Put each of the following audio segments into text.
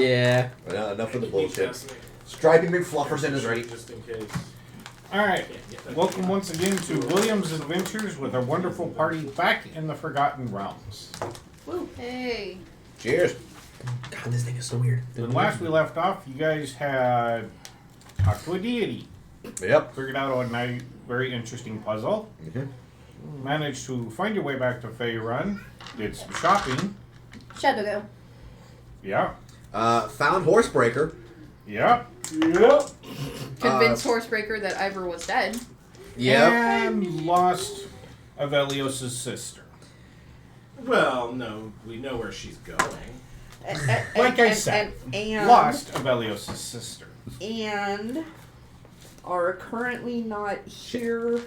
Yeah. Well, enough of the bullshit. Stripey McFlufferson is ready. Just in case. Alright, welcome once again to William's Adventures with a wonderful party back in the Forgotten Realms. Woo. Hey. Cheers. God, this thing is so weird. When last we left off, you guys had talked to a deity. Yep. Figured out a very interesting puzzle. Mm-hmm. Managed to find your way back to Faerun. Did some shopping. Shadowgale. Yeah. Found Horsebreaker. Yeah. Yep. Convinced Horsebreaker that Ivor was dead. Yep. And lost Avelios' sister. Well, no, we know where she's going. Like I said, and lost Avelios' sister. and our currently not here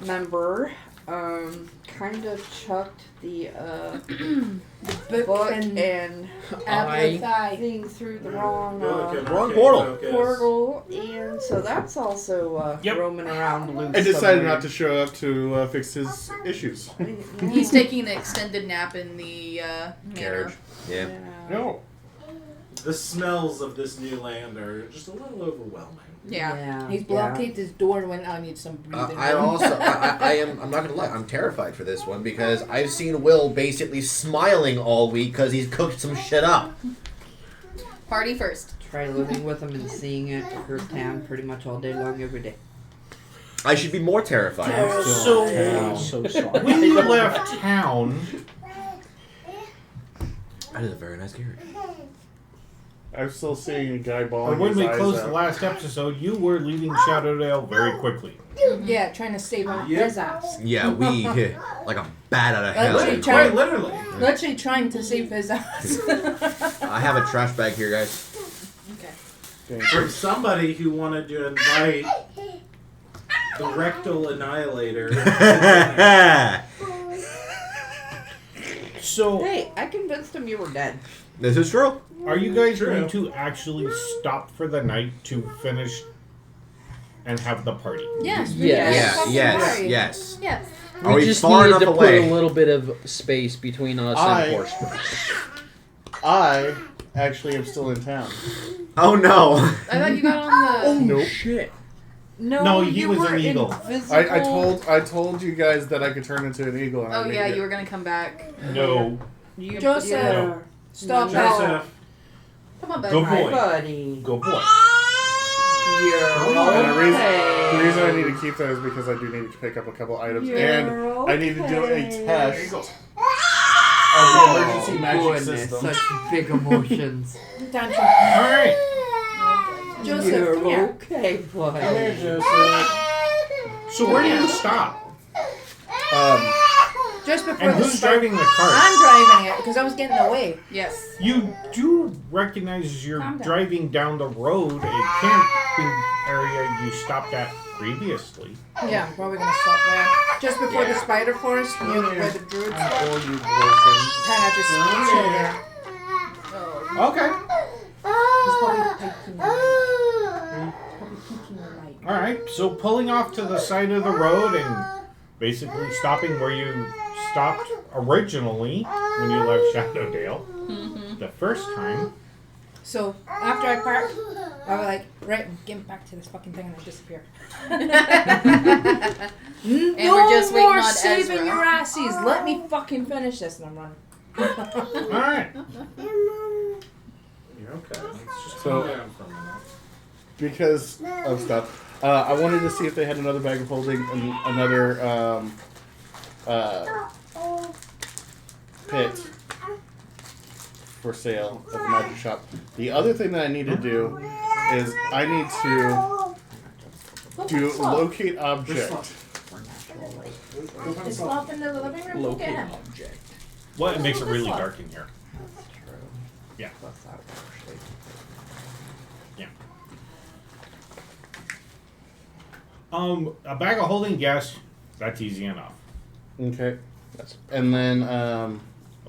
member kind of chucked the book and thing through the wrong Wrong portal. portal, and so that's also roaming around loose. I decided somewhere. not to show up to fix his issues. He's taking an extended nap in the Carriage. manor. Yeah. No. The smells of this new land are just a little overwhelming. Yeah. He's blockaded his door when I need some breathing I'm room. also, I'm not gonna lie, I'm terrified for this one because I've seen Will basically smiling all week because he's cooked some shit up. Party first. Try living with him and seeing it firsthand pretty much all day long, every day. I should be more terrified. So, So sorry. when you left town, That is a very nice character. I'm still seeing a guy or bawling when his we eyes closed out. the last episode, you were leaving Shadowdale very quickly. Yeah, trying to save his ass. Yeah, we hit like a bat out of hell. Literally Quite literally. Literally trying to save his ass. I have a trash bag here, guys. Okay. From somebody who wanted to invite the rectal annihilator. So, Hey, I convinced him you were dead. This is true. are you guys True. going to actually stop for the night to finish and have the party? Yes. Yes. Yes. Yes. Are We we just far needed enough to put away? a little bit of space between us and Horsebreaker. I actually am still in town. Oh no. I thought you got on the... Nope. Shit. No, he you was were an eagle. invisible. I told you guys that I could turn into an eagle. And I Oh didn't yeah, get- you were gonna come back. No. Joseph, Yeah. stop No. now. Joseph. Come on, bud. Go Hi, boy. buddy. Go boy. You're And the reason I okay. need to keep that is because I do need to pick up a couple items, You're and I need to do a okay. test of the emergency magic Goodness, system. such big emotions. Tantrum. Alright. Joseph, You're come here. okay, buddy. So where do you stop? Just before And the who's start. driving the car? I'm driving it because I was getting away. Yes. You do recognize you're Calm down. driving down the road, a camping area you stopped at previously. Yeah, I'm probably gonna stop there. Just before the spider forest, near where the druids were. Oh, you broken. Kind of just chill there. Okay. He's probably taking the light. Alright, so pulling off to the side of the road and basically stopping where you stopped originally when you left Shadowdale the first time. So after I parked, I was like, right, get back to this fucking thing, and I disappeared. And we're just waiting more on saving Ezra. your asses. Let me fucking finish this, and I'm running. Alright. You're okay. Let's just So- calm down for a minute. Because of stuff. I wanted to see if they had another bag of holding and another pit for sale at the magic shop. The other thing that I need to do is I need to do locate object. Just walk into the living room. Look at him. object. Well, it makes it really dark in here. Yeah. A bag of holding, yes, that's easy enough. Okay. And then A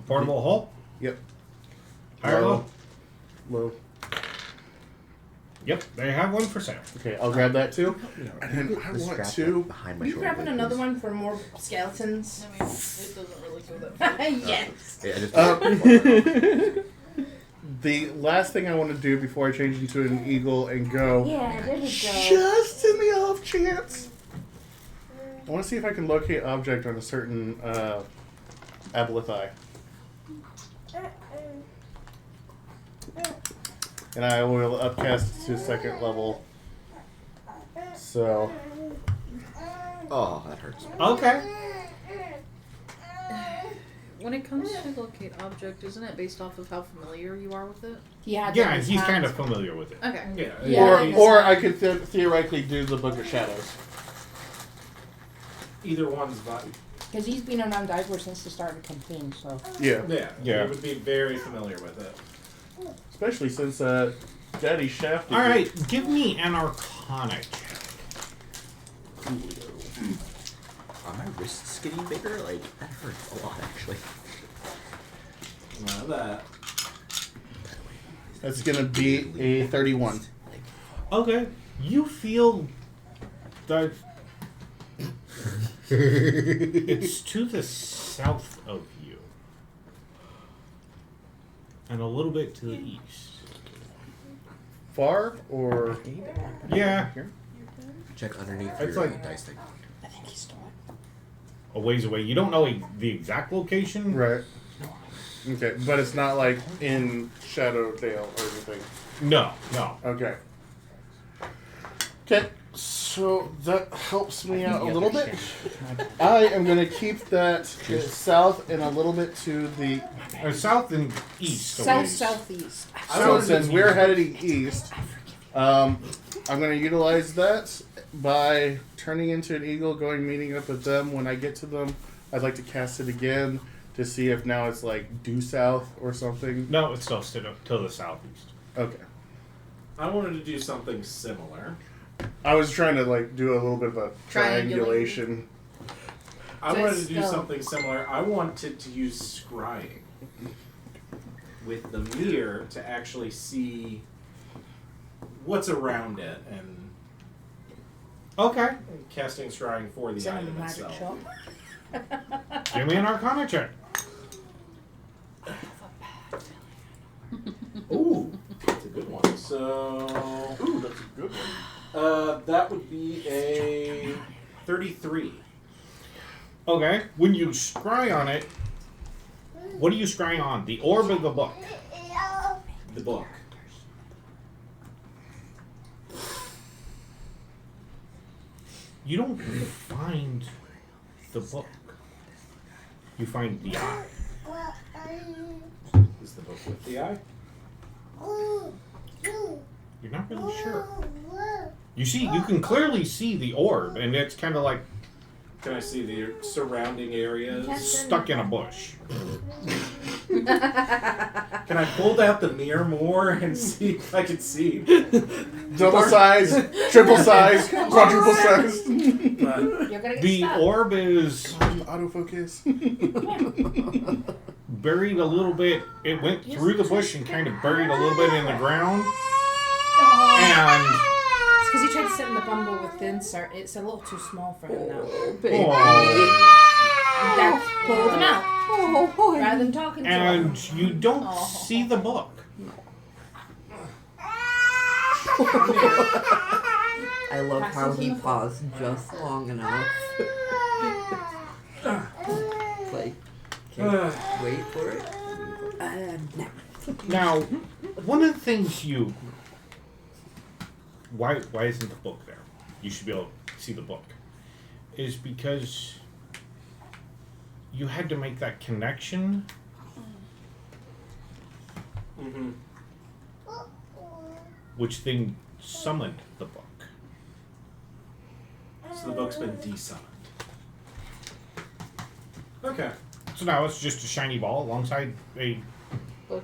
portable hole? yep. High or low? Low. Yep, they have one for sale. Okay, I'll grab that too. And then I The want strap to. behind my You shoulder. grabbing another one for more skeletons? I mean, it doesn't really feel that. Yes. Yeah, I just the last thing I want to do before I change into an eagle and go, Yeah, there we go. just in the off chance, I want to see if I can locate object on a certain abolethii. And I will upcast to 2nd level. So, Oh, that hurts. Okay. When it comes to locate object, isn't it based off of how familiar you are with it? Yeah, Yeah, he's kind of familiar with it. Okay. Yeah. Yeah. or I could theoretically do the Book of Shadows. Either one's fine. Because he's been around Ivor since the start of the campaign, so. Yeah. Yeah. You would be very familiar with it. Especially since Daddy shafted. All right, give me an Arcana check. Are my wrists getting bigger? Like, that hurts a lot, actually. None of that. That's gonna be a 31. Okay, you feel that it's to the south of you, and a little bit to the east. Far or Yeah, Check underneath It's your like- dice thing. I think he stole it. a ways away. You don't know the exact location. right? Okay, but it's not like in Shadowdale or anything. No. Okay. Okay, so that helps me out a little bit. I am gonna keep that south and a little bit to the. South and east. a South, ways. southeast. So since we're heading east, I'm gonna utilize that by turning into an eagle, going meeting up with them. When I get to them, I'd like to cast it again to see if now it's like due south or something. No, it's still to the southeast. Okay. I wanted to do something similar. I was trying to like do a little bit of a Triangulation. triangulation. I wanted to do Just, something similar. I wanted to use scrying with the mirror to actually see what's around it and Okay, casting scrying for the Is that a item magic itself. shop? give me an Arcana check. Ooh, that's a good one. So, Ooh, that's a good one. that would be a 33. Okay, when you scry on it, what do you scry on? The orb or the book? The book. You don't find the book. You find the eye. Is the book with the eye? You're not really sure. You can clearly see the orb, and it's kind of like Can I see the surrounding areas? stuck in a bush. Can I hold out the mirror more and see if I can see? Double size, triple size, quadruple size. But You're gonna get The stuck. orb is Autofocus. buried a little bit. It went through the bush and kind of buried a little bit in the ground. And It's because he tried to sit in the bundle with the insert. It's a little too small for him now. That's pulled him out. Rather than talking to him. and you don't see the book. I love how he paused just long enough. Like, okay, wait for it. No. Now, one of the things why isn't the book there? You should be able to see the book. Is because you had to make that connection. Which then summoned the book. so the book's been desummoned. Okay. So now it's just a shiny ball alongside a Bush.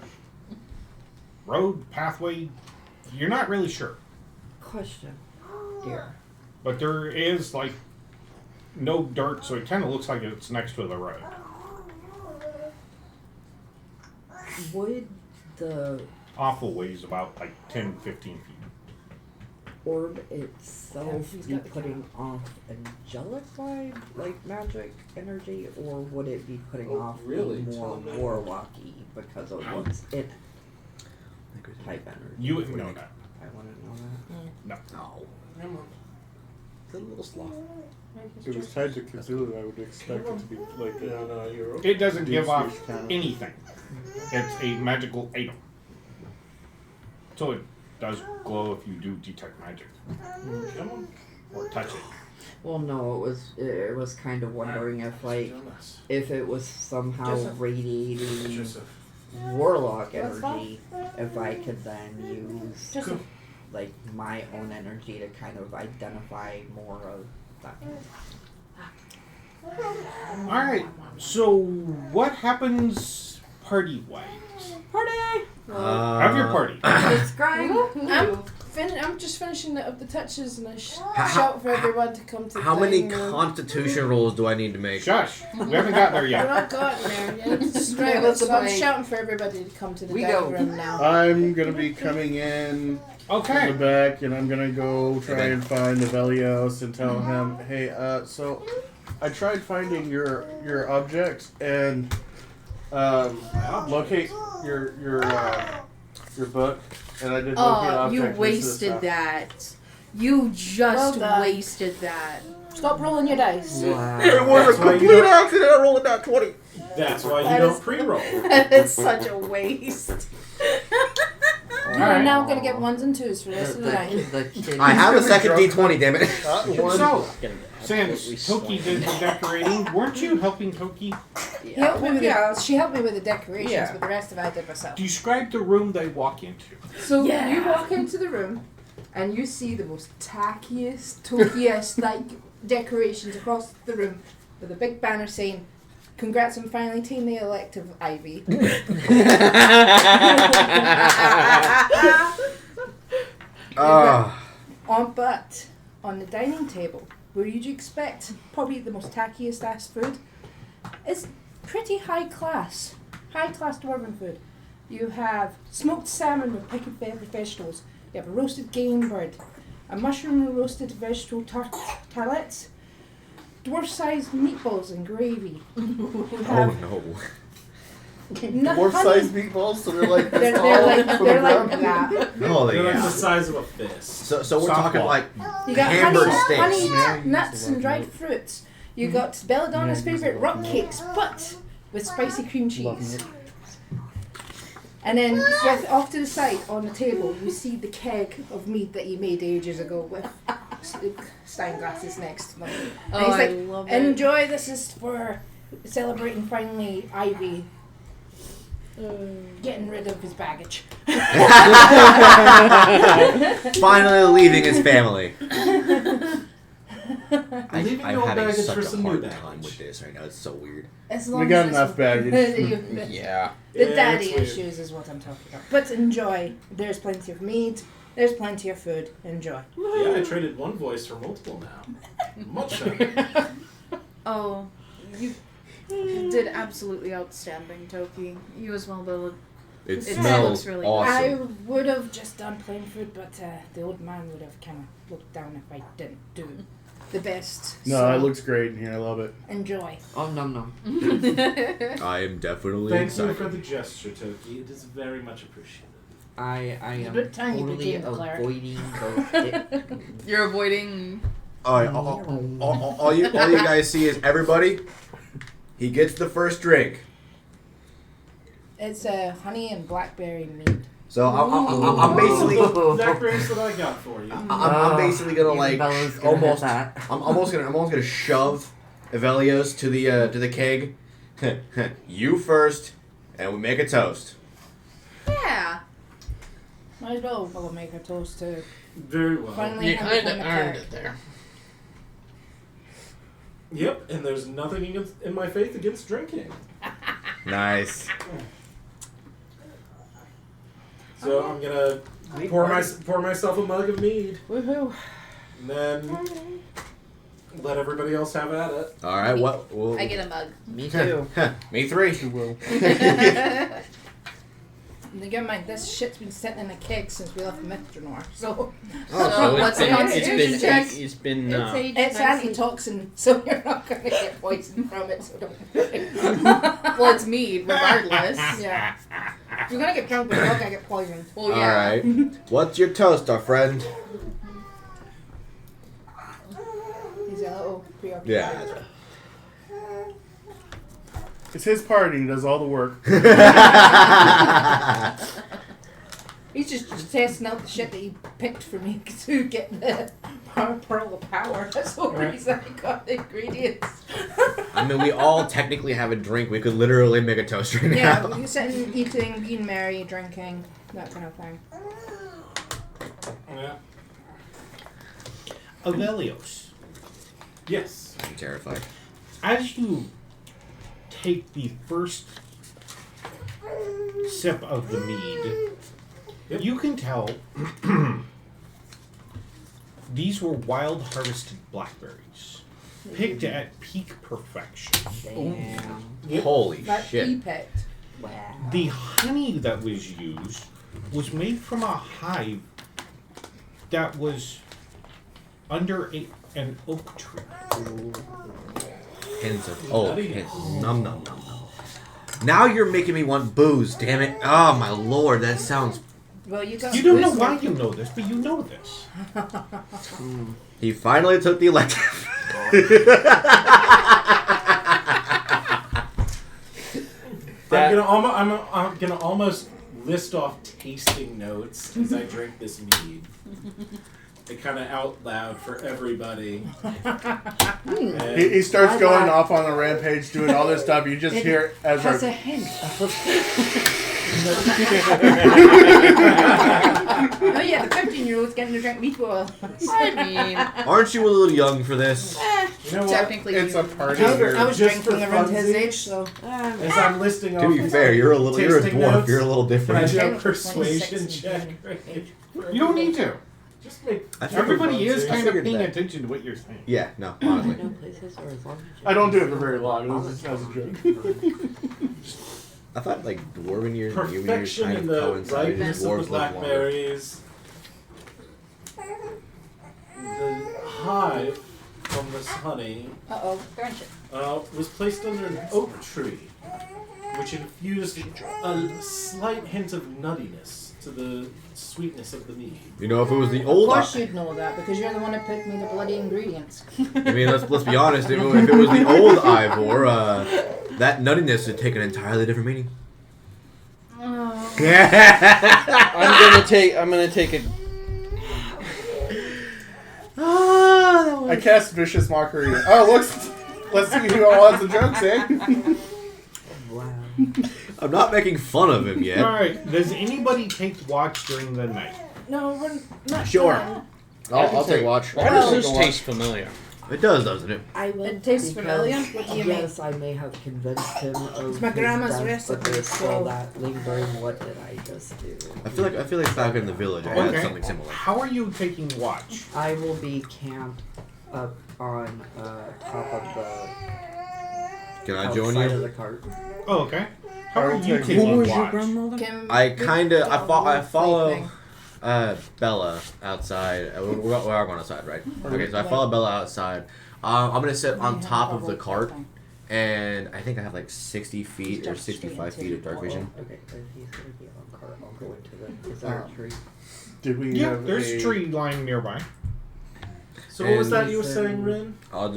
road, pathway. You're not really sure. Question, dear. But there is, like, no dirt, so it kind of looks like it's next to the road. Would the Awful ways about, like, 10, 15 feet. orb itself he's be got the putting off angelic vibe, like magic energy, or would it be putting off really? more Tell me. warlocky because of what's in it? type energy. You wouldn't know that. I wouldn't know that. No. Come on. It's a little sloth. If it was tied to Cthulhu, I would expect it to be like you're It doesn't Deep give off space kind of- anything. It's a magical item. So it does glow if you do detect magic. Come on. Or touch it. Well, no, it was kind of wondering if like if it was somehow Joseph. radiating Joseph. warlock What's that? energy. If I could then use Joseph. like my own energy to kind of identify more of that. Alright, so what happens party-wise? Party! Have your party. Describe I'm just finishing up the touches and I How- shout for everyone to come to How the many dining room. constitution rolls do I need to make? Shush. We haven't got there We're yet. not gotten there yet. It's just right. What's the So I'm point? shouting for everybody to come to the We dining go. room now. I'm gonna be coming in from the Okay. back, and I'm gonna go try and find Avelios and tell him, hey, so I tried finding your object and locate your book, and I did locate Oh, object. you This is wasted stuff. that. You just Well done. wasted that. Stop rolling your dice. Wow. It was That's a why you complete don't- accident. I rolled that 20. That's why you That don't is- pre-roll. It's such a waste. You're Alright. now going to get ones and twos for the rest of the night. I have a second D20, damn it. So, since Toki did the decorating, weren't you helping Toki? He helped me with Yeah. she helped me with the decorations, Yeah. but the rest of it I did myself. Describe the room they walk into. So Yeah. you walk into the room and you see the most tackiest, tokiest like decorations across the room with a big banner saying, "Congrats on finally taking the elective, Ivy." But on the dining table, where you'd expect probably the most tackiest ass food, is pretty high class dwarven food. You have smoked salmon with pickled vegetables. You have a roasted game bird, a mushroom and roasted vegetable tartlets, dwarf-sized meatballs and gravy. You Oh have no. Dwarf-sized meatballs, so they're like this they're tall like from the they're like ground. that. Holy They're like the yeah. size of a fist. So we're talking Softball. like You got Hamburg honey, steaks. nuts, and dried fruits. You got Belladonna's favourite rock cakes, but with spicy cream cheese. And then with, off to the side on the table, you see the keg of mead that you made ages ago with stein glasses next to them. And Oh, he's I like, love it. enjoy, this is for celebrating finally Ivy getting rid of his baggage. finally leaving his family. Leaving I'm your having baggage such for a some new hard baggage. time with this right now. It's so weird. As We long got as enough baggage. Yeah. The Yeah, daddy it's weird. issues is what I'm talking about. But enjoy. There's plenty of meat. There's plenty of food. Enjoy. Yeah, I traded one voice for multiple now. Much better. Oh, you did absolutely outstanding, Toki. You as well, though. It It smells looks really awesome. I would have just done plain food, but the old man would have kind of looked down if I didn't do the best. No, So it looks great in here. I love it. enjoy. Oh, no. I am definitely Thank you excited. for the gesture, Toki. It is very much appreciated. I am Good time you totally became the cleric. avoiding those. You're avoiding. All you guys see is everybody. He gets the first drink. It's honey and blackberry mead. So I'm basically Blackberries that I got for you. I'm basically gonna like Bella's gonna almost hit that. I'm almost gonna shove Avelios to the keg. You first, and we make a toast. Yeah. Might as well we'll make a toast to Very well. finally have become a cleric. there. Yep, and there's nothing in my faith against drinking. Nice. So I'm gonna pour myself a mug of mead, Woohoo! and then let everybody else have at it. All right. What? Well, I get a mug. Me too. me three. You will. And again, mind, this shit's been sitting in a keg since we left Mithranor, so So what's the constitution check? It's been It's aged it's nicely. antitoxin, so you're not gonna get poisoned from it. So don't worry. Well, it's mead, regardless. Yeah. You're gonna get drunk, but you're not gonna get poisoned. Well, All yeah. right. What's your toast, our friend? He's a little preoccupied. Yeah. It's his party. He does all the work. He's just testing out the shit that he picked for me to get the pearl of power. That's the only reason I got the ingredients. I mean, we all technically have a drink. We could literally make a toast right Yeah, now. we're sitting, eating, being merry, drinking, that kind of thing. Yeah. Avelios, Yes. I'm terrified. as you take the first sip of the mead, Yep. you can tell these were wild harvested blackberries, picked at peak perfection. Damn. Yep. Holy That he shit. picked. Wow. The honey that was used was made from a hive that was under an oak tree. Hints of hints. Num num num num. Now you're making me want booze. Damn it! Oh my lord, that sounds. Well, you got You don't know whiskey. why you know this, but you know this. He finally took the elective. I'm gonna almost list off tasting notes as I drink this mead. It kind of out loud for everybody. And He starts I going got- off on a rampage, doing all this stuff. You just It hear has Ezra. a hint of... Oh yeah, the 15-year-old's getting to drink meatball. I mean, Aren't you a little young for this? you know what? technically, It's you, a party. I was Just for drinking around his funsies, age, so... As I'm listing off, To be fair, you're a tasting dwarf. notes, You're a little Can I different. do a 26 persuasion and check? 10. You don't need to. Just make. I figured- Everybody is I kind of figured paying that. attention to what you're saying. Yeah, no, honestly. No places or as long as you I don't do it for very long. It was just as a joke. I thought like dwarven years and human years Perfection kind in of the coincided. ripeness of Dwarves the live longer. blackberries. The hive from this honey Uh-oh, Granch it. was placed under an oak tree, which infused a slight hint of nuttiness to the sweetness of the mead. You know, if it was the Of old, course you'd know that, because you're the one that picked me the bloody ingredients. I mean, let's be honest. If it was the old Ivor, that nuttiness would take an entirely different meaning. Oh. I'm gonna take a. I cast vicious mockery. Oh, let's see who wants the jokes, eh? Wow. I'm not making fun of him yet. Alright, does anybody take watch during the night? No, we're not Sure. done. I'll take watch. Why does Well- this taste familiar? It does, doesn't it? I will. It tastes because, familiar? What do you mean? yes, I may have convinced him of It's my his grandma's death, recipe, but there's so- still that lingering. What did I just do? I feel like back in the village, I had something similar. How are you taking watch? I will be camped up on top of the Can I outside join of you? the cart. Oh, okay. How are I'll you take taking watch. watch? Can I we kinda, get I a follow thing? Bella outside. We are going outside, right? Okay, so I follow Bella outside. I'm gonna sit on top of the cart, and I think I have like 60 feet or 65 feet of dark vision. Okay, if he's gonna be on cart, I'll go into the. Is there a tree? Did we Yeah, have there's a a tree lying nearby. So what was And- that you were saying, Rin? I'll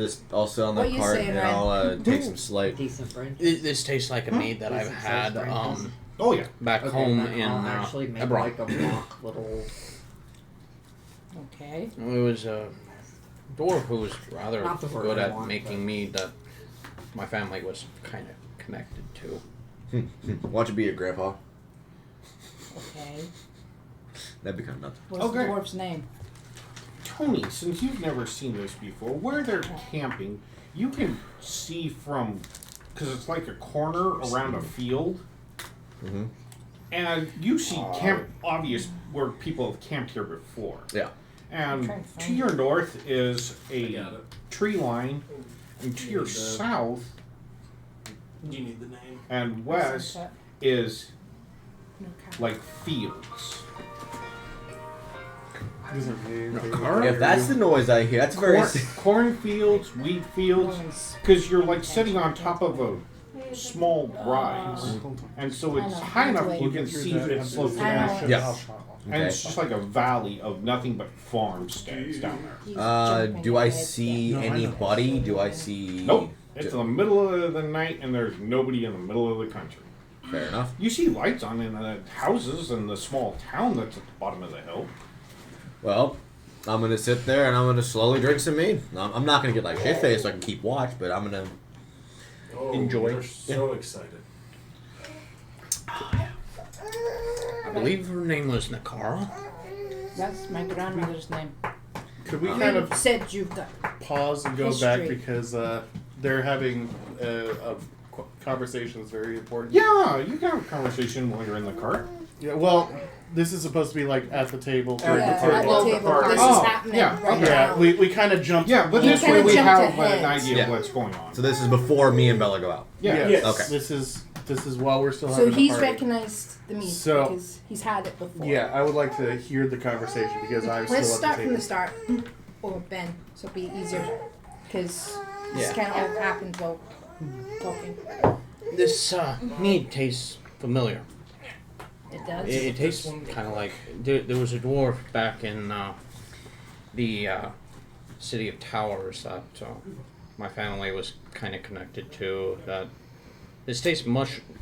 sit on the What you cart saying, and Ryan? I'll take some slight. Decent branch. This tastes like a mead that I've Decent had sized branches. Oh yeah. back Okay, home then in I'll actually make Ebron. like a mock little. Okay. It was a dwarf who was rather Not the word good I at want, making but- mead that my family was kind of connected to. Watch it be your grandpa. Okay. That'd be kind of nuts. What's Okay. the dwarf's name? Tony, since you've never seen this before, where they're camping, you can see from, because it's like a corner around a field, Mm-hmm. and you see camp obvious where people have camped here before. Yeah. And trying to to find your north is a got it. tree line, and to your Yeah, the- south Do you need the name? and west is No cat. like fields. If that's the noise I hear, that's very. Cornfields, wheat fields, because you're like sitting on top of a small rise, and so it's high enough you can see it slopes down. Yeah. And Okay. it's just like a valley of nothing but farmsteads down there. Do I see anybody? Do I see? Nope. It's the middle of the night and there's nobody in the middle of the country. Fair enough. You see lights on in the houses in the small town that's at the bottom of the hill. Well, I'm gonna sit there and I'm gonna slowly drink some mead. I'm not gonna get like shit faced so I can keep watch, but I'm gonna. Enjoy. You're so excited. I believe her name was Nakara. That's my grandmother's name. Could we kind of Said you've got. pause and go back History. because they're having a conversation that's very important. Yeah, you can have a conversation while you're in the cart. Yeah. Well, this is supposed to be like at the table. Yeah, Yeah, party. at Well, the the table. party. This Oh, is happening yeah, right okay. Yeah, now. we kind of jumped. Yeah, but You this kinda way we jumped have ahead. an idea Yeah. of what's going on. So this is before me and Bella go out. Yeah. Yes. Okay. This is while we're still So having he's a party. recognized the mead So- because he's had it before. Yeah, I would like to hear the conversation because I'm Let's still start at the from table. the start. Or Ben, so it'll be easier. Because this Yeah. kind of all happened while talking. This mead tastes familiar. It does. It tastes kind of like there was a dwarf back in the city of Towers that my family was kind of connected to. That this tastes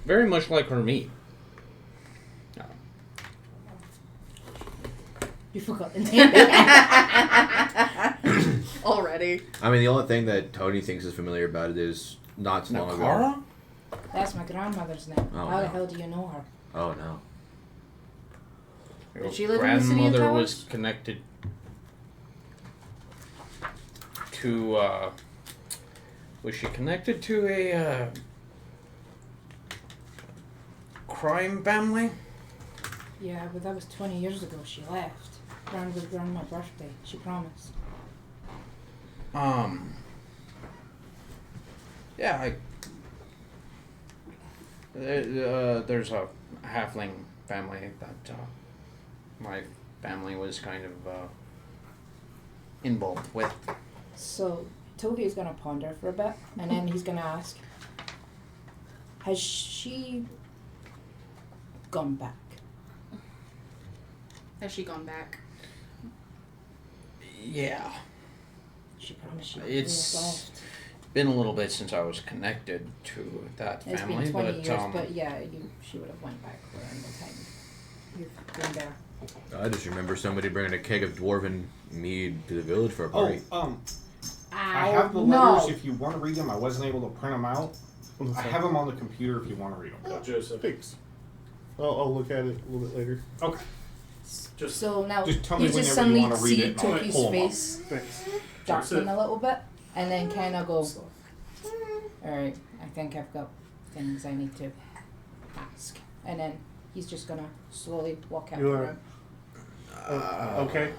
very much like her mead. You forgot the name. Already. I mean, the only thing that Tony thinks is familiar about it is not too long ago. Nakara? That's my grandmother's name. Oh, How the no. hell do you know her? Oh no. Your Did she live in the city of grandmother was Towers? connected to. Was she connected to a crime family? Yeah, but that was 20 years ago. She left. Around my birthday. She promised. Yeah, there's a halfling family that my family was kind of involved with. So Toki's gonna ponder for a bit, and then he's gonna ask, has she gone back? Has she gone back? Yeah, She promised she It's- left. been a little bit since I was connected to that It's family, been 20 but years, but yeah, she would have went back around the time you've been there. I just remember somebody bringing a keg of dwarven mead to the village for a Oh, party. I have the letters if you want to read them. I wasn't able to print them out. I have them on the computer if you want to read them. Oh, Joseph. Thanks. I'll look at it a little bit later. Okay. Just So now Just tell me you just whenever you suddenly wanna read see it and I'll Toki's pull 'em up. face Thanks. darken Joseph. a little bit, and then kind of go, alright, I think I've got things I need to ask. And then he's just gonna slowly walk out the You are- room. Okay.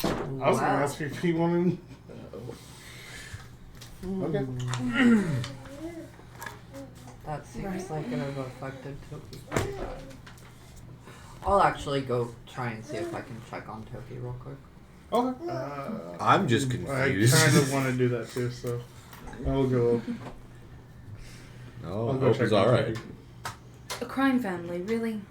I was gonna ask you if you wanted. Okay. That seems like it have affected Toki pretty bad. I'll actually go try and see if I can check on Toki real quick. Okay. I'm just I confused. kind of want to do that too, so I'll go. Oh, I'll I go hope check it's on alright. Toki. A crime family, really?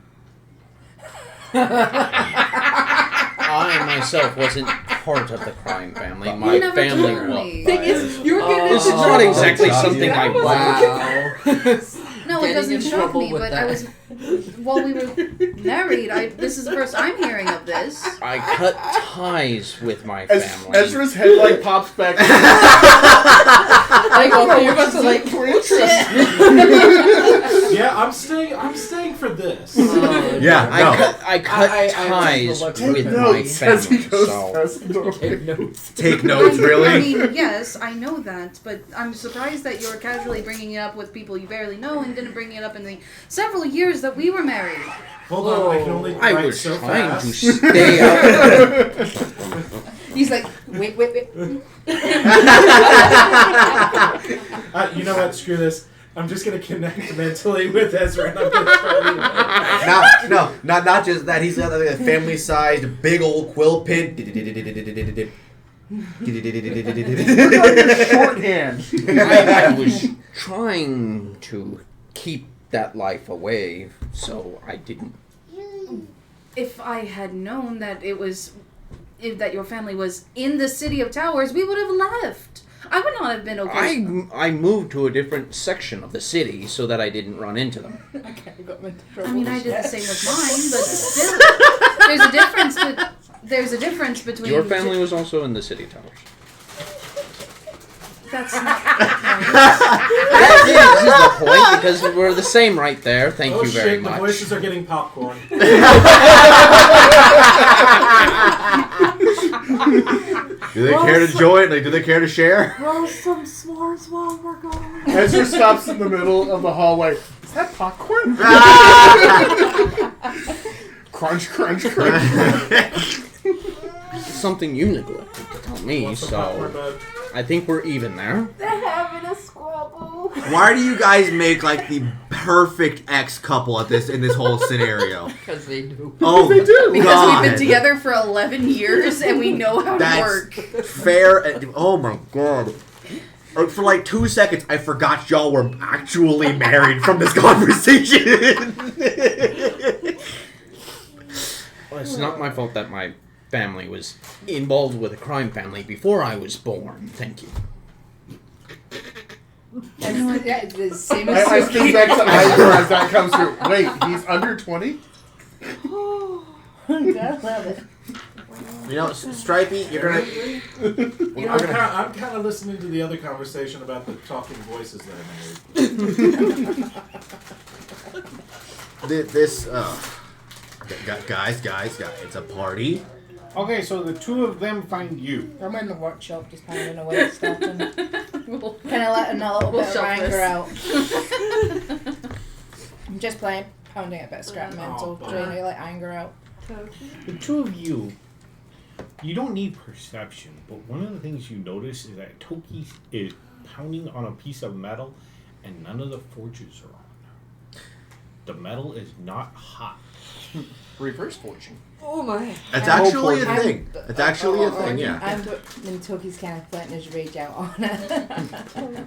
I myself wasn't part of the crime family. My You never family told me. was. Thing is, you're getting This is into not trouble. exactly Wow. something I Wow. No, it Getting doesn't in shock trouble me, with but that. I was while we were married. This is the first I'm hearing of this. I cut ties with my As family. Ezra's head like pops back. Like, okay, you're about to like, yeah, I'm staying for this. Yeah, no. I cut I ties look with at my notes as he family. goes So past the door. Take notes. Take notes, I really? mean, yes, I know that, but I'm surprised that you're casually bringing it up with people you barely know and didn't bring it up in the several years that we were married. Hold on, I can only I write was so trying fast. to stay out. he's like, wait. You know what? Screw this. I'm just gonna connect mentally with Ezra, and I'm gonna start reading. Not just that. He's got like a family-sized big old quill pen. Shorthand. I was trying to keep that life away, so I didn't. If I had known that that your family was in the City of Towers, we would have left. I would not have been okay. I moved to a different section of the city so that I didn't run into them. I mean, I did the same with mine, but still, there's a difference. There's a difference between Your family was also in the City of Towers. That's not. That is the point, because we're the same right there. Thank you very shit, much. The voices are getting popcorn. Do they care to join? Like, do they care to share? Roll some s'mores while we're going. Ezra stops in the middle of the hallway. Is that popcorn? Crunch, crunch, crunch. Something you neglected to tell me, Want some popcorn, so bud? I think we're even there. They're having a squabble. Why do you guys make like the perfect ex couple in this whole scenario? Because they do. Oh, They do. Because God. we've been together for 11 years and we know how to That's work. fair. Oh my god. Like, for like 2 seconds, I forgot y'all were actually married from this conversation. Well, it's not my fault that my family was involved with a crime family before I was born. Thank you. Yeah, it's the same I as spin back to Ivor as that comes through. Wait, he's under 20? I love it. You know, Stripey, you're gonna. You know, I'm kind of listening to the other conversation about the talking voices that I made. Guys, it's a party. Okay, so the two of them find you. I'm in the workshop just pounding away at stuff and kind of letting a little We'll bit of shelf anger out. this. I'm just playing, pounding a bit of scrap mental, Oh, trying to let anger out. The two of you, you don't need perception, but one of the things you notice is that Toki is pounding on a piece of metal and none of the forges are on. The metal is not hot. Reverse fortune. Oh my. That's actually a I'm- thing. That's actually a thing, yeah. And Toki's kind of letting his rage out on it.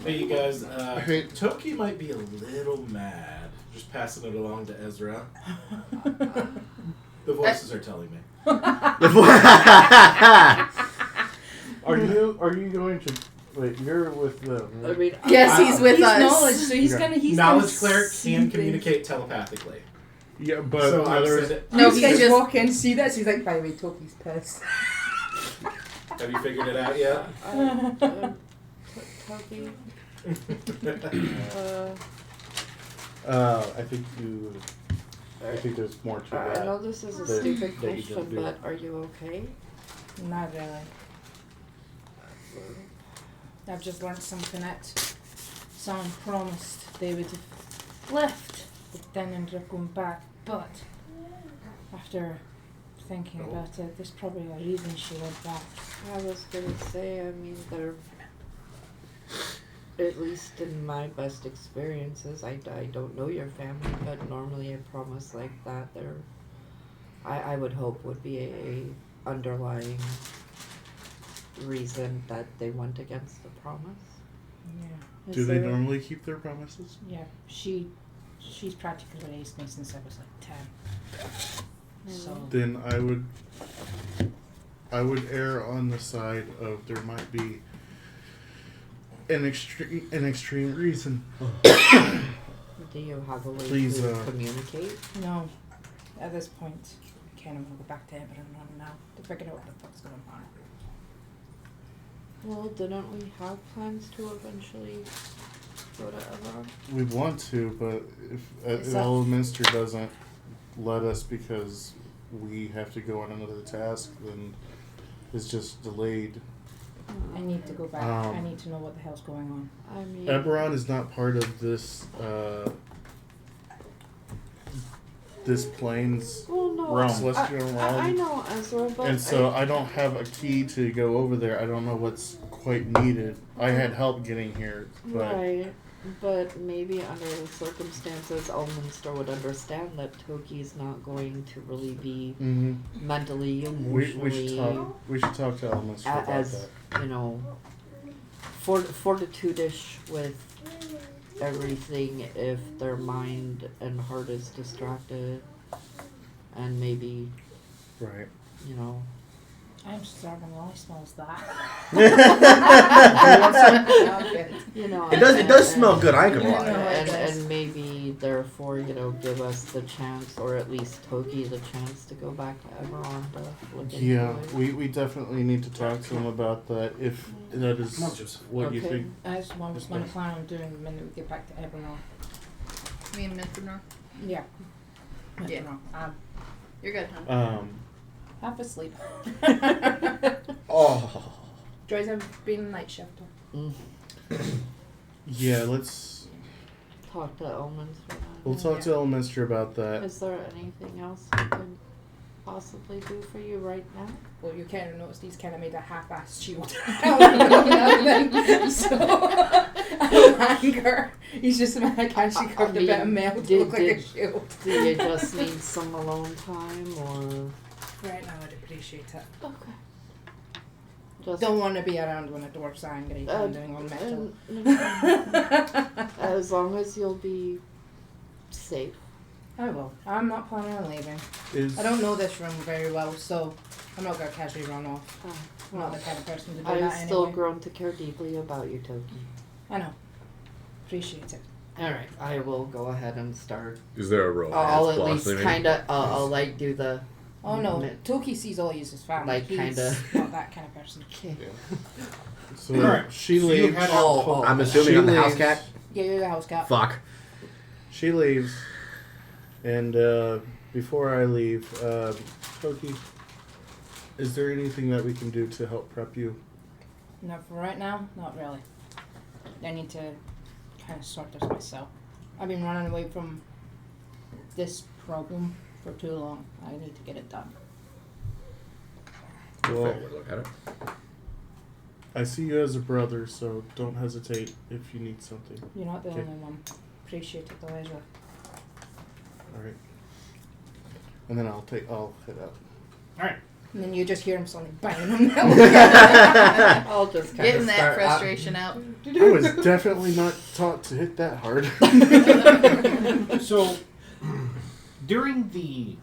Hey, you guys, Hey. Toki might be a little mad. Just passing it along to Ezra. The voices are telling me. Are you going to... Wait, you're with them, I right? mean, Yes, he's with He's us. knowledge, so he's Okay. gonna he's Knowledge gonna cleric see can things. communicate telepathically. Yeah, but So I others... said, No, These he's guys just. walk in, see this, he's like, by the way, Toki's pissed. have you figured it out yet? Toby. I think you... I think there's more to I that. know this is a that- stupid that you don't question, do. but are you okay? Not really. I've just learned something that someone promised they would have left, but then ended up going back. But after thinking about it, there's probably a reason she went back. I was gonna say, I mean, they're, at least in my best experiences, I don't know your family, but normally a promise like that, I would hope would be a underlying reason that they went against the promise. Yeah. Do they normally keep their promises? Yeah. She's practically raised me since I was like 10. So Then I would err on the side of there might be an extreme reason. Do you have a way Please, to communicate? no, at this point, I kind of want to go back to Everton now to figure out what the fuck's going on. Well, didn't we have plans to eventually go to Eberron? We want to, but if Is that- Elminster doesn't let us because we have to go on another task, then it's just delayed. I need to go back. I Um, need to know what the hell's going on. I mean, Eberron is not part of this this plane's well, no, Realm. celestial realm. I know Ezra, but And so I don't have a key to go over there. I don't know what's quite needed. I had help getting here, but right. But maybe under the circumstances, Elminster would understand that Toki's not going to really be Mm-hmm. mentally, We emotionally, should talk. We should talk to Elements about as that. you know, fortitude-ish with everything if their mind and heart is distracted, and maybe Right. you know. I'm starving. All I smell is that. You know, It does smell good. I ain't gonna Yeah, lie. no, it and, does. and maybe therefore, give us the chance, or at least Toki the chance to go back to Eberron to look into Yeah, it. we definitely need to talk to him about that if that is Come on, Joseph. what you Okay. think. That's what I was going to plan on doing the minute we get back to Eberron. Me and Mithranor. Yeah. Yeah. Eberron. You're good, huh? Half asleep. Oh. Joy's been a night shifter. Yeah, let's. Talk to Elminster. We'll talk to Elminster about that. Is there anything else we can possibly do for you right now? Well, you kind of noticed he's kind of made a half-assed shield. So, anger. He's just like actually carved a bit of metal to look like a shield. Do you just need some alone time, or Right now, I'd appreciate it. okay? Just Don't want to be around when a dwarf's angry pounding on metal. as long as you'll be safe. I will. I'm not planning on leaving. Is I don't know this room very well, so I'm not going to casually run off. I'm not Well, the kind of person to do I've that still anyway. grown to care deeply about you, Toki. I know. Appreciate it. Alright, I will go ahead and start. Is there a romance I'll at least blossoming? kinda, I'll like do the. Oh no, Mi- Toki sees all you as family. Like, He's kinda- not that kind of person. Okay. so Alright, she so you leaves. had- Oh, I'm assuming She I'm the house leaves. cat. Yeah, you're the house cat. Fuck. She leaves, and before I leave, Toki, is there anything that we can do to help prep you? No, for right now, not really. I need to kind of sort this myself. I've been running away from this problem for too long. I need to get it done. Well, Fair way to look at it. I see you as a brother, so don't hesitate if you need something. You're not the Okay. only one. Appreciate it, though, Ezra. All right. And then I'll head out. Alright. And then you just hear him suddenly banging on the I'll just kind Getting of that start. frustration out. I was definitely not taught to hit that hard. So, during the.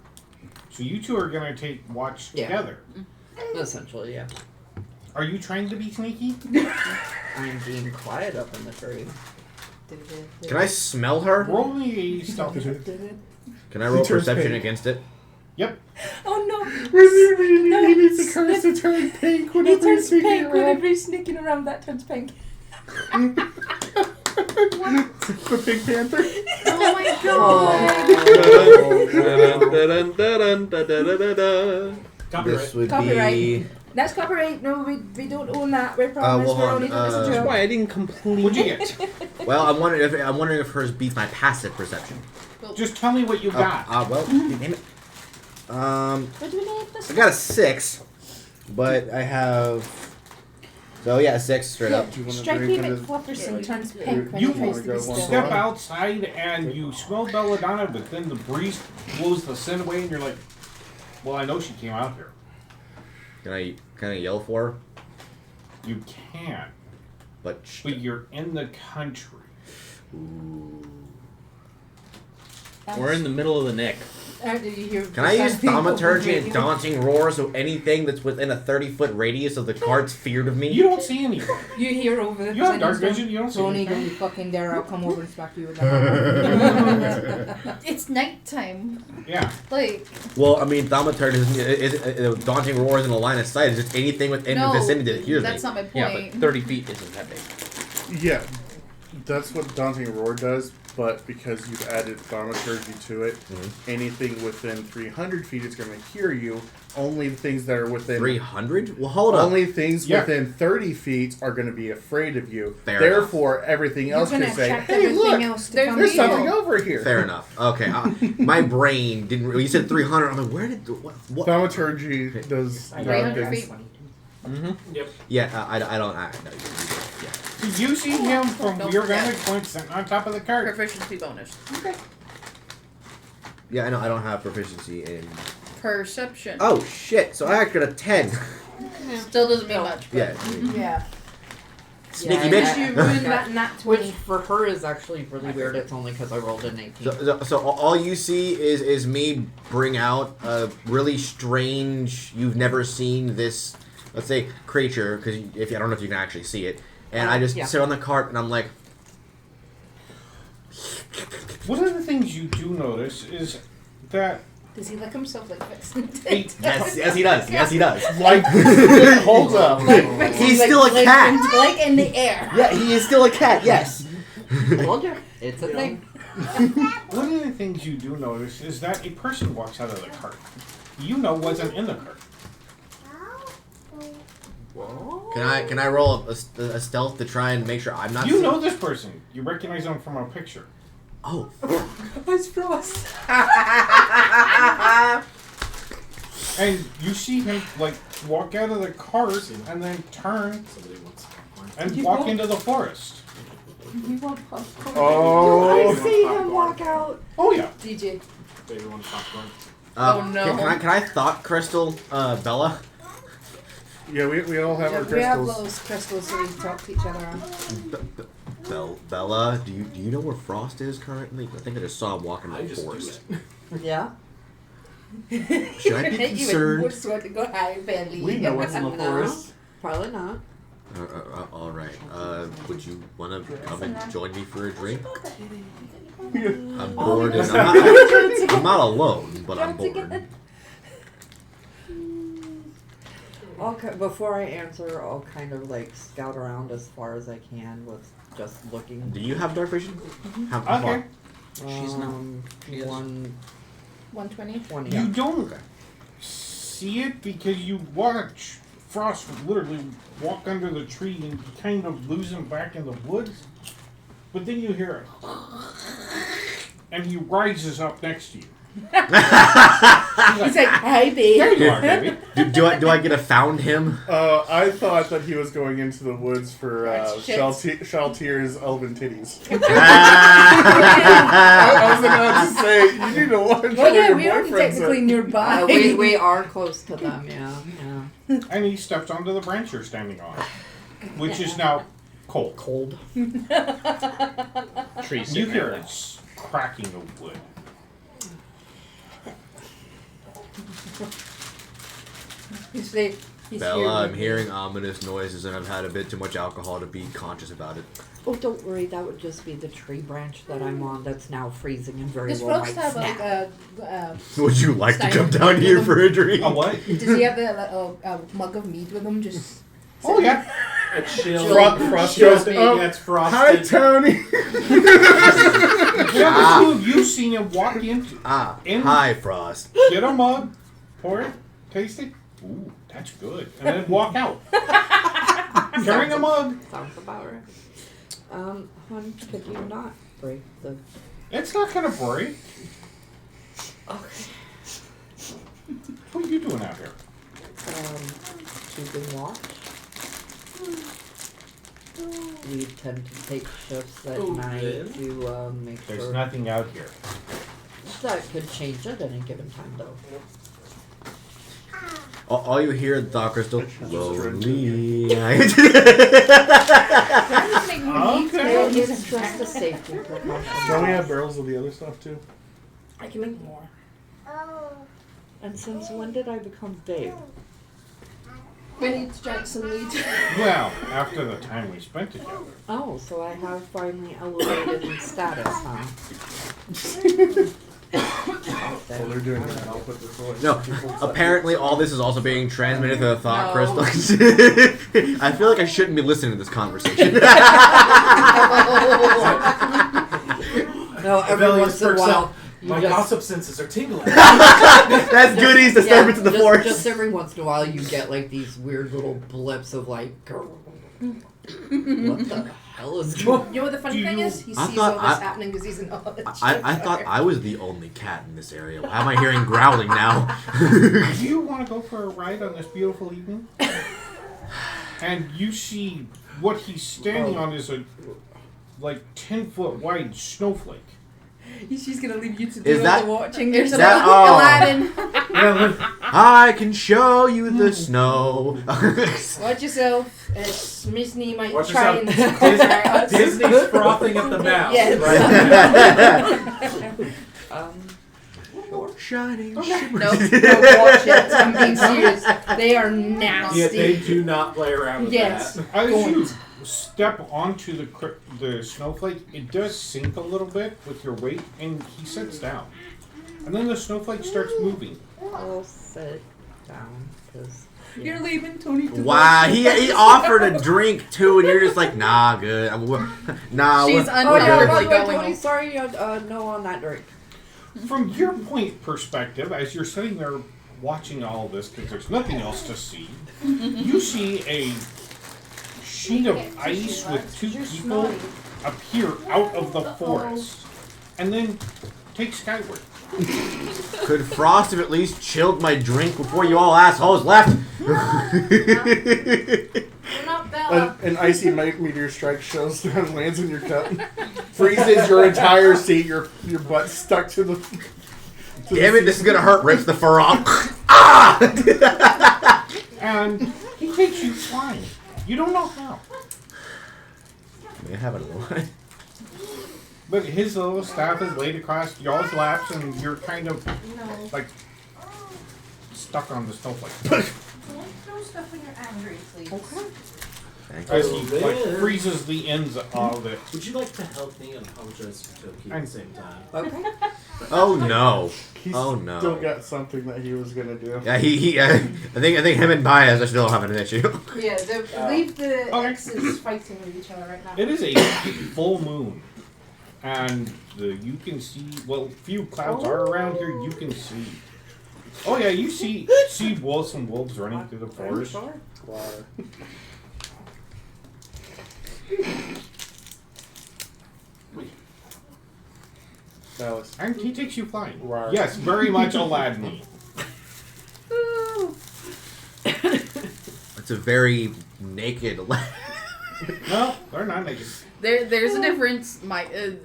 So, you two are going to take watch Yeah. together. Essentially, yeah. Are you trying to be sneaky? I'm being quiet up in the tree. Can I smell her? Roll me a stealth check. Can I roll He turns perception pink. against it? Yep. Oh no! He needs the curse to turn pink He whenever turns he's sneaking pink around. whenever he's sneaking around. That turns pink. The Pink Panther. Oh my god! This would Copyright. be. That's copyright. No, we don't own that. We promise well, we're hold only on, doing this as a that's joke. Why I didn't complete. What'd you get? Well, I'm wondering if hers beats my passive perception. Just tell me what you got. Well, damn it. What do we need this? I got a 6, but I have. So yeah, a 6 straight up. Do you want to Stripey drink into McFlufferson turns pink when You he tries to be wanna go still. one Step more? outside and you smell belladonna, but then the breeze blows the scent away, and you're like, "Well, I know she came out here." Can I yell for her? You can, But but you're in the country. Ooh. We're in the middle of the nick. Did you hear Can I use people thaumaturgy and breathing? daunting roar so anything that's within a 30-foot radius of the cart's feared of me? You don't see anything. You hear over the You have dark vision. You don't see Tony, don't anything. you fucking dare! I'll come over and smack you with that. It's nighttime. Yeah. Like, Well, I mean, thaumaturgy is daunting roar is in a line of sight. It's just anything within no, the vicinity that hears that's me. not my point. Yeah, but 30 feet isn't that big. Yeah, that's what Daunting Roar does, but because you've added thaumaturgy to it, anything within 300 feet is going to hear you. Only things that are within 300? Well, hold on. only things Yeah. within 30 feet are going to be afraid of you. Fair Therefore, everything You're else gonna can say, attract "Hey, everything look, else to there's come there's to you. something over here." Fair enough. Okay, my brain didn't. You said 300. I'm like, where did what? Thaumaturgy does 300 things. feet. Mm-hmm. Yeah, I don't. No, So you see him from Don't your forget. vantage point sitting on top of the cart. Proficiency bonus. Yeah, I know. I don't have proficiency in. Perception. Oh shit! So I actually got a 10. Still doesn't mean much. But Yeah. Yeah. Sneaky Yeah, bitch. You ruined that nat Which 20. for her is actually really weird. It's only because I rolled an 18. So all you see is me bring out a really strange. You've never seen this, let's say, creature, because if I don't know if you can actually see it, and I just Yeah. sit on the cart and I'm like, One of the things you do notice is that Does he lick himself like Vixen Hey, did? yes, he does, yes, he does. Like, hold up. Like Vixen, He's like, still a cat. Like in the air. Yeah, he is still a cat. Yes. Told you. It's a thing. one of the things you do notice is that a person walks out of the cart. You know wasn't in the cart. Whoa. Can I roll a stealth to try and make sure I'm not? You seen? know this person. You recognize him from a picture. Oh. It's Frost. And you see him like walk out of the cart and then turn Somebody wants popcorn. and You walk won't- into the forest. You want popcorn? Oh. I see him walk out. Oh yeah. DJ. Baby wants popcorn. Oh, no. Can I thought crystal Bella? Yeah, we all have our We have crystals. those crystals so we talk to each other on. Bella, do you know where Frost is currently? I think I just saw him walking I in the just forest. do it. Yeah. Should I be concerned? What's going to go high belly? We know what's in the No. forest. Probably not. All right. Would you want to come and join me for a drink? I'm bored. And I'm not alone, but I'm bored. Before I answer, I'll kind of like scout around as far as I can with just looking. Do you have dark vision? How Okay. She's not. She is. 120. 120. You don't see it because you watch Frost literally walk under the tree and kind of lose him back in the woods. But then you hear it. And he rises up next to you. He's like, hey, There babe. you are, baby. do I get a found him? I thought that he was going into the woods for Shit. Shaltier's elven titties. I Ah! was about to say, you need to watch Well, where yeah, your we are boyfriend's technically at. nearby. We are close to them, yeah. And he steps onto the branch you're standing on, which is now cold. Cold. Tree You hear signal. it cracking of wood. He's like, he's Bella, I'm here. hearing ominous noises and I've had a bit too much alcohol to be conscious about it. Oh, don't worry. That would just be the tree branch that I'm on that's now freezing and very Does well Frost might have snap. like a Would you like to Stein, come down here for a drink? A what? does he have a mug of mead with him? Just Oh, yeah. A chill. Frost chill goes, baby "Oh, that's Hi, frosted. Tony. Yeah, the two of you seen him walk into. In- Hi, Frost. Get a mug, pour it, taste it. Ooh, that's good. And then walk out. Carrying a mug. Sounds about right. Hon, could you not break the... It's not gonna break. Okay. What are you doing out here? Keeping watch. We tend to take shifts at Oh, night really? to make There's sure nothing out here. that could change at any given time, though. All you hear, Doc Crystal, lonely. trying to make me mead. Okay. It's just a safety precaution. Don't we have barrels of the other stuff too? I can make more. And since when did I become babe? We need to drink some mead. Well, after the time we spent together. Oh, so I have finally elevated in status, huh? While they're doing that, I'll put this away. No, apparently all this is also being transmitted to the Thought No. Crystal. I feel like I shouldn't be listening to this conversation. No, every Belly once just in a perks while. up. You My just, gossip senses are tingling. That's goodies to step into the just, forest. Just every once in a while, you get like these weird little blips of like, what the hell is going on? You know what the funny Do thing you- is? He I sees thought all this I- happening because he's in knowledge. I thought I was the only cat in this area. Why am I hearing growling now? Do you want to go for a ride on this beautiful evening? And you see what he's standing on is a like 10-foot wide snowflake. She's gonna leave you to Is do all that- the watching. There's that- Aladdin. I can show you the snow. Watch yourself. It's Miss Nee might Watch try yourself. and Disney's frothing at the mouth. Yes. Right? Shining. No, shimmering. no, watch it. I'm being serious. They are nasty. Yeah, they do not play around with Yes. that. As you step onto the snowflake, it does sink a little bit with your weight, and he sits down. And then the snowflake starts moving. I'll sit down because You're leaving Tony to Wow, he offered a drink too, and you're just like, nah, good. Nah, She's we're- Oh yeah, uncomfortably by the way, going. Tony, sorry, no on that drink. From your point perspective, as you're sitting there watching all of this, because there's nothing else to see, you see a sheet of ice with two people appear out of the forest, and then take skyward. Could Frost have at least chilled my drink before you all assholes left? We're not Bella. An icy meteor strike shows down and lands in your cup. Freezes your entire seat, your butt stuck to the... Damn it, this is gonna hurt. Rips the fur off. Ah! And he takes you flying. You don't know how. May I have it a little? But his little staff is laid across y'all's laps, and you're kind of like stuck on the snowflake. Don't throw stuff when you're angry, please. Thank As you. he like freezes the ends of it. Would you like to help me and apologize for Toki at the same time? Okay. Oh no. He's Oh no. still got something that he was gonna do. Yeah, he I think him and Baez are still having an issue. Yeah, leave the Okay. exes fighting with each other right now. It is a full moon, and you can see. Well, few clouds are around here. You can see. Oh yeah, you see wolves and wolves running through the forest. Water. Alice. And he takes you flying. Right. Yes, very much Aladdin. It's a very naked. No, they're not naked. There's a difference. I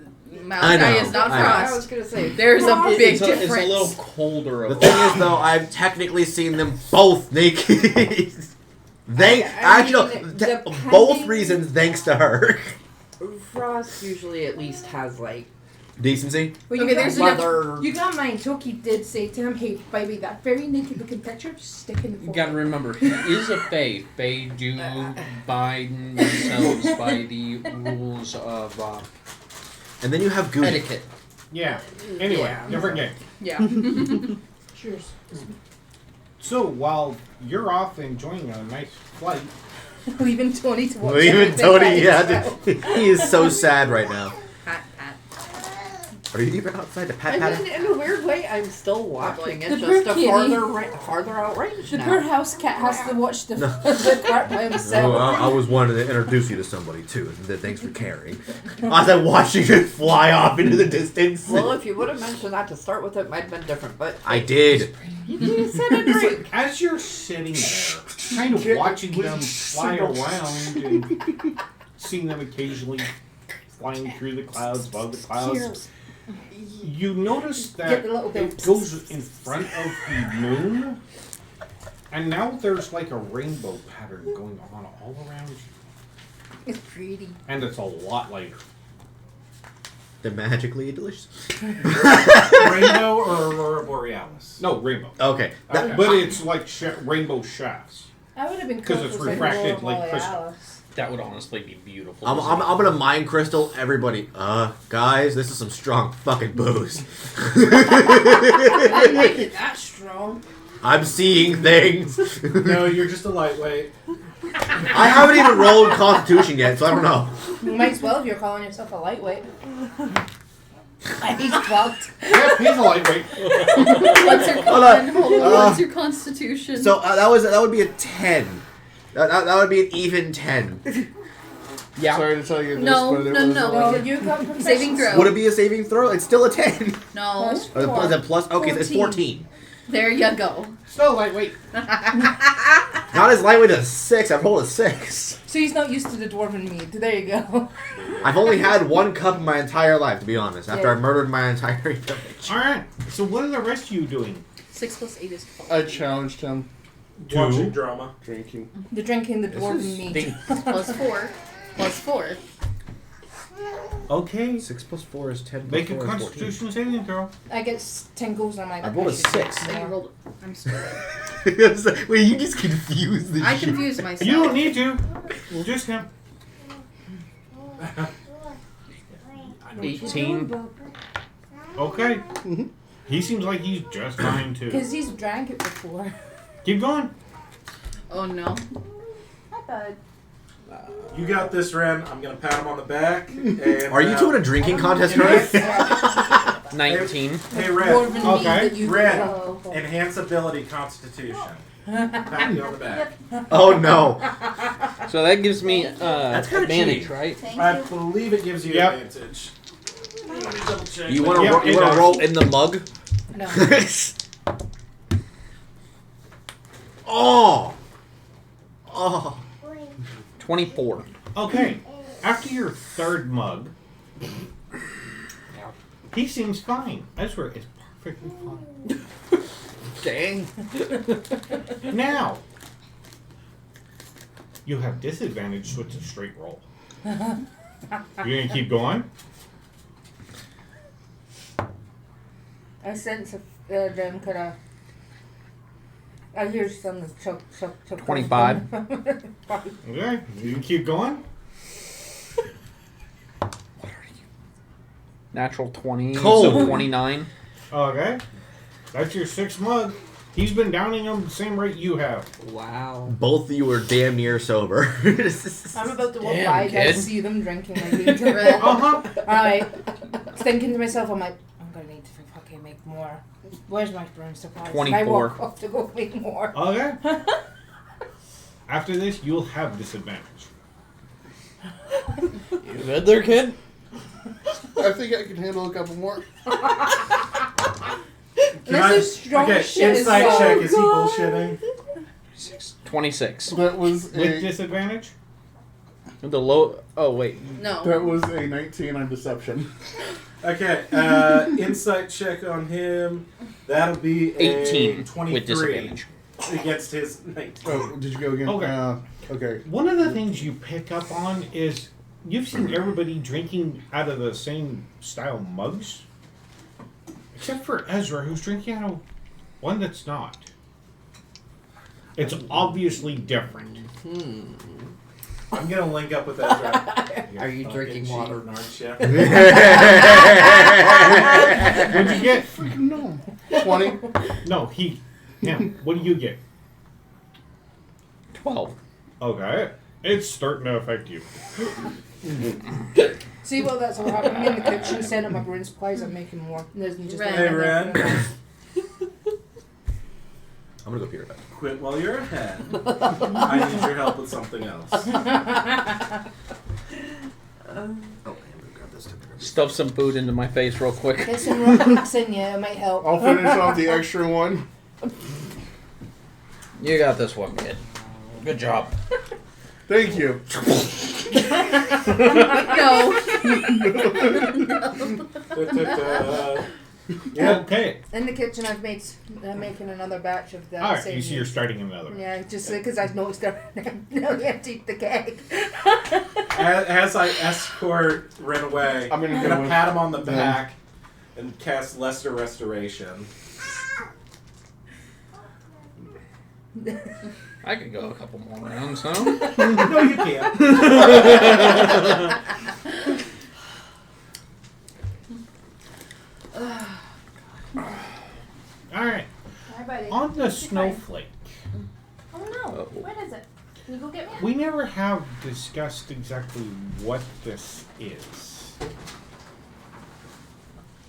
Malachi know, is not I know. I was Frost. gonna say There's a big It's difference. a little colder. The thing is, though, I've technically seen them both naked. Actually, depending- both reasons thanks to her. Frost usually at least has like Decency. Well, Okay, there's a leather. You got mine. Toki did say to him, "Hey, baby, that very naked looking picture, just stick in the You photo." gotta remember, he is a Fae. Fae do bind themselves by the rules of And then you have Goody. etiquette. Yeah. Anyway, Yeah. different game. Yeah. Cheers. So while you're off enjoying a nice flight, Leaving Tony to watch Even everything by Tony, yeah, himself. dude, he is so sad right now. Pat, pat. Are you even outside the I pat pat? mean, in a weird way, I'm still watching it, The just poor a kitty. farther out range The now. poor house cat has to watch the part by Oh, himself. I was wanting to introduce you to somebody too. Thanks for caring. As I'm watching it fly off into the distance. Well, if you would have mentioned that to start with, it might have been different. But I did. you said a drink. as you're sitting there, kind of watching them fly around and seeing them occasionally flying through the clouds, above the clouds, Cheers. You notice Get that the little bit. it goes in front of the moon, and now there's like a rainbow pattern going on all around you, It's pretty. and it's a lot lighter. They're magically delicious. Rainbow or Aurora Borealis? No, rainbow. Okay. But it's like rainbow shafts. I would have been 'Cause cool it's if it was refracted Aurora like crystal. Borealis. That would honestly be beautiful. I'm gonna mind crystal everybody. Guys, this is some strong fucking booze. I didn't make it that strong. I'm seeing things. No, you're just a lightweight. I haven't even rolled Constitution yet, so I don't know. You might as well if you're calling yourself a lightweight. He's fucked. Yeah, he's a lightweight. What's your Hold on. Hold on. What's your constitution? So that would be a 10. That would be an even 10. Yeah. Sorry to tell you this, No, but it no, was no. No, you got Saving throw. Would it be a saving throw? It's still a 10. no. Is it plus? Okay, so it's 14. There you go. Still lightweight. Not as lightweight as a 6. I've rolled a 6. So he's not used to the dwarven mead. There you go. I've only had 1 cup in my entire life, to be honest. After Yeah. I murdered my entire village. Alright, so what are the rest of you doing? 6 plus 8 is 12. I challenged him. Watching drama. Drinking. The drinking the dwarven mead. Plus 4. Plus 4. Okay. 6 plus 4 is 10 plus Make a 4 is 14. constitution saving throw. I get tingles on my. I rolled a should get 6. Oh, you more. rolled. I'm stupid. Wait, you just confused the I shit. confused myself. You don't need to. Just him. 18. Okay. Mhm. He seems like he's just fine too. Because he's drank it before. Keep going. Oh no. Not bad. You got this, Ren. I'm gonna pat him on the back. And, Are you two in a drinking contest, right? 19. Hey, Ren. Dwarven mead Okay. that you Red. roll. Enhance ability Constitution. Pat you on the back. Oh no. So that gives me kinda advantage, cheating. right? I believe it gives you Yep. advantage. Let me double check. You want to Yeah, it does. roll in the mug? No. Oh. Oh. 24. Okay. After your third mug, he seems fine. Ezra is perfectly fine. Dang. Now, you have disadvantage, so it's a straight roll. You gonna keep going? I sense them kind of. I hear some choke. 25. Okay. You can keep going? Natural 20. Cold. So 29. Okay. That's your sixth mug. He's been downing them the same rate you have. Wow. Both of you are damn near sober. I'm about to walk Damn, by and kid. see them drinking my mead. Alright. Uh-huh. Thinking to myself, I'm like, I'm gonna need to fucking make more. Where's my broom supplies? And I 24. walk off to go make more. Okay. After this, you'll have disadvantage. You good there, kid? I think I can handle a couple more. This is strong okay, shit. insight It's so check. Is he good. bullshitting? 26. That was With a disadvantage? The low. Oh, wait. No. that was a 19 on deception. Okay, insight check on him. That'll be a 18 23 with disadvantage. against his 19. Oh, did you go again? Okay. Okay. One of the things you pick up on is you've seen everybody drinking out of the same style mugs. Except for Ezra, who's drinking out of one that's not. It's obviously different. I'm gonna link up with Ezra. Are you drinking water? Aren't you? What'd you get? No. 20. No, him. What do you get? 12. Okay. It's starting to affect you. See, well, that's what happened. I'm in the kitchen, setting up my brewing supplies. I'm making more. There's just Ren. Hey, Ren. I'm gonna go pee back. Quit while you're ahead. I need your help with something else. Oh, I'm gonna grab this. Stuff some food into my face real quick. Get some rocks in you. It might help. I'll finish off the extra one. You got this one, kid. Good job. Thank you. No. Yeah. Okay. In the kitchen, I'm making another batch of that. Alright, same you see meat. you're starting another. Yeah, just because I've noticed they're nearly emptied the keg. As I escort Ren away, I'm gonna go gonna with pat him on the them. back and cast Lesser Restoration. I could go a couple more rounds, huh? No, you can't. Alright. Hi, buddy. On the snowflake. Oh no. What is it? Can you go get me? We never have discussed exactly what this is.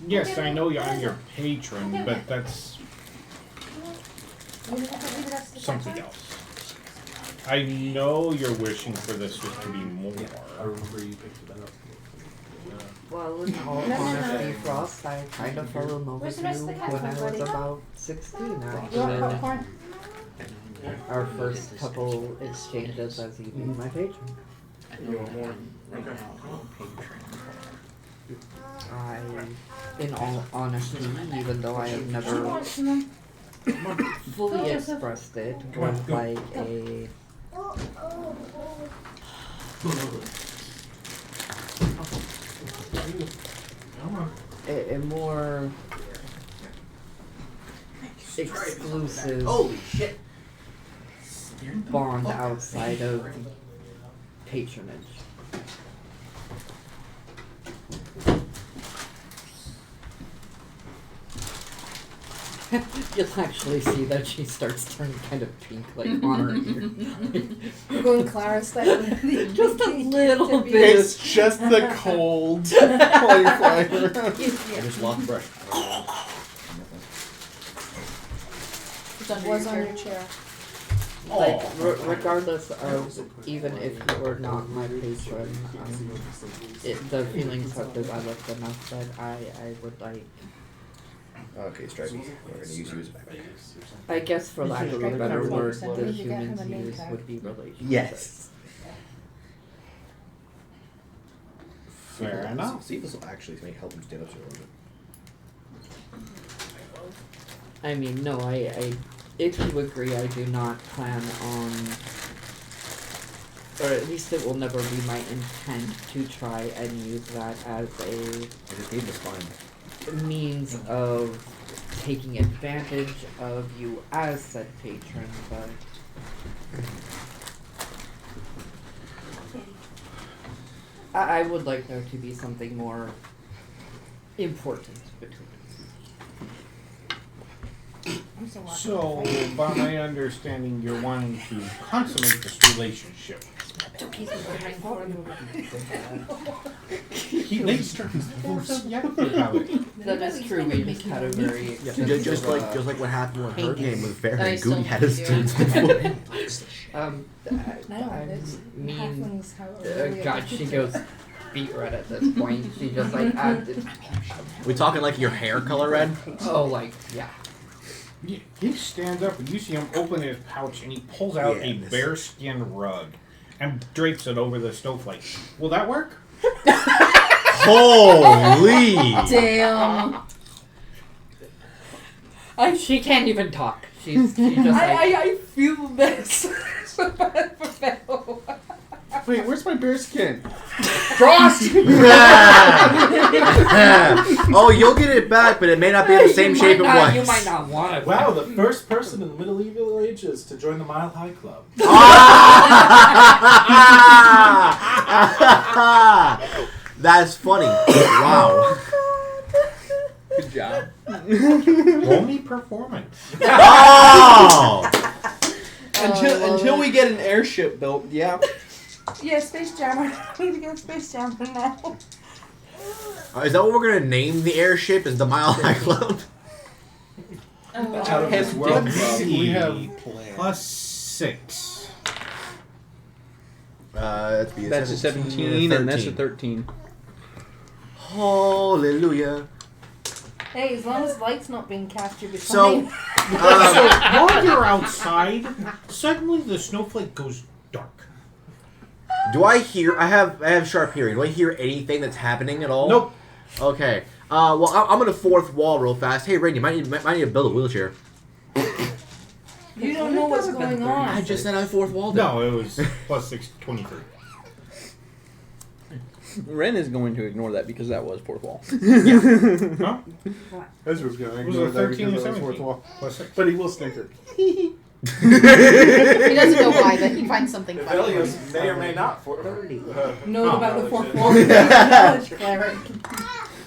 Yes, I know I'm your patron, but that's something else. I know you're wishing for this just to be more. I remember you picked it up. Well, in all No. honesty, Frost, I kind of fell in love Where's with the rest you of the cat when I food, was buddy? about 16, You want actually. popcorn? Our first couple exchanges as you being my patron. You want more? Okay. I, in all honesty, even though I have She never wants some. fully expressed it, was like a more exclusive Holy shit! bond outside of patronage. You'll actually see that she starts turning kind of pink, like on her ear. We're going Clara style. Just a little bit. It's just the cold cauliflower. I just lost breath. Was on your chair. Like, regardless of even if you were not my patron, the feelings have developed enough that I would like. Okay, Stripey. We're gonna use you as a backpack. I guess, for lack of a Strike better comes word, up, so the maybe you get him humans a name use tag. would be relationships. Yes. Fair enough. See if this will actually help him stand up to a little bit. I mean, no, I, if you agree, I do not plan on, or at least it will never be my intent to try and use that as I just need the spine. means of taking advantage of you as said patron, but I would like there to be something more important between us. So, by my understanding, you're wanting to consummate this relationship. He likes to about it. That is true. We had a very extensive, Just like what happened with her game with Fair I and still Goody had his do turns it. before. I It's mean, halflings how really God, she goes beet red at this point. She just like We talking like your hair color red? oh, like yeah. He stands up and you see him open his pouch and he pulls out a this- bearskin rug and drapes it over the snowflake. Will that work? Holy! Damn. She can't even talk. She just like I feel this. So bad for Phil. Wait, where's my bearskin? Frost! Oh, you'll get it back, but it may not be in the same shape it was. You might not want it. Wow, the first person in the medieval ages to join the Mile High Club. That's funny. Wow. Good job. Roll me performance. Oh! Until we get an airship built, yeah. Yeah, Space Jammer. We need to get a Space Jammer now. Is that what we're gonna name the airship? Is the Mile High Club? Out of this world. We have plans. Plus 6. That'd be That's a 17 and that's a 13. Hallelujah. Hey, as long as light's not being cast, you'll be So, fine. So while you're outside, suddenly the snowflake goes dark. do I hear? I have sharp hearing. Do I hear anything that's happening at all? Nope. Okay. Well, I'm gonna fourth wall real fast. Hey, Rain, you might need to build a wheelchair. You don't know what's going on. I just said I fourth wall. No, it was plus 6, 23. Ren is going to ignore that because that was fourth wall. Huh? Ezra's gonna Was ignore it that 13 because or of the fourth 17? wall. Plus 6. But he will snicker. He doesn't know why, but he finds something funny. Velios may or may not Know about the fourth Oh. wall. Knowledge, cleric.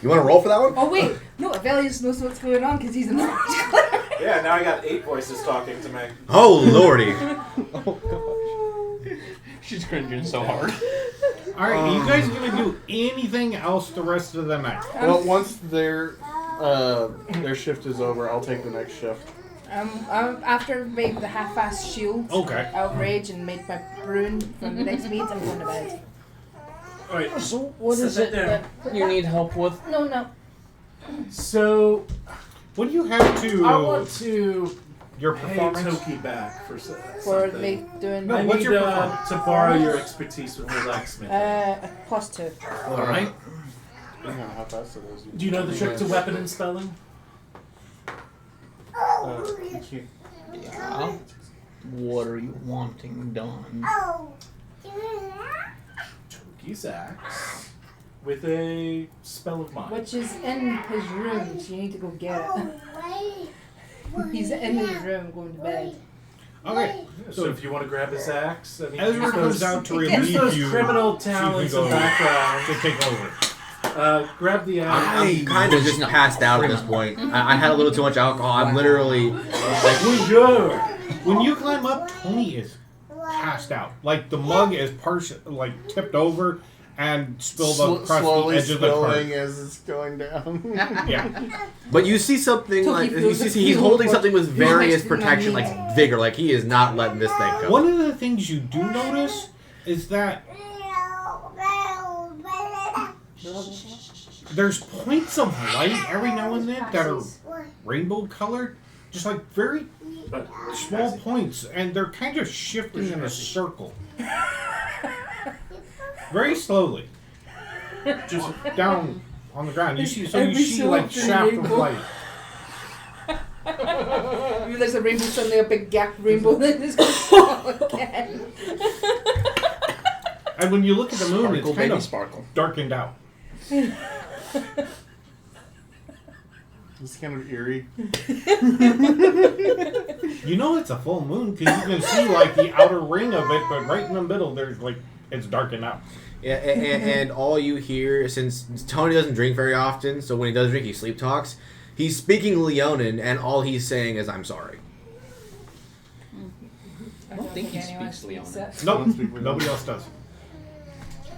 You want to roll for that one? Oh wait, no, Velius knows what's going on because he's a knowledge cleric. Yeah, now I got 8 voices talking to me. Oh lordy! She's cringing so hard. Alright, you guys gonna do anything else the rest of the night? Well, once their shift is over, I'll take the next shift. After I've made the half-assed shield Okay. outrage and made my rune from the next meet, I'm going to bed. Alright, So what Set is that it there. that you need help with? No. so What do you have to I want to your pay performance? Toki back for For something. me doing No, I what's need your performance? to borrow your expertise with the blacksmith. +2. All right. Hang on, how fast are those? Do you know the trick to weapon and spelling? You can't- Yeah. What are you wanting done? Toki's axe with a spell of mine. Which is in his room, so you need to go get it. He's in his room going to bed. Okay. So if you want to grab his axe, I mean, Ezra use comes those, out to use relieve those you. criminal so you can talents go and background. to take over. Grab the axe. I'm kind of just passed out at this point. I had a little too much alcohol. I'm literally like, When you climb up, Tony is passed out. Like the mug is like tipped over and spilled across slowly the edge of the cart. spilling as it's going down. Yeah. but you see something Toki like you feels see the he's holding fuel something with for- various You're protection, next to like vigor. Like he is not letting this thing go. One of the things you do notice is that there's points of light every now and then that are rainbow colored, just like very small points, and they're kind of shifting in a circle. Very slowly. Just down on the ground. You see Every see like so shaft often of rainbow. light. There's a rainbow, suddenly a big gap rainbow, then it's going to fall again. And when you look at the moon, Sparkle, it's kind baby, of sparkle. darkened out. It's kind of eerie. You know it's a full moon because you can see like the outer ring of it, but right in the middle there's like it's darkened out. Yeah, and all you hear, since Tony doesn't drink very often, so when he does drink, he sleep talks. He's speaking Leonin, and all he's saying is, "I'm sorry." I don't think he anyone speaks Leon. it. Nope, Don't speak with nobody else does.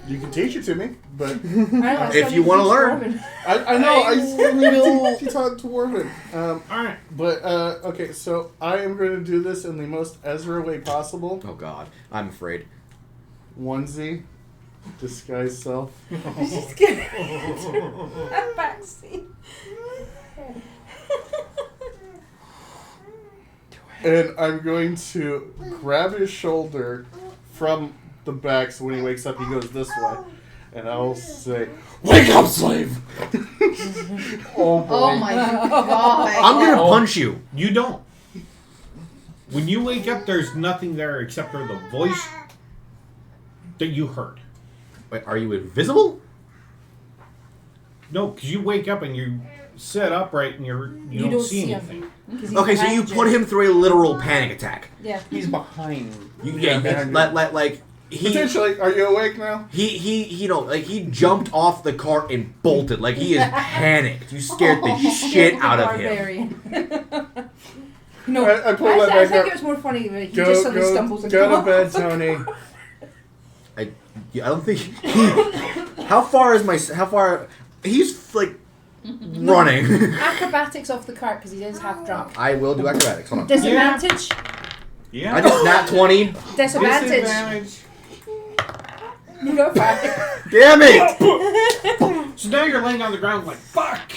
You can teach it to me, but I know, If you wanna learn. I know I will teach you taught Dwarven. All right. But okay, so I am going to do this in the most Ezra way possible. Oh God, I'm afraid. Onesie, disguise self. Just kidding. Backseat. And I'm going to grab his shoulder from the back, so when he wakes up, he goes this way. And I'll say, "Wake up, slave!" Oh boy. Oh my god. I'm gonna punch you. You don't. When you wake up, there's nothing there except for the voice that you heard. Wait, are you invisible? No, because you wake up and you sit upright and you don't see anything. Okay, so you put him through a literal panic attack. Yeah. He's behind. You, Yeah, yeah, behind like he. Potentially, are you awake now? He, you know, like he jumped off the cart and bolted. Like he is panicked. You scared the shit out of him. No, I pull that back think up. it was more funny when he Go, just suddenly stumbles and go to comes bed, off. Tony. I don't think. How far? He's like running. Acrobatics off the cart because he is half drunk. I will do acrobatics. Hold on. Disadvantage. Yeah. I just nat 20. Disadvantage. You go back. Damn it! So now you're laying on the ground like fuck.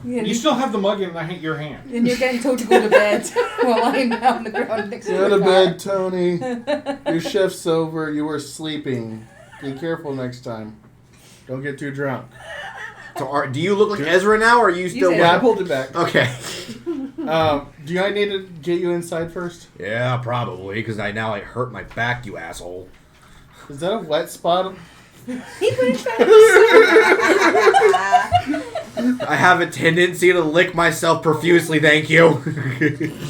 You still have the mug in your hand. And you're getting told to go to bed while I'm on the ground next to Go the to car. bed, Tony. Your shift's over. You were sleeping. Be careful next time. Don't get too drunk. So, do you look like Ezra now, or are you still? said- Yeah, I pulled it back. Okay. Do I need to get you inside first? Yeah, probably, because I hurt my back, you asshole. Is that a wet spot? I have a tendency to lick myself profusely. Thank you.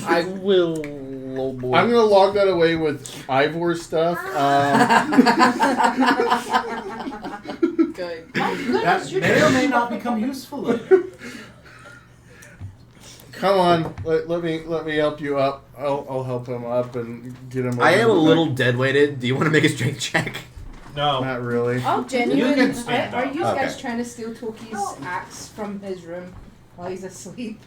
I will, oh boy. I'm gonna log that away with Ivor stuff. Good. That may or may not become useful later. Come on, let me help you up. I'll help him up and get him. I am a over the little back. dead-weighted. Do you want to make a strength check? No. Not really. Oh, You genuine. can stand Are up. you guys Okay. trying to steal Toki's axe from his room while he's asleep?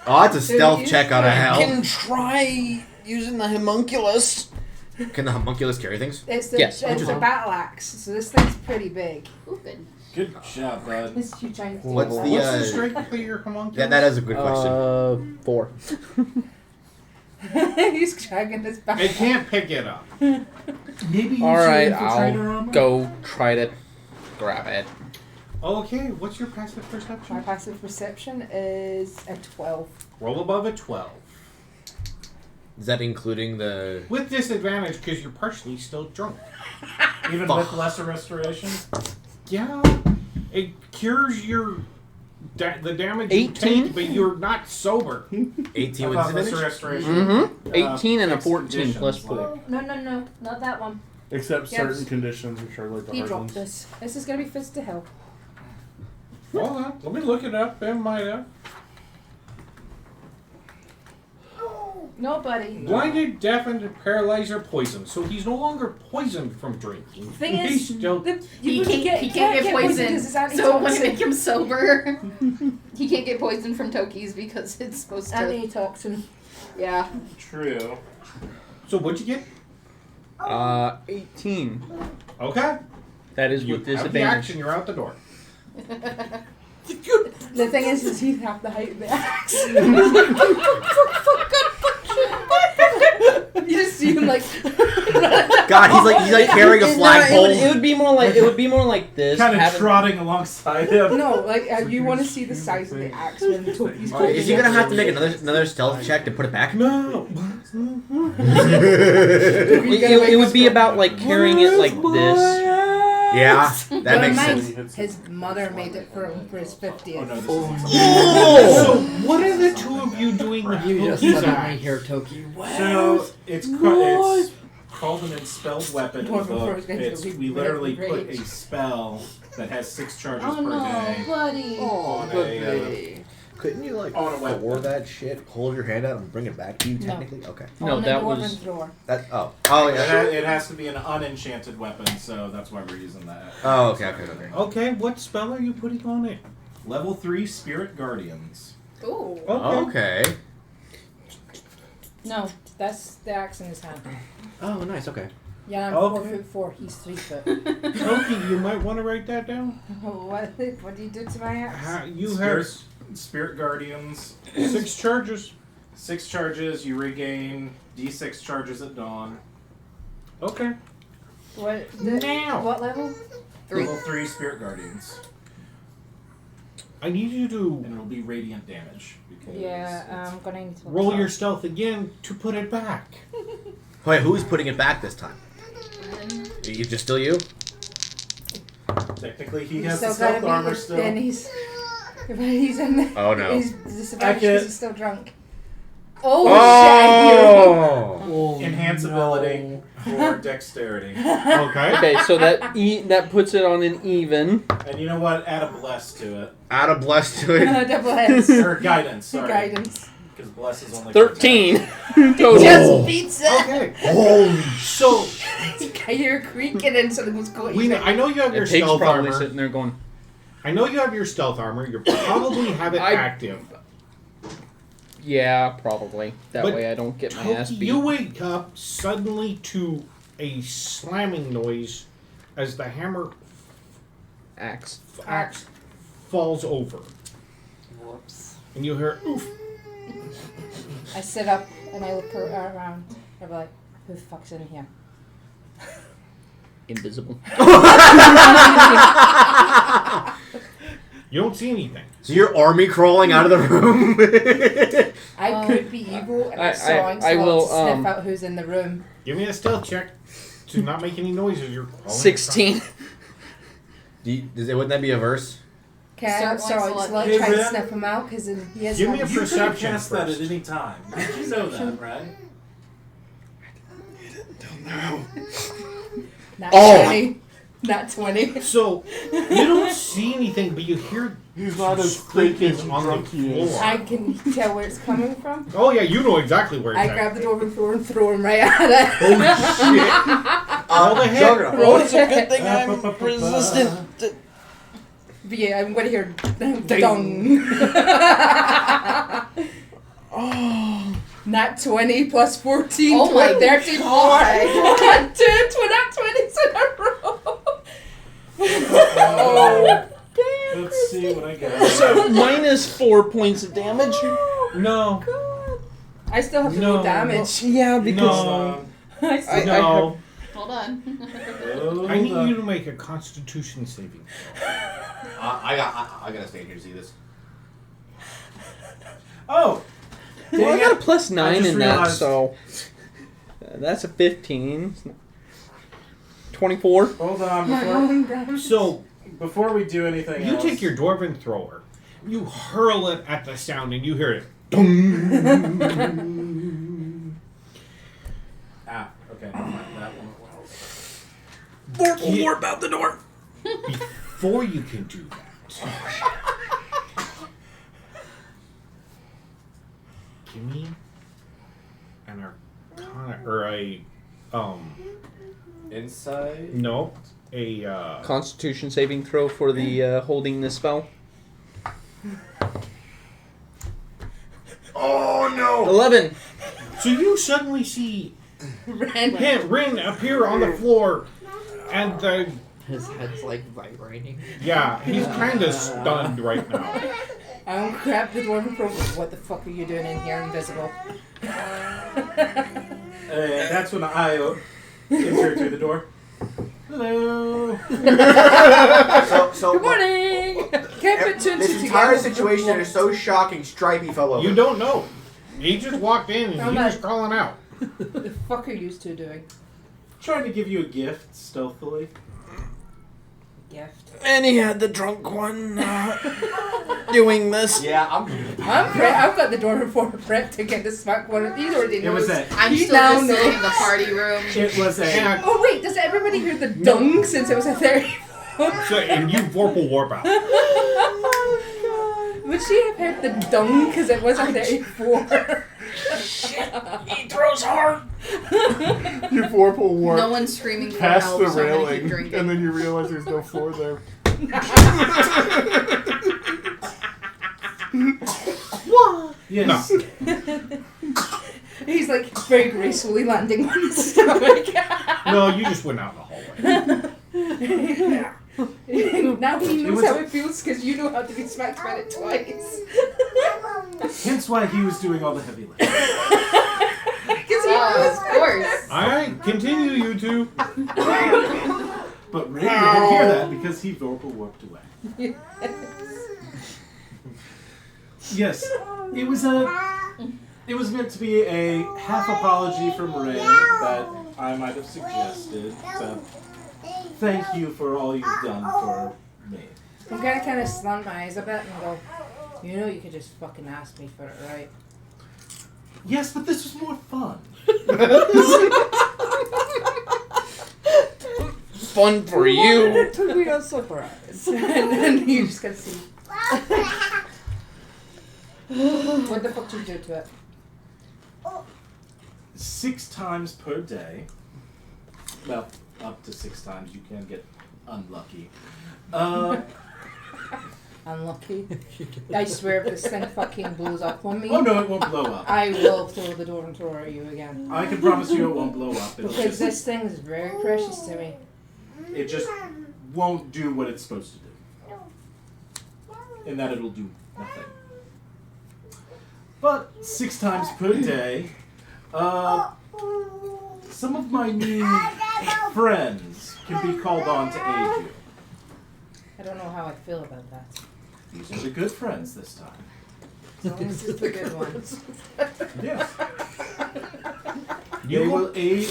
Oh, that's a stealth you check out of can- hell. can try using the homunculus. Can the homunculus carry things? It's the Yes. it's a battle axe, so this thing's pretty big. Ooh, good. Good job, bud. It's huge giant. What's the, What's the strength of your homunculus? That is a good question. 4. He's dragging his back. It can't pick it up. Maybe use All your right, infiltrator I'll armor? go try to grab it. Okay, what's your passive perception? My passive perception is a 12. Roll above a 12. Is that including the? With disadvantage because you're partially still drunk. Even Fuck. with lesser restoration? Yeah. It cures your the damage 18? you take, but you're not sober. 18 I with thought lesser disadvantage. restoration. Mm-hmm. 18 and a fixed 14 plus conditions, 4. like- No, not that one. Except Yes. certain conditions, which are like the He hard dropped ones. this. This is gonna be fist to hell. Hold on, let me look it up. It might have. Nobody. Blinded, deafened, paralyzed, or poisoned. So he's no longer poisoned from drinking. Thing He's is, still. He can't get poisoned. 'cause it's So when antitoxin. they make him sober, he can't get poisoned from Tokies because it's supposed to. Antitoxin. Yeah. True. So what'd you get? 18. Okay. That is You with have the disadvantage. action. You're out the door. The thing is he's half the height of the axe. You just see him like. God, he's like carrying a It flagpole. would be more like this. Kind of having- trotting alongside him. No, like you want to see the size of the axe when Toki's Okay, is he gonna have to make another stealth check to put it back? No. It would be about like carrying it like this. Yeah, that Bear in makes mind, sense. his mother made it for him for his 50th. Oh no, this So what are the two of you doing with You just Toki's suddenly axe? hear Toki. is. So it's called an expelled weapon in the Dwarven book. Forest Games It's, will be we literally great. put a spell that has 6 charges Oh per no, day buddy. Oh, on goodney. Couldn't you like On a weapon. pour that shit, hold your hand out, and bring it back to you? No. Technically, okay. No, On the that dwarven was. thrower. That It yeah. it has to be an unenchanted weapon, so that's why we're using that. Oh, okay. Okay, what spell are you putting on it? Level 3 Spirit Guardians. Ooh. Okay. No, that's the axe in his hand. Oh, nice. Okay. Yeah, I'm Okay. 4'4", he's 3 foot. Toki, you might want to write that down. What do you do to my axe? You have Spirit Guardians. 6 charges. 6 charges, you regain D6 charges at dawn. Okay. Now. What level? 3. Level 3 Spirit Guardians. I need you to And it'll be radiant damage. Because Yeah, it's- I'm gonna need to roll your stealth again to put it back. Wait, who's putting it back this time? You just still you? Technically, he He's has the still gotta stealth be armor with- still. Then he's in the. Oh no. He's disadvantaged I because get- he's still drunk. Oh, shit! Oh. Enhance ability for dexterity. Okay. Okay, so that puts it on an even. And you know what? Add a bless to it. Add a bless to it. Double heads. Or guidance, sorry. Guidance. Because bless is only 13 total. Just beats it. Okay. Holy So I hear creaking and something was going. I know you have your And Pig's stealth probably armor. sitting there going, I know you have your stealth armor. You probably have it I- active. yeah, probably. That But way I don't get my ass Toki, beat. you wake up suddenly to a slamming noise as the hammer Axe. axe falls over, Whoops. and you hear oof. I sit up and I look around. I'm like, who the fuck's in here? Invisible. You don't see anything. So your army crawling out of the room. I could be evil and I- I saw I- and I so will, I'll sniff um, out who's in the room. Give me a stealth check to not make any noises. You're crawling 16. Wouldn't that be a verse? Okay, I'm Certainly sorry, select- just Hey, try to Ren. sniff him out because he has. Give me a no- You can perception cast that first. at any time. You know that, right? Not Oh. 20. Not 20. So you don't see anything, but you hear He's not as fake as on the drunk he is. floor. I can tell where it's coming from. Oh yeah, you know exactly where it's I at. grab the dwarven floor and throw him right at it. Holy shit! Roll the hit. Oh, it's a good thing I'm resistant. But yeah, I'm going to hear dong. Oh, Nat 20 plus 14 Oh to my a 34. God. Two Nat 20s in a row. Oh. Let's see what I got. So minus 4 points of damage. No. I still have to No. roll damage. Yeah, because No. I still No. Hold on. I need you to make a Constitution saving throw. I gotta stay here to see this. Oh! well, I Dang got a it. plus 9 just in that, realized- so that's a 15. 24. Hold on. My rolling damage. So Before we do anything you else. take your dwarven thrower, you hurl it at the sound, and you hear it. Ah, okay. That one Warp out the door. Before you can do that, give me an arcana or a Inside. no a Constitution saving throw for the holding this spell. Oh no! 11. So you suddenly see Ren. Rin appear on the floor, and His head's like vibrating. he's kind of stunned right now. I don't grab the dwarven pro. What the fuck are you doing in here, invisible? And that's when I enter through the door. Hello. So Good morning. Can't put two and this two entire together. situation is so shocking. Stripey fell over. You don't know. He just walked in and I'm he not- was crawling out. What the fuck are you two doing? Trying to give you a gift stealthily. Gift. And he had the drunk one doing this. Yeah, I'm. I've got the dwarven for prep to get the smack one. He's already It knows. was a. I'm He still now just sitting in the knows. party room. It was a. And, Oh wait, does everybody hear the dung since it was a 30? and you Vorpal warp out. Would she have heard the dung because it was a 34? He throws hard. You vorpal warp No one's screaming for past help, the so I'm gonna keep railing, drinking. and then you realize there's no floor there. Yes. He's like very gracefully landing on his stomach. No, you just went out in the hallway. Now he knows was how a- it feels because you know how to be smacked by it twice. Hence why he was doing all the heavy lifting. Because he Oh, knows of course. Alright, continue, you two. But Ray didn't hear that because he vocal warped away. Yes, it was meant to be a half apology from Ray that I might have suggested. So thank you for all you've done for me. I'm gonna kind of slant my eyes a bit and go, you know, you could just fucking ask me for it, right? Yes, but this was more fun. Fun for you. We got surprised. And then you just gotta see. What the fuck did you do to it? 6 times per day. Well, up to 6 times. You can get unlucky. Unlucky. I swear if this thing fucking blows up on me, Oh no, it won't blow up. I will throw the door and throw at you again. I can promise you it won't blow up. It'll Because just, this thing is very precious to me. it just won't do what it's supposed to do. In that it'll do nothing. But 6 times per day, some of my new friends can be called on to aid you. I don't know how I feel about that. These are the good friends this time. So this is the good ones. Yes. You They will aid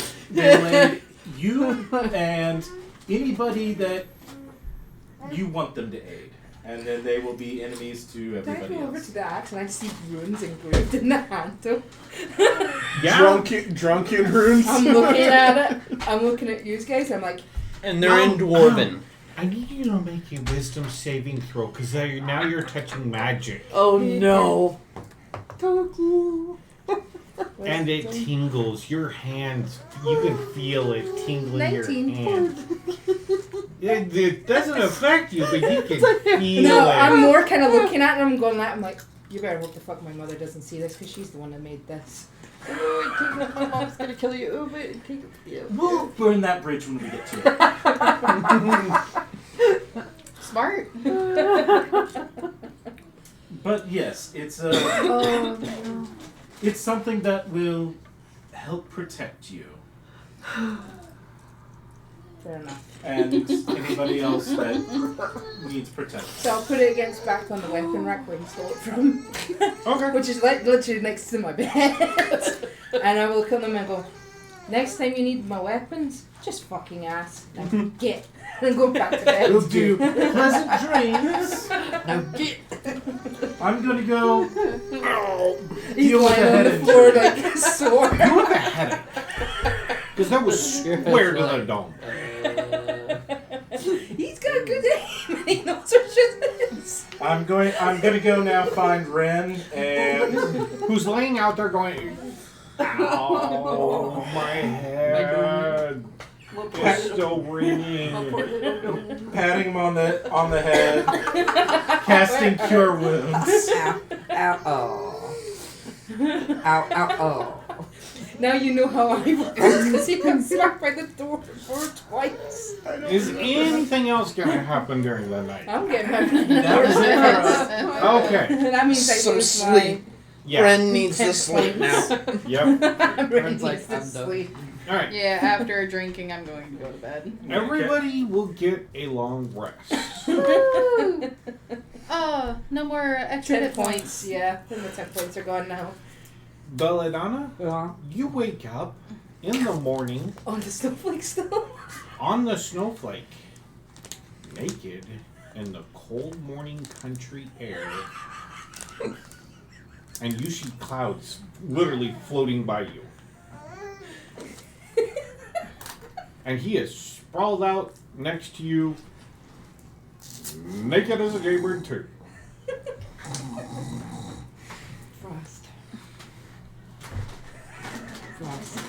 you and anybody that you want them to aid. And then they will be enemies to Can I everybody go over else. to the axe and I see runes engraved in the handle? Yeah. Drunken runes. I'm looking at it. I'm looking at you guys. I'm like, And they're in Dwarven. I need you to make a wisdom saving throw because now you're touching magic. Oh no. And it tingles. Your hands, you can feel it tingling your 19. hand. It doesn't affect you, but you can feel no, it. I'm more kind of looking at it and I'm going like, I'm like, You better hope the fuck my mother doesn't see this because she's the one that made this. My mom's gonna kill you. Oh, but take it. Yeah. We'll burn that bridge when we get to it. Smart. But yes, it's Oh no. it's something that will help protect you Fair enough. and anybody else that needs protection. So I'll put it against back on the weapon rack where he stole it from. Okay. Which is literally next to my bed. And I will kill them and go, next time you need my weapons, just fucking ask. Now get. And go back to bed. We'll do pleasant dreams. Now get. I'm gonna go He's deal with the lying on head the floor injury. like a sword. You have a headache. Because that was square to the dome. He's got good aim and he knows where shit is. I'm gonna go now find Ren and Who's laying out there going, ow, my head. It's still ringing. patting him on the head, casting cure wounds. Ow. Ow. Oh. Ow. Ow. Oh. Now you know how I work because he got smacked by the door twice. Is anything else going to happen during the night? I'm getting my That was it for us. Okay. That means I Some lose sleep. Yeah. Ren needs to sleep now. Yep. I'm ready Ren's like, to I'm done. sleep. All right. Yeah, after drinking, I'm going to go to bed. Everybody will get a long rest. Woo! Oh, no more extra 10 hit points, yeah. Then the 10 points are gone now. Belladonna, Yeah. you wake up in the morning On the snowflake still. on the snowflake, naked in the cold morning country air, and you see clouds literally floating by you. And he is sprawled out next to you, naked as a jaybird too. Frost. Frost.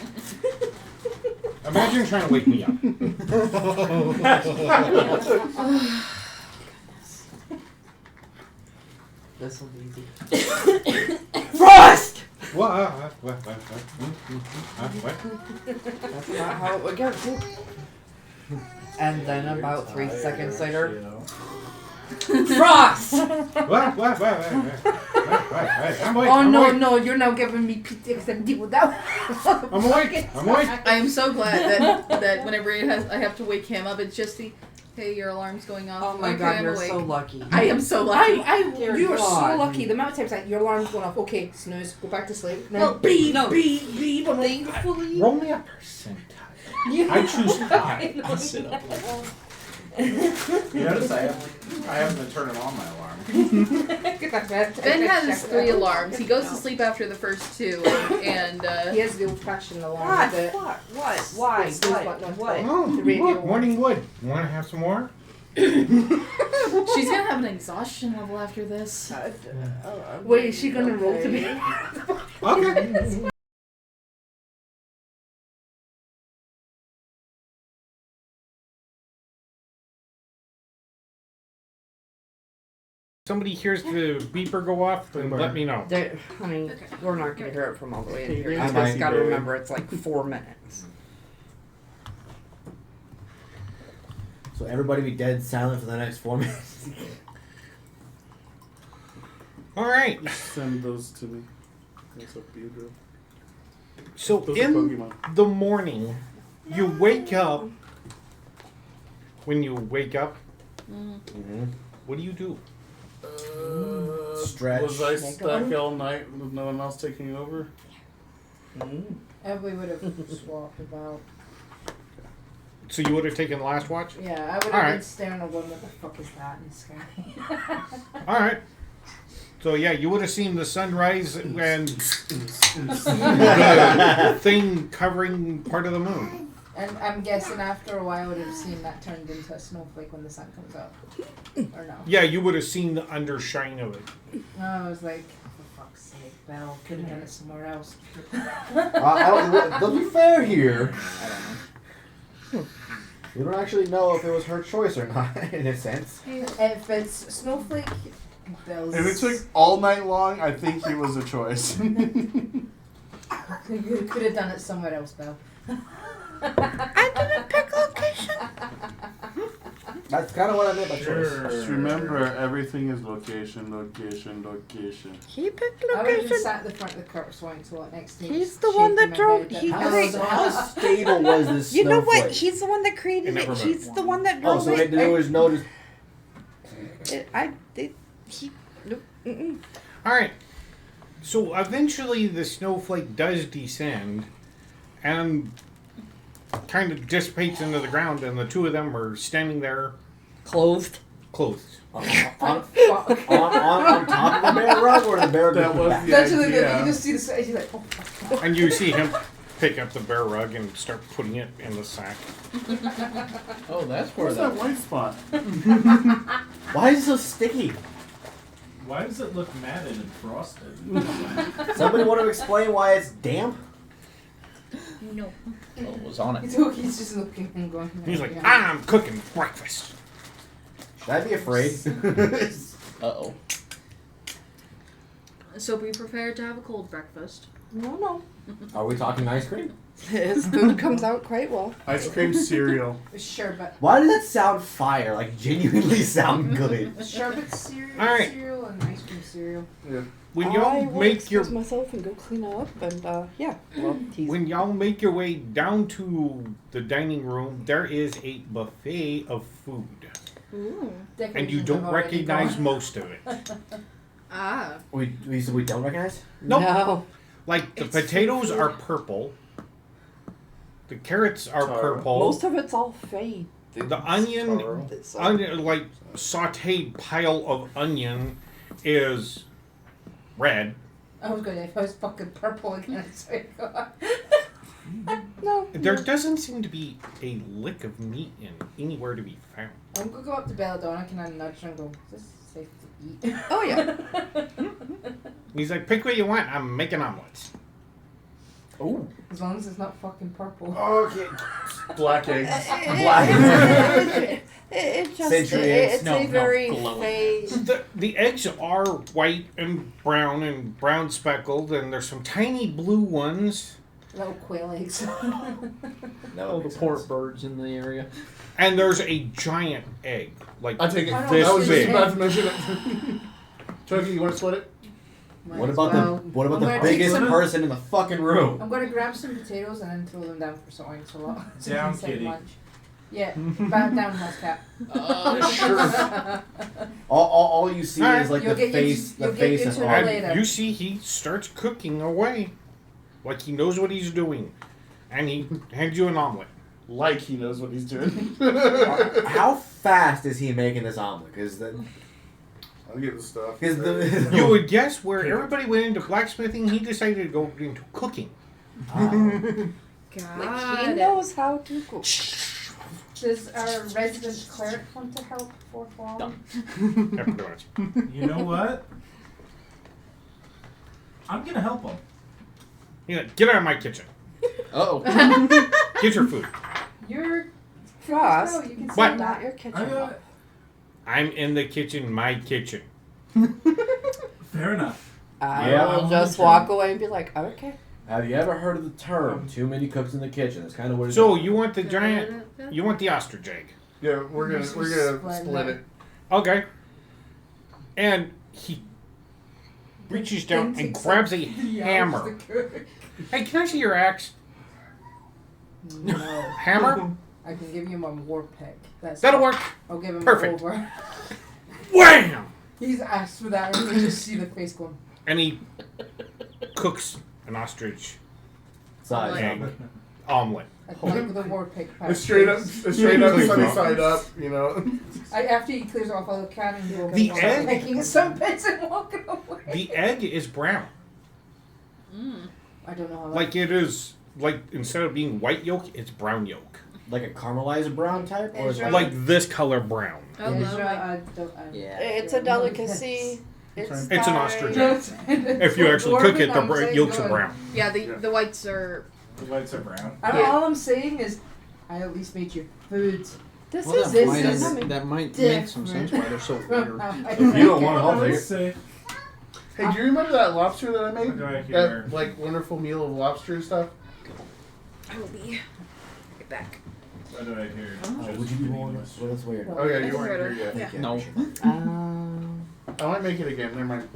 Imagine trying to wake me up. This will be easy. Frost! What? That's not how it would go. And then about 3 seconds later, Frost! I'm awake. Oh I'm no, awake. no, you're now giving me PTX and deal with that. I'm awake. I'm awake. I am so glad that whenever I have to wake him up, it's just the, hey, your alarm's going off. Oh my Okay, god, I'm you're awake. so lucky. I am so lucky. Dear You are so God. lucky. The amount of times like your alarm's going off. Okay, snooze, go back to sleep. Then Well, beep, no. beep, beep. I'm like, Thankfully, Roll me a percentile. I choose 5. I sit up. You notice I haven't been turning on my alarm. Ben has 3 alarms. He goes to sleep after the first 2, and He has the old-fashioned alarm. what? with What? Why? the snooze What? button on What? top. Oh, The radio look, morning wood. You want to have some more? she's gonna have an exhaustion level after this. Wait, is she gonna roll to me? Okay. Somebody hears the beeper go off, then let me know. Honey, we're not gonna hear it from all the way in here. You I just might gotta be. remember it's like 4 minutes. So everybody be dead silent for the next 4 minutes. All right. Send those to me. That's up to you, Drew. So Those are in Pokemon. the morning, you wake up. When you wake up, what do you do? Stretch. Was I stuck all night with no one else taking over? And we would have swapped about. So you would have taken the last watch? Yeah, I would have Alright. been staring at one. What the fuck is that in the sky? All right. So yeah, you would have seen the sunrise and the thing covering part of the moon. And I'm guessing after a while I would have seen that turned into a snowflake when the sun comes up. Or no? Yeah, you would have seen the undershine of it. No, I was like, for fuck's sake, Belle, could have done it somewhere else. They'll be fair here. We don't actually know if it was her choice or not, in a sense. If it's snowflake If it took all night long, I think he was a choice. You could have done it somewhere else, Belle. I didn't pick location. That's kind of what I meant by choice. Just remember, everything is location, location, location. He picked I would have just location. sat at the front of the Kurt Swank lot next to me. He's just the one that shaking my drove- head he- that- Wait, How stable was this You know what? snowflake? He's the one that created It never it. He's moved. the one that Oh, drove so it. there was no... Nope. Mm-mm. All right. So eventually the snowflake does descend and kind of dissipates into the ground, and the two of them are standing there Clothed. clothed. on Fuck. top of the bear rug or the bear That was back? the Eventually, idea. you just see the face. He's like, oh, fuck. And you see him pick up the bear rug and start putting it in the sack. Oh, that's where Where's that white spot? Why is it so sticky? Why does it look matted and frosted? Somebody want to explain why it's damp? No. Oh, it was on it. He's just looking and going. He's like, yeah. I'm cooking breakfast. Should I be afraid? Uh-oh. So be prepared to have a cold breakfast. No. Are we talking ice cream? His food comes out quite well. Ice cream cereal. Sherbet. Why does that sound fire? Like genuinely sound good. Sherbet cereal, All right. cereal and ice cream cereal. When I y'all will make your excuse myself and go clean up, and yeah. Well, he's when y'all make your way down to the dining room, there is a buffet of food, and you Decorations don't have already recognize gone. most of it. Ah. We don't recognize? Nope. no. Like the It's potatoes food. are purple, the carrots are Taro. purple, Most of it's all fade. the onion, Taro. like sautéed pile of onion, is red. I was gonna if I was fucking purple again, I swear to God. No. There doesn't seem to be a lick of meat in anywhere to be found. I'm gonna go up to Belladonna, can I nudge her and go, is this safe to eat? Oh yeah. He's like, pick what you want. I'm making omelets. Oh. As long as it's not fucking purple. Okay. Black eggs. It just Century eggs. it's No, a no, very glowing. fade. The eggs are white and brown speckled, and there's some tiny blue ones. Little quail eggs. Oh, the port birds in the area. And there's a giant egg, like I take it. I don't this I was big. just about to mention it. Chucky, you want to split it? Might What as about well. the I'm gonna take biggest some- person in the fucking room? I'm gonna grab some potatoes and then throw them down for something so long. So Down, we can save kitty. lunch. Yeah, back down, Muscat. Sure. All you see Alright. is like You'll the get face, used- the you'll get face used and to it arm. later. And you see he starts cooking away, like he knows what he's doing, and he hands you an omelet. Like he knows what he's doing. How fast is he making this omelet? Because the I'll get the stuff. You would guess where everybody went into blacksmithing, he decided to go into cooking. God. Like he knows how to cook. Does our resident cleric want to help for long? Yeah, pretty much. You know what? I'm gonna help him. He's like, get out of my kitchen. Uh-oh. Get your food. You're Frost. No, you can say What? Not that. your kitchen. I got I'm in the kitchen, my kitchen. fair enough. I Yeah. will just walk away and be like, okay. Have you ever heard of the term "too many cooks in the kitchen"? That's kind of what it is. So you want the giant, you want the ostrich egg. Yeah, we're gonna split it. Okay. And he reaches down and grabs a hammer. Hey, can I see your axe? No. Hammer? I can give you my war pick. That's That'll work. I'll give him Perfect. over. Wham! He's asked for that, and you just see the face going. And he cooks an ostrich Size Like- omelet. omelet. I can give the war pick. It's straight up, sunny Yeah. side up. You know. After he clears off all the can and go The start egg? making some bits and walking away. The egg is brown. I don't know how. Like it is, like instead of being white yolk, it's brown yolk. Like a caramelized brown type, or is it Ezra? Like this color brown. Oh, Ezra, lovely. I don't. Yeah. It's a delicacy. It's It's an fine. ostrich egg. If you actually cook it, the yolks are brown. Yeah, the whites are. The whites are brown. All I'm saying is, I at least made you food. This Well, is that this might, is that might make some sense why they're so weird. If you don't want it, I'll take it. Say, Hey, do you remember that lobster that I made? What do I hear? That like wonderful meal of lobster and stuff. I will be right back. what do I hear? Would you be rolling this? Well, that's weird. Oh yeah, I you can weren't hear here it. yet. Yeah. No. I might make it again. Never mind.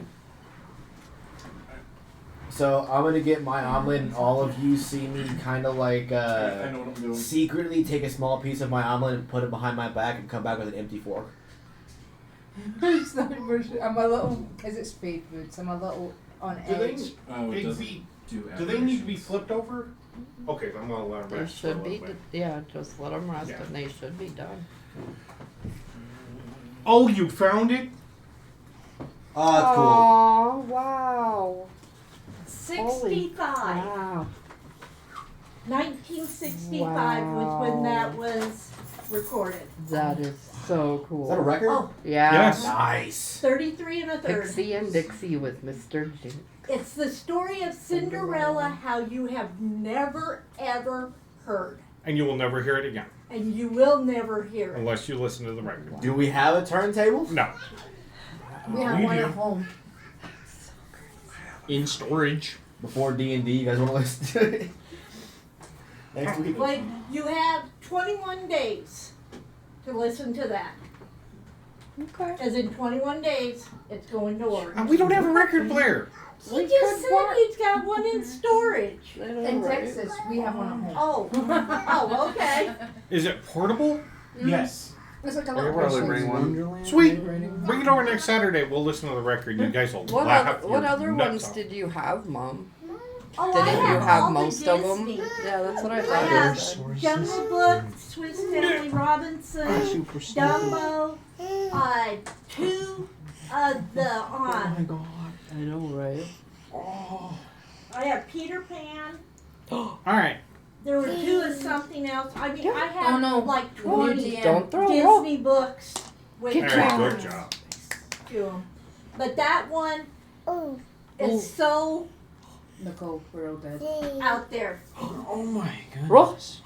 So I'm gonna get my omelet, and all of you see me kind of like I know what I'm doing. secretly take a small piece of my omelet and put it behind my back and come back with an empty fork. It's not immersion. I'm a little, because it's speed food, so I'm a little on Do they, edge. Oh, it they doesn't be, do do they need to be aberrations. flipped over? Okay, I'm gonna let them They rest for a should be, little bit. yeah, just let them rest Yeah. and they should be done. Oh, you found it? Oh, that's cool. Aw, wow. 65. Wow. 1965 was when that was recorded. That is so cool. Is that a record? Oh, Yeah. Yes. Nice. 33 and a third. Pixie and Dixie with Mr. Jinx. It's the story of Cinderella, how you have never ever heard. And you will never hear it again And you will never hear it. unless you listen to the record. Do we have a turntable? No. We have We one do. at home. In storage. Before D&D, you guys want to listen to it? Next week. Like, you have 21 days to listen to that. Okay. As in 21 days, it's going to work. And we don't have a record player. He just said he's got one in storage. In Texas, we have one at home. Oh, oh, okay. Is it portable? Yes. It's like a I little could probably machine. bring one. Wonderland. Sweet. Bring it over next Saturday. We'll listen to the record. You guys will What laugh. other, what your other nuts ones off. did you have, Mom? Oh, Didn't I you have have all most the of them? Disney. Yeah, that's what I I thought. have you said. Jungle Book, Swiss Family Robinson, Super Sneaker. Dumbo, 2 of the on. God. I know, right? I have Peter Pan. All right. There were 2 of something else. I mean, I have Oh, no. like Oh, 20 Don't throw it off. Disney books with Good All right. job. Good job. to them. But that one is so Nicole, we're all dead. out there. Oh my Roll. goodness.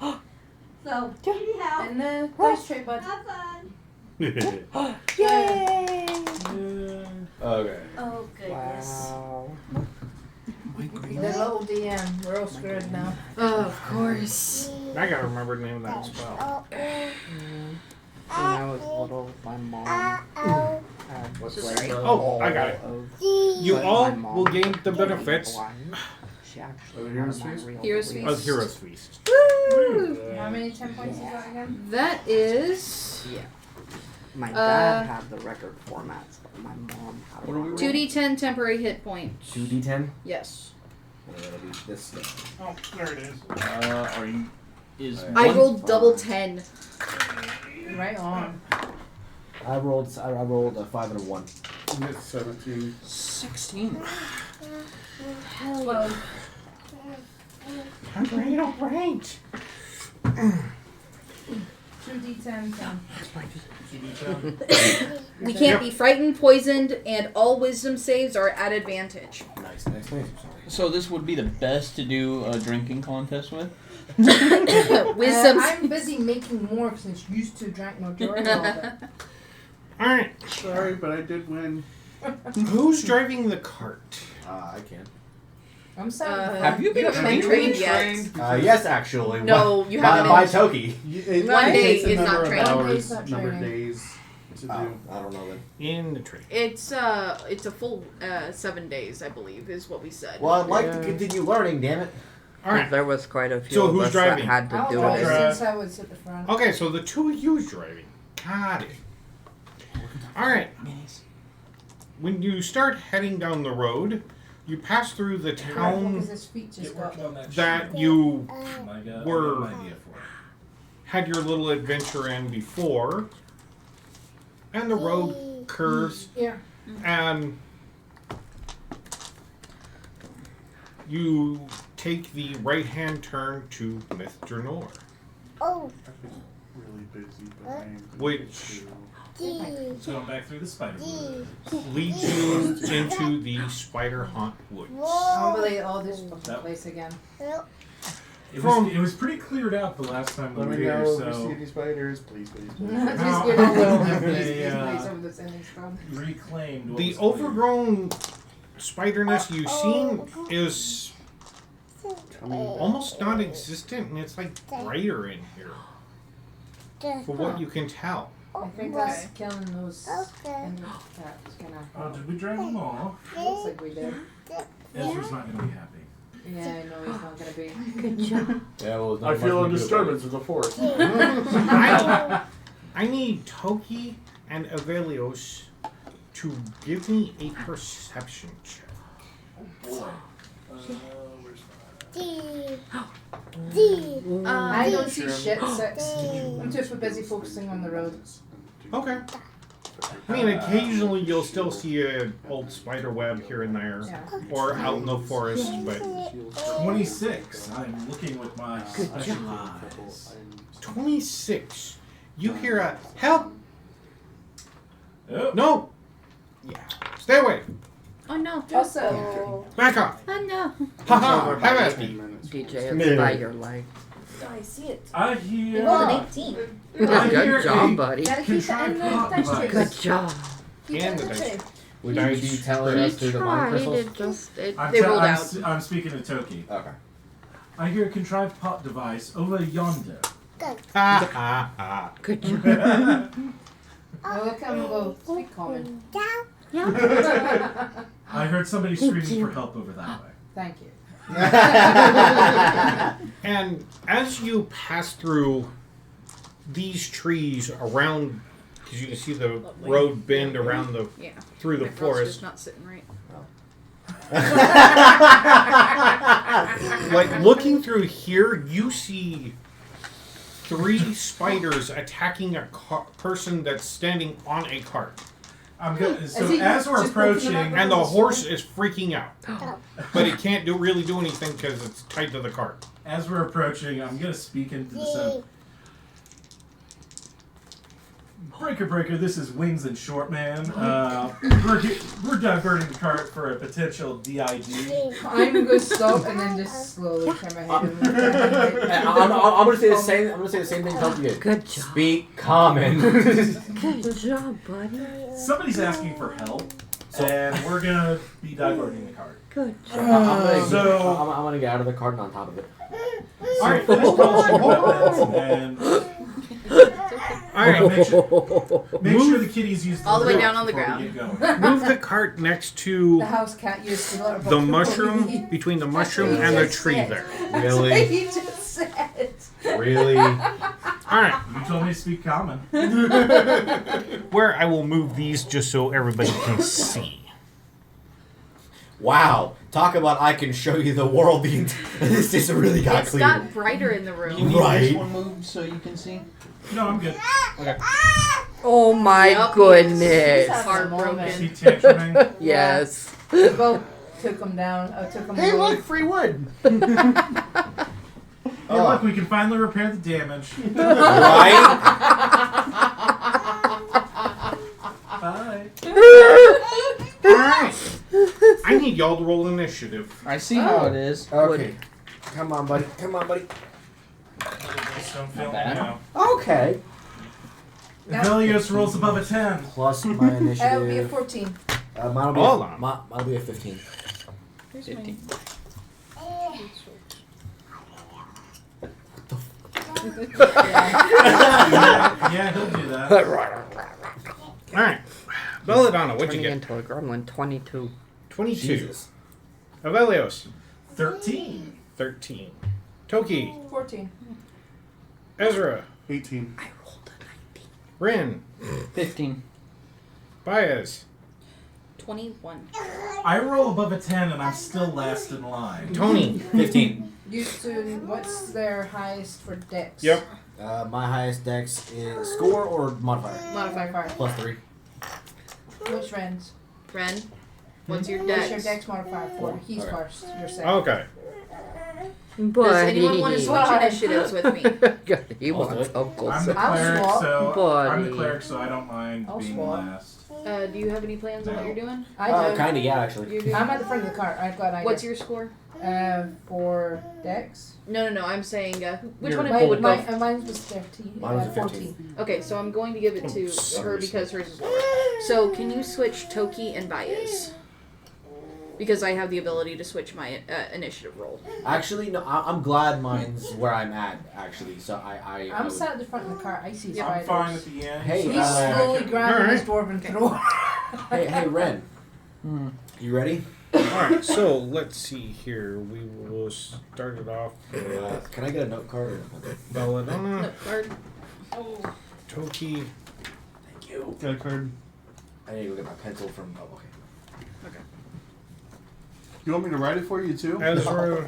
So, anyhow, And the dice tray, bud. have fun. Yay! Okay. Oh, goodness. Wow. My The goodness. little DM. We're all screwed now. Of course. I gotta remember the name of that spell. When I was little, my mom had What's like like, Oh, I got it. of You but all my mom will gain the was benefits blind. She actually Of had Heroes my Feast? real Heroes belief. Of Heroes Feast. Woo! How many 10 points you got again? That is Yeah. My dad had the record formats, but my mom had What are we 2d10 temporary hit points. 2d10? Yes. That'll be this stuff. Oh, there it is. Are you? Is I one- rolled double 10. Right on. I rolled a 5 and a 1. It's 17. 16. 12. Alright. 2d10. 10. We can't be frightened, poisoned, and all wisdom saves are at advantage. Nice. Sorry. So this would be the best to do a drinking contest with. Wisdom. I'm busy making more since you used to drink majority of it. Alright. Sorry, but I did win. Who's driving the cart? I can. I'm sorry. Have you been haven't trained? been trained yet. Yes, actually. No, you haven't. By Toki. It One day takes a is not number of training. One hours, day's not number of training. days to do. I don't know then. In the train. It's a full 7 days, I believe, is what we said. Well, I'd like to Yeah. continue learning, damn it. Alright. There was quite a few So of who's us driving? that had to I'll do drive it. Drive. since I was at the front. Okay, so the two of you's driving. Got it. Alright. When you start heading down the road, you pass through the town Because his feet just got that you I got Were- an idea for it. had your little adventure in before. And the road curves Yeah. and you take the right-hand turn to Mithranor, Really busy, but I am which So back through the spider web. leads you into the Spider Haunt Woods. I'll relate all this fucking That- place again. It was pretty cleared out the last time we Let were me here, know if you see so any spiders, please, please, please. Now, Just I get don't it. have Please, a, please, over the sending stone. reclaimed. what The was cleared. overgrown spider nest you've seen is almost non-existent, and it's like brighter in here, for what you can tell. I think us killing those and cats gonna. Oh, did we drive them off? Looks like we did. Ezra's not gonna be happy. Yeah, I know he's not gonna be. Yeah, well, I feel a disturbance in the forest. I need Toki and Avelios to give me a perception check. Boy. I don't see shit. 6. I'm just busy focusing on the road. Okay. I mean, occasionally you'll still see an old spider web here and there, Yeah. or out in the forest, but 26. I'm looking with my special eyes. 26. You hear a help? Oh. No. Yeah. Stay away. Oh no. Also, Back off. Oh no. Haha. Have at me. DJ, it's by your leg. I see it. I You hear. rolled an 18. I hear Good job, a buddy. Gotta keep it in the dice Good trays. job. Keep it in And the the tray. Would you be telling us through the mind Tried, crystals? it just, it, I'm, They rolled out. I'm speaking to Toki. Okay. I hear a contrived pot device over yonder. Ha ha ha. good job. Oh, look at him go. Speak common. I heard somebody screaming for help over that way. Thank you. And as you pass through these trees around, because you can see the road bend around the Yeah. through the My cross forest, just not sitting right. like looking through here, you see 3 spiders attacking a person that's standing on a cart, I'm good. So Is he as we're just poking approaching, them up? and the horse is freaking out, but it can't really do anything because it's tied to the cart. as we're approaching, I'm gonna speak into the sound. Breaker, this is Wings and Shortman. We're diverting the cart for a potential DID. I'm gonna stop and then just slowly turn my head and I'm gonna say the same. I'm gonna say the same thing. Help you. Good job. Speak common. Good job, buddy. Somebody's asking for help, and we're gonna be diverting the cart. Good job. I'm So- gonna get out of the cart and on top of it. All right, finish polishing weapons and All right, make sure the kitties use All the way lift down on the before we ground. get going. move the cart next to the house cat used to let the mushroom, between the mushroom and the tree there. Really? He just said. Really? All right, You told me to speak common. where I will move these just so everybody can see. Wow. Talk about I can show you the world. This just really got It's clear. got brighter in the room. You need Right. this one moved so you can see? No, I'm good. Oh my Yup. goodness. Heartbroken. She tantruming. Yes. We both took him down. Took him Hey, away. look, free wood. Hey, look, we can finally repair the damage. Right? Bye. All right, I need y'all to roll initiative. I see how it is. Okay. Come on, buddy. Come on, buddy. Just don't feel bad. now. Okay. Velios rolls above a 10. Plus my It'll be a initiative. 14. Mine'll be Hold a, on. Mine'll be a 15. 15. Yeah, he'll do that. All right, Belladonna, what'd you Turning get? into a gremlin. 22. 22. Jesus. Avelios, 13. 13. Toki, 14. I Ezra, rolled 18. Rin, 15. Baez, 21. I roll above a 10 and I'm still last in line. Tony. 15. Houston, what's their highest for dex? Yep. My highest dex is score or modifier? Modifier. Plus 3. Which friends? Ren, what's your What's your dex? dex modifier for? He's Okay. first. You're second. Okay. Does anyone want to switch Buddy. initiatives with me? He wants Uncle I'm the I'll cleric, swap. so I'm the Buddy. cleric, so I don't mind I'll being swap. last. Do you have any plans on what you're doing? I do. Kinda, yeah, actually. You do? I'm at the front of the cart. I've got ideas. What's your score? For Dex. No. I'm saying which You're- one of you would go? Mine was 13. Mine was a 14. Okay, so I'm going to give it to her because hers is lower. So can you switch Toki and Baez? Because I have the ability to switch my initiative roll. Actually, no. I'm glad mine's where I'm at. Actually, so I I'm would- sat at the front of the car. I see I'm spiders. fine at the end. Hey, He's so slowly grabbing Alright. his dwarven thrower. hey, Ren. You ready? Alright, so let's see here. We will start it off with Can I get a note card? Belladonna, No, card. Toki. Thank you. Got a card. I need to go get my pencil from. Oh, okay. You want me to write it for you too? Ezra.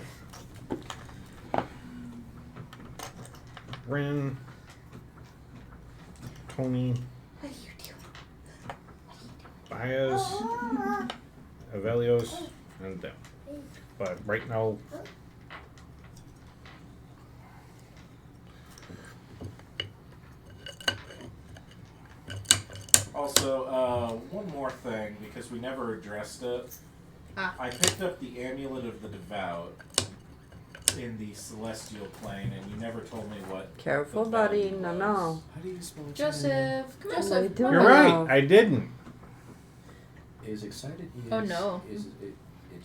Ren. Tony. Baez. Avelios. And them. But right now. Also, one more thing, because we never addressed it. Ah. I picked up the Amulet of the Devout in the Celestial Plane, and you never told me what. Careful, the buddy. value No, was. no. How do you spell Joseph, come on. Joseph, You're You're right, I didn't. Is excited? Oh, no. Is it,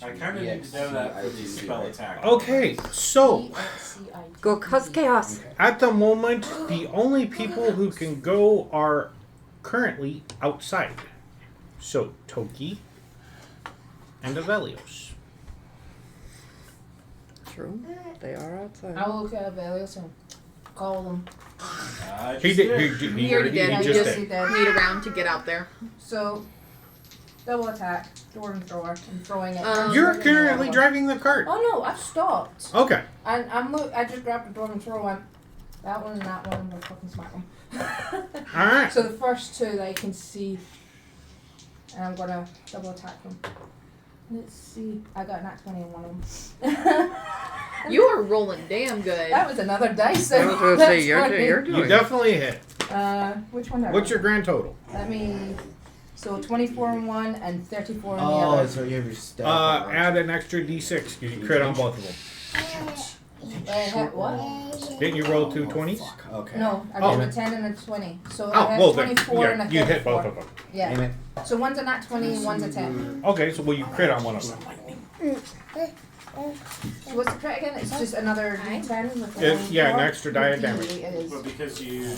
I kind of need to know that for the spell attack. Okay, so Go cause chaos. at the moment, the only people who can go are currently outside. So Toki and Avelios. True. They are outside. I will look at Avelios and call them. I He just did. He already did. He He just just did. need a round to get out there. So, double attack, dwarven thrower, and throwing it. You're Swinging the currently other one. driving the cart. Oh no, I've stopped. Okay. And I just grabbed the dwarven thrower one. That one and that one, I'm gonna fucking smack them. Alright. So the first two that I can see, and I'm gonna double attack them. Let's see. I got nat 20 on one of them. You are rolling damn good. That was another dice. I was gonna say, you're That's doing. You definitely hit. which one? did I What's your roll? grand total? Let me. So 24 on one and 34 on the Oh, other. so you have your stat. Add an extra d6. You crit on both of them. What? Didn't you roll two 20s? Fuck. Okay. No, I Oh. rolled a 10 and a 20. So Oh, I had well then, 24 and a yeah, 34. you hit both of them. Yeah. Damn it. So one's a nat 20 and one's a 10. Okay, so well you crit on one of them. So what's the crit again? It's just another d10 with a It's, yeah, an 4? extra die of damage. It is. But because you.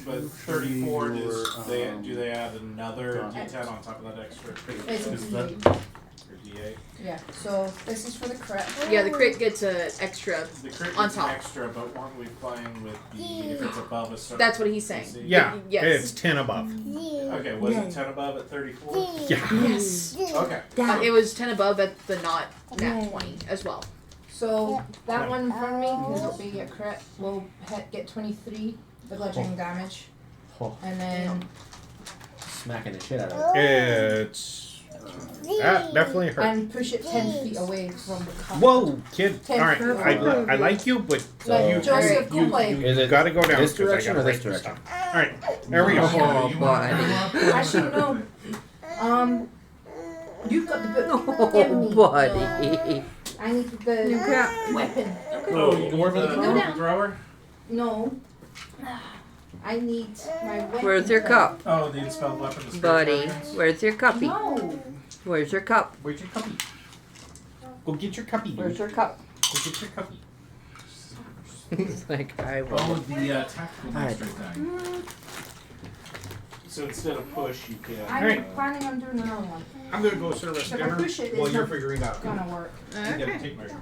But 34 is. Do they add another d10 on top of that extra? It's a Is that- d8. or d8? Yeah. So this is for the crit. Yeah, the crit gets a extra. The crit On is top. extra, but weren't we playing with the. If it's above a certain. That's what he's saying. DC? Yeah, Yes. it's 10 above. Okay, was it 10 above at 34? Yeah. Yes. Okay. It was 10 above at the not nat 20 as well. So that one in front of me, this will be a crit. Will get 23 the bludgeoning damage, Oh, and then smacking the shit out of it. It's that definitely hurt. and push it 10 feet away from the cut. Whoa, kid. 10 Alright, feet. I like you, but Like you Joseph Cooley. Is it gotta go down this 'cause I direction gotta or this write this direction? stuff. Alright, there we go. Oh, buddy. Actually, no. You've got the book. Give Oh, me. buddy. I need the You can't. weapon. Oh, you dwarf Go the down. thrower? No. I need my weapon. Where's your cup? Oh, the expelled weapon. The Buddy, Spirit where's your cuppy? No. Where's your cup? Where's your cuppy? Go get your cuppy. Where's Dude. your cup? Go get your cuppy. He's like, I Dragons. Oh, will. the tactical mastery thing. So instead of push, you can. I'm Alright. planning on doing another one. I'm gonna go serve us If I dinner push it, while it's you're not figuring out. Gonna work. You gotta Okay. take measure.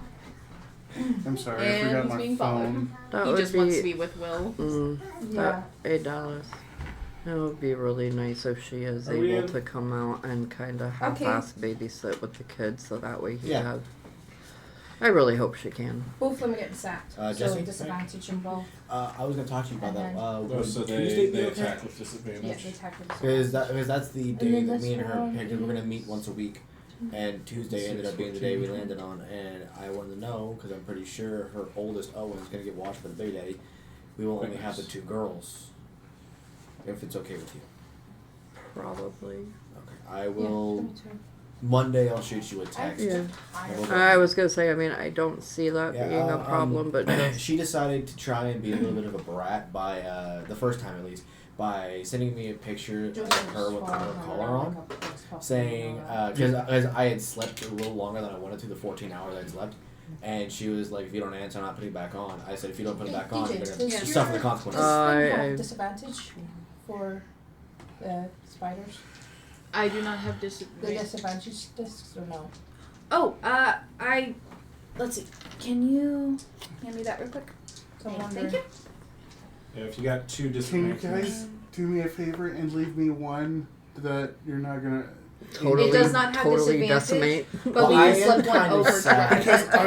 I'm sorry, I And forgot he's my being phone. That He would just wants to be be with Will. Yeah. $8. It would be really nice if she is Are we able in? to come out and kind of Okay. half-ass babysit with the kids, so that way he Yeah. has. I really hope she can. Both of them are getting sacked. So Jesse? disadvantage involved. I was gonna talk to you about that. And Oh, Would so Tuesday they be okay? attack with disadvantage. Yeah, they attack with Because that's the day then that this me and her one. picked. We're gonna meet once a week, and Tuesday ended up being the day we landed on. And I wanted to know because I'm pretty sure her oldest Owen's gonna get watched by the Bay Daddy. We will only have the two girls. If it's okay with you. Probably. Okay, I will. Monday I'll shoot you a text. Yeah. And we'll go I was gonna say, I mean, I don't see that Yeah, being a problem, but just she decided to try and be a little bit of a brat by the first time at least by sending me a picture of her with her collar on, saying because I had slept a little longer than I wanted to, the 14 hours I'd slept, and she was like, if you don't answer, I'm not putting it back on. I said, if you don't put it back on, you're gonna suffer the consequences. Have disadvantage for spiders? I do not have The disadvantage. disadvantage discs or no? Oh, let's see. Can you hand me that real quick? Thank you. Yeah, if you got 2 Can you disadvantages. guys do me a favor and leave me one that you're not gonna? totally, It does not have totally disadvantage, decimate. but Well, we I can am slip one kind of over sad to because her.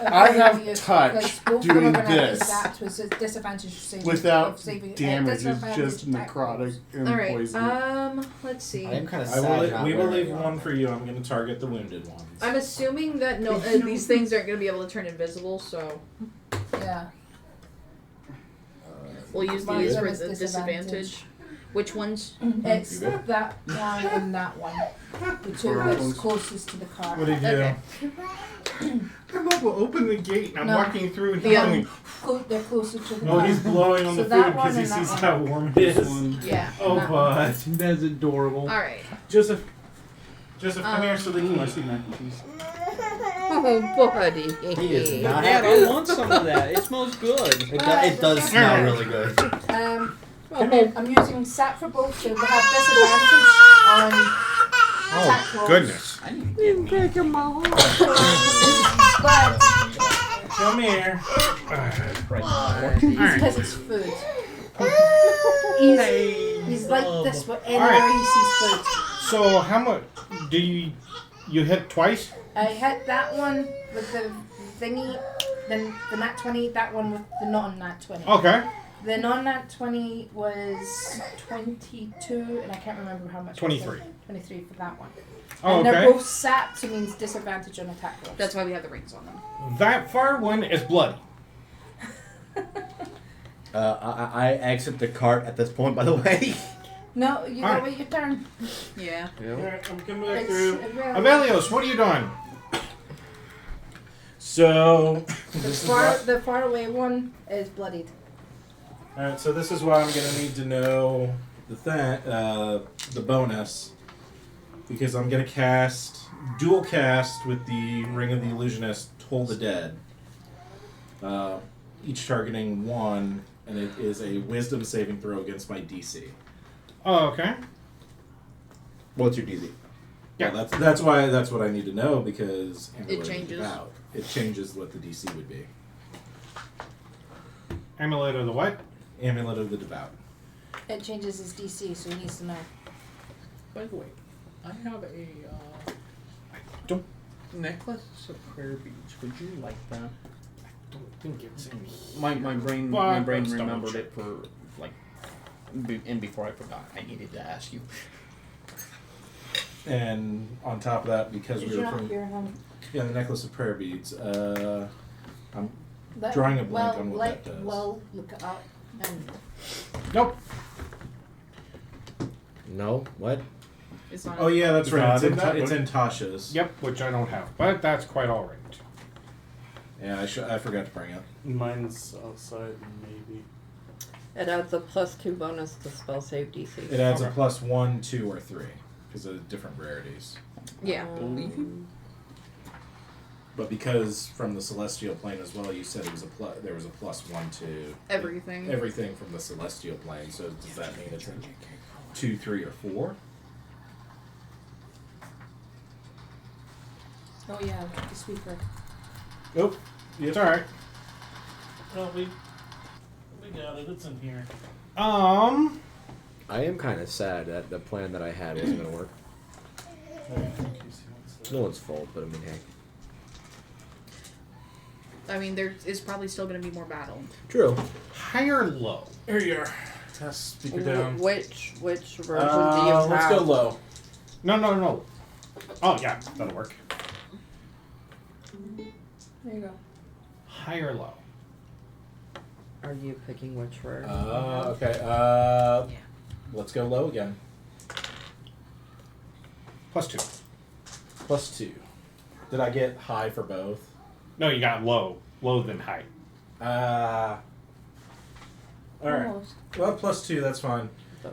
I have because touch both of them doing are gonna have this disadvantage with disadvantage saving, without of saving, damage. It's disadvantage just attack necrotic rolls. and All right. poison. Let's see. I am kind of I sad. will. not We will wearing leave it. one for you. I'm going to target the wounded ones. I'm assuming that these things aren't going to be able to turn invisible, so Yeah. we'll use Mine these is for with the disadvantage. Which ones? It's that one and that one. The two that's closest to the car. What do you do? Okay. Come up, we'll open the gate, and I'm No. walking through, and The he's other- going, They're closer to the Oh, car. he's blowing on So the that food because one he and that sees one. how warm it is. Yeah. Oh, that but That's adorable. All right. Joseph, come here so they can watch the mac and cheese. Oh, buddy. He is not Dad, happy. I want some of that. It smells good. It does smell really good. I'm using sap for both, so they have disadvantage on attack rolls. goodness. I need to get me. But Come here. because it's food. He's like this whenever Alright. he sees food. So how much do you hit twice? I hit that one with the thingy, then the nat 20, that one with the non-nat 20. Okay. The non-nat 20 was 22, and I can't remember how much. 23. 23 for that one. Oh, And they're okay. both sapped, so it means disadvantage on attack rolls. That's why we have the rings on them. That far one is bloody. I exit the cart at this point, by the way. No, you gotta wait your turn. Yeah. Alright, I'm coming back It's through. Avelios, what are you doing? So this is what. The far away one is bloodied. Alright, so this is why I'm gonna need to know the bonus, because I'm gonna dual cast with the Ring of the Illusionist, Toll the Dead. Each targeting 1, and it is a Wisdom saving throw against my DC. Oh, okay. What's your DZ? Yeah, that's what I need to know, because Amulet of the changes. Devout. It changes what the DC would be. Amulet of the what? Amulet of the Devout. It changes his DC, so he needs to know. By the way, I have a don't- necklace of prayer beads. Would you like that? I don't think it's in here. My brain Well, let's double remembered check. it for like, and before I forgot, I needed to ask you. And on top of that, because Did we you were not from hear him? the necklace of prayer beads, I'm Let- drawing a blank on what let that does. Well, look it up. And Nope. No. What? It's not. Oh yeah, that's right. It's not in It's in Tasha's. Yep, which I don't have, but that's quite all right. Yeah, I forgot to bring it. Mine's outside, maybe. It adds a +2 bonus to spell save DC. It adds a Okay. plus 1, 2, or 3 because of different rarities. Yeah. Believe you? But because from the celestial plane as well, you said it was there was a plus 1 to Everything. everything from the celestial plane. So does that mean it's a 2, 3, or 4? oh yeah, the speaker. Nope. It's all right. Well, we got it. It's in here. I am kind of sad that the plan that I had wasn't going to work. No one's fault, but I mean, hey. I mean, there is probably still going to be more battle. True. High or low? Here you are. Test speaker down. Which version do you have? Let's go low. No. Oh yeah, that'll work. There you go. High or low? Are you picking which version? Okay. Let's go low again. +2. plus 2. Did I get high for both? No, you got low. Low than high. Alright. Almost. Well, plus 2, that's fine.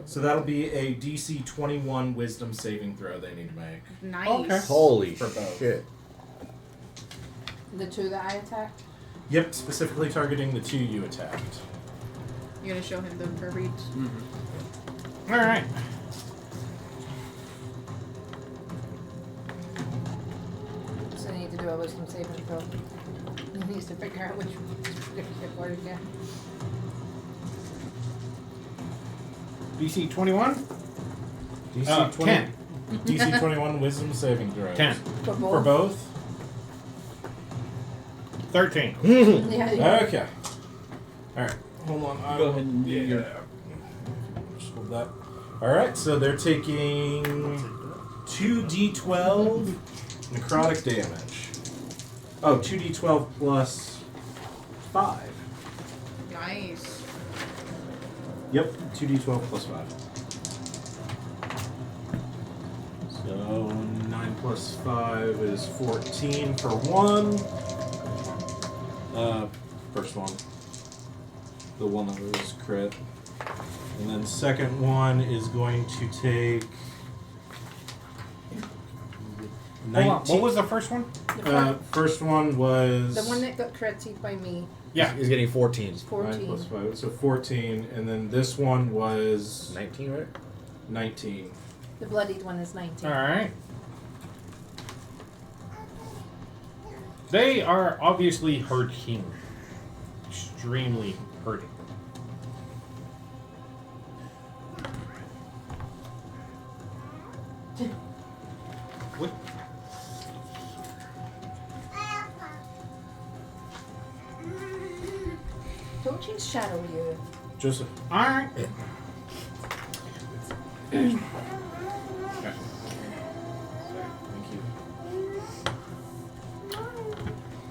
So that'll be a DC 21 wisdom saving throw they need to make. Nice. Okay. Holy For both. shit. The 2 that I attacked. Yep, specifically targeting the 2 you attacked. You're gonna show him the verbiage. All right. So I need to do a wisdom saving throw. He needs to figure out which word again. DC 21. DC 20, 10. DC 21 wisdom saving throws. 10. For both. For both? 13. Yeah. Okay. Alright, hold on. Go ahead and do your. Just hold that. Alright, so they're taking 2d12 necrotic damage. Oh, 2d12 plus 5. Nice. Yep, 2d12 plus 5. So 9 plus 5 is 14 for one. First one. The one that was crit. And then second one is going to take 19. Hold on. What was the first one? First one was The one that got critiqued by me. Yeah. He's getting 14. is 9 14. plus 5, so 14, and then this one was 19, right? 19. The bloodied one is 19. All right. They are obviously hurting. Extremely hurting. What? Don't change shadow you. Joseph. All right. Thank you.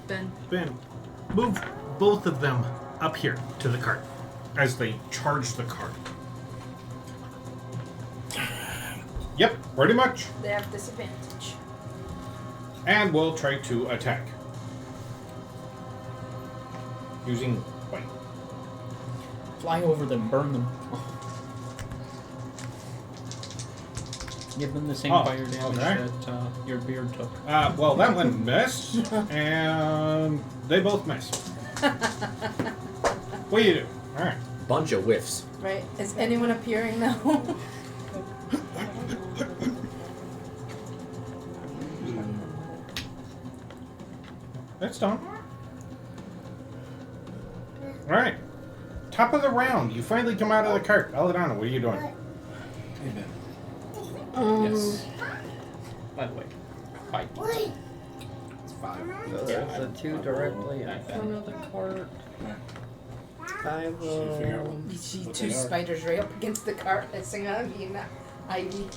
Ben. Ben, move both of them up here to the cart as they charge the cart. Yep, pretty much. They have disadvantage. And we'll try to attack. Using white. Fly over them, burn them. Give them the same fire damage okay. that your beard took. Well, that one missed, and they both missed. What do you do? All right. Bunch of whiffs. Right. Is anyone appearing now? That's done. All right. Top of the round. You finally come out of the cart. Eladonna, what are you doing? Amen. Yes. By the way, fight. It's 5. So there's the 2 directly in front of the cart. I will. You see 2 spiders right up against the cart hissing at me and that ivy.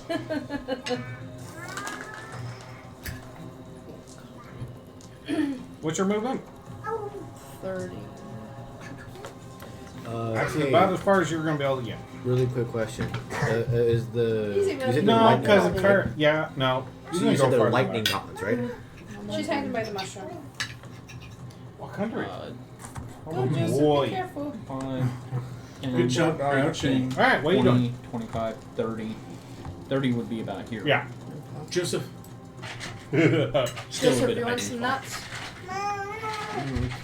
What's your movement? 30. Actually, Hey, about as far as you're going to be able to get. really quick question. Is the Easy, you said the man. No, lightning because the gauntlets, cart. Yeah, no. right? You're You gonna said go the farther lightning back. gauntlets, right? She's hanging by the mushroom. What country? Go, Joseph, boy. be careful. 5, Good job, crouching. 18, All right, what are you 20, doing? 25, 30. 30 would be about here. Yeah. Joseph. Still a Joseph, bit you want hiding some spot. nuts?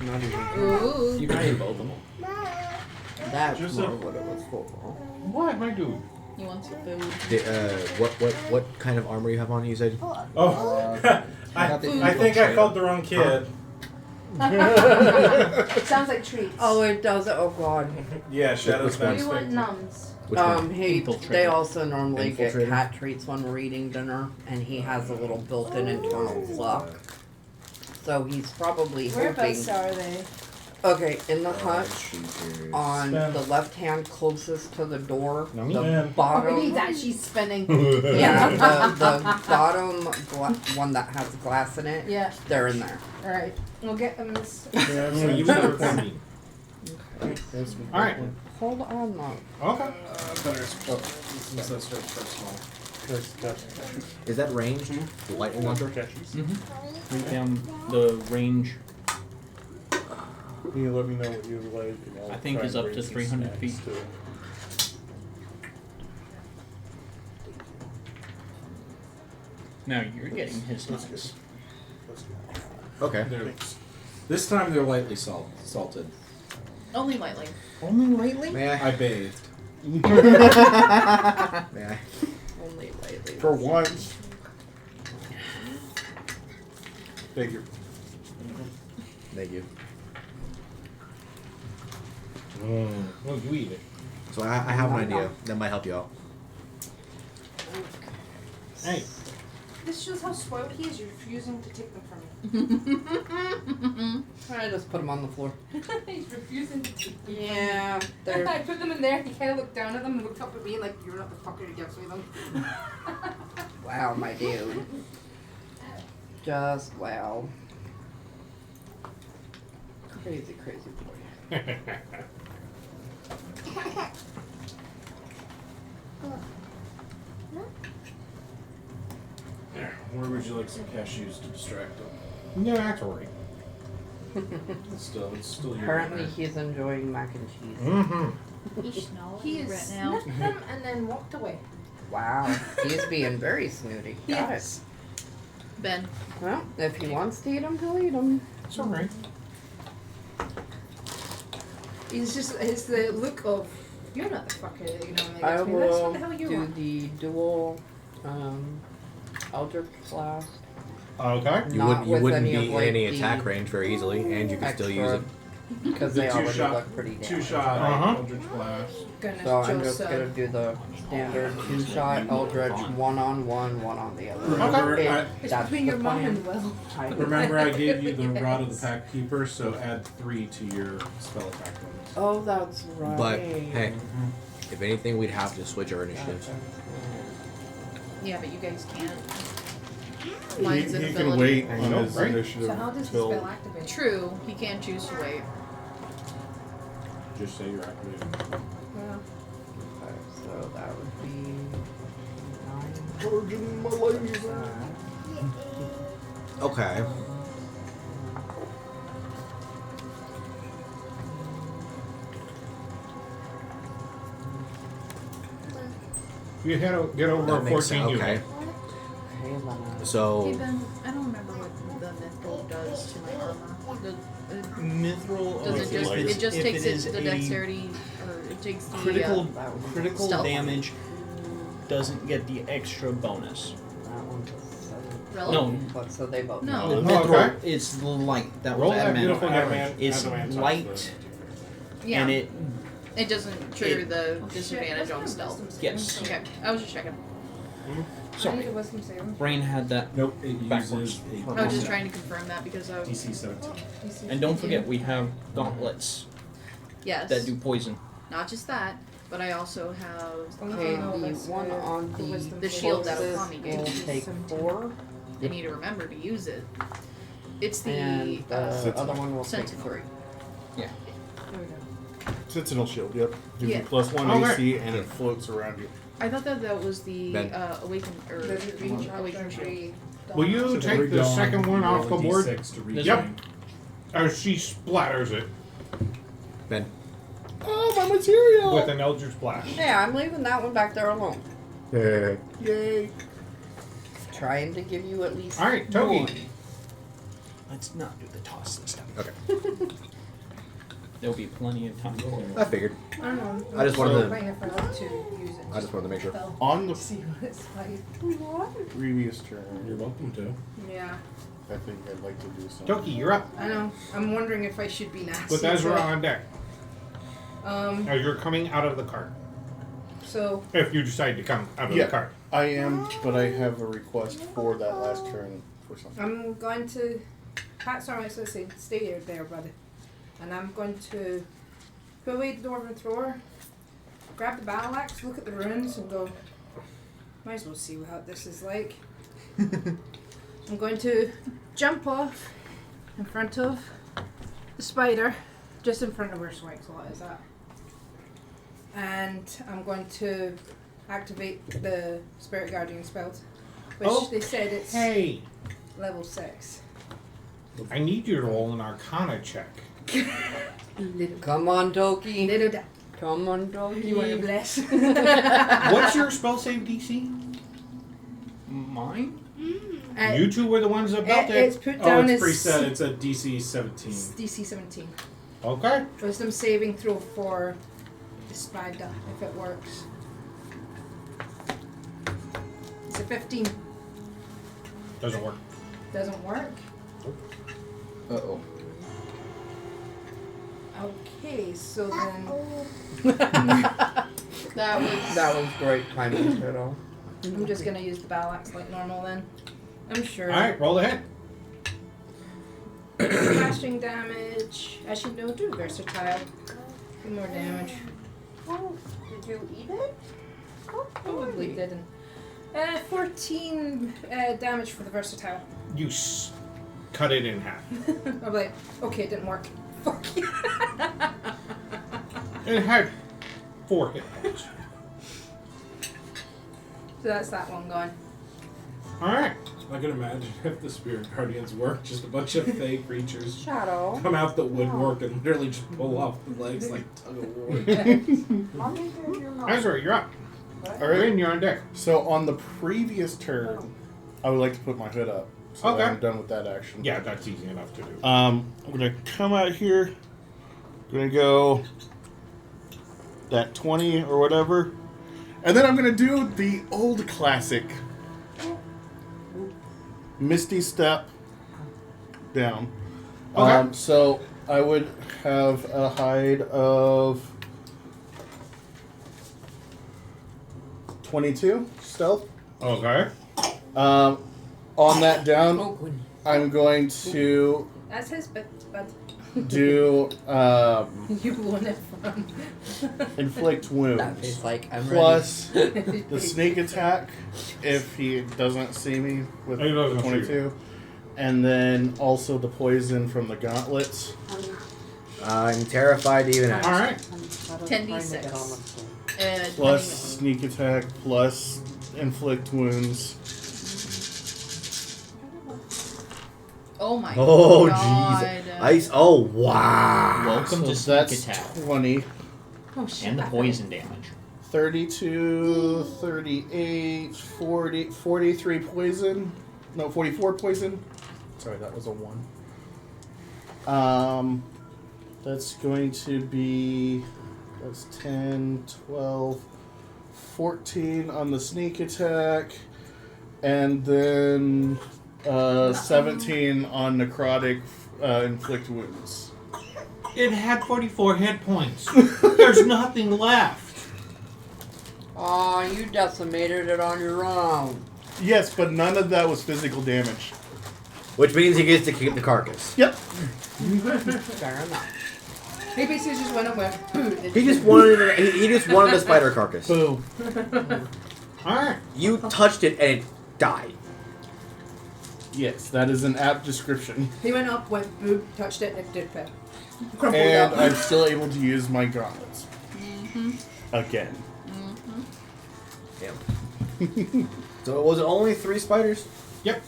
Not even. Ooh. You can eat both of them. That's Joseph. more what it was for. What, my dude? He wants some food. What kind of armor you have on? You said. Oh, I Food. think I called the wrong kid. It sounds like treats. Oh, it does. Oh, God. Yeah, Shadow's Which one? We want back. nums. Which one? They Infiltrator. also normally get Infiltrator? cat treats when we're eating dinner, and he has a little built-in internal clock. So he's probably Whereabouts hoping. are they? Okay, in the hut, Shooters. on Spin. the left hand closest to the door, No, the man. Oh, we bottom. need that. She's spinning. Yeah, the bottom one that has glass in it. Yeah. They're in there. All right. We'll get them. So you were 14. All right. Hold on, Mom. Okay. Better since that's first one. Is that ranged? The lightning launcher? Mm-hmm. Right down the range. Can you let me know what you like? And I'll I think try is and up to bring some 300 snacks, feet. too. Now you're getting his nuts. Okay. This time they're lightly salted. Only lightly. Only lately? May I? I bathed. May I? Only lately. For once. Thank you. Thank you. Well, you eat it. So I have an idea that might help you out. Hey. This shows how spoiled he is. You're refusing to take them from me. I just put them on the floor. He's refusing to take them. Yeah, they're. I put them in there. He kind of looked down at them and looked up at me like, "You're not the fucker who gives me them." Wow, my dude. Just wow. Crazy, crazy boy. Where would you like some cashews to distract them? No, that's alright. It's still your Apparently, dinner. he's enjoying mac and cheese. Mm-hmm. He is sniffed them and then walked away. Wow, he's being very snooty. Got Yes. Ben. it. Well, if he wants to eat them, he'll eat them. It's alright. It's the look of, "You're not the fucker," you know. Like, I that's will what the hell you do want. the dual Eldritch Blast. Okay. You Not wouldn't with any be of, in like, any the attack range very easily, and you can still use it. Because The they already two-shot- look pretty damaged. Two-shot Uh-huh. Eldritch Blast. Goodness, So I'm Joe just said. gonna do the standard two-shot Eldritch, one on one, one on the other. Remember, It- It's that's between the your mom plan. and Will. remember I gave you the Rod of the Pack Keeper, so add 3 to your spell attack bonus. Oh, that's right. But hey, if anything, we'd have to switch our initiatives. Yeah, but you guys can't. He Mine's an can ability. wait I on know, his right? initiative So how does the till spell activate? True, he can choose to wait. Just say you're activating. Yeah. Okay, so that would be 9. Charging my laser. Okay. You get over That a makes 14 sense. unit. Okay. Okay, then Hey So Ben, I don't remember what the mithril does to my armor. Mithril. Does it just light. it just If takes it it is to the a dexterity or it takes the critical that one. critical Stealth. damage doesn't get the extra bonus. That one just relevant. No. But so they both. No. The Oh, mithril okay. is light. That Roll was that adamant. beautiful Adamant- It's adamant light, times Yeah. and it It doesn't trigger the disadvantage on stealth. yes. Okay, I was just checking. I need Sorry, a wisdom saving. Brain had that. Nope, it Backwards. uses I was just trying to confirm that because I was DC 17. And don't forget, we have gauntlets yes, that do poison. not just that, but I also have Okay, No, the that's one the- on the the wisdom The shield that closest Okami gave will me. take 4, I need to remember to use it. It's the and the other one will take Sentinel. 3. There we go. Sentinel shield, yep. Gives Yeah. you +1 Okay. AC and it floats around you. I thought that was the Ben. awaken or Does it recharge awaken shield. every Will you So take every the dawn, second one you off the roll a board? D6 to reach Yep. me. As she splatters it Ben. Oh, my material! with an Eldritch Blast. Yeah, I'm leaving that one back there alone. Yay! Trying to give you at least. Alright, Togi. one. Let's not do the toss this time. Okay. There'll be plenty of time for I figured. I don't know. I just wanted to- Fine if I want to use it. I just wanted to make sure. Spell. On the See what it's like. previous turn, You're welcome to. Yeah, I think I'd like to do something. Toki, you're up. I know. I'm wondering if I should be nasty. With Ezra but, on deck. As you're coming out of the cart. So If you decide to come out of Yeah. the cart. I am, but I have a request for that last turn for something. I'm going to. Pat's alright, so say, stay here, there, brother. And I'm going to put away the dwarven thrower, grab the battle axe, look at the runes, and go. Might as well see what this is like. I'm going to jump off in front of the spider, just in front of where Swank Slot is at. And I'm going to activate the Spirit Guardian spells, which Oh, they said it's Hey, level 6. I need you to roll an Arcana check. Little, Come on, Toki. little da- Come on, Toki. You want to bless? What's your spell save DC? Mine? You two were the ones that built It's it. put Oh, down it's as preset. It's a DC 17. DC 17. Okay. Wisdom saving throw for the spider, if it works. It's a 15. Doesn't work. Doesn't work. Uh-oh. Okay, so then That was great timing, Shadow. I'm just gonna use the battle axe like normal then. I'm sure. Alright, roll the hit. Slashing damage. Actually, no, do versatile. Do more damage. Did you eat it? Probably didn't. 14 damage for the versatile. You cut it in half. I'm like, okay, it didn't work. Fuck you. It had 4 hit points. So that's that one gone. Alright. I can imagine if the Spirit Guardians work, just a bunch of fake creatures Shadow. come out the woodwork and literally just pull off the legs like tug of war. Ezra, you're up. All right. Rin, you're on deck. So on the previous turn, I would like to put my hood up. So Okay. I'm done with that action. Yeah, that's easy enough to do. I'm gonna come out here. Gonna go that 20 or whatever, and then I'm gonna do the old classic Misty Step down. Okay. So I would have a hide of 22 stealth. Okay. On that down, Oh, goodness. I'm going to That's his bit, but do you won it from. inflict That wounds tastes like I'm plus the sneak attack if he doesn't see me with He doesn't the see 22, and then also the poison from the gauntlets. I'm terrified to even ask. Alright. 10d6. Plus sneak attack plus inflict wounds. Oh my Oh, god. jeez. Ice. Oh, wow. Welcome to So sneak that's attack 20, Oh shit. and the poison damage. 32, 38, 40, 43 poison. No, 44 poison. Sorry, that was a 1. That's going to be, that's 10, 12, 14 on the sneak attack, and then 17 on necrotic inflict wounds. It had 44 hit points. There's nothing left. Oh, you decimated it on your own. Yes, but none of that was physical damage. Which means he gets to keep the carcass. Yep. Fair enough. He basically just went and went, "Boo." He just wanted. He just wanted the spider carcass. Boom. Alright. You touched it and it died. Yes, that is an apt description. He went up, went boop, touched it, and it did pet. Crumpled And up. I'm still able to use my gauntlets. Again. Damn. So was it only 3 spiders? Yep.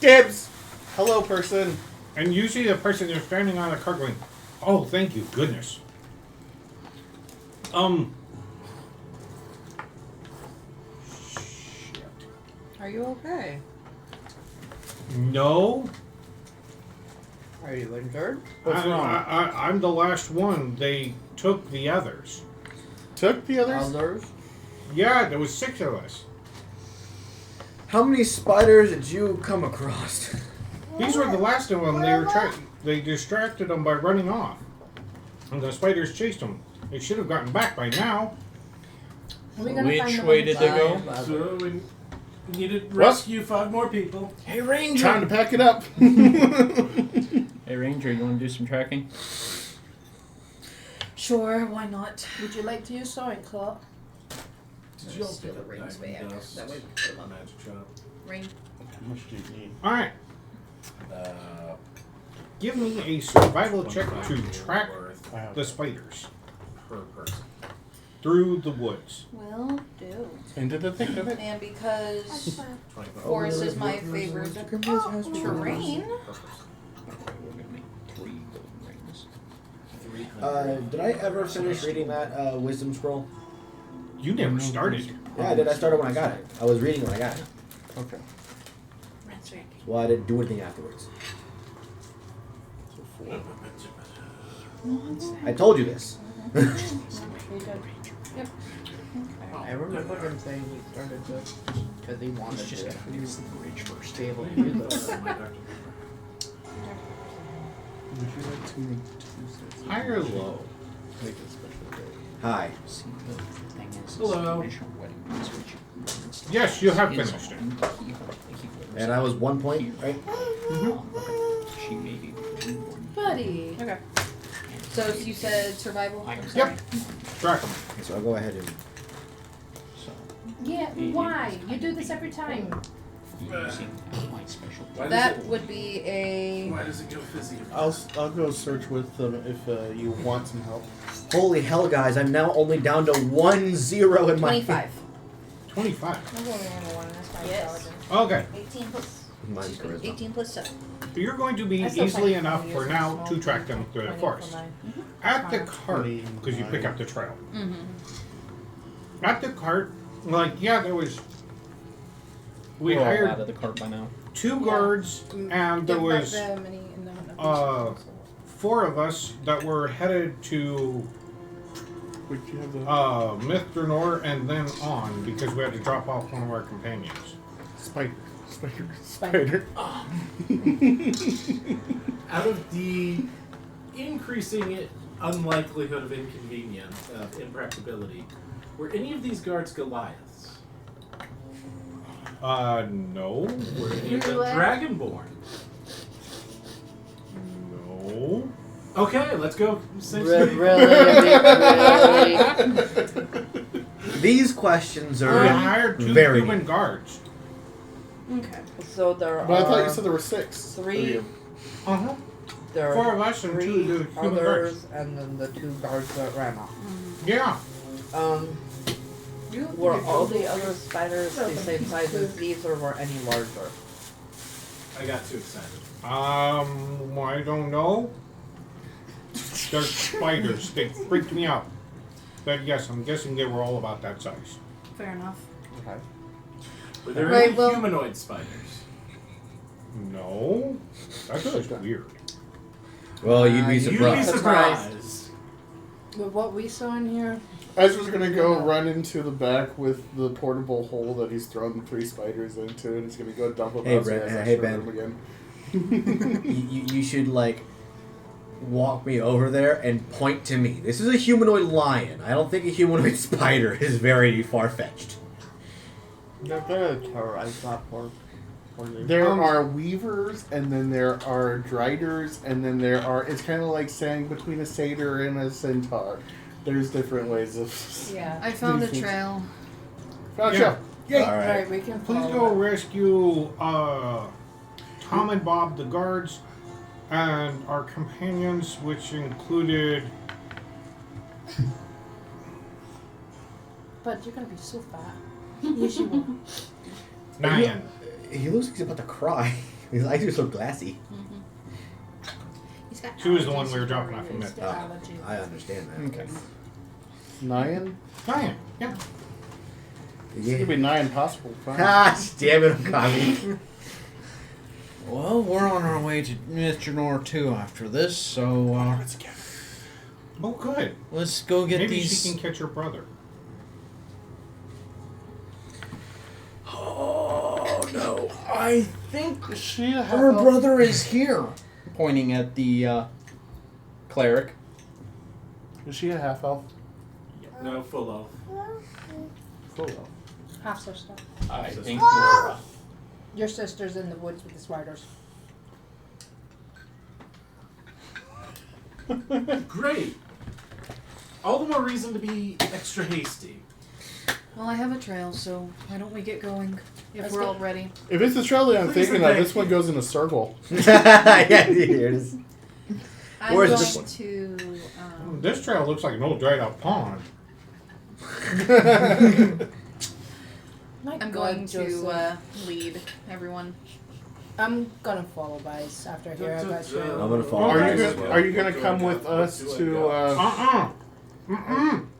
Dibs! Hello, person. And you see the person that's standing on the cart going, oh, thank you, goodness. Shit. Are you okay? No. Are you injured? What's wrong? I'm the last one. They took the others. Took the others? Others? Yeah, there was 6 of us. How many spiders did you come across? These were the last of them. They distracted them by running off. And the spiders chased them. They should have gotten back by now. Are we gonna find Which the way one did they go? So we need to rescue 5 more people. Hey, Ranger! Time to pack it up. Hey, Ranger, you want to do some tracking? Sure, why not? Would you like to use sawing claw? Did you all Steal pick the up rings diamond back. dust? That way we can put them on. Magic shop. Ring. How much do you need? Alright. Uh, Give me a survival check to track worth I have the spiders. per person. through the woods. Will do. Into the thick of it. And because forest is my favorite terrain, Did I ever finish reading that wisdom scroll? You never started. Yeah, I did. I started when I got it. I was reading when I got it. Okay. Well, I didn't do anything afterwards. I told you this. Yep. I remember him saying he started this because he wanted to Just gotta use the bridge first. be able to do this. Would you like to make Tuesdays? High or low? Make a special day. Hi. See, the thing is, Hello. the original wedding was which Yes, you have is- finished it. And I was 1 point, right? She may be one. buddy. Okay. So you said survival? I'm sorry. Yep. Track 'em. So I'll go ahead and. So, Yeah, why? You do this every time. using my special. Why does That it- would be a. Why does it go fizzy? I'll go search with them if you want some help. Holy hell, guys! I'm now only down to 1-0 in my. 25. 25. I'm going to one. That's my Yes. intelligence. Okay. 18 plus. Mine's charisma. 18 plus 7. You're going to be I still easily find enough funny for using now small to track them through the 20 forest. for mine. At the cart, because you pick up the trail. Mm-hmm. At the cart, like, yeah, there was. We We're all hired out of the cart by now. 2 guards, and there was 4 of us that were headed to Would you have the Mithranor and then on because we had to drop off one of our companions. spider? Spider. Out of the increasing unlikelihood of inconvenience, of impracticability, were any of these guards Goliaths? No. Were any of them Dragonborn? No. Okay, let's go. These questions We are hired 2 very. human guards. Okay. So there But I thought are you said there were 6. 3. Uh-huh. There 4 are of us and 2 3 the human guards. others, and then the 2 guards that ran off. Yeah. Were all the other spiders the same size as these, or were any larger? I got too excited. I don't know. They're spiders. They freaked me out. But yes, I'm guessing they were all about that size. Fair enough. Okay. Were there Right, any well- humanoid spiders? No. That's just weird. Well, you'd be You'd be surprised. surprised. With what we saw in here, I was gonna go run into the back with the portable hole that he's thrown 3 spiders into, and he's gonna go dump them Hey, out so he Brent, has hey, extra Ben. room again. You should like walk me over there and point to me. This is a humanoid lion. I don't think a humanoid spider is very far fetched. They're gonna terrorize that poor thing. There are weavers, and then there are driders, and then there are. It's kind of like saying between a satyr and a centaur. There's different ways of. yeah. I found a These things. trail. Found Yeah. you. Yay! All right. Right, we can Please follow go that. rescue Tom and Bob, the guards, and our companions, which included. But you're gonna be so fat. Yes, you will. Nyan. He looks like he's about to cry. His eyes are so glassy. He's got She was the one we were allergies dropping for off from reasons. it. Allergies. I understand that. Okay. Nyan? Nyan, yeah. It's gonna be nigh impossible. Fine. Ah, damn it, Okami. Well, we're on our way to Mr. Nor 2 after this, so Oh, good. let's go get Maybe these. she can catch her brother. Oh no! I think Is she a her half-elf? brother is here. Pointing at the cleric. Is she a half elf? No, full elf. Full elf. Half sister. I think we're. Your sister's in the woods with the spiders. Great. All the more reason to be extra hasty. Well, I have a trail, so why don't we get going if Let's we're go. all ready? If it's the trail that I'm Please thinking and of, this thank one you. goes in a circle. Yeah, here it is. I'm Where is going this one? to. This trail looks like an old dried out pond. My I'm God, going Joseph. to lead everyone. I'm gonna follow Vice after I hear about you. I'm gonna follow. Are you gonna come with us to?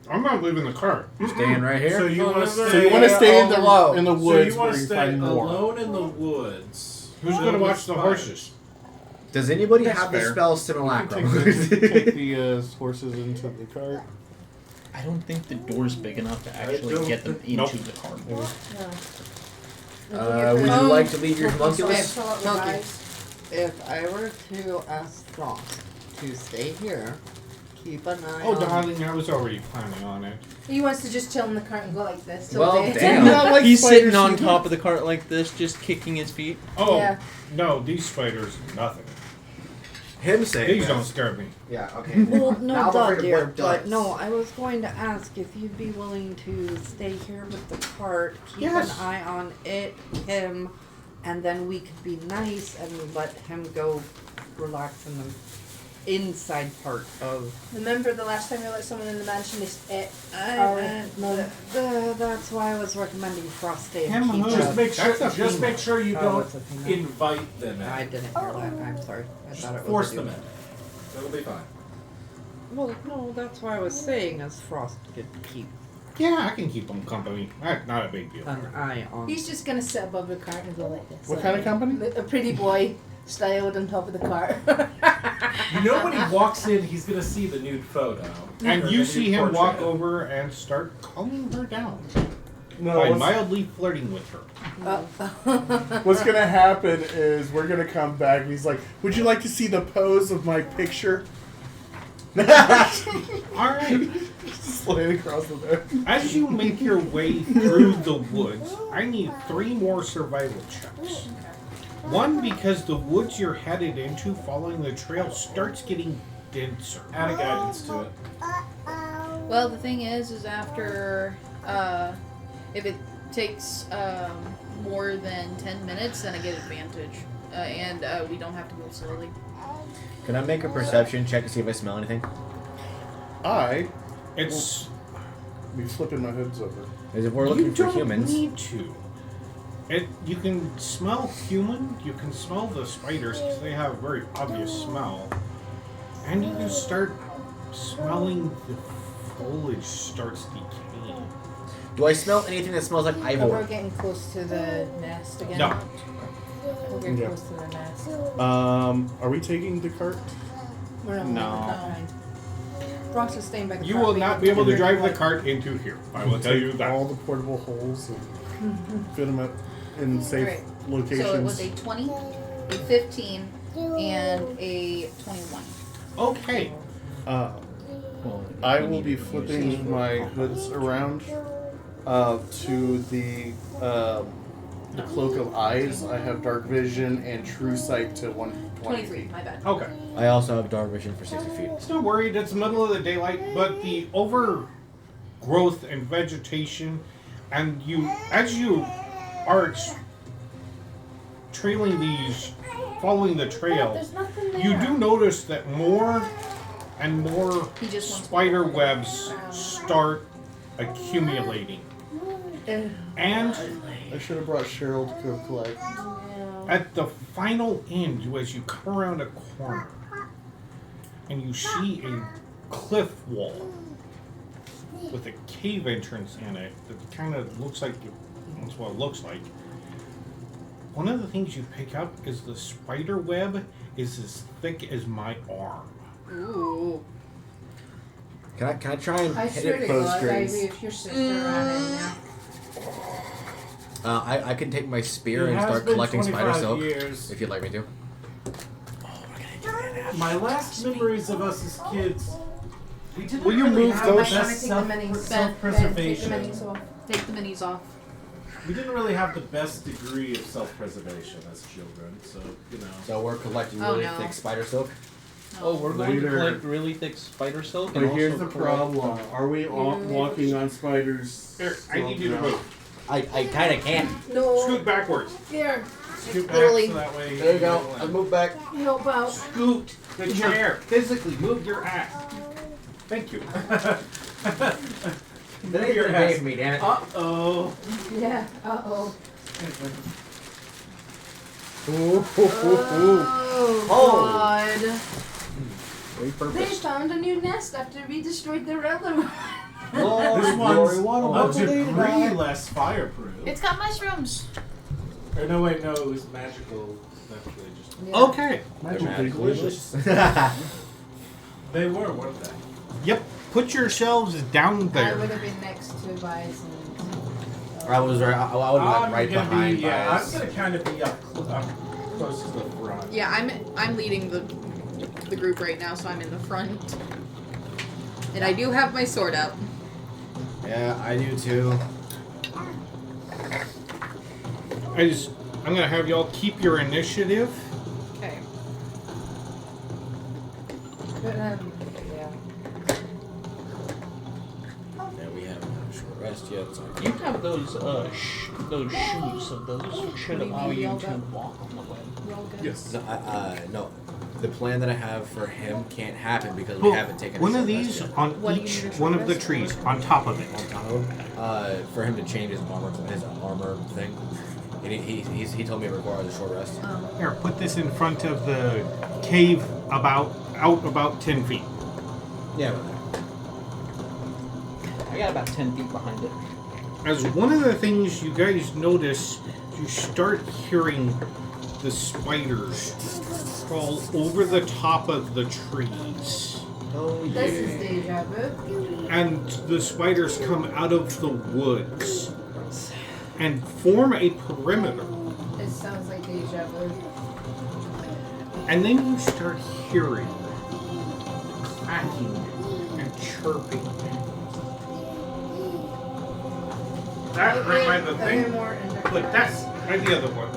I'm not leaving the car. Staying right here. So you want to stay? So you want to stay in the So woods you where want to you stay find more. alone in the woods? Who's going to watch the horses? Does anybody That's have the fair. spell Take Simulacrum? the horses into the cart. I don't think the door's big enough to actually don't get them into Nope. the car. Would you like to leave your homunculus? Fill up with Okay. Vice. If I were to ask Frost to stay here, keep an eye Oh, on. darling, I was already planning on it. He wants to just chill in the cart and go like this. till Well, they- damn. Not like He's spiders sitting on you- top of the cart like this, just kicking his feet. Oh, Yeah. no, these spiders, nothing. Him saying These that. don't scare me. Yeah. Okay. Well, Now no, I'm duh, afraid of dear, what but does. no, I was going to ask if you'd be willing to stay here with the cart, keep Yes. an eye on it, him, and then we could be nice and let him go relax in the inside part of. Remember the last time we let someone in the mansion? That's why I was recommending Frost stay Him and keep who? Just make sure. That's a Just female. make sure you Oh, don't it's a female. invite them in. I didn't hear that. I'm sorry. I Just thought it was force a them dude. in. It'll be fine. Well, no, that's why I was saying as Frost could keep Yeah, I can keep them company. That's not a big deal. an eye on. He's just gonna sit above the cart and go like this. What like kind of company? A pretty boy styled on top of the cart. You know when he walks in, he's gonna see the nude photo. And Or you the see nude him walk portrait. over and start calming her down No. by What's, mildly flirting with her. what's gonna happen is we're gonna come back and he's like, "Would you like to see the pose of my picture?" All right. Just laying across the bed. As you make your way through the woods, I need 3 more survival checks. One, because the woods you're headed into following the trail starts getting denser. Add a guidance to it. Well, the thing is after, if it takes more than 10 minutes, then I get advantage, and we don't have to move slowly. Can I make a perception check to see if I smell anything? I It's be flipping my hoods over. Because if we're you looking for don't humans, need to. You can smell human. You can smell the spiders because they have a very obvious smell, and you can start smelling the foliage starts decaying. do I smell anything that smells like But we're ivor? getting close to the nest again. No. We're getting Yeah. close to the nest. Are we taking the cart? We're not No. leaving the cart behind. Frost is staying by the You cart. will but not you be able to can drive the like- cart into here. I will tell you Take that. all the portable holes and fit them up in safe Right. locations. So it was a 20, a 15, and a 21. Okay. I will be flipping my hoods around to the cloak of eyes. I have dark vision and true sight to 120 23, feet. my bad. Okay. I also have dark vision for 60 feet. Still worried. It's the middle of the daylight, but the overgrowth and vegetation, and you, as you are trailing these, following the trail, There's nothing there. you do notice that more and more He just wants spider webs start accumulating. And I should have brought Cheryl to go collect. at the final end, as you come around a corner, and you see a cliff wall with a cave entrance in it that kind of looks like that's what it looks like. One of the things you pick up is the spider web is as thick as my arm. Ooh. Can I try and I hit swear it to close God, strings? Ivy, if your sister ran in there. I can take my spear It and has start been collecting spider 25 silk. years. If you'd like me to. My last memories of us as kids, we didn't Will you really move have those? the I'm best gonna take the minis. self-preservation. Take the minis off. Take the minis off. We didn't really have the best degree of self-preservation as children, so you know. So we're collecting Oh, really no. thick spider silk. Oh, we're going to Later. collect really thick spider silk. But and here's also the collect, problem: Are we all walking on spiders? Here, I need you to silk now? move. I kind of can. No. Scoot backwards. Here. Scoot back Lily. so that way There you go. can I move back. Help out. Scoot the chair. Physically move your ass. Thank you. Today's your day for me, damn it. Uh-oh. Yeah. Uh-oh. Oh, God. Very They purpose. found a new nest after we destroyed their other one. This glory, one's a degree less fireproof. It's got mushrooms. Or no, wait, no, it was magical. Naturally, just Okay. Magically delicious. they were, weren't they? Yep. Put yourselves down I would there. have been next to Bison. I was right. I would have been right gonna behind. Be, yeah, Bias. I'm gonna kind of be up close to the front. Yeah, I'm leading the group right now, so I'm in the front. And I do have my sword out. Yeah, I do too. I'm gonna have y'all keep your initiative. Okay. But, yeah. Yeah, we haven't had a short rest yet. So You have those shoes, so those should allow you to walk on the way. Yes. No, no. The plan that I have for him can't happen because we haven't taken. One a of short rest these yet. on What do you each need a one short of the rest trees, for? on top of it. For him to change his armor thing. And he told me it requires a short rest. Here, put this in front of the cave out about 10 feet. Yeah. I got about 10 feet behind it. As one of the things you guys notice, you start hearing the spiders crawl over the top of the trees. Oh yeah. This is deja vu. And the spiders come out of the woods and form a perimeter. It sounds like deja vu. And then you start hearing clacking and chirping. That right by the thing, but that's by the other one.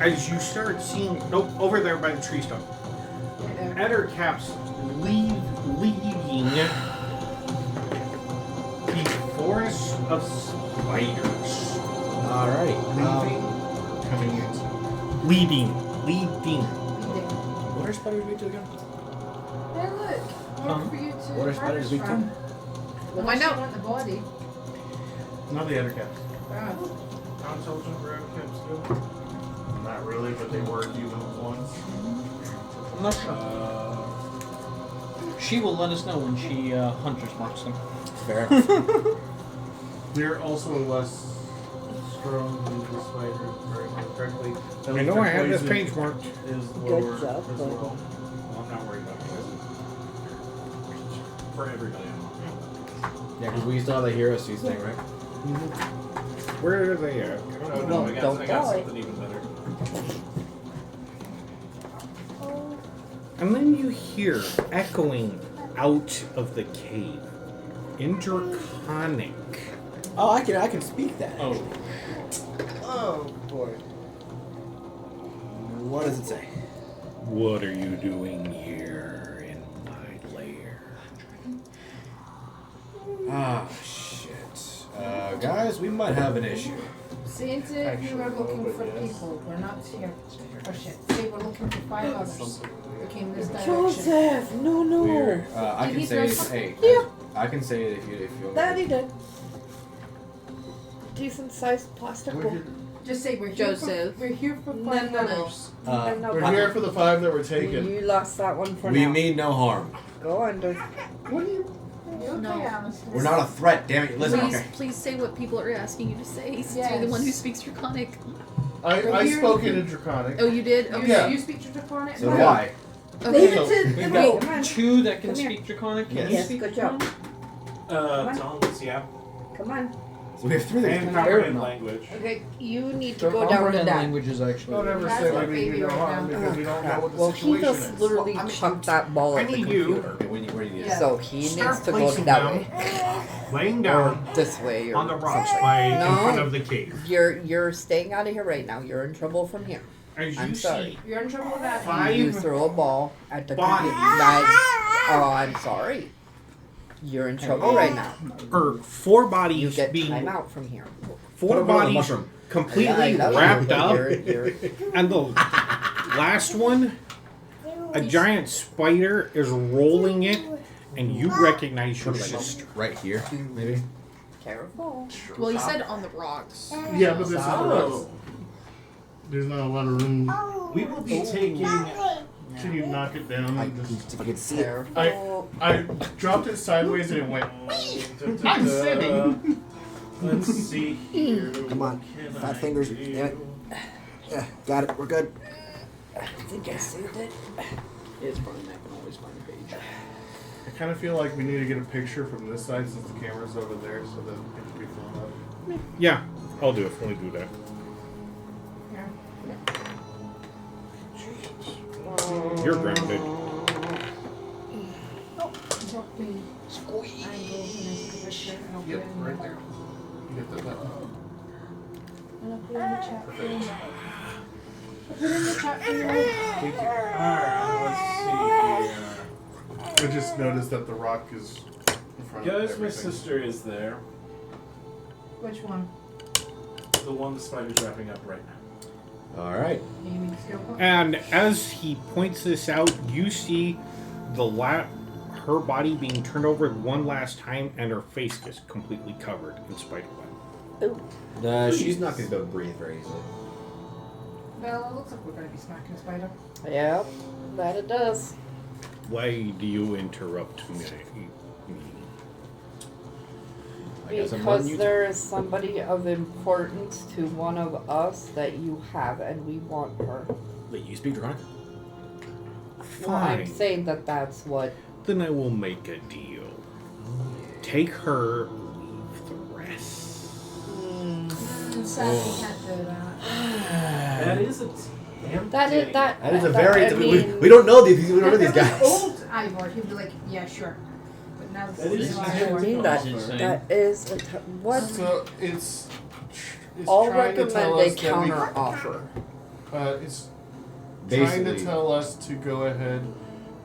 As you start seeing, nope, over there by the tree stump. Ettercaps leading the forest of spiders. Alrighty. Coming in. Leading. What are spiders weak to again? Hey, look. More for you to What are spiders weak to? We'll find out. Want the body. Not the other cats. Ah. How intelligent were other cats still? Not really, but they were human once. I'm not sure. She will let us know when she hunters marks them. Fair. They're also less strong than the spider, if I remember correctly. At I least know their I have this poison page marked. Is lower job, as bud. well. I'm not worried about poison. For everybody. Yeah, because we still have the hero suits thing, right? Where are they at? Oh, no, I got don't die. something even better. And then you hear echoing out of the cave in Draconic. Oh, I can speak that. Oh. Oh boy. What does it say? What are you doing here in my lair? Ah, shit. Guys, we might have an issue. Santa, we Actually, were looking but for yes. people. We're not here. Oh shit. They were looking for 5 others. We came this direction. Joseph, no. We're, I Did can he say, throw hey, something? Yeah. I can say it if you want. Daddy did. Decent sized plastic bowl. Just say we're here Joseph. For, we're here for 5 No. others. No, We're but here for the 5 that were taken. you lost that one for We now. mean no harm. Go under. What are you? No. We're not a threat, damn it. Listen, Please, okay. please say what people are asking you to say. Since you're the Yes. one who speaks Draconic. I Here- spoke in a Draconic. Oh, you did? You, Okay. Yeah. you speak to Draconic? So do I. Okay. Leave it So, to We've the got wait. Come on. 2 that can Come here. speak Draconic. Can Yes. you Yes, speak good job. Tongues, yeah. Come on. So we have 3 that And can comprehend language. Okay, you need to The go down to comprehend that. language is actually. Don't ever That's say what we mean baby no right harm now. because we don't know what the Well, he situation just is. literally Well, I mean, chucked that ball I at the need you. computer. Okay, where do you need Yeah. So he Start needs to go placing that down. way. Laying Or down this way. Or on the rocks something. by in No. front of the cave. You're staying out of here right now. You're in trouble from here. As you I'm sorry. see You're in trouble with that. 5 You throw a ball at the Bodies. computer. Oh, I'm sorry. You're in trouble right now. or 4 You bodies get being time out from here. 4 Put 'em on the bodies mushroom. completely I love you, wrapped but up, you're- and the last one, a giant spider is rolling it and you recognize your Like, sister. right here, maybe. Careful. Well, you said on the rocks. Yeah, but this is Oh. there's not a lot of room. We will be taking. Can you knock it down? I, and just- if I can see it. Careful. I dropped it sideways and it went. I'm sitting. Let's see here. Come on, Can fat I fingers. do? Damn it. Yeah, got it. We're good. I think I saved it. It's fine. I can always find a page. I kind of feel like we need to get a picture from this side since the camera's over there, so that it can be filmed up. Yeah, I'll do it. Fully do that. You're grounded. Yep, right there. You get that button. And I'll put it in the chat for you. I'll put it in the chat for you. Thank you. Alright, let's see here. I just noticed that the rock is in front of Guys, my everything. sister is there. Which one? The one the spider's wrapping up right now. All right. Amy Silva? And as he points this out, you see her body being turned over one last time, and her face gets completely covered in spider web. She's not going to be able to breathe very easily. Well, it looks like we're going to be smacking a spider. Yep, that it does. Why do you interrupt me? I guess I'm Because letting you there is somebody of importance to one of us that you have, and we want her. Wait, you speak Draconic? Well, I'm Fine. saying that that's what. Then I will make a deal. Take her, leave the rest. Sadly, can't do that. That is a damn That is that. That is a that- very. I mean, we don't know these. We don't know If these it was guys. old Ivor, he'd be like, yeah, sure. But now this That is is new just Ivor. I mean that. Insane. That is what. So it's I'll trying to recommend tell a us that we, counter offer. it's trying to Basically. tell us to go ahead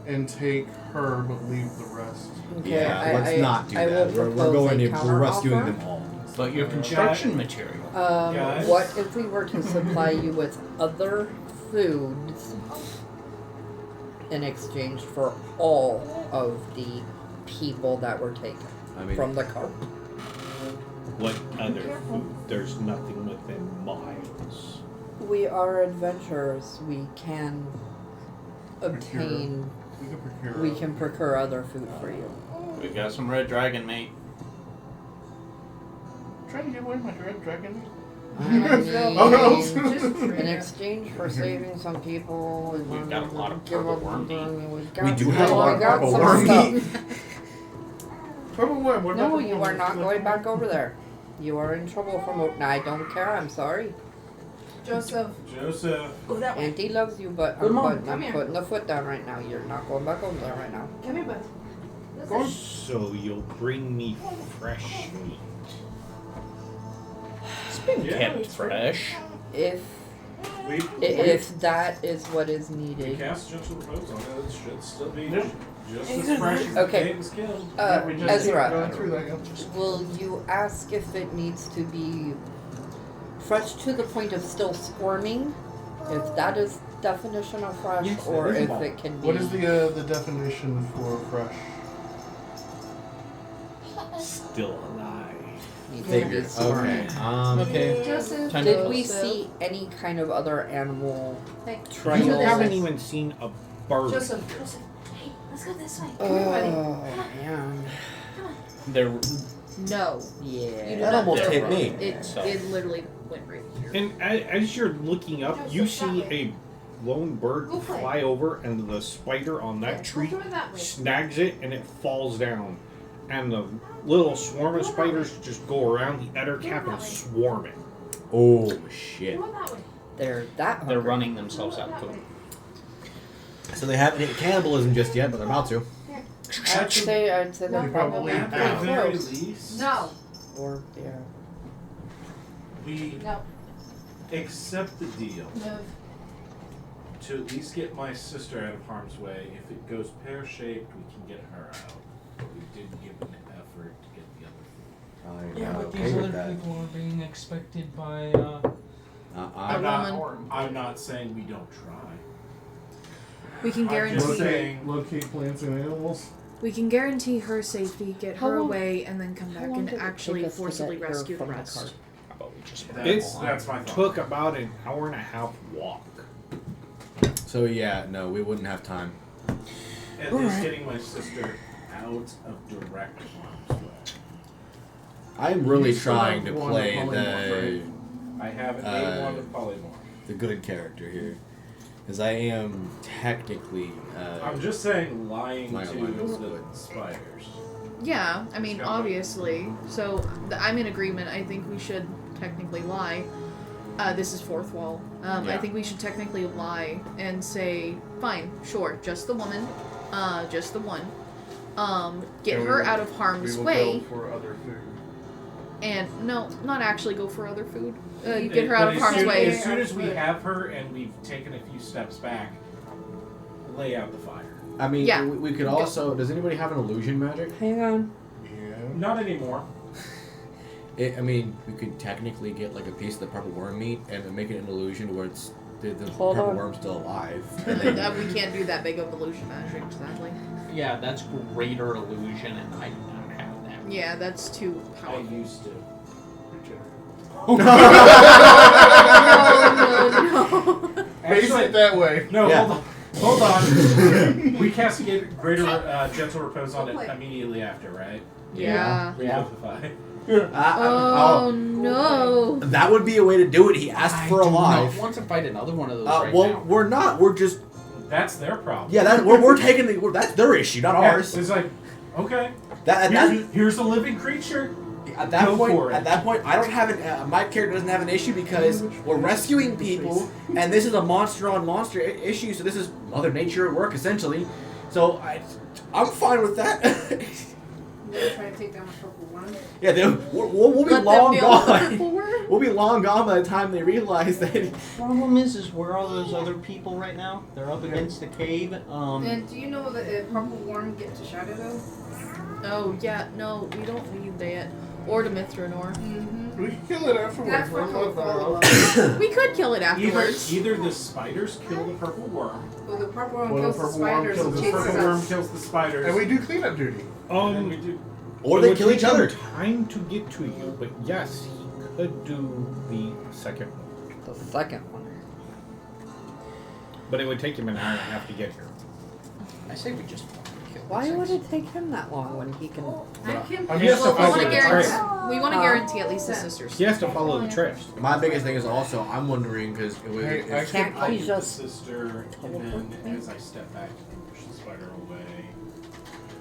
and take her but leave the rest. Okay, Yeah, let's not do I that. will We're propose going a to. We're rescuing counteroffer. them all. But your construction material. Guys? What if we were to supply you with other foods in exchange for all of the people that were taken I mean, from the cart? What other food? There's nothing within miles. We are adventurers. We can obtain. We can procure. We can procure other food for you. We got some red dragon meat. Trying to get away with my red dragon. I mean, Oh, no. Just in exchange for saving some people, We've got a lot of give purple up- worm meat. We do have a lot of we got purple some worm stuff. meat. Purple worm. What about No, the you one are not with the going color? back over there. You are in trouble from. I don't care. I'm sorry. Joseph. Joseph. Go that way. Auntie loves you, but Good mom, I'm come here. putting the foot down right now. You're not going back over there right now. Come here, bud. Go on. So you'll bring me fresh meat. It's been Yeah, kept it's fresh. If if that is what is We needed. cast gentle repose on it. It should still be Yep. just as fresh as Okay. the day it was killed. Yeah, we just keep Ezra, going through that. Yeah. will you ask if it needs to be fresh to the point of still squirming? If that is definition of fresh, Yes, or that is if one. it can be. What is the definition for fresh? Still alive. needs to be Figured. squirming? Okay. Okay. Joseph. Time Did to- we see any kind of other animal Hey, trails? You haven't even seen a bird. Joseph. Joseph. Hey, let's go this way. Come here, buddy. Oh man. There, No. Yeah. You do That not almost know. hit me. It, So- it literally went right here. And as you're looking up, you see a lone bird Go play. fly over, and the spider on that Yeah, tree we're going that way. snags it, and it falls down. And the little swarm of spiders just go around the other cap and swarm it. Oh shit. Go that way. They're that they're hungry. running themselves out to So they haven't hit cannibalism just yet, but they're about to. I'd say they're No, probably At the pretty very close. least, No. Or yeah. we No. accept the deal No. to at least get my sister out of harm's way. If it goes pear-shaped, we can get her out. But we didn't give an effort to get the other food. I'm Yeah, not but okay these with other that. people are being expected by. I'm not. woman. I'm not saying we don't try. We can I'm just guarantee. saying. Locate plants and animals. We can guarantee her safety, get How her long- away, and then come how back long and did it actually take us to forcibly get her rescue the from the rest. cart? How about we just That's my thought. Took about an hour and a half walk. So yeah, no, we wouldn't have time. At least getting my sister out of direct harm's way. I'm really You still trying to have one play polymorph, I have an A1 of polymorph. the good character here, because I am technically. I'm just saying, lying my to alignment's the good. spiders. Yeah, I mean, Scum. obviously. So I'm in agreement. I think we should technically lie. This is fourth wall. I Yeah. think we should technically lie and say, fine, sure, just the woman, just the one. Get And her we- out of harm's we will way, go for other food. and no, not actually go for other food. You get And- her out but of as harm's soon- way. As soon as we have her and we've taken a few steps back, lay out the fire. I mean, Yeah. we could also. Does anybody have an illusion magic? Hang on. Not anymore. I mean, we could technically get like a piece of the purple worm meat and make it an illusion where it's the Hold purple on. worm's still alive. And then, We can't do that big of illusion magic, sadly. Yeah, that's greater illusion, and I do not have that. Yeah, that's too I powerful. used to. Oh, no. Face it that way. No, Yeah. hold on. We cascade greater gentle repose on it immediately after, right? Yeah. Revivify. Oh, no. That would be a way to do it. He asked for a I do life. not want to fight another one of those right Well, now. we're not. We're just. That's their problem. Yeah, we're taking the. That's their issue, not Yeah, ours. It's like, okay, That here's a living creature. At that Go point, for it. at that point, I don't have an. My character doesn't have an issue because we're rescuing people, and this is a monster on monster issue. So this is Mother Nature at work, essentially. So I'm fine with that. You're trying to take down a purple one. Yeah, we'll be Let them long deal with the gone. purple worm. We'll be long gone by the time they realize that. Problem is where are those other people right now? They're up against the cave. And do you know that a purple worm gets a shadow though? Oh, yeah, no, we don't need that. Or to Mithranor. Mm-hmm. We can kill it afterwards. That's We're what not we'll bad. follow. We could kill it afterwards. Either the spiders kill the purple worm, Well, the purple worm Well, the kills the purple worm spiders kills and the the chases purple us. worm kills the spiders, And we do cleanup duty. and we do. Or It they would kill take each other. him time to get to you, but yes, he could do the second one. The second one. But it would take him an hour and a half to get here. I say we just kill Why these would things. it take him that long when he can? I can I'm He has to Well, we follow want to the guarantee. trail. We want to guarantee at least the sisters. He has to follow the trails. My biggest thing is also I'm wondering because Hey, it's Can't I he get just? the sister, and then as I step back, push the spider away.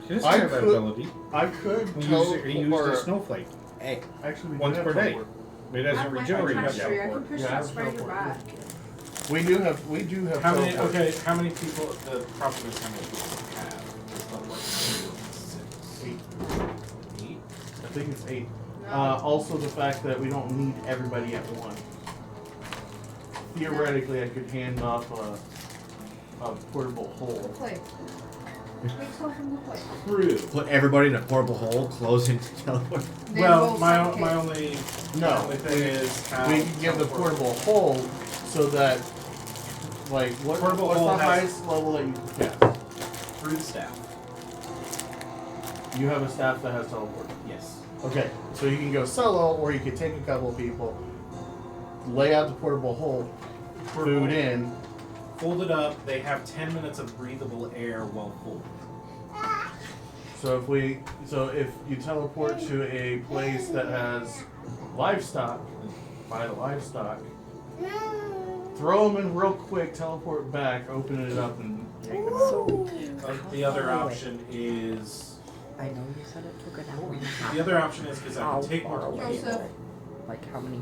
He doesn't I have that could- ability. I could He teleport. used a snowflake. hey, Actually, we once do per have day. teleport. But it doesn't regenerate have his tree. I teleport. can push Yeah, I that have spider teleport. back. We do have How many? teleport. Okay, how many people? The problem is how many people we have. It's not like 6, 8. I think it's 8. No. Also, the fact that we don't need everybody at once. Theoretically, I could hand off a portable hole. Play. Take some from the plate. True. put everybody in a portable hole, close and teleport. Then Well, we'll my suffocate. only No, thing is how we can give the portable hole so that, like, what's Portable the hole has- highest level that you can cast? through the staff. You have a staff that has teleport. Yes. Okay, so you can go solo, or you can take a couple of people, lay out the portable hole, food in. Fold it up. They have 10 minutes of breathable air while full. So if you teleport to a place that has livestock, buy the livestock, throw them in real quick, teleport back, open it up, and take them out. So The other option is I know you said it took an hour and a half. the other option is because I How can take far multiple away? people. Like how many?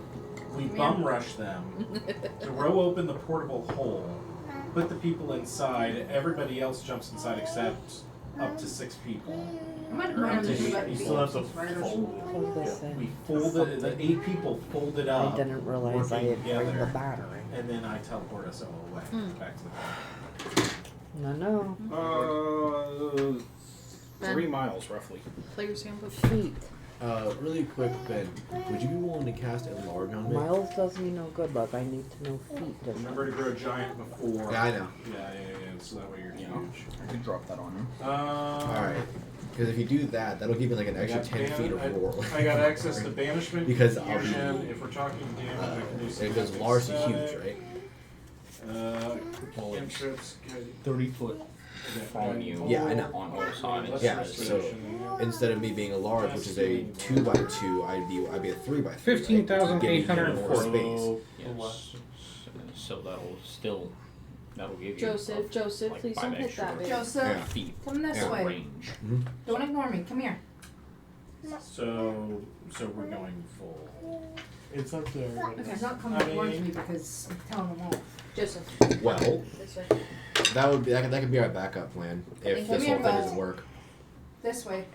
We bum rush them, throw open the portable hole, put the people inside. Everybody else jumps inside except up to 6 people. I might Or run up to into 8 that You people. still have to spiders. fold What was I it. saying? We fold it. The 8 people fold it up. I didn't realize I working had bring the together, battery. and then I teleport us all away back to the car. No. 3 miles roughly. Player's handbook. Feet. Really quick, Ben, would you be willing to cast enlarge on me? Miles does me no good, love. I need to know feet. Remember to grow giant before. Yeah, I know. Yeah. so that way you're Yeah. huge. I could drop that on him. Alright. Because if you do that, that'll give you like an I extra got 10 feet of roll. I got access to banishment, Because I'll be- fusion. If we're talking damage, I can do It something. goes large to huge, right? Cantrips, 30-foot following you. Yeah, I know. On all sides. Yeah, so instead of me being a large, which is a 2x2, I'd be a 3x3. 15,840. Space. Yes. So that'll give you Joseph, like please 5 don't hit extra that bit. Joseph, Yeah. feet Come this Yeah. way. range. Don't ignore me. Come here. So we're going full. It's up there. Okay. He's not I coming towards mean- me because I'm telling him off. Joseph, Well, this way. that could be our backup plan if Come this here, whole thing bud. doesn't work. This way.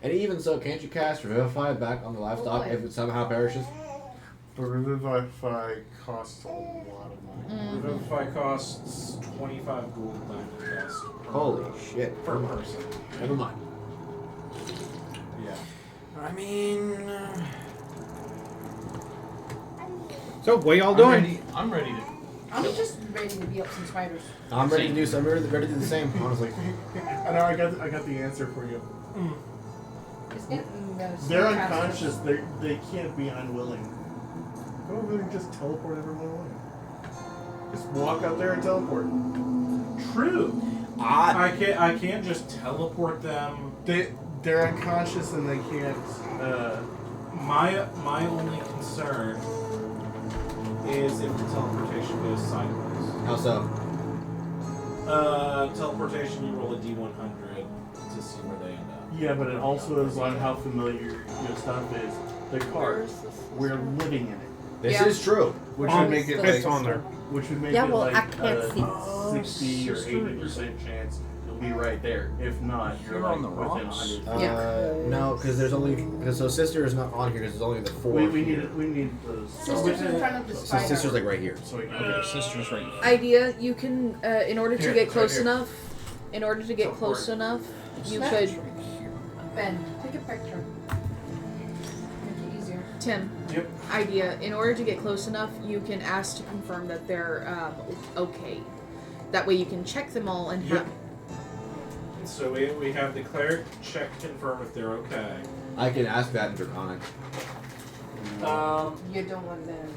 And even so, can't you cast Revivify back on the livestock boy. if it somehow perishes? But Revivify costs a lot of money. Revivify costs 25 gold to cast. Holy shit. Per person. Never mind. Yeah. I mean, So, what y'all doing? I'm ready to. I'm just ready to beat up some spiders. I'm ready to do so. I'm ready to do the same, honestly. I know. I got the answer for you. It's getting They're unconscious. They can't be unwilling. Go over there and just teleport everyone away. Just walk out there and teleport. True. I can't just teleport them. They're unconscious and they can't. My only concern is if the teleportation goes sideways. How so? Teleportation, you roll a d100 to see where they end up. Yeah, but it also is on how familiar your stuff is. The cart. We're living in it. This Yeah. is true. Which would make it It's on there. Which would make Yeah, it well, like I can't a see. 60 or 80% chance you'll be right there. If not, you're You're like on the within rocks. 100. No, because there's only so sister is not on here because there's only the 4. We here. need those. Sister's in front of the So spider. sister's like right here. So we can Okay, sister's right. Idea: you can, in order to Here, get close right here. enough, you Smash. could. Ben, take a picture. Make it easier. Tim. Yep. Idea: in order to get close enough, you can ask to confirm that they're okay. That way, you can check them all and have. Yep. So we have the cleric check, confirm if they're okay. I can ask that in Draconic. You don't want them.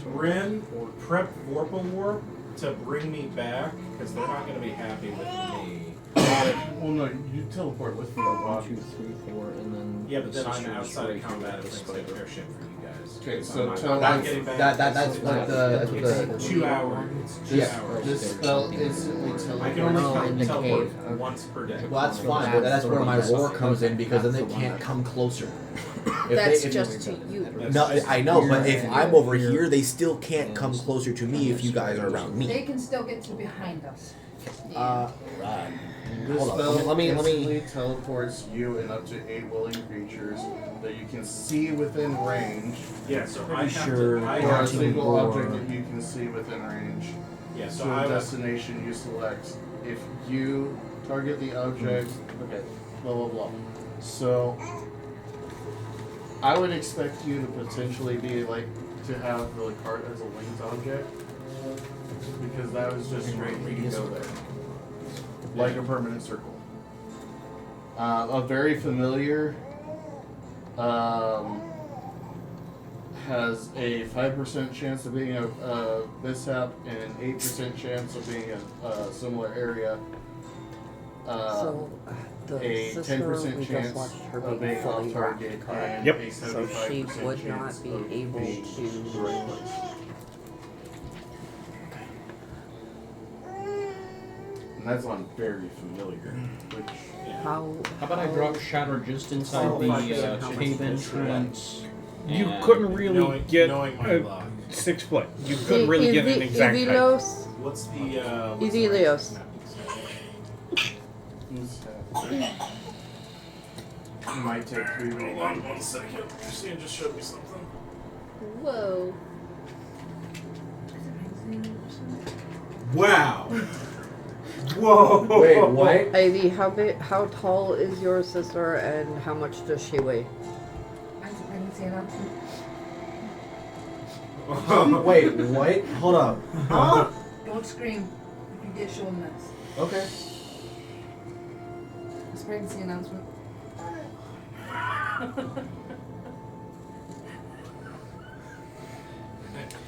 Rin, prep Vorpal to bring me back, because they're not going to be happy with me. Well, no, you teleport with me. 1, 2, 3, 4, and then. Yeah, but then I'm sister's outside right of combat. here It with brings the like spider. fair shit for you guys. Okay, So so I'm tell not me- getting back. That's what that's what the It's 2 hours. It's 2 Yeah. hours. This spell instantly I can only Oh, in the teleport cave. once per day. Well, that's fine, but that's where my roar comes in because then they can't come closer. That's just to you. No, I know, but if I'm over here, they still can't come closer to me if you guys are around They me. can still get to behind us. This Hold on, spell let me- instantly teleports you and up to 8 willing creatures that you can see within range, Yeah, so I Pretty have sure to. I or a have to. single or- object that you can see within range. Yeah, so To I the was. destination you select. If you target the object, okay, blah blah blah. So, I would expect you to potentially be like to have the cart as a linked object, because that was just straight for you to go there, like a permanent circle. A very familiar has a 5% chance of being a mishap and an 8% chance of being a similar area. So the A sister, 10% we just chance watched her of be being fully off wrapped target card. and Yep. a So 75% she would chance not be of able being to. in the right place. And that's on very familiar, which How How about I drop Shatter just inside the cave entrance? You and- couldn't really get knowing my a luck. 6 foot. You couldn't really get an exact height. Ivilios. What's the Ivilios. Might take 3 roll on 1 second. Christine just showed me something. Whoa. Wow. Whoa. Wait, what? Ivy, how tall is your sister and how much does she weigh? I didn't say that. Wait, what? Hold up. Don't scream. If you get shown this. Okay. It's a pregnancy announcement.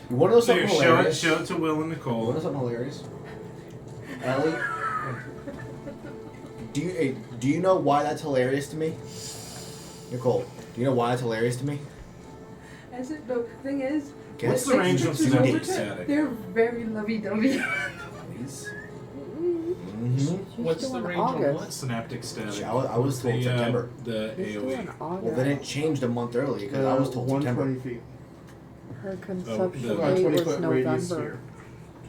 You want to know something Here, hilarious? show it to Will and You want to Nicole. know something hilarious? Ellie, do you know why that's hilarious to me? Nicole, do you know why that's hilarious to me? I said, the thing is, What's the six range of pictures synaptic over static? They're very lovey-dovey. Please. Mm-hmm. What's She's the doing range on August. what? Synaptic static. I was told The, September. The He's doing AOE. August. Well, then it changed a month early because I was told September. 120 feet. Her the- conception about date 20 was foot radius November.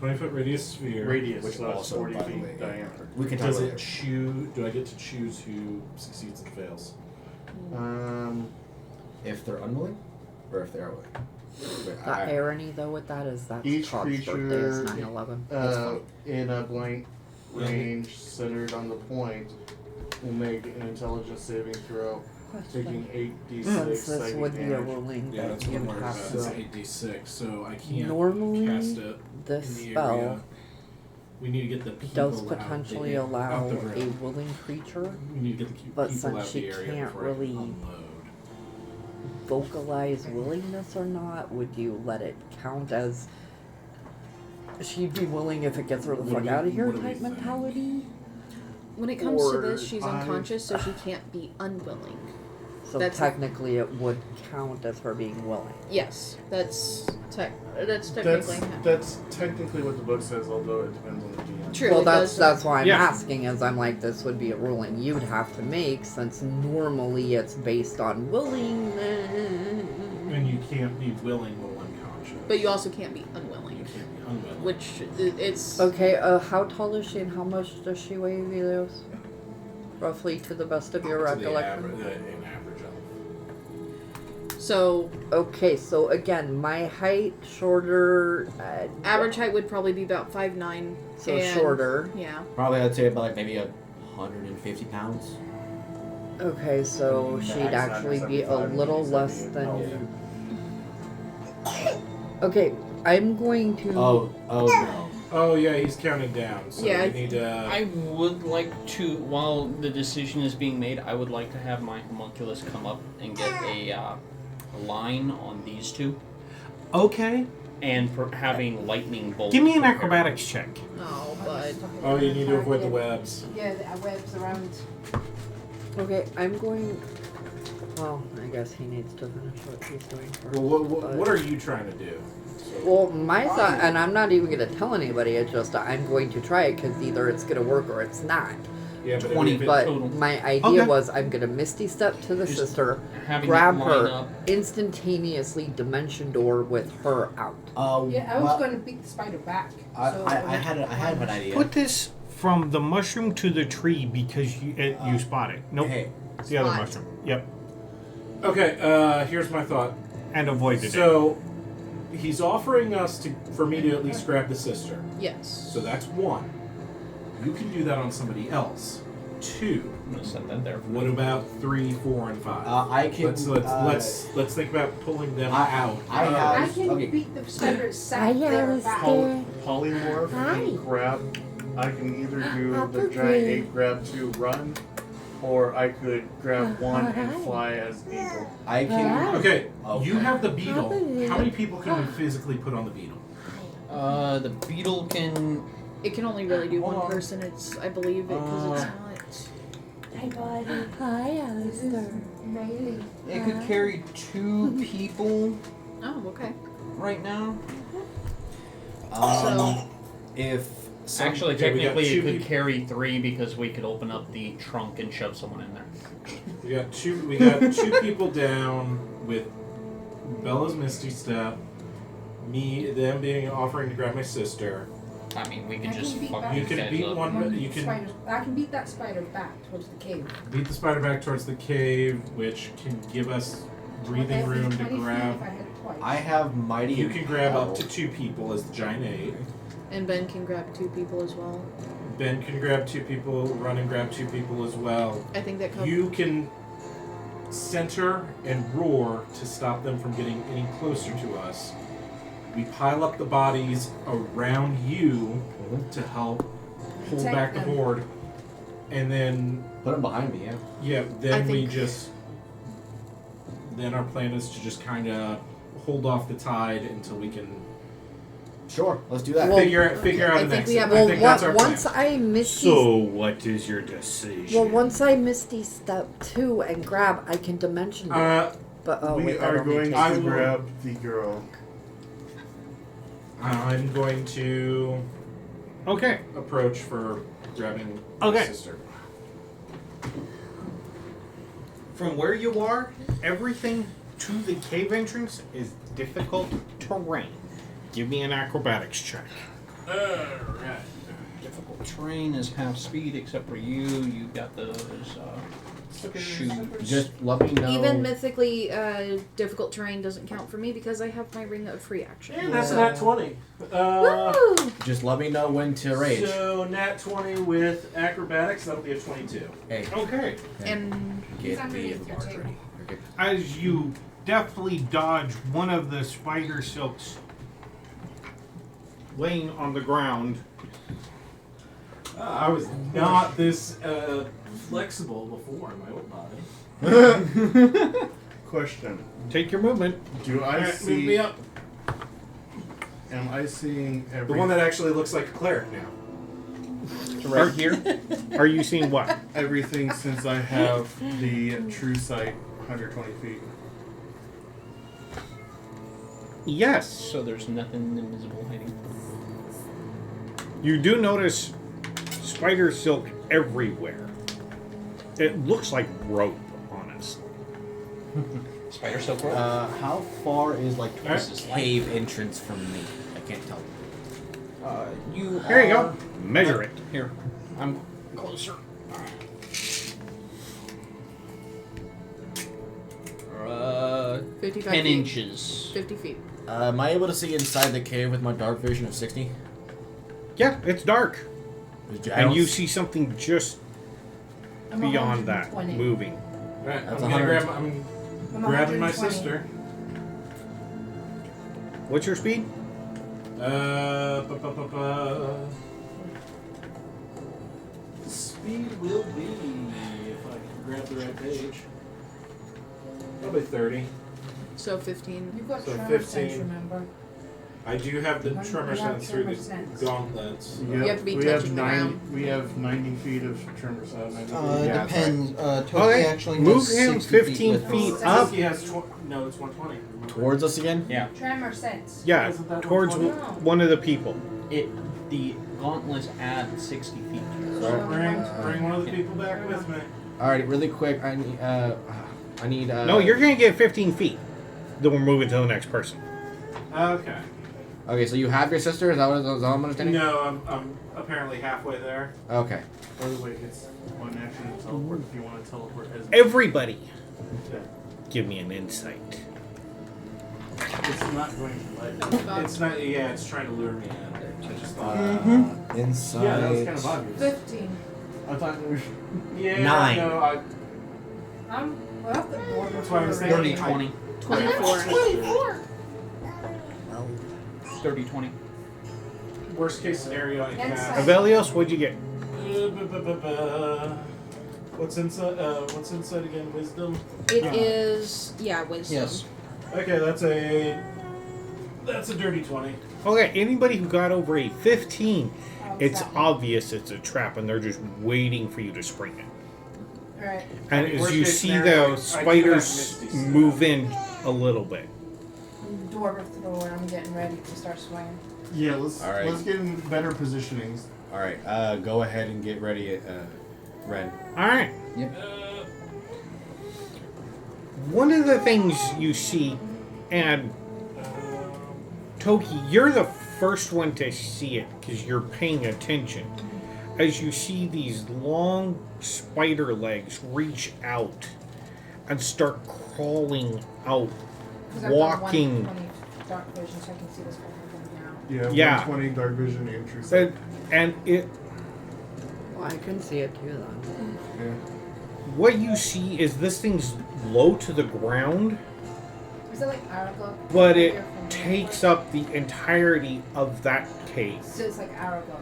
sphere. 20-foot radius sphere. Radius, Which so that's also, 40 by the feet way, diameter. We can talk Does about it it. choose? Do I get to choose who succeeds and fails? If they're unwilling, or if they're willing. The irony though with that is that Each Todd's birthday is creature 9/11. in a blank range centered on the point will make an intelligence saving throw, taking 8d6 Since this psychic would be a damage. ruling Yeah, that that's what you I'm worried have about. It's to. 8d6, so I can't Normally, cast it this in the spell area. We need to get the people does out potentially the, allow out the a room. willing creature, We need to get the but people since out she the area can't before I really unload. vocalize willingness or not, would you let it count as she'd be willing if it gets her the What fuck do we- out of here what do we type think? mentality? When it comes to Or this, she's I- unconscious, so she can't be unwilling. So That's- technically it would count as her being willing. Yes, that's technically That's technically what the book says, although it depends on the DM. true. Well, it that's does. why I'm Yeah. asking. Is I'm like, this would be a ruling you'd have to make, since normally it's based on willingness. And you can't be willing while unconscious. But you also can't be You unwilling, can't be unwilling. which it's Okay, how tall is she and how much does she weigh, Velios? Roughly, to the best of your To the recollection. an average of. so Okay, so again, my height shorter. average height would probably be about 5'9". So and- shorter. Yeah. Probably I'd say about like maybe 150 pounds. Okay, so Max she'd actually be a 175, little maybe less 70 than and you. Okay, I'm going to. Oh no. Oh yeah, he's counting down. So Yeah, we need to. I would like to, while the decision is being made, I would like to have my homunculus come up and get a line on these two, Okay. and for having lightning bolts. Give me an prepared. acrobatics check. Oh, but Oh, you need to avoid the webs. Yeah, the webs around. Okay, I'm going. Well, I guess he needs to finish what he's doing first. Well, but- what are you trying to do? Well, my thought, and I'm not even going to tell anybody, it's just I'm going to try it because either it's going to work or it's not. Yeah, but 20 if it- But total. my idea Okay. was I'm going to Misty Step to the Just sister, Having grab it line her, up. instantaneously dimension door with her out. Yeah, I was well, going to beat the spider back. I so had an idea. Put this from the mushroom to the tree because you spot it. Nope. Hey, The other Spot. mushroom. Yep. Okay, here's my thought. And avoided it. So, he's offering us for me to at least grab the sister. yes. So that's one. You can do that on somebody else. Two. I'm gonna set that there. What about 3, 4, and 5? I can. Let's think about pulling them out. I have. I can okay. beat the spider sack there back. Polymorph and grab. I can either do the giant ape grab to run, or I could grab one and fly as an eagle. I can. Okay, Okay. you have the beetle. How many people can we physically put on the beetle? The beetle can. It can only really do Hold one on. person. It's I believe it because it's not. Hey, buddy. Hi, This is Alistair. Maylee. It could carry 2 people Oh, okay. right now. If Actually, okay, we got technically, it two could peop- carry 3 because we could open up the trunk and shove someone in there. We got two people down with Bella's Misty Step, them being offering to grab my sister. I mean, we I could can just beat fuck that. You these can guys beat up. one. You can I can beat that spider back towards the cave. beat the spider back towards the cave, which can give us breathing That'd be room to 20 feet if I grab. had it twice. I have mighty. You can grab up to Impel. 2 people as the giant ape. And Ben can grab 2 people as well. Ben can grab 2 people. Run and grab 2 people as well. I think that covers. You can center and roar to stop them from getting any closer to us. We pile up the bodies around you to help pull Protect back the them. horde, and then Put him behind me, yeah. yeah, I then we think- just. Then our plan is to just kind of hold off the tide until we can Sure, let's do that. Well, figure out I an think we exit. have- I Well, think that's our plan. once I misty. So, what is your decision? Well, once I misty step 2 and grab, I can dimension it. But oh, we wait, that are only going takes- I to will- grab the girl. I'm going to Okay. approach for grabbing my Okay. sister. From where you are, everything to the cave entrance is difficult terrain. Give me an acrobatics check. Alright. Difficult terrain is half speed, except for you. You got those shoes. Just let me know. Even mythically difficult terrain doesn't count for me because I have my ring of free action. And that's So- nat 20. Woo! Just let me know when to rage. So nat 20 with acrobatics, that'll be a 22. Hey, Okay. And get underneath the your mark table. ready. Okay. As you deftly dodge one of the spider silks laying on the ground, I was not this flexible before in my old body. Question: take your movement. Do I Alright, move me see? up. Am I seeing The every one that actually looks like a cleric now. So right here. Are you seeing what? everything since I have the true sight 120 feet? Yes. So there's nothing invisible hiding. You do notice spider silk everywhere. It looks like rope, honestly. Spider silk rope. How far is like Alright. this cave entrance from me? I can't tell. You. Here you are- go. Measure it. Here. I'm closer. 55 10 feet. inches. 50 feet. Am I able to see inside the cave with my dark vision of 60? Yeah, it's dark. I And don't you s- see something just I'm beyond that 120. moving. Alright, That's I'm gonna 100. grab. I'm I'm grabbing my 120. sister. What's your speed? Speed will be, if I can grab the right page, probably 30. So 15. You've got So tremor 15. sense, remember? I do have the You tremor have sense through tremor the sense. gauntlets. You have to be we touching the 90, ground. We have 90 feet of tremor sense. Yeah, Depends. Toki Okay, actually move has him 60 15 with feet both. up. He has no, it's 120. remember? Towards us again? Yeah. Tremor sense. Yeah, Isn't that towards 120? one of the people. The gauntlets add 60 feet. Bring one of the people back with me. Alright, really quick. I need. No, you're gonna get 15 feet. Then we're moving to the next person. Okay. Okay, so you have your sister? Is that what I'm understanding? No, I'm apparently halfway there. Okay. By the way, it's one action to teleport if you want to teleport as Everybody, Yeah. give me an insight. It's not going to let you. It's not. Yeah, it's trying to lure me in. I just thought. Inside. Yeah, that was kind of obvious. 15. I thought it was. Yeah. 9. No, Well, the border That's why I was for 30, thinking- 20. 24. 30, 20. Worst case scenario, I cast. Avelios, what'd you get? What's inside? What's inside again? Wisdom. It is, yeah, wisdom. Yes. Okay, that's a dirty 20. Okay, anybody who got over a 15, it's Exactly. obvious it's a trap and they're just waiting for you to spring it. Right. And as Worst you case see scenario, the I do have spiders Misty, so- move in a little bit. Dwarven thrower. I'm getting ready to start swinging. Yeah, let's All right. let's get in better positionings. Alright, go ahead and get ready, Ren. Alright. Yep. One of the things you see, and Toki, you're the first one to see it because you're paying attention. As you see these long spider legs reach out and start crawling out, 'Cause I've got walking. 120 dark vision, so I can see this whole thing now. Yeah, Yeah. 120 dark vision and true sight. And it, Well, I can see it too then. Yeah. what you see is this thing's low to the ground, Is it like Aragog? but it takes up the entirety of that cave. So it's like Aragog.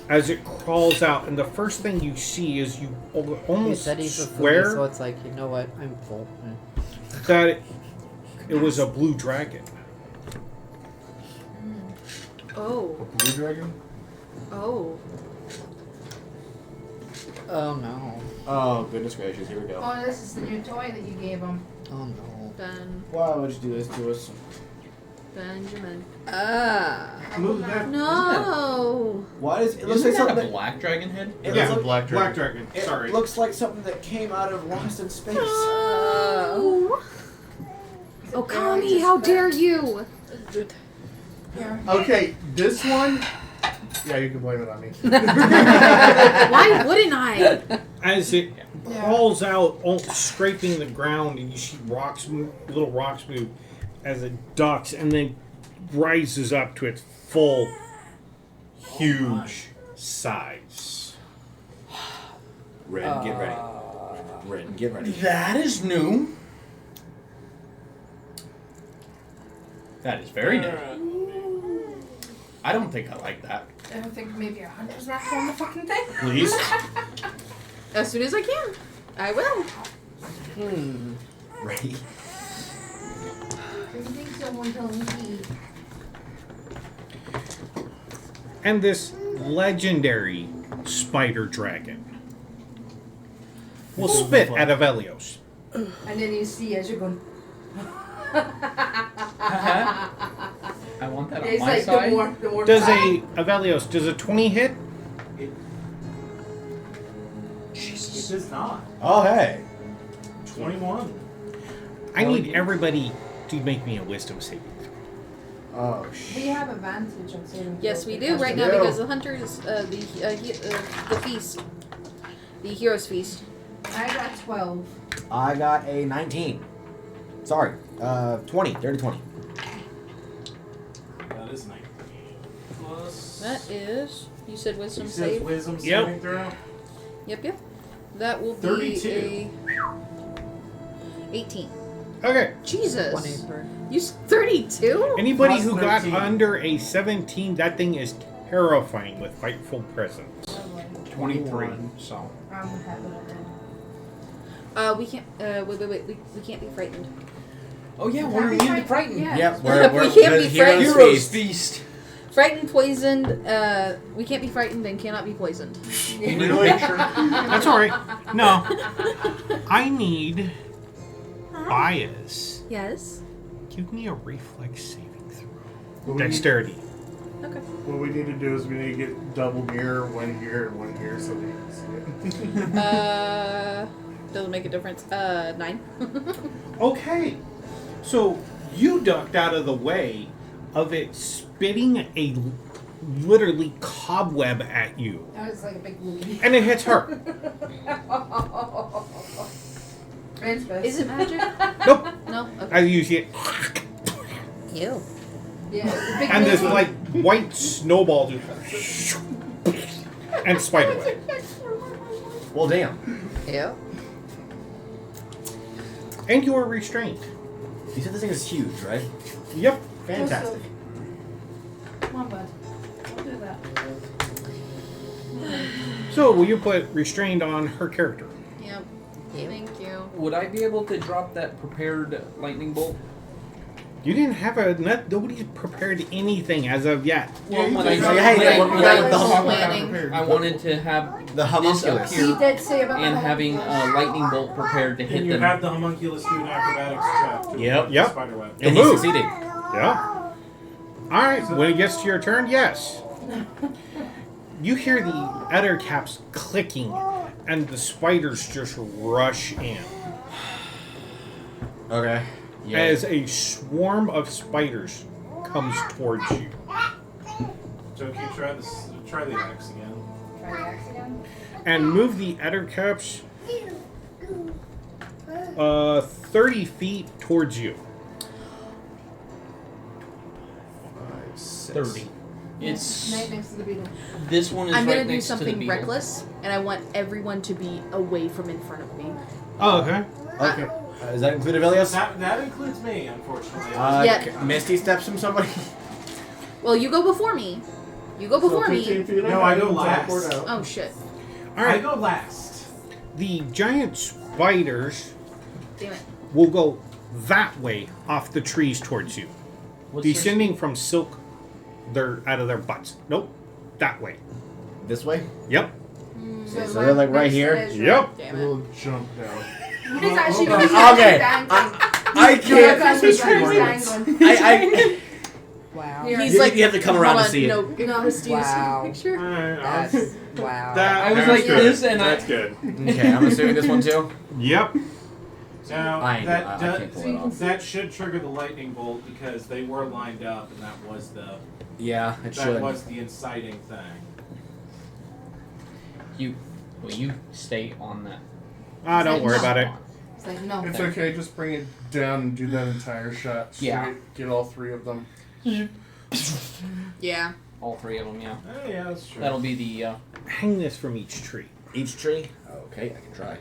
as it crawls out, and the first thing you see is you He almost said he's a foodie, swear so it's like, you know what? I'm full. that it was a blue dragon. Oh. Blue dragon? Oh. Oh no. Oh, goodness gracious, here we go. Oh, this is the new toy that you gave him. Oh no. Why would you do this to us? Benjamin. Move that. No. Why is it looks Isn't like that something a black dragon head? It Yeah, looks like, Black Black dragon. dragon. it Sorry. looks like something that came out of Lost in Space. Oh. Oh, Kami, how dare you? Okay, this one. Yeah, you can blame it on me. Why wouldn't I? As it crawls out, scraping the ground, and you see little rocks move as it ducks, and then rises up to its full, huge size. Red, get ready. Red, get ready. That is new. That is very new. I don't think I like that. I don't think maybe a hunter's not on the fucking thing. Please? As soon as I can. I will. Ready? Do you think someone told me? And this legendary spider dragon will spit at Avelios. And then you see as you're going. I want that on It's my like side. the more Does Avelios, does a 20 hit? It does not. Oh, hey. 21. I need everybody to make me a wisdom saving throw. Oh, We have advantage on saving. Yes, we throws do because right we now do. because the hunters, the feast, the heroes feast. I got 12. I got a 19. Sorry, 20. Dirty 20. That is 19. Plus. That is. You said wisdom He says save. wisdom Yep. saving throw. Yep. That will be 32. a 18. Okay. Jesus. 20 per. You 32? Anybody Plus who got 13. under a 17, that thing is terrifying with frightful presence. 23. So. I'm happy with that. We can't. Wait. We can't be frightened. Oh yeah, Can't we're be immune to frightened. frighten. Yeah. Yep, We we're can't be the heroes frightened. Heroes feast. feast. Frightened, poisoned. We can't be frightened and cannot be poisoned. Really? That's alright. No. I need bias. Yes. Give me a reflex saving throw. What we, need, Dexterity. Okay. what we need to do is we need to get double mirror, one here and one here, so they can see it. Doesn't make a difference. 9. Okay. So you ducked out of the way of it spitting a literally cobweb at you. That was like a big movie. And it hits her. Is it magic? Nope. No. Okay. As you see it. Ew. Yeah, the big And this movie. like white snowball just and spiderweb. Well, damn. Yep. And you are restrained. You said this thing is huge, right? Yep. Fantastic. Come on, bud. Don't do that. So will you put restrained on her character? Yep. Thank you. Would I be able to drop that prepared lightning bolt? You didn't have nobody's prepared anything as of yet. Well, when I, Hey, when we got the planning. I wanted to have The this up homunculus. He here did say about and the having a lightning bolt prepared to And hit you them. have the homunculus do an acrobatics check. to Yep. Yep. Spiderweb. And Move. he succeeded. Yeah. Alright, when it gets to your turn, yes. You hear the other caps clicking and the spiders just rush in. Okay. Yeah. As a swarm of spiders comes towards you. Joki, try the axe again. Try the axe again. And move the other caps 30 feet towards you. 5, 6. 30. It's Right next to the beetle. this one is I'm right gonna do next to the something beetle. reckless, and I want everyone to be away from in front of me. Oh, okay. Okay. Does that include Avelios? That includes me, unfortunately. Yeah. Misty steps from somebody. Well, you go before me. You go before me. 15 feet No, ahead I go and last. teleport out. Oh shit. All I right. go last. The giant spiders Damn it. will go that way off the trees towards you, What's their- descending from silk. They're out of their butts. Nope, that way. This way? Yep. So they're like right here? Yep. Damn it. We'll jump down. It's actually Hold on. because you're Okay. dangling. I can't. Dangling. I Wow. Here. He's You- like, you have to come around hold to see on, it. No, Christy, Wow. picture. That's wow. That, I was that's like good. this, and That's good. Okay, I'm assuming this one too. Yep. Now I ain't- that I does- can't pull it off. that should trigger the lightning bolt because they were lined up, and that was Yeah, it should. the inciting thing. Will you stay on that? Don't worry about it. It's like, no. It's okay, just bring it down and do that entire shot. Straight, Yeah. Get all 3 of them. Yeah. All 3 of them, yeah. Oh, yeah, that's true. That'll be the. Hang this from each tree. Each tree? Okay, I can try.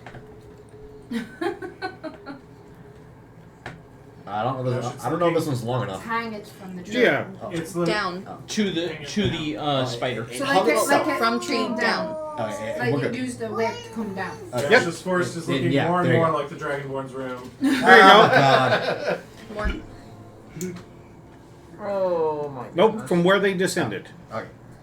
I don't know if this one's long enough. Hang it from the tree. Yeah. It's Down. To the spider. So like it From tree came down. Okay, Like we're you good. use the web to come down. Okay. Yep. This forest is looking Yeah, more and there you more go. like the Dragonborn's room. There you Oh, go. God. More. Oh my. Nope, from where they descended.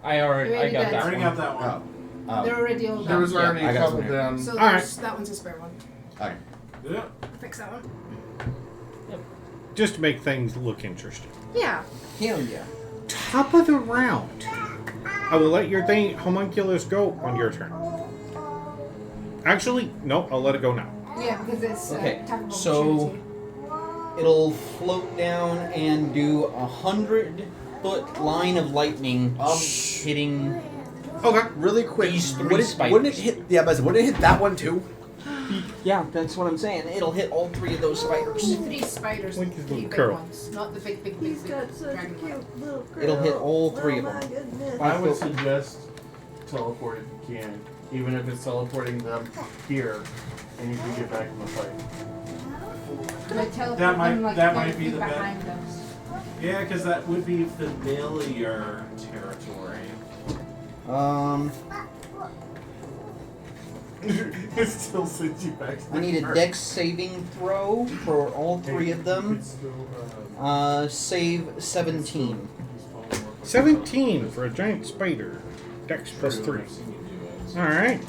I already. I got Already that Already one. got that one. Oh. They're already all There was done. already I a got couple some here. down. So Alright. that one's a spare one. Okay. Yeah. Fix that one. Just to make things look interesting. Yeah. Hell yeah. Top of the round. I will let your thing homunculus go on your turn. Actually, no, I'll let it go now. Yeah, because it's Okay, type of so- opportunity. It'll float down and do 100-foot line of lightning, hitting. Okay. Really quick. These 3 spiders. Wouldn't it hit? Yeah, but wouldn't it hit that one too? Yeah, that's what I'm saying. It'll hit all 3 of those spiders. 3 spiders, Like his 3 little big curl. ones, not the big dragon one. It'll hit all 3 of them. I would suggest teleport if you can, even if it's teleporting them here, and you can get back in the fight. But teleport That might- them, like, that they'll might be be the bet. behind them. Yeah, because that would be familiar territory. It still sends you back to I need a dex saving throw for all 3 of them. It's still, Save 17. 17 for a giant spider. Dex plus 3. Alright.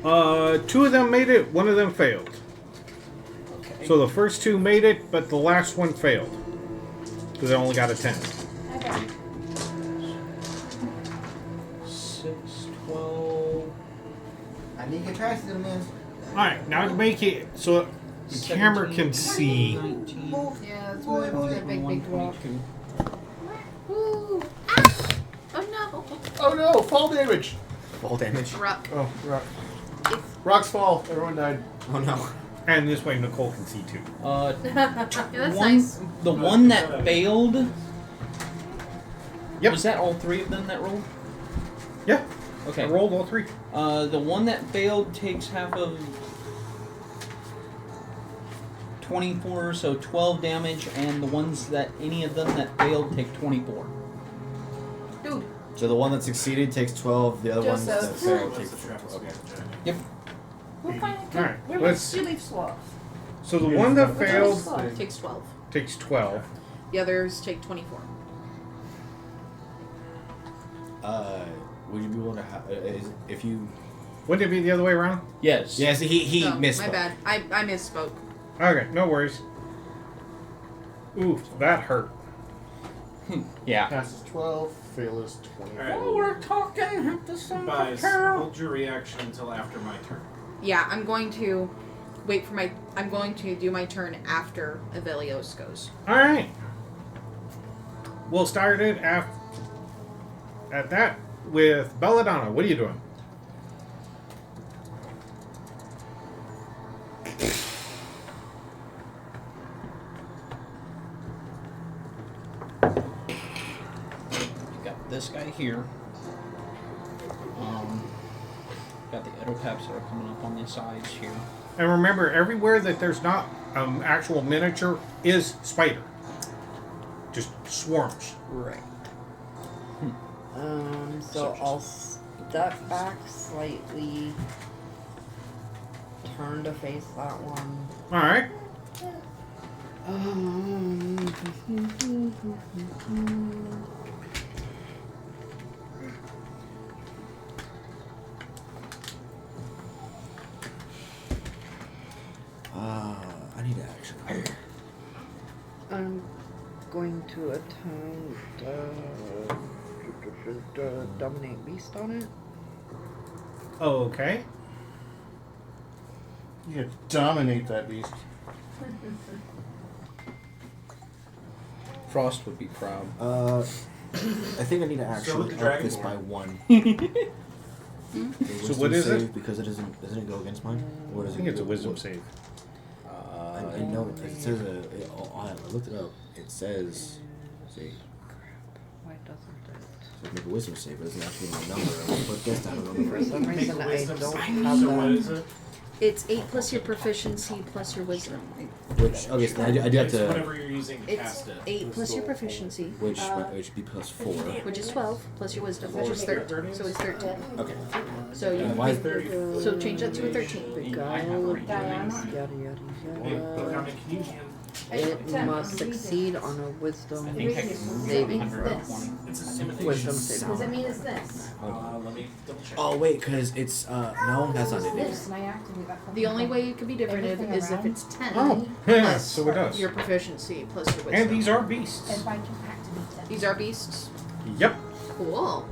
Two of them made it, one of them failed. Okay. So the first 2 made it, but the last one failed. Because I only got a 10. 6, 12. I need to get past them, man. Alright, now to make it so the camera can 17, see. 19, Yeah, it's more of a big 21, rock. 22. Ooh. Ah! Oh oh no! Fall damage! Fall damage. no. Rock. Oh, rock. Rocks fall. Everyone died. Oh no. And this way Nicole can see too. Yeah, that's One- nice. The one that failed. Yep. Was that all 3 of them that rolled? Yeah, Okay. I rolled all 3. The one that failed takes half of 24, so 12 damage, and the ones that any of them that failed take 24. Dude, So the one that succeeded takes 12. The other one that Joseph. failed That's takes the trap. 12. Okay. Yep. we'll find a Alright, Where let's- was you leave sloth? So the one that Where's failed sloth? Takes 12. takes 12. The others take 24. Would you be willing to have if you? Wouldn't it be the other way around? Yes. Yes, he Oh, missed. my bad. I misspoke. Okay, no worries. Ooh, that hurt. Yeah. Pass is 12. Fail is 20. Alright. we're talking at the same Guys, hold your reaction until after my turn. Yeah, I'm going to wait for my. I'm going to do my turn after Avelios goes. Alright. We'll start it at that with Belladonna. What are you doing? Got this guy here. Got the Edopaps that are coming up on the sides here. And remember, everywhere that there's not actual miniature is spider. just swarms. Right. So I'll step back slightly, turn to face that one. All right. I need action. I'm going to attempt dominate beast on it. Okay. You could dominate that beast. Frost would be proud. I think I need to So actually with the up dragon this board. by 1. So what is save it? Because it doesn't it go against mine? Or does I think it's a go- wisdom what- save. I know it says I looked it up. It says, see, Why doesn't it? so make a wisdom save, but it doesn't actually give me a number. I'm gonna put this down. I'm gonna For some Make reason, a I wisdom don't save. have So what that. is it? It's 8 plus your proficiency plus your wisdom. Which okay, so I do have It's to, whatever you're using to It's cast it. 8 plus your proficiency, which would be plus 4. which is 12, plus your wisdom, which is 13. So it's 13. Okay. So you And why is so change that to a 13. Beguile, Diana. yada Hey, yada look, yada. can you It must succeed on a wisdom saving throw. It's a similar Wisdom Does saving it throw. mean it's this? Let me double check. Oh wait, because it's no, that's not it. This, and I activate that fucking The only thing. way it could be different Everything is if around? it's 10 Oh, plus so it does. your proficiency plus your wisdom. And these are beasts. If I can activate it. These are beasts. Yep. Cool.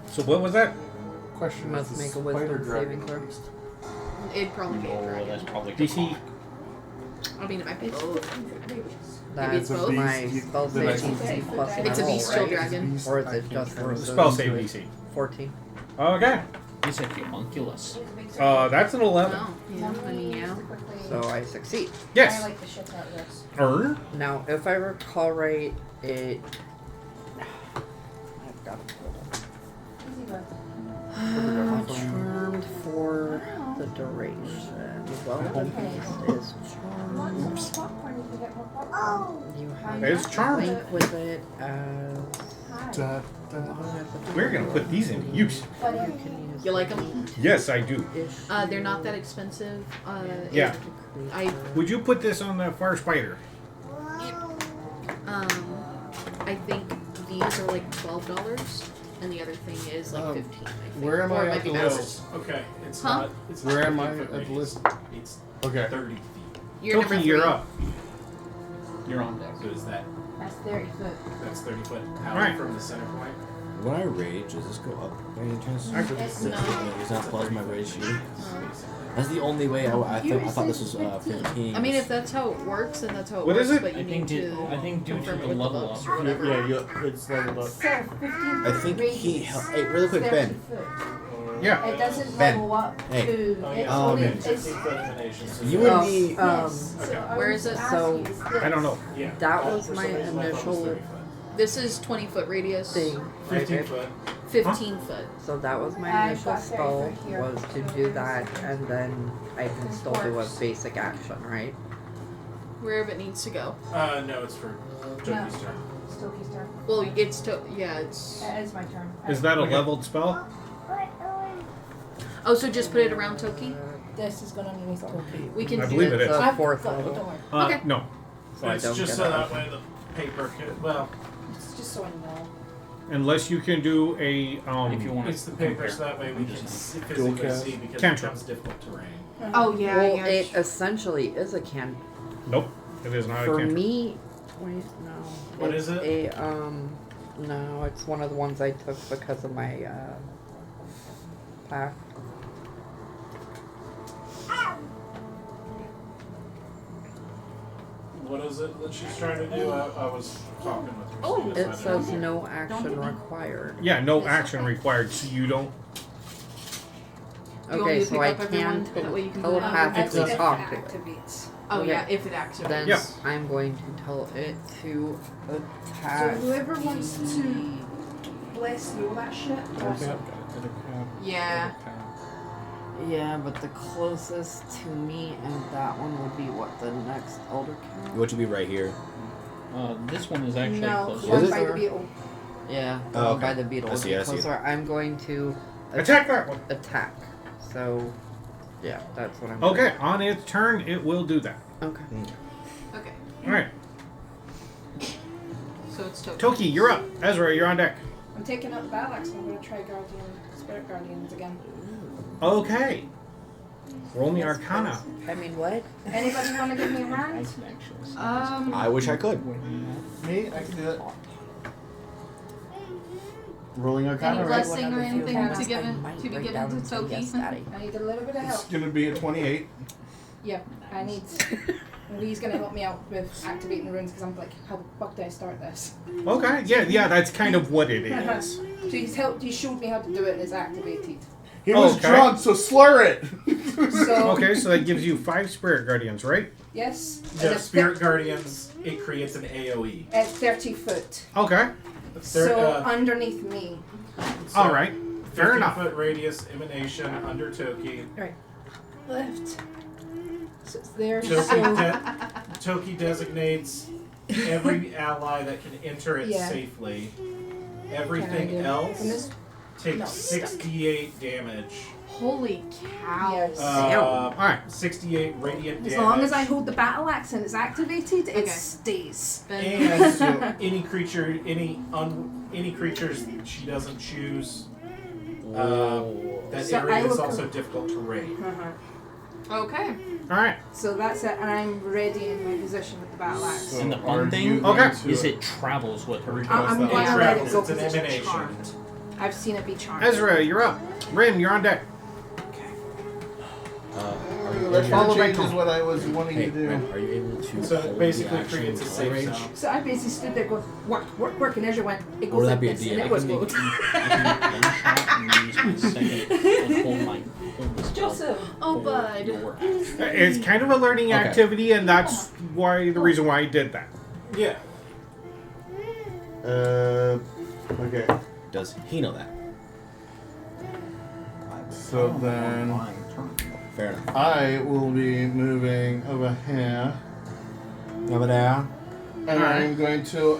So what was that? Question Must is make a the wisdom spider dragon saving throw. beast. It'd probably be a Oh, dragon. that's probably DC. I mean, it might be both. That's both? my Beast, spell the save beast. DC plus It's a my roll, bestial right? dragon. Or is it just for Spell save DC. 14? Okay. He's a homunculus. That's an 11. Oh, yeah. I mean, yeah. So I succeed. I Yes. like the shit out of this. Earn. Now, if I recall right, it. I've got it. Easy bud. Charmed for the duration. Well, the beast is charmed. Want some popcorn? You can get more popcorn. You have It's charmed. link with it as Da, da. long as the We're gonna put these into use. you can use You like 'em? Yes, I do. They're not that expensive. Yeah. I Would you put this on the fire spider? I think these are like $12, and the other thing is like 15. I think. Where am Or I it might at be the more. list? Okay, it's Huh? not. It's Where not am I 50 at foot the radius. list? It's Okay. 30 feet. You're number Toki, 3. you're up. You're on deck. So is that That's 30 foot. that's 30 foot out Right. from the center point? When I rage, does this go up by any chance? It's not. Is that plasma rage shield? That's the only way I thought this was 15. I mean, if that's how it works, then that's how it What works. is it? But you I think need due to confirm the it with the level books up. or whatever. Yeah, it's leveled up. Sir, 15 I think he radius. hey, really quick, 30 Ben. foot. Yeah. It doesn't Ben. level up Hey. to. Oh, It's yeah. only. Ben. It's 15 foot emanation. So You that's- would be. this. So I Where was is it? asking, So, is this. I don't know. Yeah. That I- was for my some reason I thought it was initial 30 foot. This is 20-foot radius, thing. 15 Right? foot. 15 foot. So that was my I've initial got 30 spell foot here. was to do that, and then I can still do a basic action, right? Wherever it needs to go. No, it's for Joki's turn. Stokey's turn. Well, it's yeah, it's. It is my turn. Is that a Okay. leveled spell? Oh, so just put it around Toki. This is gonna need Stokey. We can I do believe it. it is. The I've fourth got it, level. don't worry. Okay. No. So I It's don't just get so that. that way the paper could. Well, It's just so I know. Unless you can do a If you want it's the paper so that way we can physically cast. see because it Cantrip. becomes difficult terrain. Oh yeah, Well, yeah. it essentially is a can. Nope. It is not a For cantrip. me, wait, no. What it's is it? No, it's one of the ones I took because of my pack. What is it that she's trying to do? I was talking with her. Oh, so I It didn't says hear. no action required. Yeah, no action required, so you don't. Do you want me Okay, to so pick I up everyone? can That way you can do it. telepathically If it talk to it. activates. Oh Okay. yeah, if it activates. Then Yeah. I'm going to tell it to So attack. whoever wants to bless you, all that shit. awesome. Yeah. Yeah, but the closest to me and that one would be what the next elder count. Which would be right here. This one is actually No, closer. one Is by it? the beetle. Yeah, Oh, okay. by the beetle. I see, I see. Closer. I'm going to Attack that one. attack. So, yeah, that's what I'm Okay, on its turn, it will do that. doing. Okay. Okay. All right, So it's Toki. Toki, you're up. Ezra, you're on deck. I'm taking out the battle axe and I'm going to try Spirit Guardians again. Okay. Roll me Arcana. I mean, what? Anybody want to give me a I hand? can actually see I wish I could. Me, I can do it. Rolling Any Arcana, right? blessing or anything Arcana. to give in, Might to be break given down to and say, Toki? yes, Daddy. I need a little bit of It's help. gonna be a 28. Yeah, I need. He's going to help me out with activating the runes because I'm like, how the fuck do I start this? Okay, yeah, that's kind of what it is. So he showed me how to do it and it's activated. He was Okay. drunk, so slur it. So, Okay, so that gives you 5 Spirit Guardians, right? yes. and Yeah, it's Spirit Guardians, it creates an AoE. At 30 foot. Okay, So underneath me. all right, fair 50 enough. foot radius emanation under Toki. Left. So it's there. Toki, So Toki designates every ally that can enter it Yeah. safely. Can I Everything do- else can this- takes No, 68 damage. Holy cow. Yes. All right. 68 radiant damage. As long as I hold the battle axe and it's activated, it Okay. stays. Then And so any creature, any creatures she doesn't choose, that So I area is will also difficult terrain. okay. All right. So that's it, and I'm ready in my position with the battle axe. So And the are fun thing you Okay. going to- is it travels with her. I'm It going to let travels, it go it's an because it's emanation. charmed. I've seen it be charmed. Ezra, you're up. Rin, you're on deck. Let's Follow follow my change is call. what I was wanting Hey, to do. Ren, are you able to So it hold basically the action creates a with safe range? zone. So I basically stood there going, work, and Ezra went, it Or goes would that like be a this, DM? and I it was can make- good. Joseph. Oh, bud. It's kind of a learning Okay. activity, and that's why the reason why I did that. Yeah. Okay. Does he know that? So then Fair enough. I will be moving over here, Over there. and I'm going to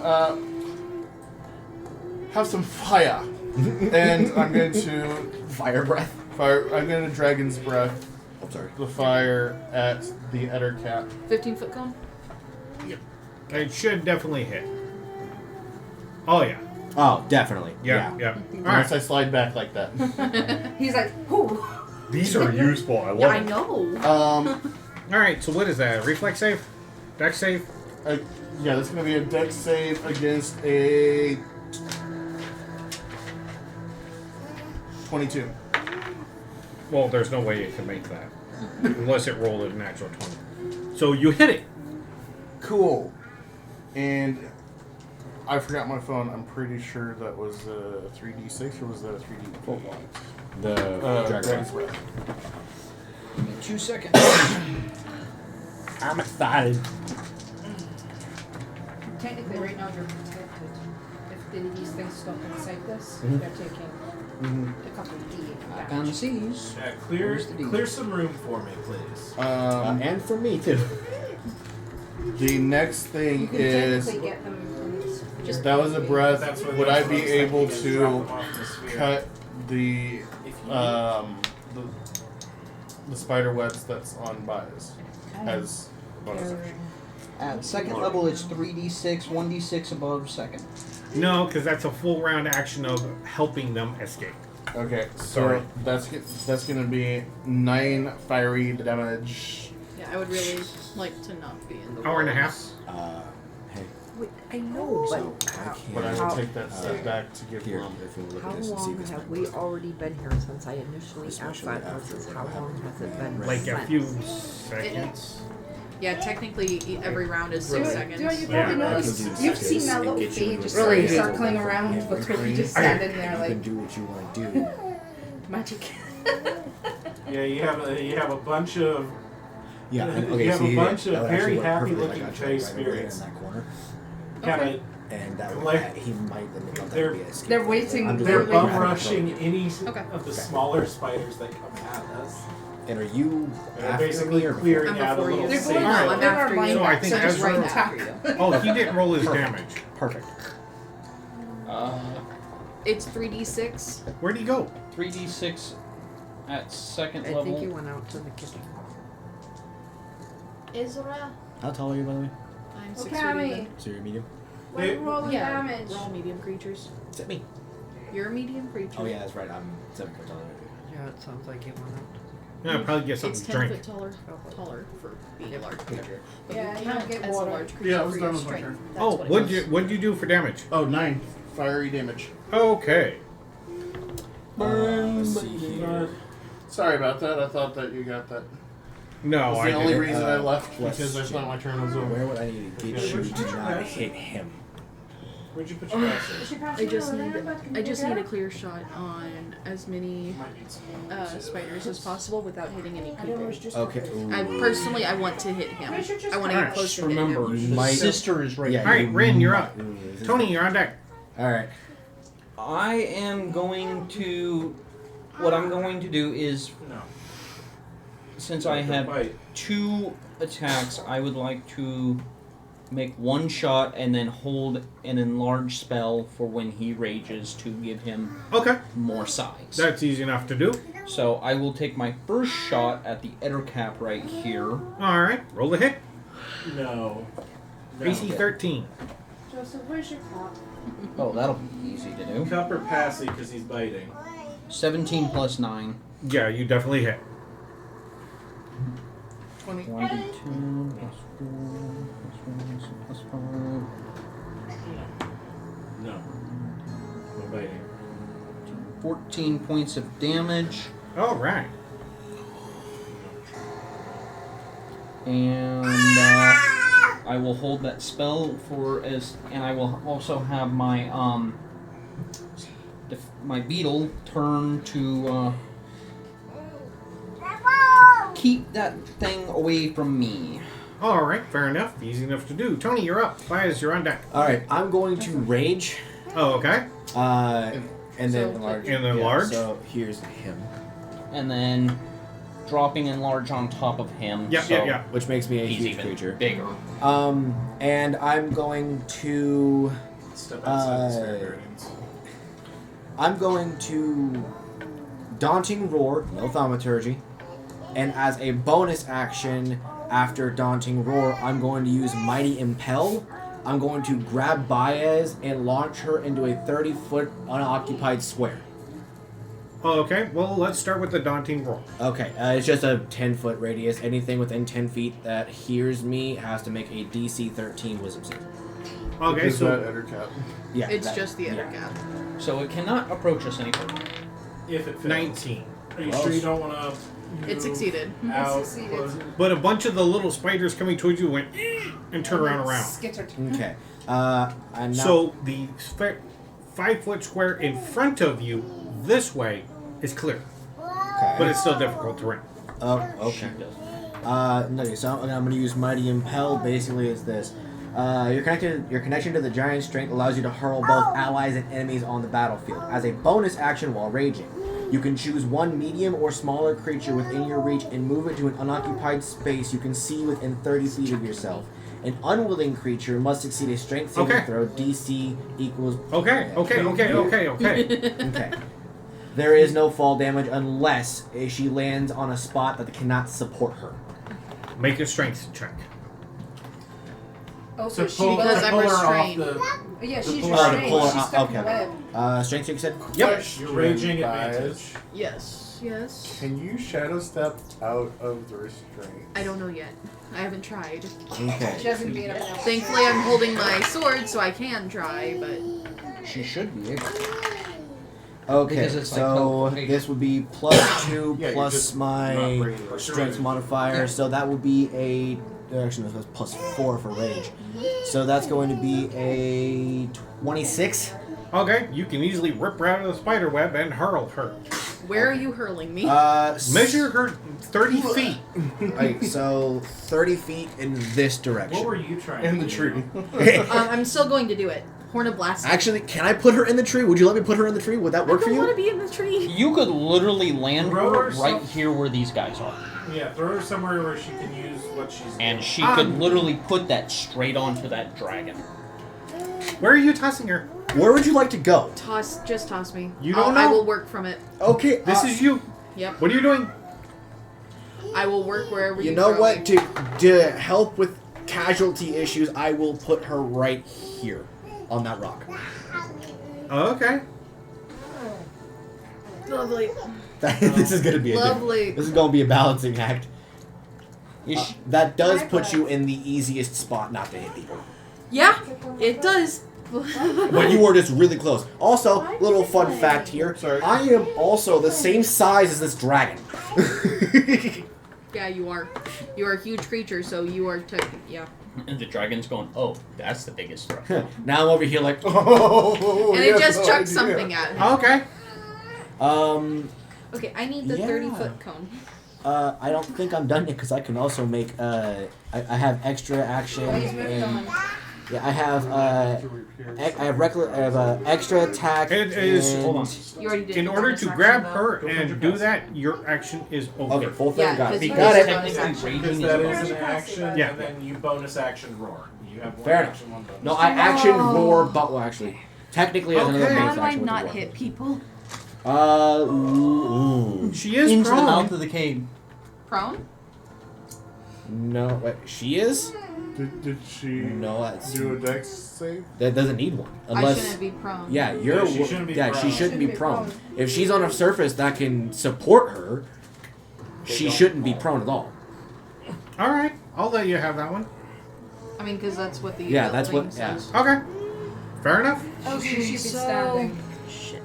have some fire, and I'm going to Fire breath. fire. I'm going to dragon's breath I'm sorry. the fire at the Ettercap. 15-foot cone? It should definitely hit. Oh yeah. Oh, definitely. Yeah. All Unless right. I slide back like that. He's like, whoo. These are useful. I Yeah, love I it. know. All right. So what is that? Reflex save? Dex save? Yeah, that's going to be a dex save against a 22. Well, there's no way it can make that unless it rolled a natural 20. So you hit it. Cool. And I forgot my phone. I'm pretty sure that was a 3d6 or was that a 3d4? The Dragon's breath. breath. 2 seconds. I'm excited. Technically, right now you're protected. If these things stop inside this, Mhm. they're taking a couple of D Back on the damage. seas. Clear some room for me, please. And for me too. The next thing You can is technically get them in this. Just that was a breath. That's what Would that's I what be was thinking, able is to drop them off in the sphere. cut the If you the spider webs that's on Bias as bonus action? At second level, it's 3d6, 1d6 above second. No, because that's a full round action of helping them escape. Okay, so Sorry. that's gonna be 9 fiery damage. Yeah, I would really like to not be in the Hour and a walls. half. Hey. Wait, I know, So but I how, can't. But I will how, take that step back to give Here, Mom. if you look how at this and see long this have might we work. already been here since I initially asked Especially that after versus what how long happened. has it been Like a since? few seconds. Yeah, technically every round is Do 6 it, seconds. do it, you Yeah. probably noticed. You've seen that little fade just Really? circling around, but Toby just standing there You can like do what you want to do. magic. Yeah, you have a bunch of Yeah. You Okay. have See, a bunch of that would actually very work happy perfectly if I looking got you fey right over there spirits. in that corner, kind of and that would Like, he might then become they're- that would be escape. They're waiting. Under they're the- bum rushing any Okay. of the Okay. smaller spiders that come at us. And are you They're after basically me or clearing I'm out a before little you. safe. going Alright. on. They're our line So I back, think so just Ezra- right after you. Oh, he didn't roll his damage. Perfect. It's 3d6. Where'd he go? 3d6 at second I level. think he went out to the kitchen. Ezra. How tall are you, by the way? I'm 6 Okami, So you're medium? what are rolling Yeah, damage? we're all medium creatures. Is that me? You're a medium creature. Oh yeah, that's right. I'm 7 foot taller. Yeah, it sounds like he went out. Yeah, probably get It's something 10 to drink. foot taller for being a large creature. But Yeah, you you count don't get as water. a large creature Yeah, I was for done your with my strength. turn. That's Oh, what it was. what'd you do for damage? Oh, 9 fiery damage. Okay. Let's see here. Sorry about that. I thought that you got that. No, That's I the only didn't. reason I left plus because I thought my turn was over. Where would I need to get Yeah, you where'd you to put your not passive? hit him? Where'd you put your passive? Is your I passing just over need there, but can I you just pick need it a up? clear shot on as many Might need some spiders as possible without hitting any I don't know, people. it's just Okay. I personally I want to hit him. Where's your just I want to Alright, get close to Remember, him. You the might- sister is right Yeah, here. Alright, Rin, you're up. Ooh, Tony, you're on deck. All right. I am going to. What I'm going to do is, No. since I have Bite. 2 attacks, I would like to make 1 shot and then hold an enlarged spell for when he rages to give him Okay, more size. that's easy enough to do. So I will take my first shot at the Ettercap right here. Alright, roll the hit. No. AC 13. Joseph, where's your cup? Oh, that'll be easy to do. Cup or passy because he's biting. 17 plus 9. Yeah, you definitely hit. 22 plus 4 plus 1 plus 5. No. No biting. 14 points of damage. Alright. And I will hold that spell and I will also have my my beetle turn to keep that thing away from me. Alright, fair enough. Easy enough to do. Tony, you're up. Fires, you're on deck. All right. I'm going to rage. Oh, okay. And then So- enlarge. And then enlarge? So here's him. And then dropping enlarge on top of him. Yep, so yep, yep. Which makes me a he's huge even creature. bigger. And I'm going to. Step outside the Spirit Guardians. I'm going to Daunting Roar, no Thaumaturgy, and as a bonus action after Daunting Roar, I'm going to use Mighty Impel. I'm going to grab Baez and launch her into a 30-foot unoccupied square. Oh, okay. Well, let's start with the daunting roll. Okay, it's just a 10-foot radius. Anything within 10 feet that hears me has to make a DC 13 Wisdom save. Okay, Is so that Ettercap? Yeah, It's that- just the yeah. Ettercap. So it cannot approach us any further. If it fails. 19. Are you Well, sure you don't want to? It succeeded. Out. succeeded. But a bunch of the little spiders coming towards you went and turned around. Skittered. Okay. And now, So the 5-foot square in front of you, this way, is clear. okay. But it's still difficult to run. Oh, She okay. Uh, does. Okay, so I'm going to use Mighty Impel. Basically, it's this. Your connection to the giant strength allows you to hurl both allies and enemies on the battlefield. As a bonus action while raging, you can choose one medium or smaller creature within your reach and move it to an unoccupied space you can see within 30 feet of yourself. An unwilling creature must succeed a strength saving Okay. throw. DC equals. Okay. Okay. There is no fall damage unless she lands on a spot that cannot support her. Make a strength check. Oh, so To she pull, Because to I'm pull her restrained. off the. yeah, to she's pull her- restrained. pull her She's out, stuck in the okay. web. Strength check, you said? Yep. You're raging Baez, advantage. Yes. Yes. Can you shadow step out of the restraint? I don't know yet. I haven't tried. Okay. She hasn't been able to. Thankfully, I'm holding my sword, so I can try. But She should be able. Okay, Because it's like so teleportation. this would be plus 2 Yeah, you're plus just my not raging. strength modifier, Yeah. so that would be a. Actually, no, that's plus 4 for rage. So that's going to be a 26. Okay, you can easily rip her out of the spider web and hurl her. where are you hurling me? Measure her 30 feet. Right, so 30 feet in this direction. What were you trying In to the do? tree. I'm still going to do it. Horn of Blast. Actually, can I put her in the tree? Would you let me put her in the tree? Would that work I for don't want to you? be in the tree. You could literally land Throw her her right some- here where these guys are. Yeah, throw her somewhere where she can use what she's. And she could literally put that straight onto that dragon. Where are you tossing her? Where would you like to go? Just toss me. You don't I know? will work from it. Okay, This is you. Yep. What are you doing? I will work wherever you You know throw what? me. To help with casualty issues, I will put her right here on that rock. Oh, okay. Lovely. This is gonna be Lovely. This is gonna be a balancing act. Is That does put you in the easiest spot not to hit people. Yeah, it does. But you were just really close. Also, little fun fact here. I am also the same size as this dragon. Yeah, you are. You are a huge creature, so you are. Yeah. And the dragon's going, oh, that's the biggest threat. Now I'm over here like, oh, And it just chucked something at him. Okay. Okay, I need the Yeah. 30-foot cone. I don't think I'm done yet because I can also make, I have extra action and, yeah, I have, I have extra attack. It is. and- Hold on. You already did. In the order bonus to action, grab though. her and do that, your action is over. Okay, full thing, Yeah, got it. 'cause you Got did it. bonus action. Because that is an action, Yeah. and then you bonus action roar. You have one Fair enough. action, one bonus. No, I action roar, but well, actually, technically as another Okay. bonus How do I action with not the roar. hit people? Ooh. She is Into the prone. mouth of the cave. Prone? No, wait, she is? Did she No, that's, do a dex save? that doesn't need one. I Unless, shouldn't be prone. yeah, you're, she shouldn't be yeah, prone. she shouldn't be Shouldn't be prone. prone. If she's on a surface that can support her, she shouldn't be prone at all. All right, I'll let you have that one. I mean, because that's what the Yeah, that's thing what- yeah. says. Okay, fair enough. Oh, she should be So- standing.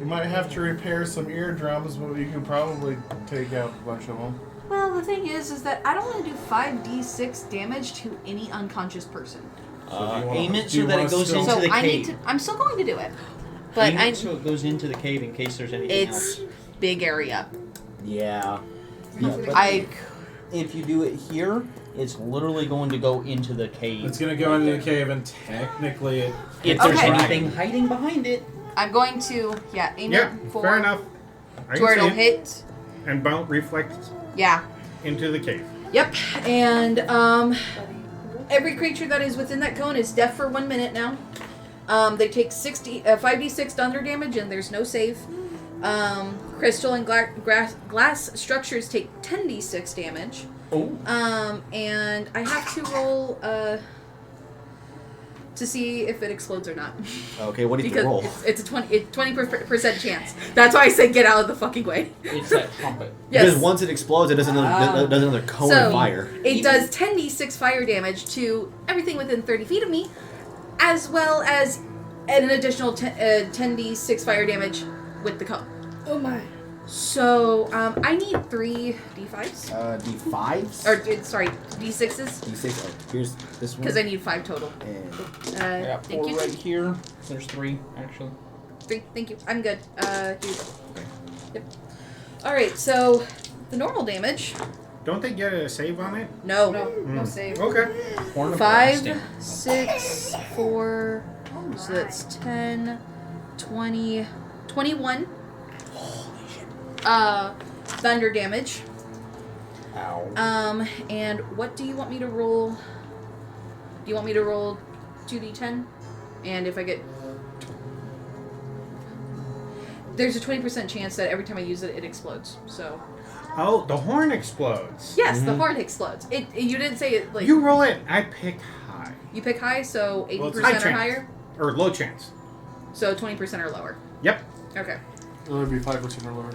You might have to repair some eardrums, but you can probably take out a bunch of them. Well, the thing is that I don't want to do 5d6 damage to any unconscious person. Aim it do so you that wanna it goes still- into So the I cave. need to. I'm still going to do it, but Aim I. it so it goes into the cave in case there's anything It's else. big area. Yeah. Yeah, but I. if you do it here, it's literally going to go into the cave. It's gonna go into the cave, and technically, If there's Okay. anything hiding behind it. I'm going to aim Yeah, it for fair enough. I to where can it'll see it. hit. And bounce reflect Yeah. into the cave. Yep. And every creature that is within that cone is deaf for 1 minute now. They take 5d6 thunder damage, and there's no save. Crystal and glass structures take 10d6 damage. Oh. And I have to roll to see if it explodes or not. Okay, what do you Because roll? it's a 20% chance. That's why I said get out of the fucking way. It's that trumpet. Yes. Because once it explodes, it does another cone So- of fire. It does 10d6 fire damage to everything within 30 feet of me, as well as an additional 10d6 fire damage with the cone. Oh my. So I need 3 d5s. D5s? Or, sorry, d6s. D6. Oh, here's this one. Because I need 5 total. And I got Thank 4 you. right here. There's 3, actually. 3, thank you. I'm good. Here you go. Yep. Alright, so the normal damage. Don't they get a save on it? No. No save. Okay. Horn of 5, Blasting. 6, 4, so that's 10, 20, 21. Thunder damage. Ow. And what do you want me to roll? Do you want me to roll 2d10? And if I get... There's a 20% chance that every time I use it, it explodes. So... Oh, the horn explodes. Yes, the horn explodes. You didn't say it, like... You roll it. I pick high. You pick high, so 80% High or chance. higher? Or low chance. So 20% or lower. Yep. Okay. It would be 5% or lower.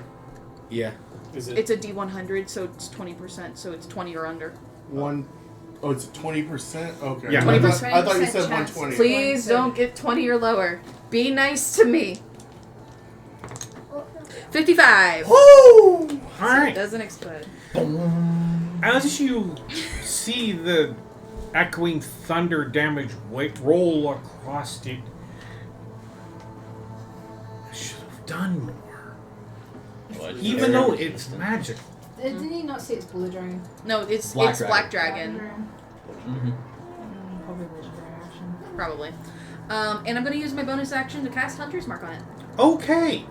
yeah. is it It's a D100, so it's 20%, so it's 20 or under. One oh, it's 20%? Okay. Yeah. I 20% thought you said chance. 120. Please don't get 20 or lower. Be nice to me. 55. Woo! All So it right. doesn't explode. As you see the echoing thunder damage roll across it, I should have done more. What? Even though it's magic. Didn't he not say it's blue dragon? No, it's Black it's dragon. Black Dragon. Mm-hmm. Probably blue dragon action. Probably. And I'm going to use my bonus action to cast Hunter's Mark on it. Okay.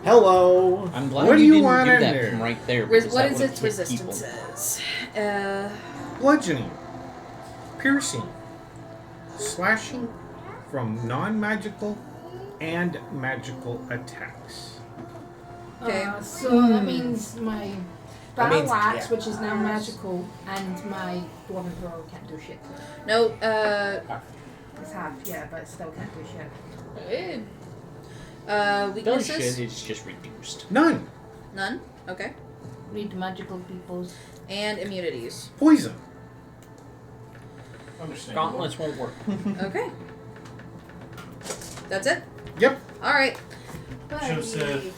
Hello. I'm glad What do you you didn't want do in that there? from right there. What because that is would've its hit people. resistances? Bludgeoning, piercing, slashing from non-magical and magical attacks. Okay. So that means my That battle means- axe, yeah. which is now magical, and my dwarven thrower can't do shit. No, It's half, yeah, but it still can't do shit. Does weaknesses? shit, it's just reduced. None. None. Okay. Read magical people's. And immunities. Poison. Understandable. Gauntlets won't work. Okay. That's it? Yep. Alright. Joseph.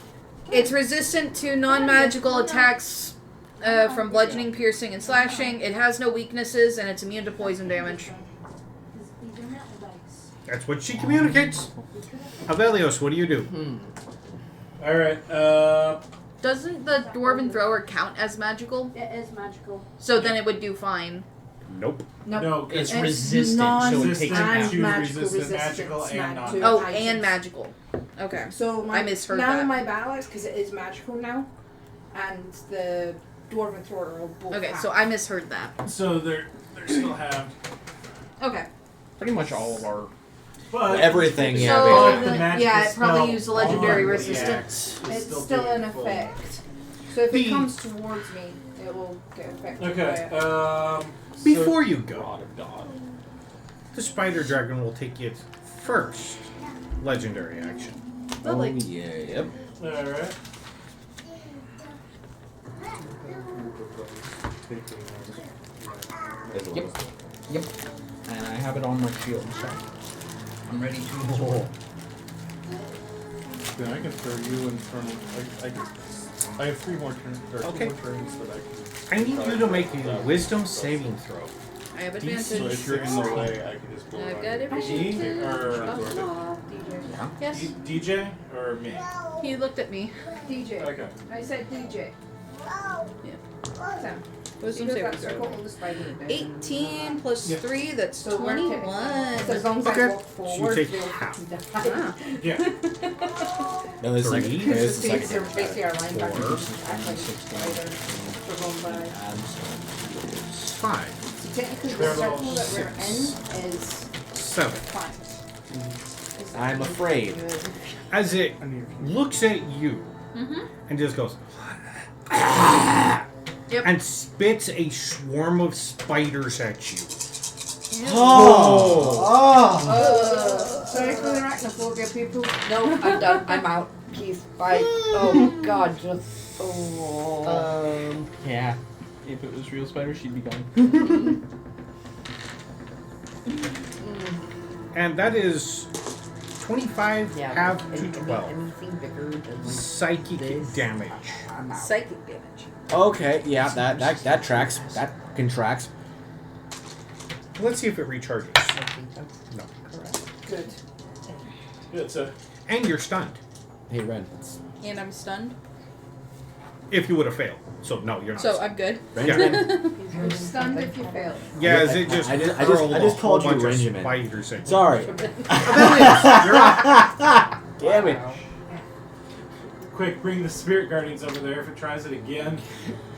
It's resistant to non-magical attacks from bludgeoning, piercing, and slashing. It has no weaknesses, and it's immune to poison damage. That's what she communicates. Avelios, what do you do? Alright, Doesn't the dwarven thrower count as magical? It is magical. So then it would do fine. Nope. no, It's It's resistant, so it takes resistant half. to magical resistant, resistance, magical, and not non. to- Oh, items. and magical. Okay. So my, I misheard now that. my battle axe, because it is magical now, and the dwarven thrower will both. Okay, have. so I misheard that. So they're still have, Okay. Pretty much all of our. but Everything, yeah, So, But basically. the magical yeah, it probably spell used the legendary on the resistance. axe is It's still doing in full. effect. So if The- it comes towards me, it will get affected. Okay. by it. Before you go, God of God. the spider dragon will take its first legendary action. Lovely. Yeah. Yep. All right. Yep. Yep. And I have it on my shield, so I'm ready to absorb. Then I can throw you in front of. I have 3 more turns. Or Okay. 2 more turns that I can. I need you to make a wisdom saving throw. I have So advantage. if you're in the way, I can just go. I've around. got D everything. or Yes. DJ or me? He looked at me. DJ. Okay. I said DJ. Sam. Wisdom Because saving that's throw. what all the spider did. 18 plus Yeah. 3, that's So we're 21. So as long as Okay. I walk So you forward, take they'll half. die. Ah. Yeah. No, this is like Three. this is the It's second basically our linebacker. Four. Act like spiders. They're going by. 5, So technically, the They're circle all that we're in is 7. 5. I'm afraid. As it looks at you Mm-hmm. and just goes, Yep. and spits a swarm of spiders at you. Sorry for the arachnophobia, people. No, I'm done. I'm out. Peace. Bye. Oh God, just Yeah. If it was real spider, she'd be gone. And that is 25 yeah. half any- to 12. Anything bigger than like Psychic this, damage. I'm out. Psychic damage. Okay. Yeah. That tracks. That can tracks. Let's see if it recharges. I think that's No. correct. Good. Good. So And you're stunned. Hey, Ren. And I'm stunned. If you would have failed. So, no, you're not. So I'm good. Benjamin. You're stunned if you fail. yeah, as it just I just hurled a called whole you bunch of Benjamin. spiders at you. Sorry. Avelius, you're up. Damn it. quick, bring the spirit guardians over there. If it tries it again,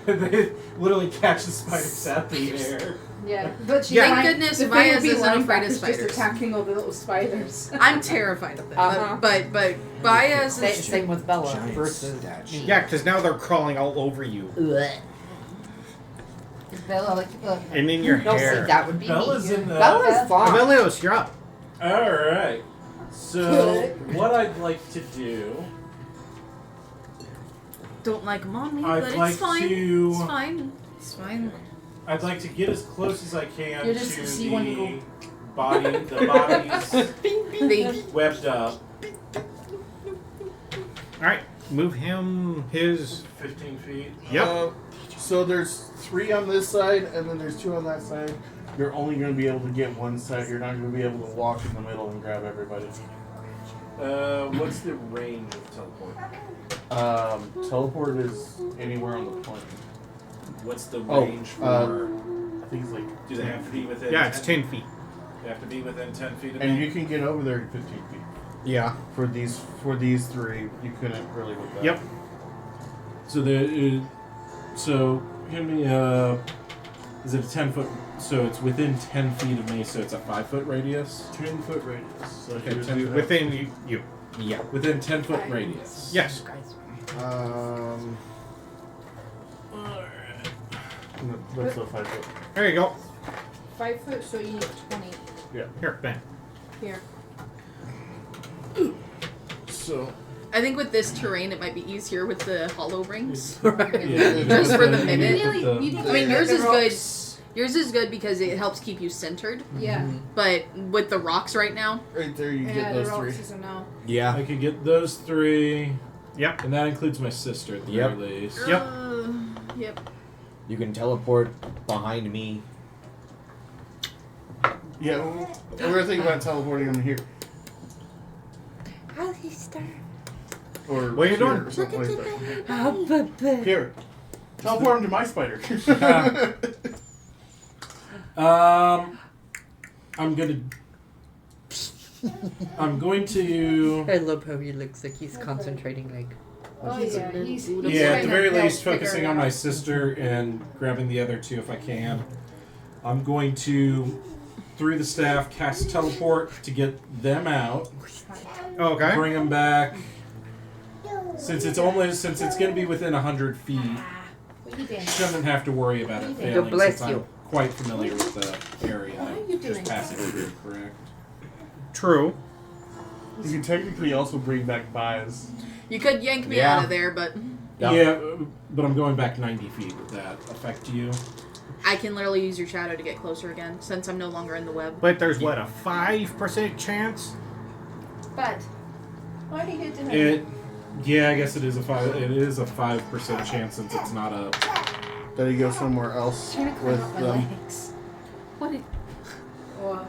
they literally catch the spiders out the air. Yeah, but she Thank like, goodness the thing Maya would be isn't afraid of linebackers spiders. Just attacking all the little spiders. I'm terrified of them. Uh-huh. But Baez Same, is same with Bella Giant versus statue. me. Yeah, because now they're crawling all over you. Blech. Bella, like, And in your No, see, hair. that would be Bella's me. in the. Bella's fine. Avelios, you're up. All right. So what I'd like to do, don't like them on me, I'd but like it's fine. to- It's fine. It's fine. I'd like to get as close as I can You're to just see one the go- body, the bodies They, webbed up. Alright, move him his. 15 feet. Yep. So there's 3 on this side, and then there's 2 on that side. You're only going to be able to get one side. You're not going to be able to walk in the middle and grab everybody. What's the range of teleport? Teleport is anywhere on the plane. What's the Oh, range for? I think it's like. do they have to be within? Yeah, it's 10 feet. You have to be within 10 feet of And me. you can get over there in 15 feet. Yeah. For these three, you couldn't really with that. Yep. So give me is it a 10-foot? So it's within 10 feet of me. So it's a 5-foot radius. 10-foot radius. So Okay, here's 10 the- foot. Within you. Yeah. Within 10-foot radius. Yes. That's a 5-foot. There you go. 5 foot, so you need 20. Here, Ben. Here. So I think with this terrain, it might be easier with the hollow rings. Yeah. Just for the minute. Really? The- You need I mean, to yours the is rocks. good. Yours is good because it helps keep you centered. Yeah. But with the rocks right now, right there, you Yeah, get the those rocks three. is a no. Yeah. I could get those 3. Yep. And that includes my sister at the Yep. very least. Yep. Yep. You can teleport behind me. Yeah, we're gonna think about teleporting them here. How's he start? Or What are you here, doing? or something like that. Here. Teleport him to my spider. I'm going to. I love how he looks like he's concentrating, like. Oh, yeah. He's Yeah, at trying the to very help least, figure focusing it on out. my sister and grabbing the other 2 if I can. I'm going to, through the staff, cast teleport to get them out. Okay. Bring them back. Since it's going to be within 100 feet, What you doing? shouldn't have to worry about it God failing. bless since you. I'm quite familiar with the area. What are you Just doing? passing through, correct? True. You can technically also bring back Bias. You could yank me Yeah. out of there, but Yep. Yeah, but I'm going back 90 feet. Would that affect you? I can literally use your shadow to get closer again since I'm no longer in the web. But there's what, a 5% chance? But why do you hit him? Yeah, I guess it is a 5% chance since it's not a. Then you go somewhere else Trying to climb with up my them. legs. What Oh.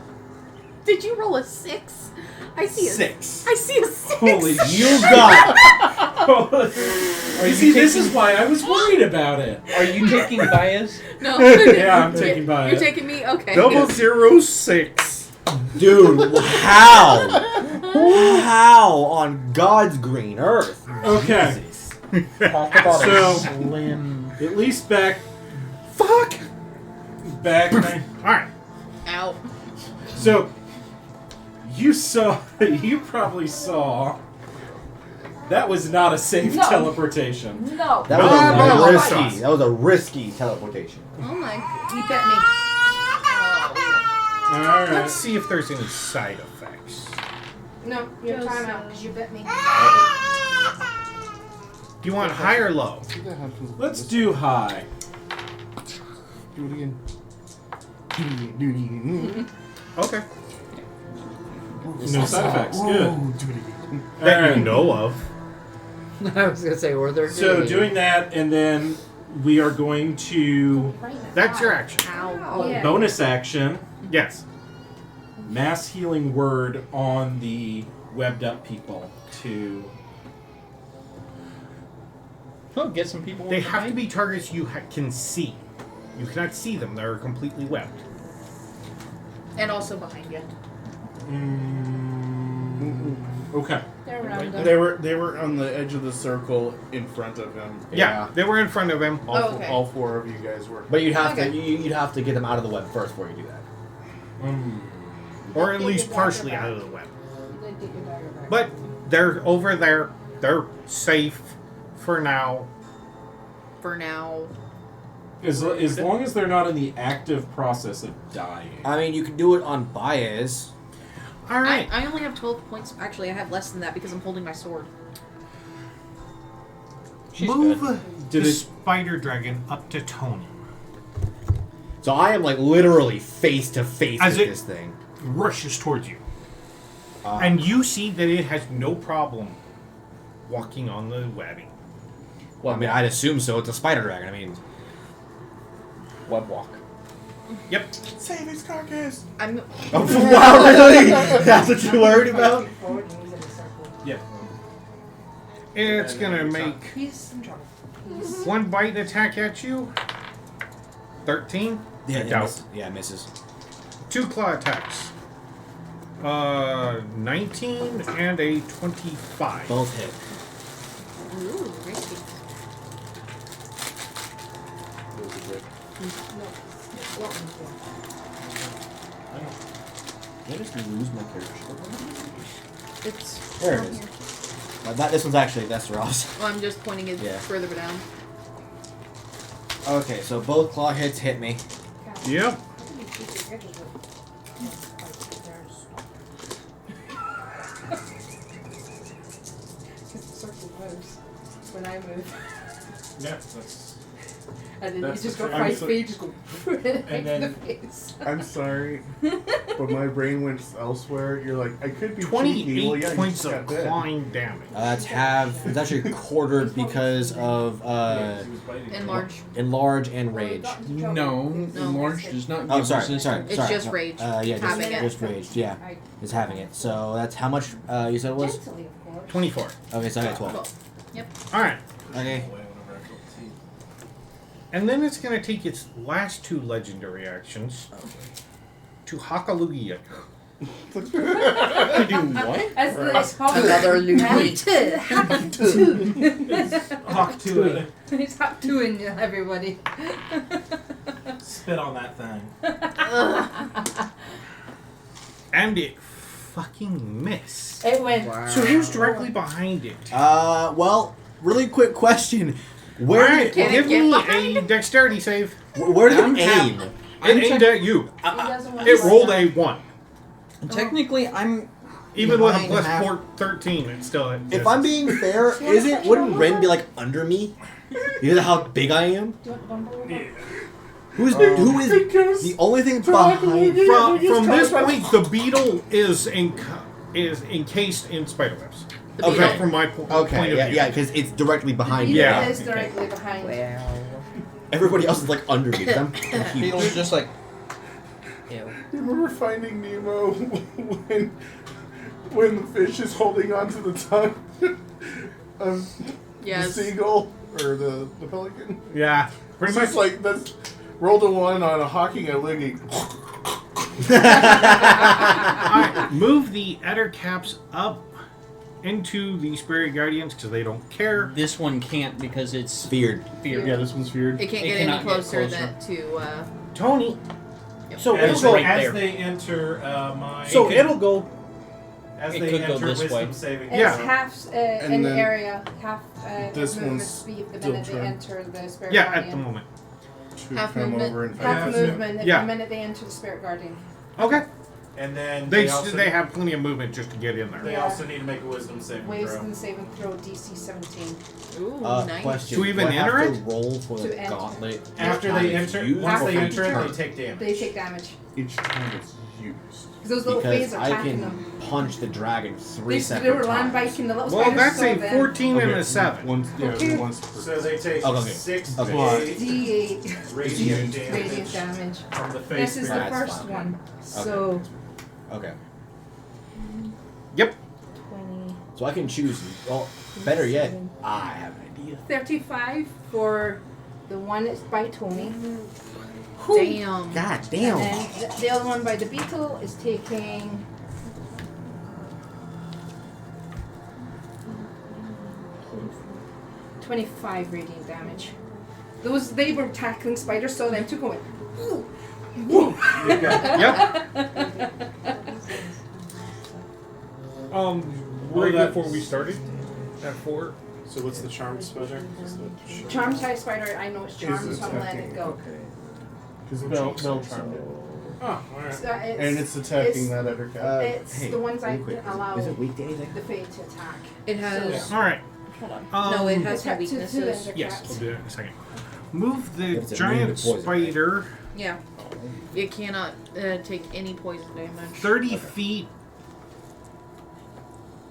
did you roll a 6? I see a 6. I see a 6. Holy You got You see, this is why I was worried about it. Are you taking bias? No. Yeah, I'm taking by You're it. taking me? Okay. 006. Dude, how? How on God's green earth? Okay. Jesus. Talk about So- a slim. At least back. Fuck! Back. Alright. Out. So, you probably saw. That was not a safe No. teleportation. No. That No, was no, a no, risky. no. That was a risky teleportation. Oh my. You bet me. Alright. Let's see if there's any side effects. No, your time out because you bet me. Do you want high or low? See what happens with Let's this. do high. Do it again. Do it again. Do it again. Okay. No side effects. Good. Whoa, do it again. That Alright. you know of. I was gonna say, or they're So doing that, and then we are going to That's your action. Ow. Yeah. bonus action, Yes. mass healing word on the webbed up people to. Oh, get some people. They with the have to mic. be targets you can see. You cannot see them. They're completely webbed. And also behind you. Okay. They're around them. They were on the edge of the circle in front of him. Yeah, they were in front of him. All, Oh, okay. all 4 of you guys were. But you'd have Okay. to you'd have to get them out of the web first before you do that. Or at Get least your dagger partially back. out of the web. Then get your dagger back. But they're over there. They're safe for now. For now. As long as they're not in the active process of dying. I mean, you can do it on Baez. All right. I only have 12 points. Actually, I have less than that because I'm holding my sword. She's Move good. Did the it- spider dragon up to Tony. So I am like literally face to face As with it- this thing. Rushes towards you. And you see that it has no problem walking on the webbing. Well, I mean, I'd assume so. It's a spider dragon. I mean, Web walk. Yep. Save his carcass! I'm. oh, wow, really? That's what you're worried about? Forward and he's in a circle. Yeah. It's gonna make He's in trouble. He's one bite attack at you. 13. Yeah, I doubt. it misses. 2 claw attacks. 19 and a 25. Both hit. Ooh, risky. Did I just lose my character sheet? It's There it down is. here. This one's actually Vesseros. Well, I'm just pointing it Yeah. further down. Okay, so both claw hits hit me. Yep. When I move. Yeah, that's. And then That's you just the go trick. I'm 5 so- feet, just go right And then- in the face. I'm sorry, but my brain went elsewhere. You're like, I could be 28 cheeky. Well, yeah, you points just of got bit. clawing damage. That's half. It's actually quartered because of Enlarge. and rage. No, enlarge does not. Oh, give sorry. resistance. It's sorry. just No. rage. Yeah, Having just rage. Yeah, is having it. So that's how much you said it was. Gently, of course. 24. Okay, so I got 12. Alright. Okay. And then it's going to take its last 2 legendary actions to Hakalugia. To do what? As the it's called Another Luigi. Hawk to it. He's hot doing everybody. Spit on that thing. And it fucking missed. It went. So who's directly behind it? Well, really quick question. Where Alright, did give get me behind a dexterity save. where did I'm it aim? It aimed at you. He doesn't want It to rolled see a 1. Technically, I'm. Even with a Behind plus half- 13, it's still hit. If I'm being fair, wouldn't Ren be like under me? You know how big I am? Do you want bumble? Who is the only thing behind? From this point, the beetle is encased in spiderwebs. The Okay. beetle. From my point Okay, of yeah, view. yeah, because it's directly behind me. Yeah. It is directly behind. Well, Everybody else is like under me. 'Cause I'm huge. Beetle's just like. ew. You remember Finding Nemo when the fish is holding onto the tongue of Yes. the seagull or the pelican? Yeah, pretty It's much. just like that's rolled a 1 on a hawking a loogie. Alright, move the Ettercaps up into the Spirit Guardians because they don't care. This one can't because it's Feared. feared. Yeah, this one's feared. It can't It get any cannot get closer closer. than to. Tony. Yep. So As, it'll go. right as there. they enter my. So it'll go. As it they could go enter this wisdom way. saving It's Yeah. throw. half And in the then area, half this movement one's speed the still minute they turn. enter the spirit Yeah, guardian. at the moment. To Half come movement. over and Half Yeah. movement Yeah. the minute they enter the spirit guardian. Okay. And then They also, they have plenty of movement just to get in there. they also need to make a wisdom saving throw. Wisdom saving throw DC 17. Ooh, nice. Question. To even do I have enter to roll for To the enter. gauntlet? After each time they it's enter, used once or they for each enter it, turn? they take damage. They take damage. each time it's used. Because those little Because phase are I attacking can them. punch the dragon 3 They separate were land times. biking the little Well, spiders. that's so a then 14 and a 7. Once, Okay. once per. So they take Okay. 6 Okay. d8 D8 radiant radiant damage damage. from the face. This is the That's first fine. one. So Okay. Yep. 20. So I can choose. Well, better yet, I have an idea. 35 for the one that's by Tony. Damn. God And damn. then the other one by the beetle is taking 25 radiant damage. They were tackling spiders, so them two going. Ooh. Yep. Right that- before we started. At 4. So what's the charmed spider? Is the Charm type spider, I know it's charmed, so I'm letting it go. Because they'll charm it. Oh, alright. So And it's attacking that other cat. It's Hey, the ones I real quick, allow Is it weekdays? the fate to attack. It has. Alright. Hold on. No, it has Attack no to weaknesses. the Yes, cats. we'll do that in a second. Move the If it's giant immune to poison, right? spider Yeah. It cannot take any poison damage. 30 feet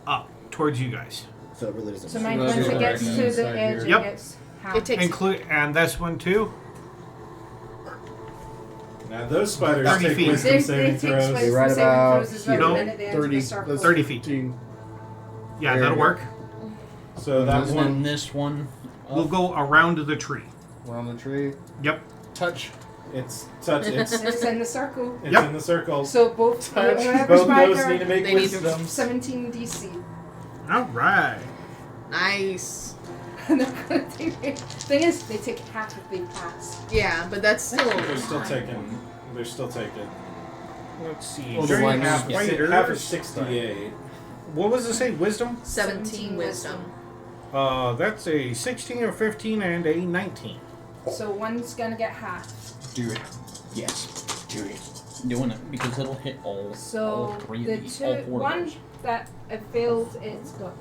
up towards you guys. So it really doesn't So matter. mine, once it gets to the edge, Yep. it gets half. It takes. And this one too. Now those spiders 30 take feet. wisdom They saving take throws. wisdom right saving about throws as well here. the minute they enter 30, the circle. 30 feet. 15. Yeah, There that'll you work. So that And one. then this one. We'll go around the tree. We're on the tree. Yep. Touch. It's touch. It's It's in the circle. Yep. in the circle. So both Touch. whoever Both those spider need to make They need to- wisdom. 17 DC. All right. Nice. And they're gonna take it. Thing is, they take half if they pass. Yeah, but that's still. They're still taking. They're still taking. Let's see. Well, During one half half is 68. What was it say? Wisdom? 17 wisdom. That's a 16, a 15, and a 19. So one's gonna get half. Do it. Yes. Do it. Doing it because it'll hit all So three the of these, all two, four of one those. that failed, it's got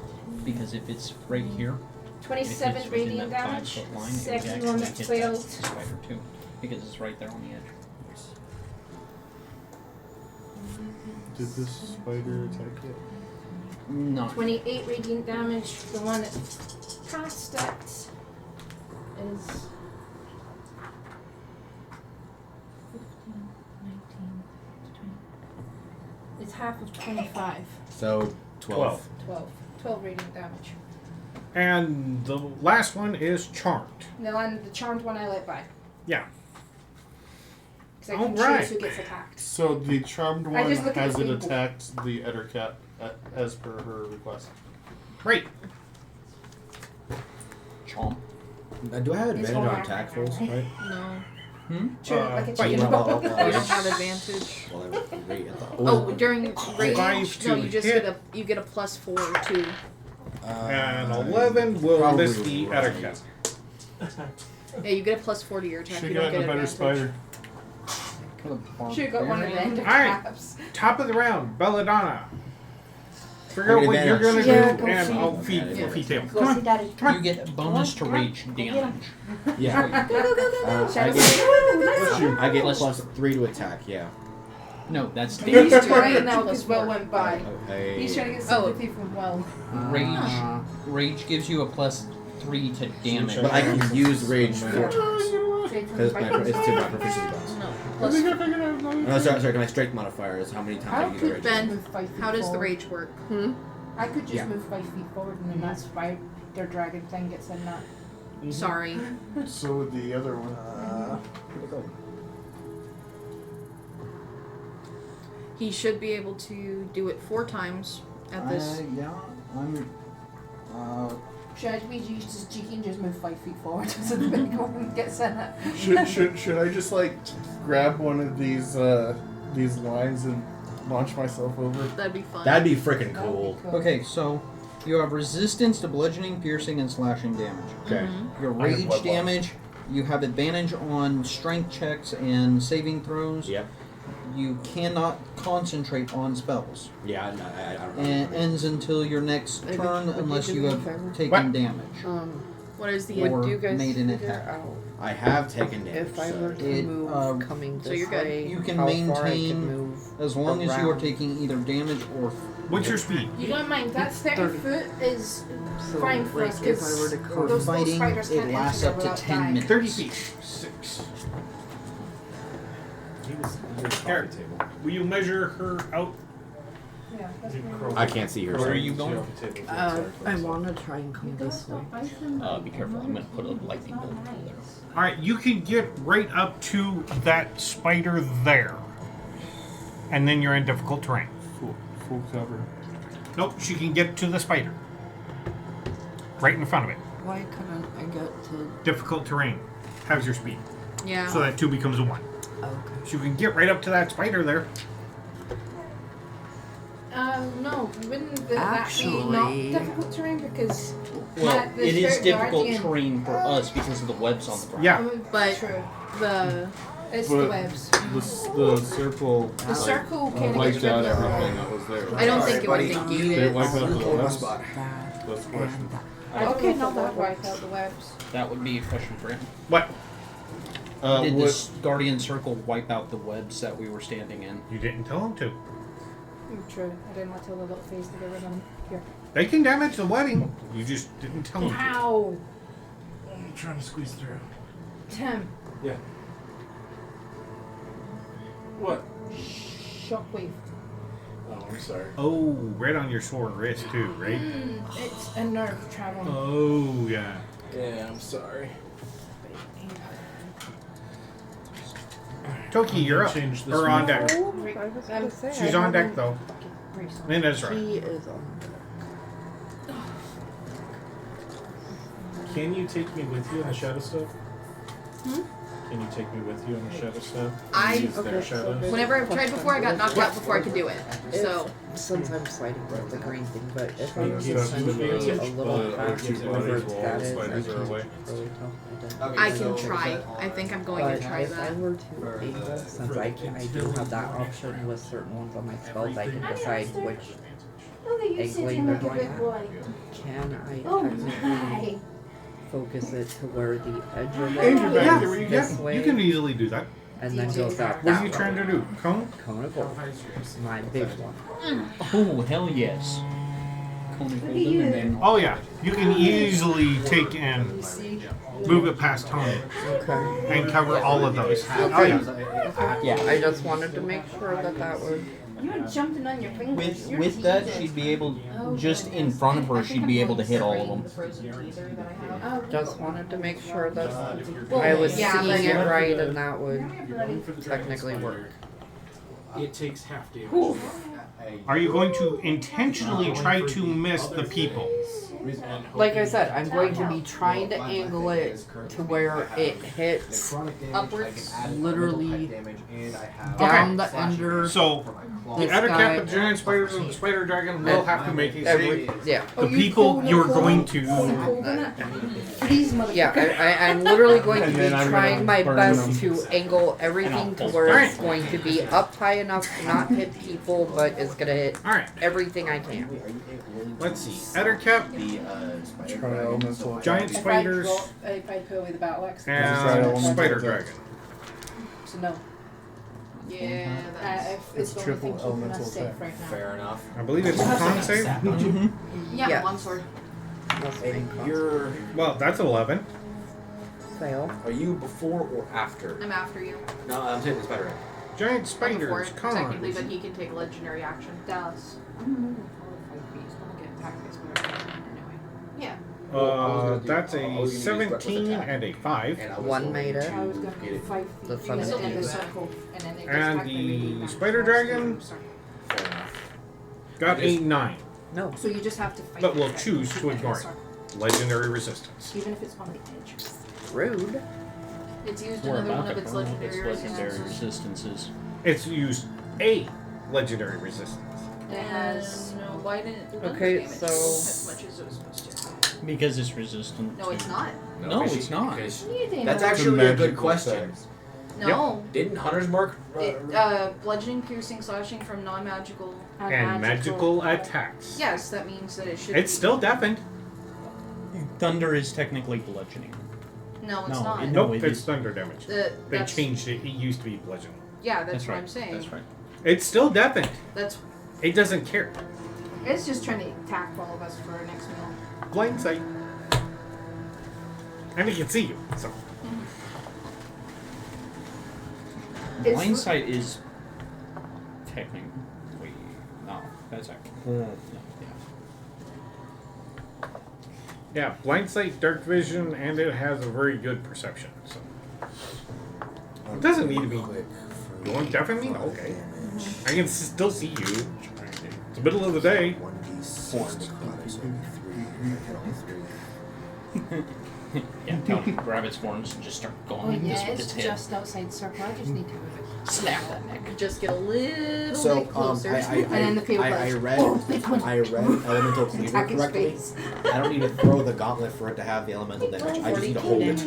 Because if it's right here, 27 if it's within radiant that damage. 5 foot line, it would Second actually one that hit failed. that spider too, because it's right there on the edge. Did this spider attack it? No. 28 radiant damage. The one that passed it is 15, 19, 20. It's half of 25. So 12. 12 radiant damage. And the last one is Charmed. The charmed one I let by. Yeah. Because I can Alright. choose who gets attacked. So the charmed one just look at has the it table. attacked the Ettercat as per her request. Great. Chomp. Do I have It's advantage all on right. attack rolls? Right. No. Sure, Uh, like a wait, chicken. well, You don't have advantage. Well, I'm great at that. Oh, during Five rage? to No, you just hit. get a +4 to. And 11 will probably miss the right. Ettercat. Yeah, you get a +4 to your attack. She You got don't get a better advantage. spider. Should have got one of them. Alright. Perhaps. Top of the round, Belladonna. Figure I'll out get what you're advantage. gonna Yeah, do, go and feed. I'll feed Yeah. Fluffy Tail. Go see Daddy. You get a bonus to rage damage. Yeah. Go, go, go, go, go. I get, I get Plus- plus 3 to attack. Yeah. No, that's He's damage. trying now because Will went by. Okay. He's trying to get sympathy from Will. Rage. Rage gives you a +3 to damage. But I can use rage 4 times because Because it's to my proficiency bonus. No. +4. No, sorry. My strength modifier is how many times I use rage. Ben, how does the rage work? I could just Yeah. move 5 feet forward and then that's why their dragon thing gets in that. Sorry. So would the other one. He should be able to do it 4 times at this. Yeah, I'm. Should we use just cheeky and just move 5 feet forward so the big one gets in it? Should I just like grab one of these lines and launch myself over? That'd be fun. That'd be freaking cool. Okay, so you have resistance to bludgeoning, piercing, and slashing damage. Okay. Your I have rage blood damage, you have advantage on strength checks and saving throws. Yep. You cannot concentrate on spells. Yeah. I don't know. And ends until your next Maybe- turn would you unless do you me a have favor? taken What? damage. What is the Or Would you guys made an figure attack. out I have taken damage. if I were to It, move coming this so you're good. way, You can how far I maintain could move As long as you are around? taking either damage or. What's your speed? You don't mind, that's 30 foot is So, fine for like, us if I because were to For come those fighting, spiders it can't lasts enter up to without 10 dying. minutes. 30 feet. 6. He was Here. coffee table. Will you measure her out? Yeah, that's You pretty crow- I can't see her. Where are so- you going? Coffee table. I want to try and come this way. Be careful, I'm gonna put a lightning bolt over there. Alright, you can get right up to that spider there. And then you're in difficult terrain. Full cover. Nope, she can get to the spider. Right in front of it. Why couldn't I get to? Difficult terrain. How's your speed? Yeah. So that 2 becomes a 1. Okay. So you can get right up to that spider there. No, wouldn't that be Actually- not difficult terrain because Well, the it is spirit difficult guardian- terrain for us because of the webs on the ground. Yeah. But true. the It's the But webs. the circle The circle kind of wiped gets rid out of the everything that was there. I don't think it would buddy. negate Did it it. wipe out the webs? That That's the question. I don't Okay, know if no, that that would wipe out the webs. That would be a question for him. What? Did what, this Guardian Circle wipe out the webs that we were standing in? You didn't tell him to. True. I didn't want to tell the little face to get rid of them. Here. They can damage the wedding. You just didn't tell him to. Ow! I'm trying to squeeze through. Tim. Yeah. What? Shockwave. Oh, I'm sorry. Oh, right on your sore wrist too, right? It's a nerve traveling. Oh, yeah. Yeah, I'm sorry. Toki, you're up. Change this Or on one. deck. I was gonna say, She's I on deck haven't- though. And that's right. She is on deck. Can you take me with you in the shadow stuff? Hmm? Can you take me with you in the shadow stuff? I- Use their Okay, so shadows? there's- Whenever I've tried before, I got knocked out before I could do it. So Since I'm sliding with the green thing, but if I was You to don't send need to you be a little or faster, two whatever bodies while that is, I spiders are can't away. really tell. I can try. I think I'm going But to try if I that. were to angle, since I do have that option with certain ones on my spells, I can decide which Look at you angling sitting they're like a going big at. boy. Can I Oh technically my. focus it to where the edge of it Andrew, is back Yeah, this yeah, way, you can easily do that. and then goes out What that are you trying way? to do? Cone? Cone of gold. My big one. Oh, hell yes. Cone of golden and then Oh yeah, you can easily take and move it past Tony Okay. and cover all of those. Oh yeah. yeah. I just wanted to make sure that that was. You're jumping on your fingers. With that, she'd be able, just in front of her, she'd be able to hit all of them. Just wanted to make sure that I was yeah, seeing it but- right and that would technically work. It takes half damage. Are you going to intentionally try to miss the people? Like I said, I'm going to be trying to angle it to where it hits Upwards. literally down the under. So the This outer guy- cap of giant spiders and spider dragon will have to make a Every, save. yeah. The people you're going to. Please, motherfucker. Yeah, I'm literally going to And be then I'm trying gonna my burn best them. to angle everything to where it's going to be up high enough to not hit people, but it's gonna hit All right. everything I can. Let's see. Outer cap, Try elemental. giant spiders, If I put away the battle axe. and spider dragon. So no. Yeah, that's. It's the only triple thing keeping elemental us safe attack. right now. Fair enough. I believe it's a con save. Yeah, Yes. longsword. Must be And constant. you're, Well, that's 11. Fail. are you before or after? I'm after you. No, I'm taking the spider ring. Giant I'm before spiders, it, technically, cons. but he can take a legendary action. Dallas. I'm moving forward 5 feet, so I'll get attacked by spider anyway. Yeah. That's a 17 and a 5. And I was One going made it. to I was gonna get go it. 5 The feet sun and is then the good. circle, and then they just And attack the me. spider dragon Fair enough. got a 9. No. So you just have to fight. But we'll with it. choose to ignore it. Legendary resistance. Even if it's on the edge. Rude. It's used More another about one of the its burn, legendary its legendary resistances. resistances. It's used a legendary resistance. It has no. Why didn't it do Okay, damage so- as much as it was supposed to? Because it's resistant. No, it's not. No, it's not. Because You didn't that's know. actually a good magical question. effect. No. Didn't Hunter's Mark? Bludgeoning, piercing, slashing from non-magical. And magical attacks. Yes, that means that it should. It's be. still deafened. Thunder is technically bludgeoning. No, it's No, not. it- Nope, it it's is- thunder damage. The, They that's, changed it. It used to be bludgeoning. Yeah, that's, That's what right. I'm saying. That's right. It's still deafened. That's. It doesn't care. It's just trying to attack all of us for our next meal. Blind sight. And it can see you. So It's- Blind sight is technically no. That's actually no, yeah. yeah, blind sight, dark vision, and it has a very good perception. So it doesn't need to be. You want to deafen me? Okay. I can still see you. It's the middle of the day. Yeah, tell him to grab its horns and just start going Oh like this yeah, with it's its head. just outside circle. I just need to move it. Snap that neck. Just get a little So bit closer. And then the people I goes, read "Oh, big one." I read Elemental Cleaver Attack his correctly. face. I don't need to throw the gauntlet for it to have the elemental damage. I just need to hold it.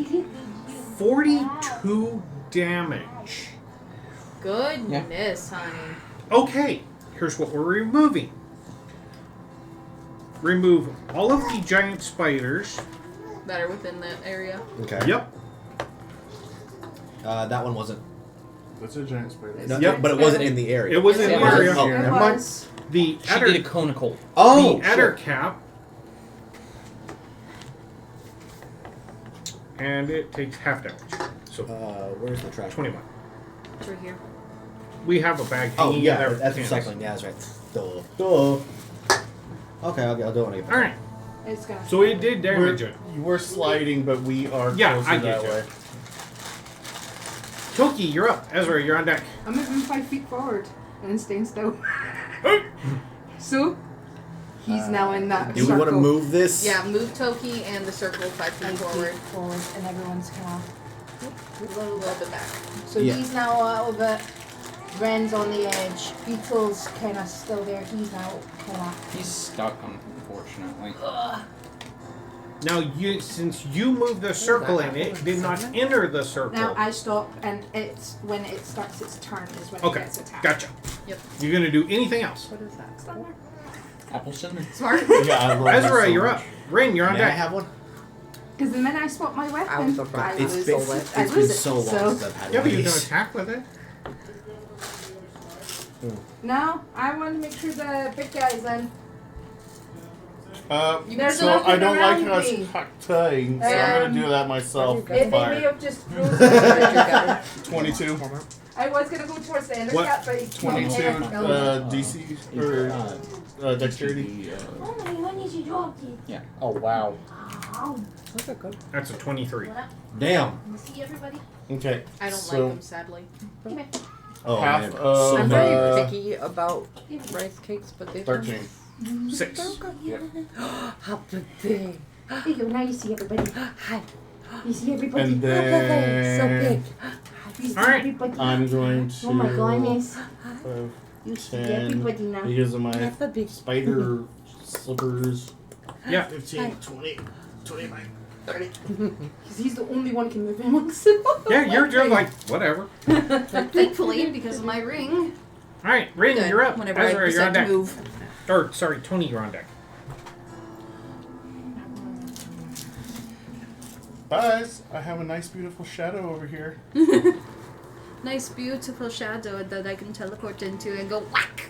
42 damage. Goodness, honey. Okay, here's what we're removing. Remove all of the giant spiders. That are within that area. Okay. Yep. That one wasn't. That's a giant spider. No, Yep. but it wasn't in the area. It was in It the was. area. Oh, It never mind. was. The She did a conical. Oh, the adder shit. cap. And it takes half damage. So Where's the trash? 21. It's right here. We have a bag Oh, hanging in yeah, there. that's recycling. Yeah, that's right. Duh. Okay, I'll do it when I get back. Alright, It's gonna. so it did damage it. We're sliding, but we are Yeah, closer I get that you. way. Toki, you're up. Ezra, you're on deck. I'm moving 5 feet forward and then staying still. So, he's now in that Do we circle. want to move this? Yeah, move Toki and the circle 5 feet forward. forward, and everyone's kind of A little bit back. So Yeah. he's now out of it. Ren's on the edge. Beetle's kind of still there. He's now kind of. He's stuck, unfortunately. Now, since you moved the circle in, it did not enter the circle. Now I stop, and it's when it starts its turn is when it Okay, gets attacked. gotcha. Yep. You're gonna do anything else? What is that? Apple cinnamon. Smart. Yeah, I love this Ezra, so you're much. up. Rin, you're on May I deck. have one? Because the minute I swap my weapon, I was about I to lose lose it. the weapon. I It's lose been it. so long since I've had Yeah, one but of you can these. attack with it. Now I want to make sure the big guy's in. There's So nothing I don't like around how me. it's tucked-tying, so I'm gonna do that myself. It may Fire. have just frozen. 22. I was gonna go towards the end of What? that, but he 22 DC or dexterity. Yeah. Oh, wow. That's a 23. Damn. See everybody? Okay. I don't so like them, sadly. Oh, half man. of I'm very picky about rice cakes, but they 13. 6. How big. There you go, now you see everybody. Hi. You see everybody. And So then big. You see Alright. everybody. I'm going to. Oh my goodness. 5, You see 10, everybody now. because of my That's a big. spider slippers. Yeah. 15, 20, 25, 30. Because he's the only one who can move amongst Yeah, you're just like, whatever. Thankfully, because of my ring. Alright, Rin, Good. you're up. Whenever Ezra, I you're on decide to deck. move. Or, sorry, Tony, you're on deck. Guys, I have a nice, beautiful shadow over here. Nice, beautiful shadow that I can teleport into and go whack.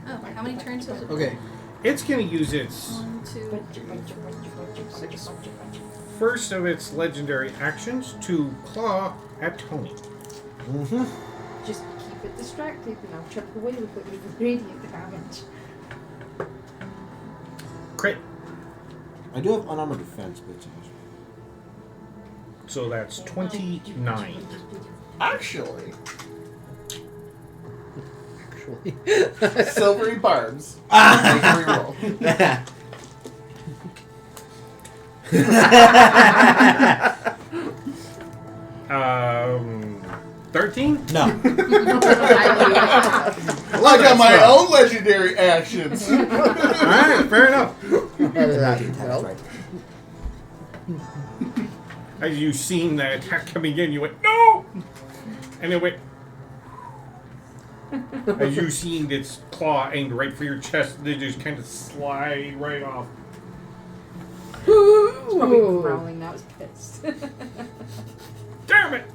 Oh, how many turns has it? Okay. It's going to use its 1, 2, 6 first of its legendary actions to claw at Tony. Mm-hmm. Just keep it distracted and I'll chip away with it with radiant damage. Crit. I do have unarmored defense, but So that's 29. Actually, actually. silvery barbs. Make a reroll. 13? No. I got my own legendary actions. Alright, fair enough. Right. As you seen the attack coming in, you went, no! And it went. As you seen its claw aimed right for your chest, they just kind of slide right off. It's probably growling now, it's pissed. Damn it!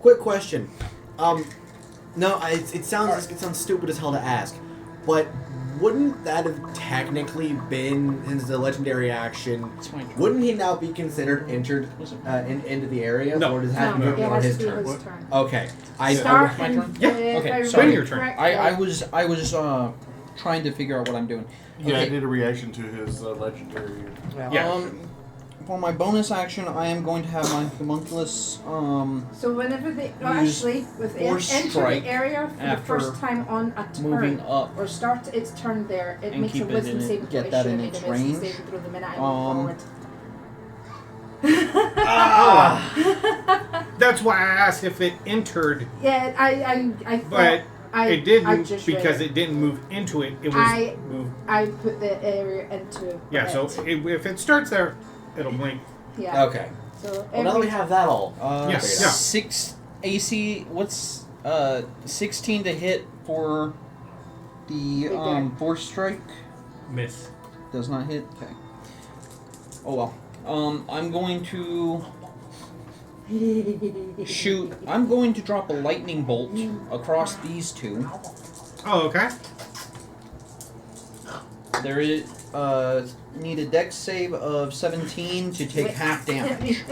Quick question. No, it sounds stupid as hell to ask, but wouldn't that have technically been his legendary action? It's my turn. Wouldn't he now be considered entered into the area, No. or does it have to No, be it on has his to be turn? his turn. Okay, Start my and turn? Yeah, okay, if I sorry. remember Your turn. correctly- I was trying to figure out what I'm doing. Yeah, I Okay. did a reaction to his legendary. Yeah. For my bonus action, I am going to have my homunculus. So whenever they Use actually with force enter strike the area for the after first time on a moving turn up. or start its turn there, it And makes a keep it wisdom in it- saving throw. get that It in should its have made a wisdom range. saving throw the minute I move forward. That's why I asked if it entered, Yeah, I thought but I it didn't I just read because it. it didn't move into it. It was I- moved. I put the area into Yeah, so it. if it starts there, it'll blink. Yeah. Okay. So Well, now that we every- have that all. Yeah. 6 AC. What's 16 to hit for the guy. force strike? Miss. Does not hit. Okay. Oh well. I'm going to shoot. I'm going to drop a lightning bolt across these two. Oh, okay. There is need a dex save of 17 to take half damage.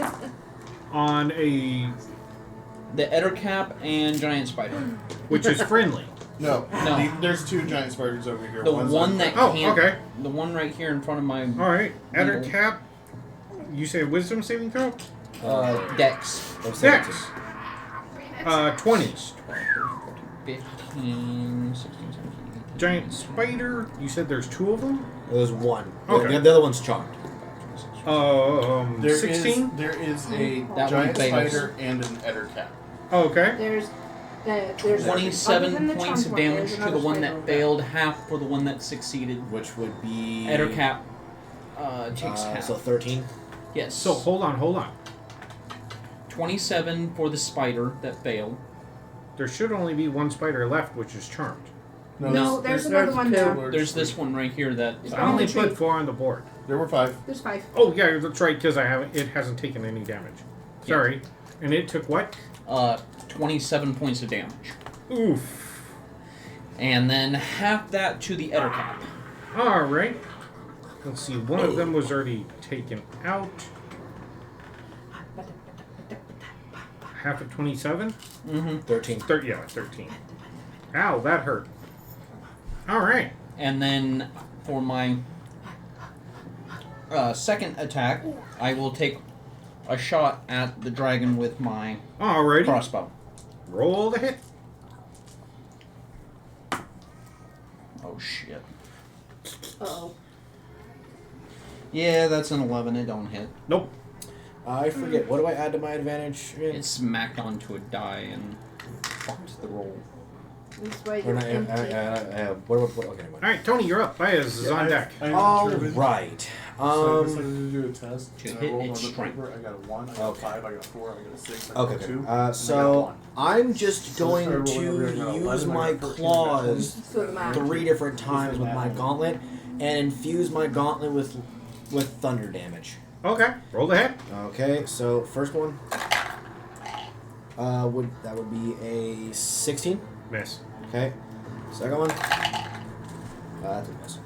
On a The Ettercap and Giant Spider. which is friendly. No, No. there's two giant spiders over here. The One's one on- that Oh, can't. okay. The one right here in front of my. All right. Eder Evil. Cap. You say wisdom saving throw? Dex. Of 17. Dex. 20. 15, 16, 17, 18. Giant spider. You said there's 2 of them? There's one. Okay. The other one's charmed. There is 16? there is a That giant one fails. spider and an ettercap. Okay. There's other 27 than the points of charmed one, damage there's to the another one spider that over there. failed, half for the one that succeeded. Which would be. Ettercap takes half. So 13. Yes. So hold on. 27 for the spider that failed. There should only be 1 spider left, which is charmed. No, there's another one there. There's this one right here that. I only put 4 on the board. There were 5. There's 5. Oh yeah, that's right, because it hasn't taken any damage. Sorry. And it took what? 27 points of damage. Oof. And then half that to the Ettercap. Alright. Let's see, one of them was already taken out. Half of 27? Mm-hmm. 13. 13. Ow, that hurt. Alright. And then for my second attack, I will take a shot at the dragon with my Alrighty. crossbow. Roll the hit. Oh shit. Uh-oh. Yeah, that's an 11. It don't hit. Nope. I forget. What do I add to my advantage? It's smacked onto a die and fucked the roll. That's why Or you're not, empty. okay, okay, never mind. Alright, Tony, you're up. Baez is on deck. All right. So I decided to do a test. To and hit I rolled its on the strength. paper. I got a 1, I got Okay. a 5, I got a 4, I got a 6, I got Okay, a okay. 2. and I got So 1. I'm just So going I rolled to over here, I got use 11, I my got 14, I got claws 20. So the math. 3 different times with my gauntlet, and infuse my gauntlet with thunder damage. Okay, roll the hit. Okay, so first one would be a 16. Miss. Okay, second one. That's a miss.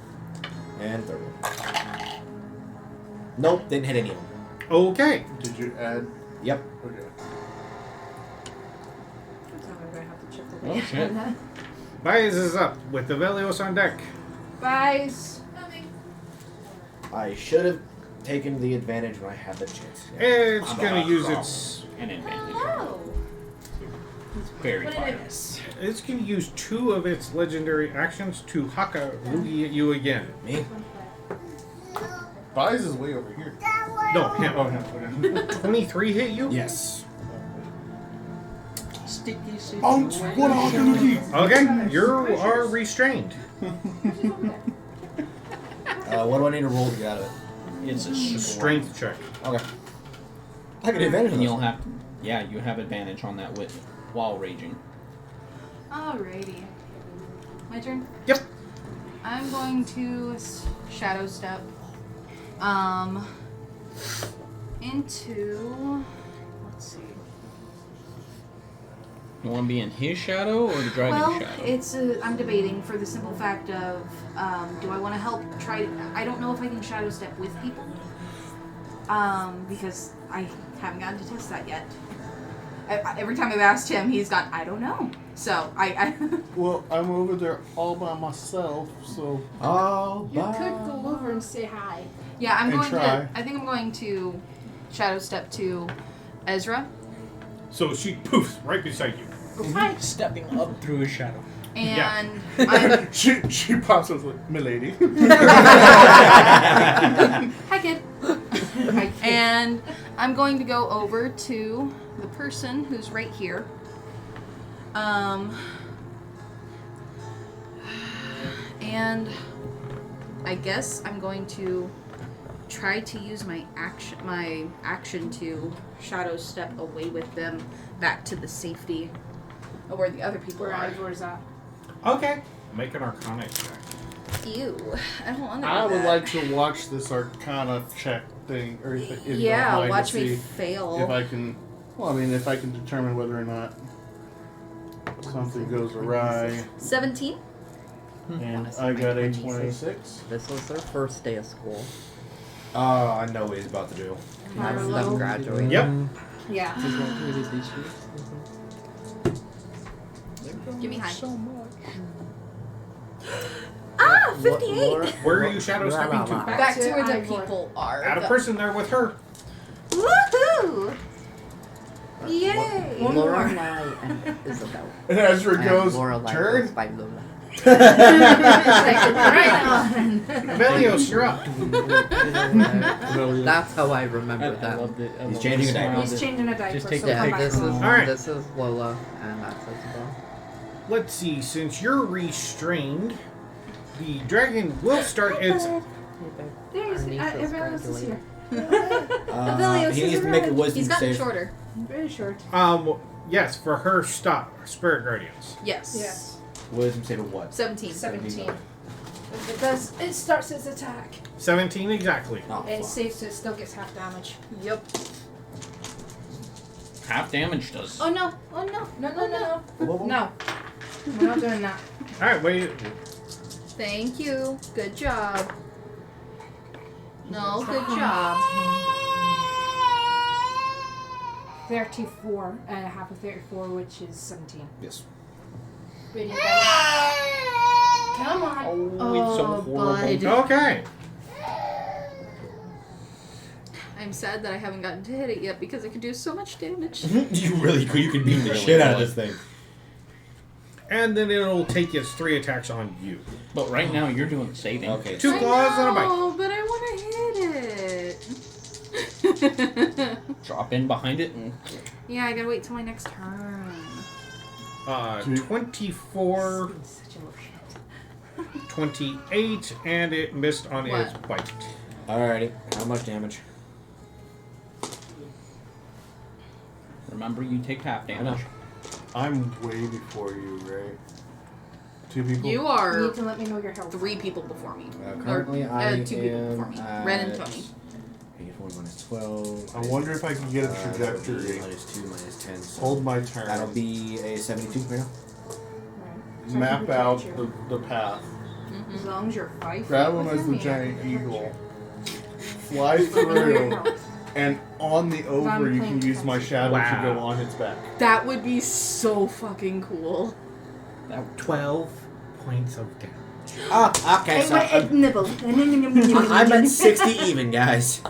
And third one. Nope, didn't hit any of them. Okay. Did you add? Yep. Okay. I'm gonna have to check the Oh, math shit. on that. Baez is up with the Velios on deck. Guys. I should have taken the advantage when I had the chance. It's I'm gonna not use wrong. its. An advantage. Oh. Very What did I biased. It's gonna use 2 of its legendary actions to Haka Rugi at you again. Me? Baez is way over here. No, him. Oh, him. Okay. 23 hit you? Yes. Sticky What are you doing? Okay, you are restrained. What do I need to roll to get out of it? It's a Strength check. Okay. I get advantage on And this you'll one. have, yeah, you have advantage on that with while raging. Alrighty. My turn? Yep. I'm going to shadow step into, let's see. You want to be in his shadow or the dragon's Well, shadow? it's I'm debating for the simple fact of do I want to help try? I don't know if I can shadow step with people because I haven't gotten to test that yet. Every time I've asked him, he's gone, I don't know. So I Well, I'm over there all by myself, so Oh, You could go over and say hi. yeah, I'm And going try. to. I think I'm going to shadow step to Ezra. So she poofs right beside you. Hi. Stepping up through his shadow. And I'm, she pops up like, "Milady." hi, kid. And I'm going to go over to the person who's right here. And I guess I'm going to try to use my action to shadow step away with them back to the safety of where the other people Where are. Ivor's at. Okay. Make an Arcana check. Ew, I don't want to. I do would that. like to watch this Arcana check thing, or if you don't Yeah, mind, watch to me see fail. if I can. Well, I mean, if I can determine whether or not something goes awry, 17. and I got a 26. This was their first day of school. I know what he's about to do. That's them graduating. Yep. Yeah. Give me high. So much. Ah, 58. Where are you shadow stepping to? Back to where the Ivor. people are. Add a person there with her. Woohoo! Woo! Yay! One more. Lorelai and Isabel. And Ezra And goes, Lorelai turn. goes by Lola. Right on. Velios, you're up. That's how I remember that. loved it. I He's loved changing the a diaper. smile He's that- changing a diaper, Just take so the come Yeah, back this is home. Alright. this is Lola and that's Isabel. Let's see. Since you're restrained, the dragon will start its. Hey, babe. There's Our niece is everyone else is graduating. here. He needs to make a He's wisdom gotten save. shorter. Very short. Yes, for her stop, spirit guardians. Yes. Yes. Wisdom save of what? 17. 17. It starts its attack. 17 exactly. Oh, It fuck. saves, so it still gets half damage. Yep. Half damage does. Oh no. Oh no. No. Whoa. No. We're not doing that. All right, wait. Thank you. Good job. No, good job. 34 and a half of 34, which is 17. Yes. Radiant damage. Come on. It's so horrible. bud. Okay. I'm sad that I haven't gotten to hit it yet because it could do so much damage. You really could. You could beat the Really shit out of would. this thing. And then it'll take its 3 attacks on you. But right now you're doing the saving. Okay. 2 claws and a bite. Oh, but I want to hit it. Drop in behind it and Yeah, I gotta wait till my next turn. 24, Such a little shit. 28, and it missed on its What? bite. Alrighty. How much damage? remember you take half I know. damage. I'm way before you, right? 2 people? You You are need to let me know your health. 3 people before me. Currently, Or, I 2 people am before me. at Ren and Tony. 84 minus 12. I wonder if I can get a that'll be trajectory. Minus 2 minus 10. So Hold my turn. that'll be a 72 right now. So Map I can out protect the, you. the path. As long as you're 5 Grab feet him as within the me, I giant can protect eagle. you. Fly Let me know your through, health. and on the over, I'm you playing can use my defensive. shadow Wow. to go on its back. That would be so fucking cool. 12 points of damage. Ah, okay. So nibble. I'm at 60 even, guys.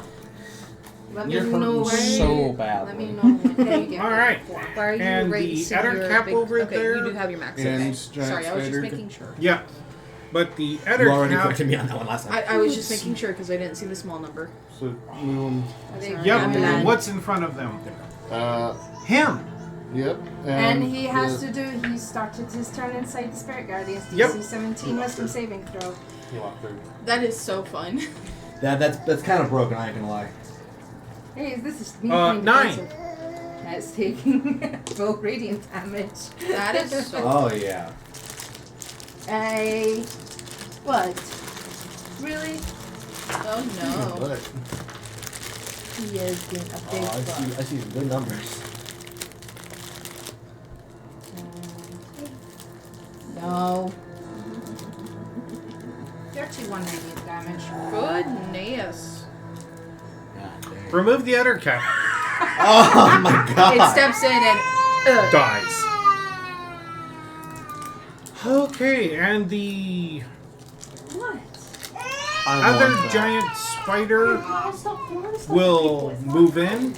Let me You're know hurting where so Let me badly. know when you get All right. Why are you And the raising other your cap big... over okay, there you do have your max. and Okay. giant Sorry, I was just spider. making sure. Yeah. But the You other already cap. corrected me on that one last time. I was just making sure because I didn't see the small number. So move Sorry, Yep. I'm bad. What's in front of them? him. Him. Yep. And he has to do. He started his turn inside the Spirit Guardians. DC Yep. 17 Wisdom saving throw. That is so fun. That's kind of broken. I ain't gonna lie. Hey, this is me 9. playing defensive. That's taking full radiant damage. That is so Oh yeah. A what? Really? Oh no. But, He is being a big fuck. I see some good numbers. No. 31 radiant damage. Goodness. Remove the other cap. Oh my god. It steps in and Dies. Okay, and the What? other giant spider will move in.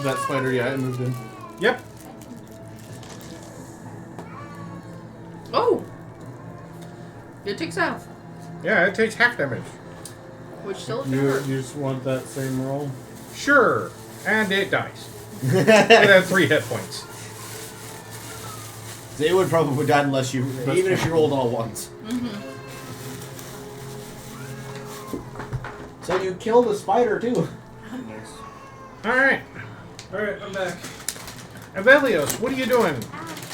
That spider, yeah, it moved in. Yep. oh, it takes half, Yeah, it takes half damage. which still You hurt. just want that same roll? Sure. And it dies. It had 3 hit points. They would probably die unless you, even if you rolled all ones. So you killed the spider too. Alright. Alright, I'm back. Avelios, what are you doing?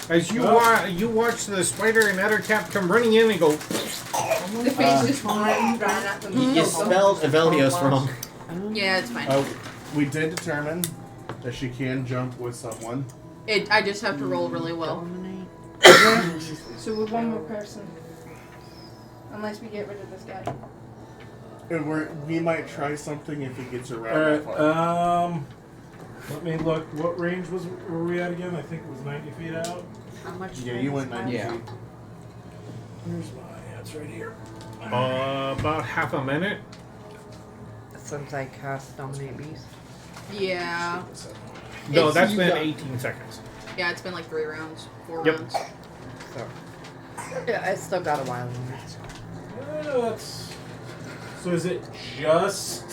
As you you watch the spider and other cap come running in and go, The face just ran at them. You spelled Avelios wrong. Yeah, it's fine. We did determine that she can jump with someone. I just have to roll really well. So with one more person. Unless we get rid of this guy. And we might try something if he gets around Alright, that far. let me look. What range were we at again? I think it was 90 feet out. How much? Yeah, you went 90 Yeah. feet. Here's my, yeah, it's right here. about half a minute. Since I cast Dominate Beast. Yeah. No, It's- that's you been got- 18 seconds. Yeah, it's been like 3 rounds, 4 Yep. rounds. So, yeah, I still got a while in it. That's. So is it just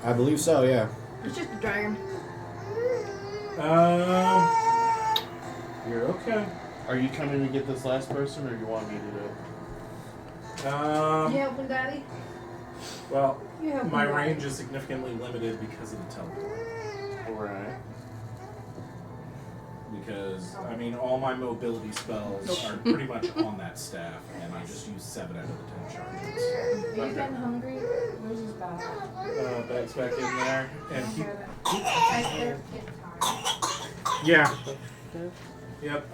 I believe so. Yeah. It's just a dragon. You're okay. Are you coming to get this last person, or you want me to do it? You helping, Daddy? Well, You helping, my Daddy? range is significantly limited because of the teleport. Right. Because I mean, all my mobility spells are pretty much on that staff, and I just use 7 out of the 10 charges. Are you getting hungry? Where's his bag? Bag's back in there, and keep. Yeah, Yep.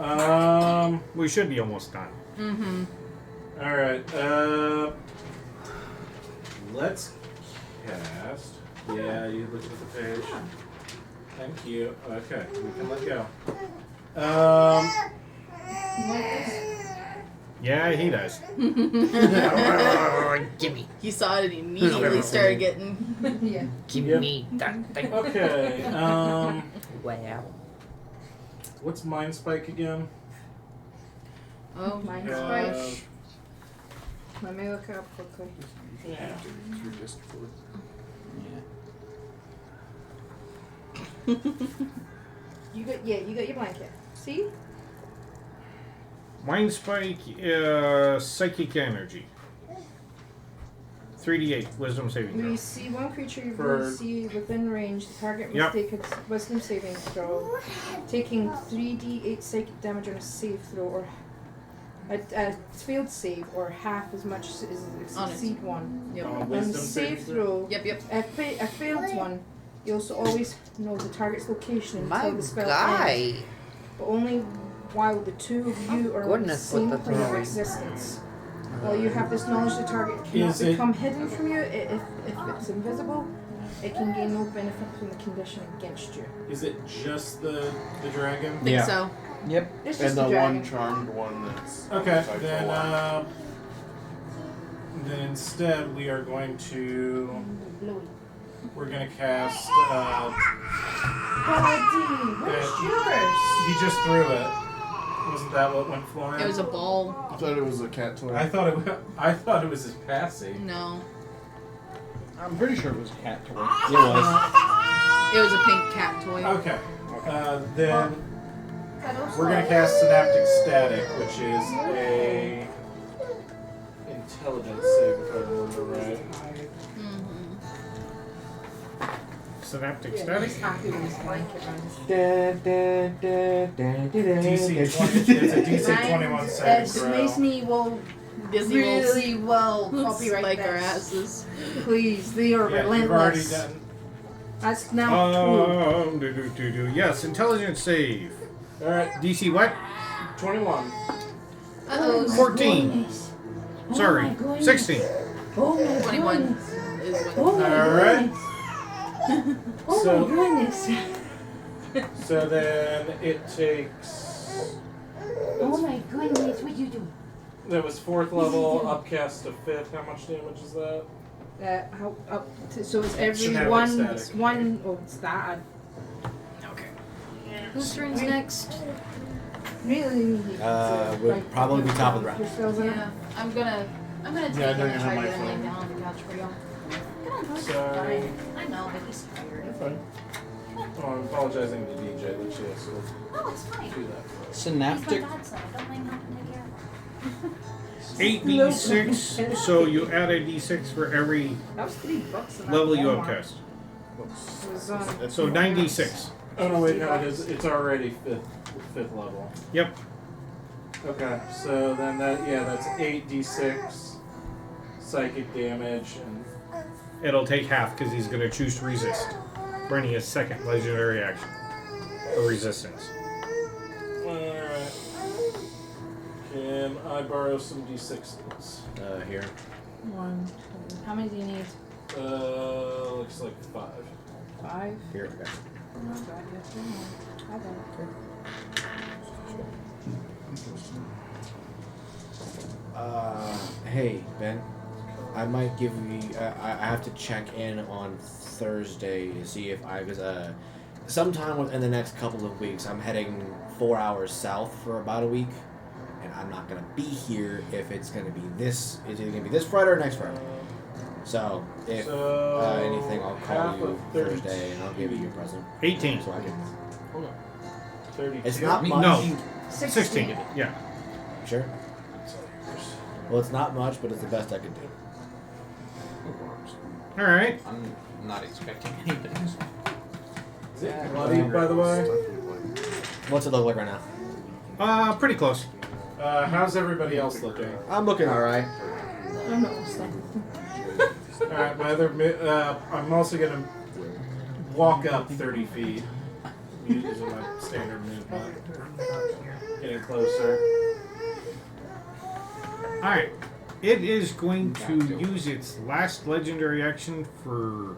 we should be almost done. Mm-hmm. All right. Let's cast. Yeah, you looked at the page. Thank you. Okay, we can let go. Yeah, he does. Gimme. He saw it and immediately started getting. Yeah. Give Yep. me that thing. Okay. Wow. What's Mind Spike again? Oh, Mind Uh, Spike. Let me look it up quickly. Yeah. You got your blanket. See? Mind Spike, psychic energy. 3d8, wisdom saving When throw. you see one creature you For- see within range, the target Yep. must take its wisdom saving throw, taking 3d8 psychic damage on a save throw, or a failed save, or half as much as On it. succeed one. Yep. On a On wisdom the saving save throw? throw, Yep, yep. a failed one, you also always know the target's location My until the spell guy. ends, but only while the two of you are on the Goodness, with same the plane of throwing. existence. While you have this knowledge, the target cannot Is it- become hidden from you. If it's invisible, it can gain no benefit from the condition against you. Is it just the dragon? I think so. Yep. It's And just the a dragon. one charmed one that's Okay, outside for a then while. then instead we are going to cast. Buddy, where's yours? He just threw it. Wasn't that what went flying? It was a ball. I thought it was a cat toy. I thought it was his passy. No. I'm pretty sure it was a cat toy. It was. It was a pink cat toy. Okay. Then we're gonna cast Synaptic Static, which is a intelligence save, if I remember right. Mm-hmm. Synaptic Yeah, static. he's happy with his blanket around his DC 20. It's a DC 21 saving throw. Disney will Disney really well will copyright spike our this. asses. Please, they are Yeah, you've already relentless. done. That's now Yes, intelligence save. All right, DC what? 21. Uh-oh. 14. Sorry, 16. Oh my 21 goodness. is what. Oh my All right. goodness. Oh So- my goodness. So then it takes. Oh my goodness, what you do? That was 4th level, upcast to 5th. How much damage is that? How up to, so it's every Synaptic one static. one oh it's that Okay. Whose turn's next? really We'll probably be top of the round. Your spells in it? Yeah. I'm gonna take Yeah, I him know and you try have to my get him laid phone. down on the couch for y'all. Come on, bud. Sorry. I know, but he's tired. Fine. Oh, I'm apologizing to DJ that she has to Oh, it's fine. do that for us. Synaptic. godson. Don't blame him to take care of him. 8d6, so you add a d6 for every That was $3 in that level you Walmart. upcast. It was, So 9d6. Oh no, wait, no, it's already 5th level. Yep. Okay, so then that's 8d6 psychic damage and It'll take half because he's going to choose to resist. Burning his second legendary action. Or resistance. alright. Can I borrow some d6s? Here. one, two. How many do you need? Looks like 5. 5? Here, okay. No, God, yes, I got it. Hey, Ben. I might give you. I have to check in on Thursday to see if because sometime within the next couple of weeks, I'm heading 4 hours south for about a week, and I'm not gonna be here if it's gonna be this. It's either gonna be this Friday or next Friday. So if anything, I'll call you Thursday and I'll give you your present. 18. So I can. Hold on. 32. It's not much. No. 16. Yeah. Sure. Well, it's not much, but it's the best I could do. All right. I'm not expecting anything. Is it bloody, by the way? What's it look like right now? Pretty close. How's everybody else looking? I'm looking alright. I'm not listening. Alright, I'm also gonna walk up 30 feet. Using my standard movement. Getting closer. All right. It is going to use its last legendary action for.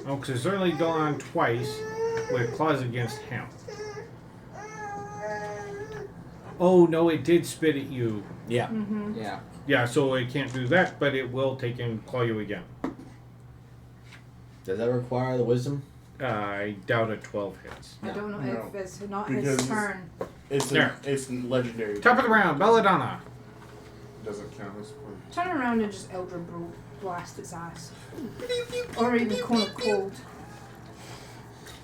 Oh, because it's only gone twice with claws against him. Oh no, it did spit at you. Yeah. Yeah. Yeah, so it can't do that, but it will take and claw you again. Does that require the wisdom? I doubt a 12 hits. I don't know No. if it's not Because his turn. It's There. it's legendary. Top of the round, Belladonna. Doesn't count as Turn around and just Elder blast its ass. Or even Cone of Cold.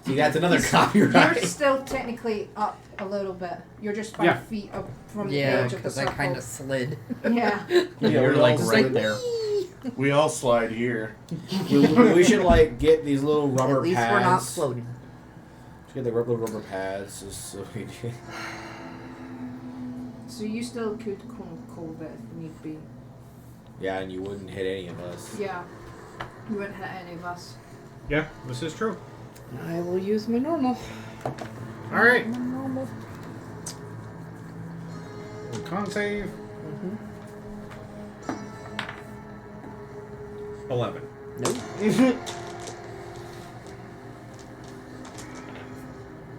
See, that's another You're copyright. still technically up a little bit. You're just 5 Yeah. feet up from the Yeah, edge of the because I circle. kind of slid. Yeah. You're like right there. We all slide here. we should like get these little rubber At least pads. we're not floating. Let's get the little rubber pads. Just so we do. So you still could Cone of Cold it if need be. Yeah, and you wouldn't hit any of us. Yeah. You wouldn't hit any of us. Yeah, this is true. I will use my normal. All right. My normal. Con save. 11. Nope.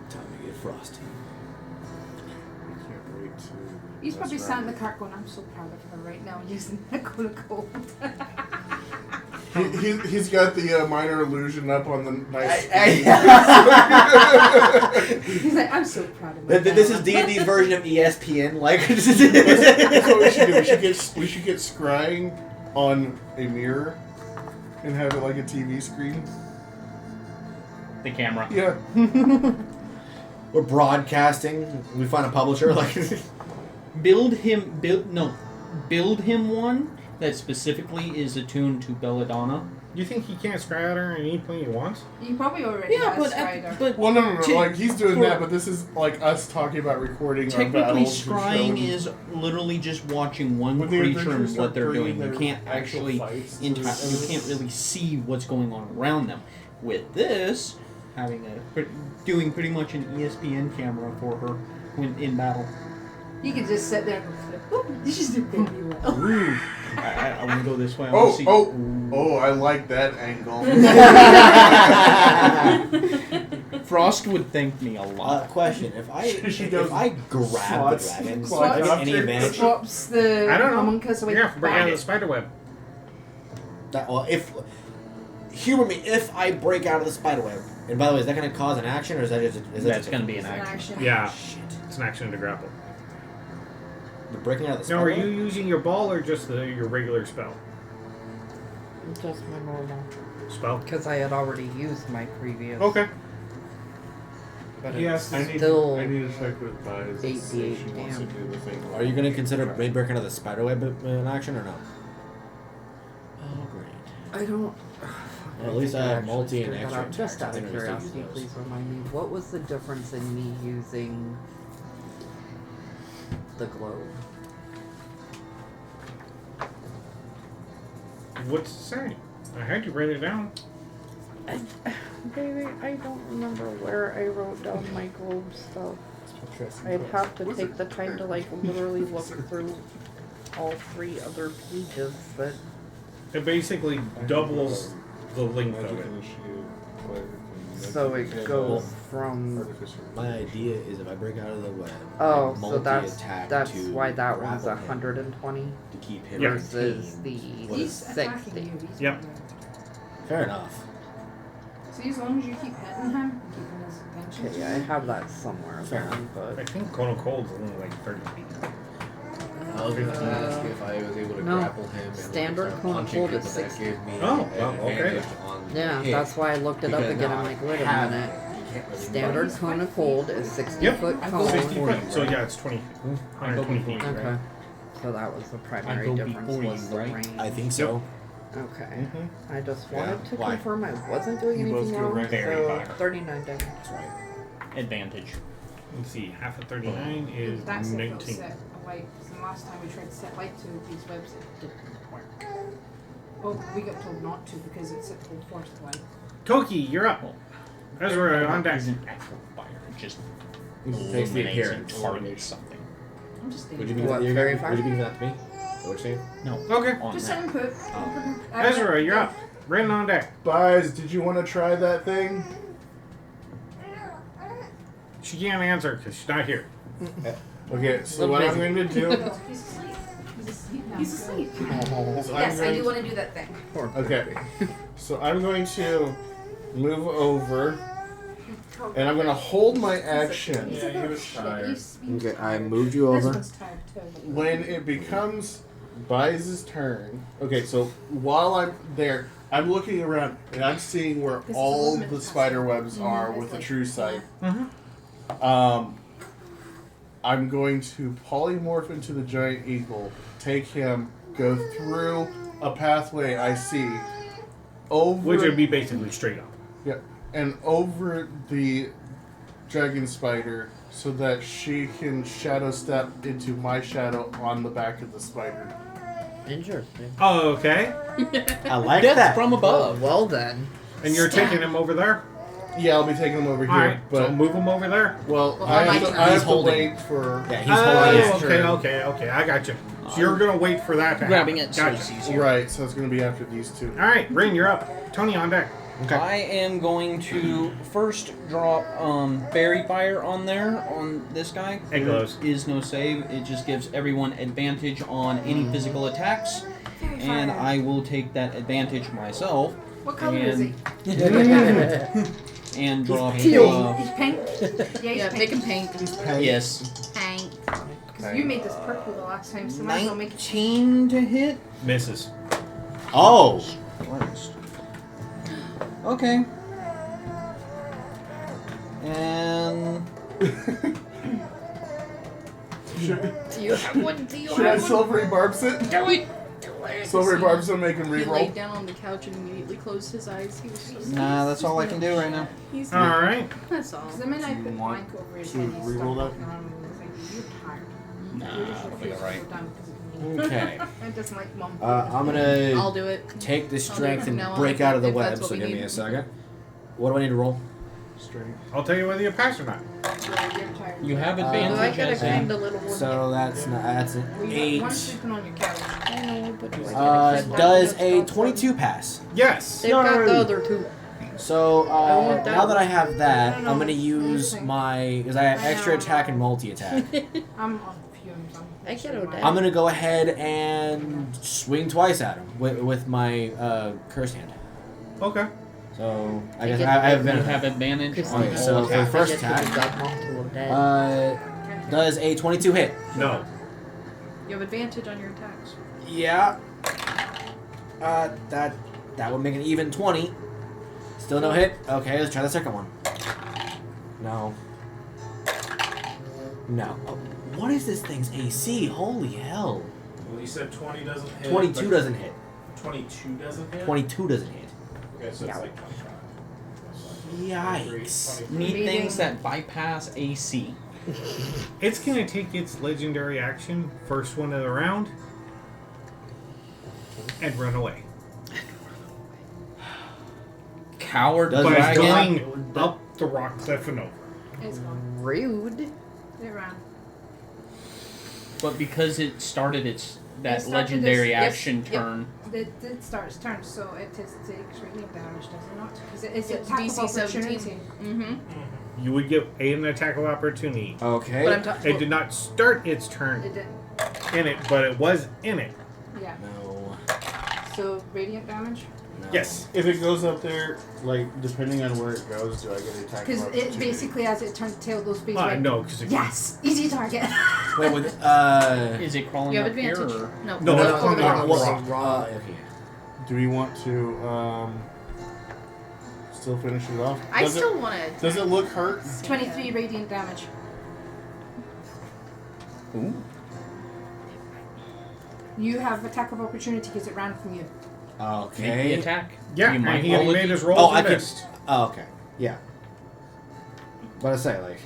Time to get frosty. Can't wait to. He's probably sat in the car going, I'm so proud of her right now using the Cone of Cold. He's got the minor illusion up on the nice. He's like, I'm so proud of her. This is D&D's version of ESPN. Like, That's what we should do. We should get scrying on a mirror and have it like a TV screen. The camera. Yeah. we're broadcasting. We find a publisher. Like, Build him one that specifically is attuned to Belladonna. You think he can't scry at her anything he wants? You probably already Yeah, has but Strider. but Well, no. Te- Like he's doing for- that, but this is like us talking about recording our technically, battles. and scrying showing- is literally just watching one When the creature adventurers and what start they're bringing doing. You their can't actual actually fights to you the can't really see what's going on around them. With this, doing pretty much an ESPN camera for her when in battle. You could just sit there and go, oh, this is the baby well. Ooh, I want to go this way. I wanna see. Oh! I like that angle. Frost would thank me a lot. question: If She goes, I grab the slots. dragon, do Slots I get any after- advantage? Swaps the I don't know. homunculus away. Yeah, break out of the spider web. Well, humor me, if I break out of the spider web, and by the way, is that going to cause an action, or is that just? That's going to be an It's an action. action. Yeah, Shit. it's an action to grapple. You're breaking out of the Now, spider are you web? using your ball or just your regular spell? Just my normal. Spell. Because I had already used my previous. Okay. But Yes, it's I need still. to check with Bias and see if she 88 wants to damn. do the thing. Are you going to consider maybe breaking out of the spider web in action or no? Oh, great. I don't. Well, at least I have actually multi and figured that extra out. Just attacks. out I of think I used to curiosity, use those. please remind me, what was the difference in me using the globe? What's it say? I had you write it down. Baby, I don't remember where I wrote down my globe stuff. I'd have to take the time to like literally look through all 3 other pages, but It basically doubles the length of it. Initiative, So it goes from. Artificial. My idea is if I break out of the web, Oh, I so multi-attack that's to why that one's grapple him 120 to keep him Yeah. versus contained. the He's 60. attacking you. He's Yep. Fair enough. See, as long as you keep hitting him, and keeping his attention. Okay, I have that somewhere Fair again, I but think Kono Cold's only like 30 feet. I was going to ask if I was able to no. grapple him and Standard start Kona punching Cold him, is but that 60. gave me Oh, an well, okay. advantage on yeah, hit, that's why I looked it up because again. now I'm like, wait a have- minute. you can't really Standard move. Kona Cold is 60 Yep. foot I cone. 60 foot. So yeah, it's 20. 120 feet. Okay. Right? So that was the primary go difference before was you, the right? range. I think so. Okay. I just Yeah, wanted to why? confirm I wasn't doing You both anything go wrong. right. Very So fire. 39 damage. That's right. Advantage. Let's see, half of 39 is That's if it'll 19. set a light. Because the last time we tried to set light to these webs, it didn't work. Oh, we got told not to because it's a full force light. Toki, you're up. Ezra, on deck. Isn't actual fire. It just Takes the illuminates and appearance. targets something. I'm just Would you thinking. be What, you're very gonna- far? Would you be giving that to me? Is that what you're saying? No. Okay. On Just that. input. Ezra, you're up. Rin on deck. Guys, did you want to try that thing? She can't answer because she's not here. Okay, so what I'm going to do He's asleep. He's asleep now. He's asleep. is Yes, I do want to do that thing. Okay, so I'm going to move over, and I'm going to hold my action. Yeah, he was tired. Okay, I moved you This over. one's tired too. When it becomes Bize's turn, okay, so while I'm there, I'm looking around and I'm seeing where This is all a limit the test. spider webs are It's with the like- true sight. Mm-hmm. I'm going to polymorph into the giant eagle, take him, go through a pathway I see, over Which would be basically straight up. yeah, and over the dragon spider so that she can shadow step into my shadow on the back of the spider. Interesting. Oh, okay. I like Death that. from above. Well then. And you're taking him over there? Yeah, I'll be taking him over here, Alright, but so move him over there. well, Well, I my have to, turn. I have He's to holding. wait for Yeah, he's holding his okay, turn. okay, I got you. So you're gonna wait for that to Grabbing happen. it so Gotcha. it's easier. right. So it's going to be after these two. Alright, Rin, you're up. Tony on deck. I am going to first drop Fairy Fire on there, on this guy. It glows. There is no save. It just gives everyone advantage on any physical attacks. And I will take that advantage myself. What color is he? And drop. He's pink. Yeah, Yeah, he's make pink. him pink. Yes. Pink. Because you made this purple the last time, so might as well make it 19 to hit. Misses. Oh! Christ. Okay. And Should, Do you have one? Do you should I have one? silvery barbs it? Do it! Do it! Silvery barbs will make him He reroll. laid down on the couch and immediately closed his eyes. He was so nah, that's all I can do right now. He's Alright. That's all. Because the minute I Do you put want blank over his to head, he started reroll that? walking around and was like, you're tired. Nah, You're just that'll be refusing to alright. go down because of me. Okay. I just like mom. I'm gonna I'll do it. take the I'll do it strength from and now on break out of the if that's web, what so we give me need. a second. What do I need to roll? Strength. I'll tell you whether you pass or not. Yeah, you're tired. You have Oh, I advantage. got a as in- kind of little one. So that's not, that's an Well, you got 8. one sleeping on your couch. I know, but do I get a good Does one? a 22 pass? Yes. They've got the other two. So want that now that I one. have that, I don't I'm gonna know. use my because I have I extra know. attack and multi attack. I'm on fumes. I get sure Odette. mine- I'm gonna go ahead and swing twice at him with my cursed hand. Okay. So I I guess get- I have You advantage. have advantage Chris on Okay, all so for the attacks. first I get to attack, the multiple dead. does a 22 hit? No. You have advantage on your attacks. Yeah. That would make an even 20. Still no hit. Okay, let's try the second one. No. No. Oh, what is this thing's AC? Holy hell. Well, you said 20 doesn't hit. 22 but doesn't hit. 22 doesn't hit? 22 doesn't hit. Okay, so Yeah. it's like 25. Yikes. Need things that bypass AC. It's gonna take its legendary action, first one of the round, and run away. Coward Does But it's dragon. going up the rock cliff and over. It's gone. Rude. It ran. But because it started its that starts with legendary this- action yep. turn. It starts turn, so it takes radiant damage, does it not? Because it is It's attack DC of 17. opportunity. Mm-hmm. You would get an attack of opportunity. Okay. But I'm talking. It did not start its turn It did. in it, but it was in it. Yeah. No. So radiant damage. No. Yes. If it goes up there, like depending on where it goes, do I get attack? of Because it opportunity? basically, as it turns tail, those bees. Right? No, because Yes, easy target. Wait, with Is it crawling You have up here? advantage. Or? No. No, Over it's the on the rock. rock. raw. Okay. Do we want to still finish it off? I Does still want to. Does it look hurt? 23 radiant damage. Ooh. You have attack of opportunity because it ran from you. Make the Okay. attack. Yeah, You and might he roll it. made his roll. Oh, I and can. missed. Oh, okay. Yeah. But I say like.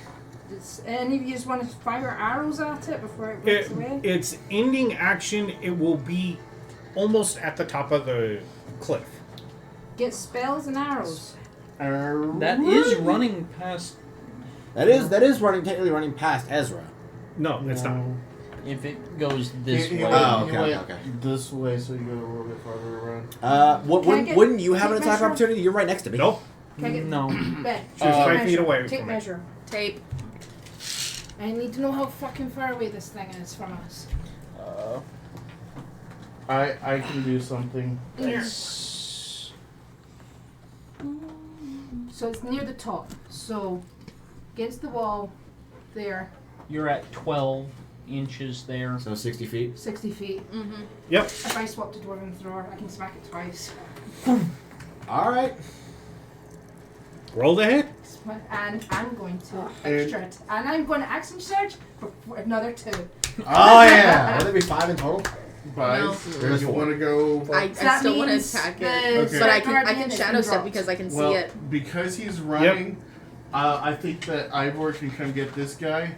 Does any of you just want to fire arrows at it before it breaks away? Its ending action, it will be almost at the top of the cliff. Get spells and arrows. That is running past. That is running technically running past Ezra. No, it's not. If it goes this He way. went- Oh, he okay, went okay. This way, so you go a little bit farther around. Can I Wouldn't you have an take attack measure? opportunity? You're right next to me. Nope. Can I get No. Ben? She was 5 feet measure. away Take from me. measure. Tape. I need to know how fucking far away this thing is from us. I can do something. Here. It's- So it's near the top. So against the wall, there, You're at 12 inches there. So 60 feet. 60 feet. Mm-hmm. Yep. If I swap to dwarven thrower, I can smack it twice. All right. Roll the hit. And I'm going to And- and I'm going to action surge for another 2. Oh yeah. Would there be 5 in total? Five. There's You 4. want to go? I That still want to means attack the it, Okay. but I guardian can is shadow step dropped. because I can Well, see it. because he's running, I think that Ivor can come get this guy.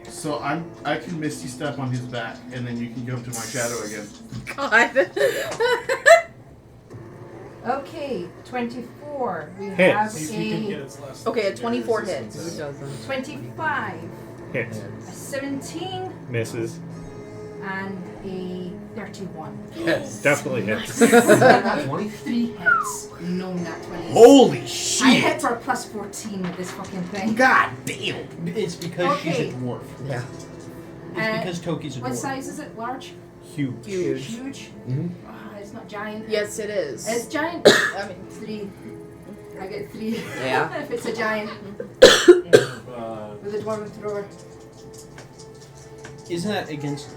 So I can Misty Step on his back, and then you can go to my shadow again. God. Okay, 24. We Hits. have See if you can get a its last. Okay, a 24 hits. Who doesn't? 25, Hits. a 17, Misses. and a 31. Yes. Definitely hits. 3 hits. No, not 20. Holy I shit! hit for a plus 14 with this fucking thing. God damn. It's because she's Okay. a dwarf. Yeah. It's because Toki's a What dwarf. size is it? Large? Huge. Huge. Huge? Mhm. Oh, it's not giant. Yes, it is. It's giant. I mean, 3. I get 3. Yeah. If it's a giant Uh, with a dwarven thrower. Isn't that against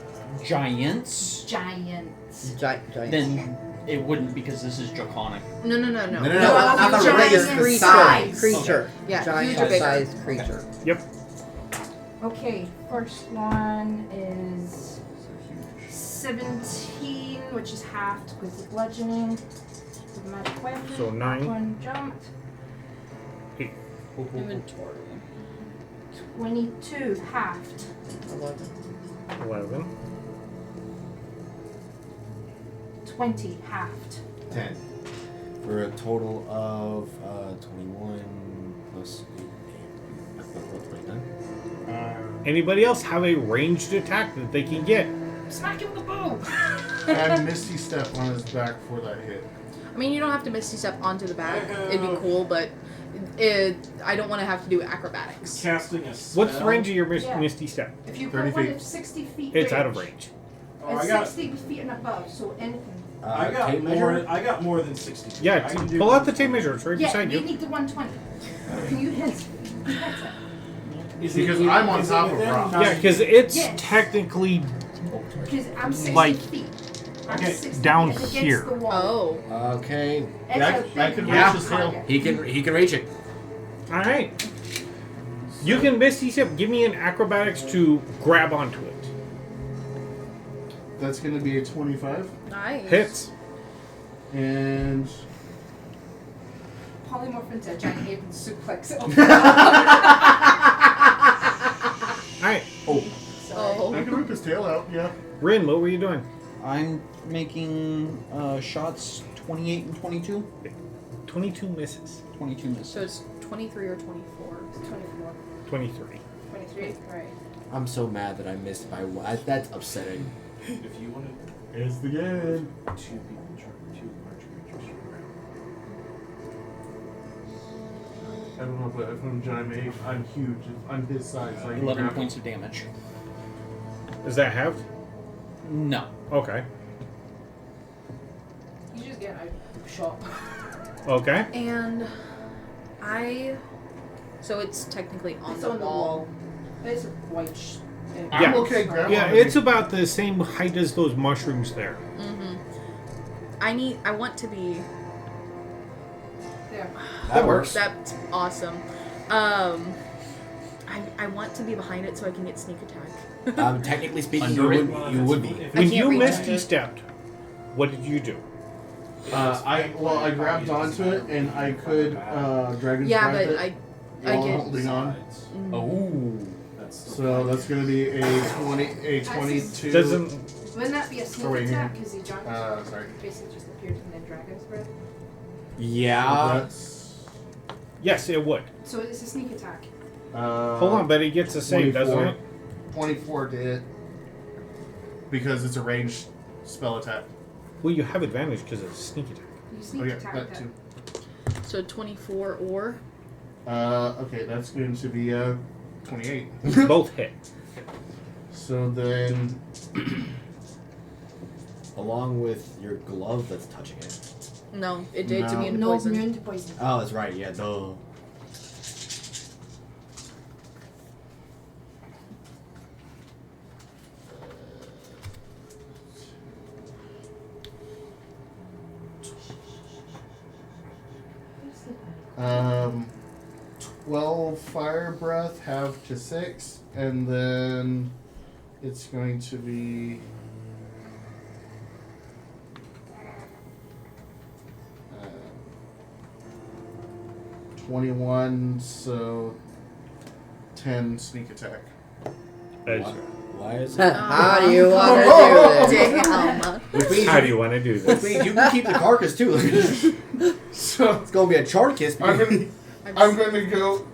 giants? Giants. Giant. Then it wouldn't because this is draconic. No. No, no, No, not the giant race, the creature. size. Creature. Yeah, Giant huge or bigger. sized creature. Okay, first one is 17, which is halved with the bludgeoning. With the magic weapon. So 9. One jumped. Inventory. 22, halved. 11. 20 halved. 10. For a total of 21 plus 8. 29. Anybody else have a ranged attack that they can get? Smack him with the bow! And Misty Step on his back for that hit. I mean, you don't have to misty step onto the back. It'd be cool, but I don't want to have to do acrobatics. Casting a spell. What's the range of your Yeah. Misty Step? If you 30 put one feet. at 60 feet It's out of range. Oh, It's I got. 60 feet and above, so anything. I got tape more. measure? I got more than 60. feet. Yeah, I can do pull out the tape 120. measure. It's right Yeah, beside you you. need the 120. Can you hit? Is it- Because I'm on is it top of within rock. Yeah, 90? because it's Yes. technically Because I'm 60 Like, feet. I'm okay, 60 down feet. It's here. against the wall. Oh. Okay. It's Yeah, a I big could reach his tail. target. He can reach it. all right. You can Misty Step. Give me an acrobatics to grab onto it. That's going to be a 25. Nice. Hits. And Polymorph into a giant ape and suplex it. All right. Oh. I can rip his tail out, yeah. Rin, what were you doing? I'm making shots 28 and 22. 22 misses. 22 misses. So it's 23 or 24. 24. 23. 23. Right. I'm so mad that I missed by one. That's upsetting. If you want to, It's the game. 2 people try 2 large creatures from around. I don't know, but if I'm giant mage, I'm huge. If I'm his size, I can 11 grab points of damage. Is that halved? No. Okay. You just get a shot. Okay. And so it's technically on It's the on the wall. wall. It's a white. I'm Yeah. okay, grab Yeah, one. it's about the same height as those mushrooms there. I want to be. There. That works. That's awesome. I want to be behind it so I can get sneak attack. Technically speaking, Under you it? would, you would be. I When can't you reach misty it. stepped, what did you do? I grabbed onto it and I could dragon's Yeah, breath but it I while get. holding on. Oh. That's the So that's gonna be a 22. Doesn't. Wouldn't that be a sneak wait, attack? Because he jumped. Sorry. Basically just appeared in the dragon's breath. Yeah. That's Yes, it would. So it's a sneak attack. Hold on, but it gets a save, doesn't 24. it? 24 to hit because it's a ranged spell attack. Well, you have advantage because it's a sneak attack. You sneak Oh yeah, attack that that. too. So 24 or. Okay, that's going to be 28. Both hit. So then, Along with your glove that's touching it. No, it's immune to No, poison. immune to poison. Oh, that's right. Yeah, duh. um, 12 fire breath, half to 6, and then it's going to be 21, so 10 sneak attack. Why is it? How do you want to do this? Damn. Which means How do you want to do Which this? means you can keep the carcass too. So It's gonna be a charcass. I'm gonna go.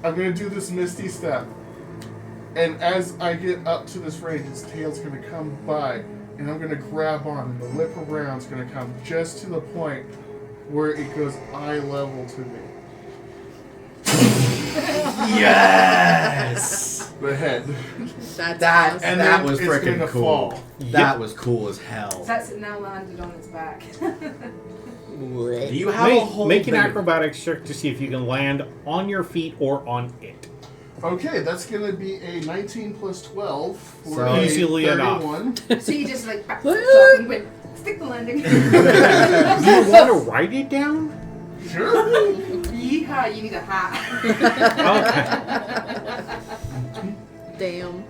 I'm gonna do this misty step, and as I get up to this range, its tail's gonna come by, and I'm gonna grab on, and the lip around's gonna come just to the point where it goes eye level to me. Yes. The head. That's That awesome. And that then was it's freaking gonna cool. fall. That was cool as hell. That's it now landed on its back. Do you have a whole Make an thing- acrobatics check to see if you can land on your feet or on it. Okay, that's gonna be a 19 plus 12 for So- a Easily enough. 31. So you just like back up and went, stick the landing. Do you want to write it down? Sure. Yeehaw, you need a hat. Damn.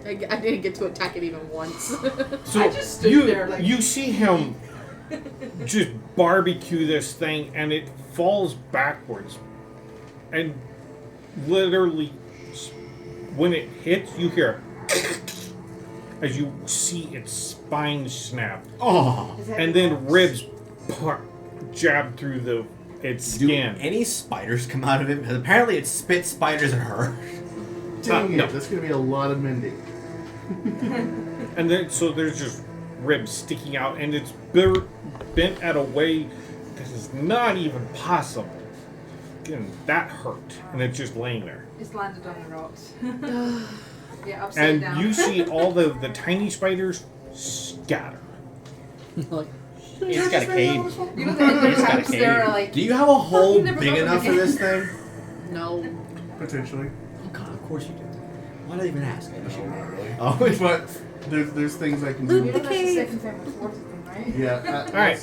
I didn't get to attack it even once. So I just stood you there like- you see him just barbecue this thing, and it falls backwards, and literally when it hits, you hear as you see its spine snap, Oh. and then ribs jab through its Do skin. any spiders come out of it? Because apparently it spits spiders at her. Dang no. it, that's gonna be a lot of mending. And then, so there's just ribs sticking out, and it's bent at a way that is not even possible. And that hurt, and it's just laying there. It's landed on the rocks. Yeah, upside And down. you see all the tiny spiders scatter. Like, it's got a cave. You know the end of It's the got a house there are cave. like, Do you have a hole never big thought of enough it for this again. thing? No. Potentially. Oh God, of course you do. Why did I even ask? Really. Oh, But there's things I can you do. know that's the second time I've forced them, right? Yeah. Alright,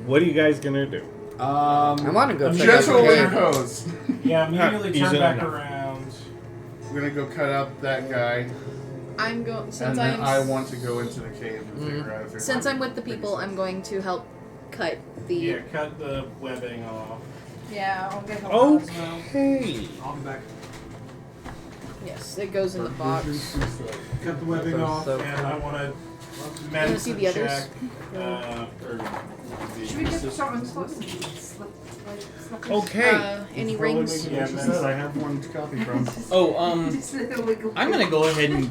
what are you guys gonna do? I want to go check out Just the over your cave. hose. Yeah, immediately He's turn in back enough. around. We're gonna go cut up that guy, I'm going and since then I I'm want to go into the cave and figure out if there's since I'm something with the people, I'm going to help cut the. Yeah, cut the webbing off. Yeah, I'll get help as well. Okay. I'll be back. Yes, it goes in the box. Cut the webbing So- off, so- and I want to see medicine the others? check. Or the Should we just assist- start on the slots and slip, like, slip Okay. Any Probably rings? making Yeah, what she said. I have one to copy from. Oh, Just a little wiggle. I'm gonna go ahead and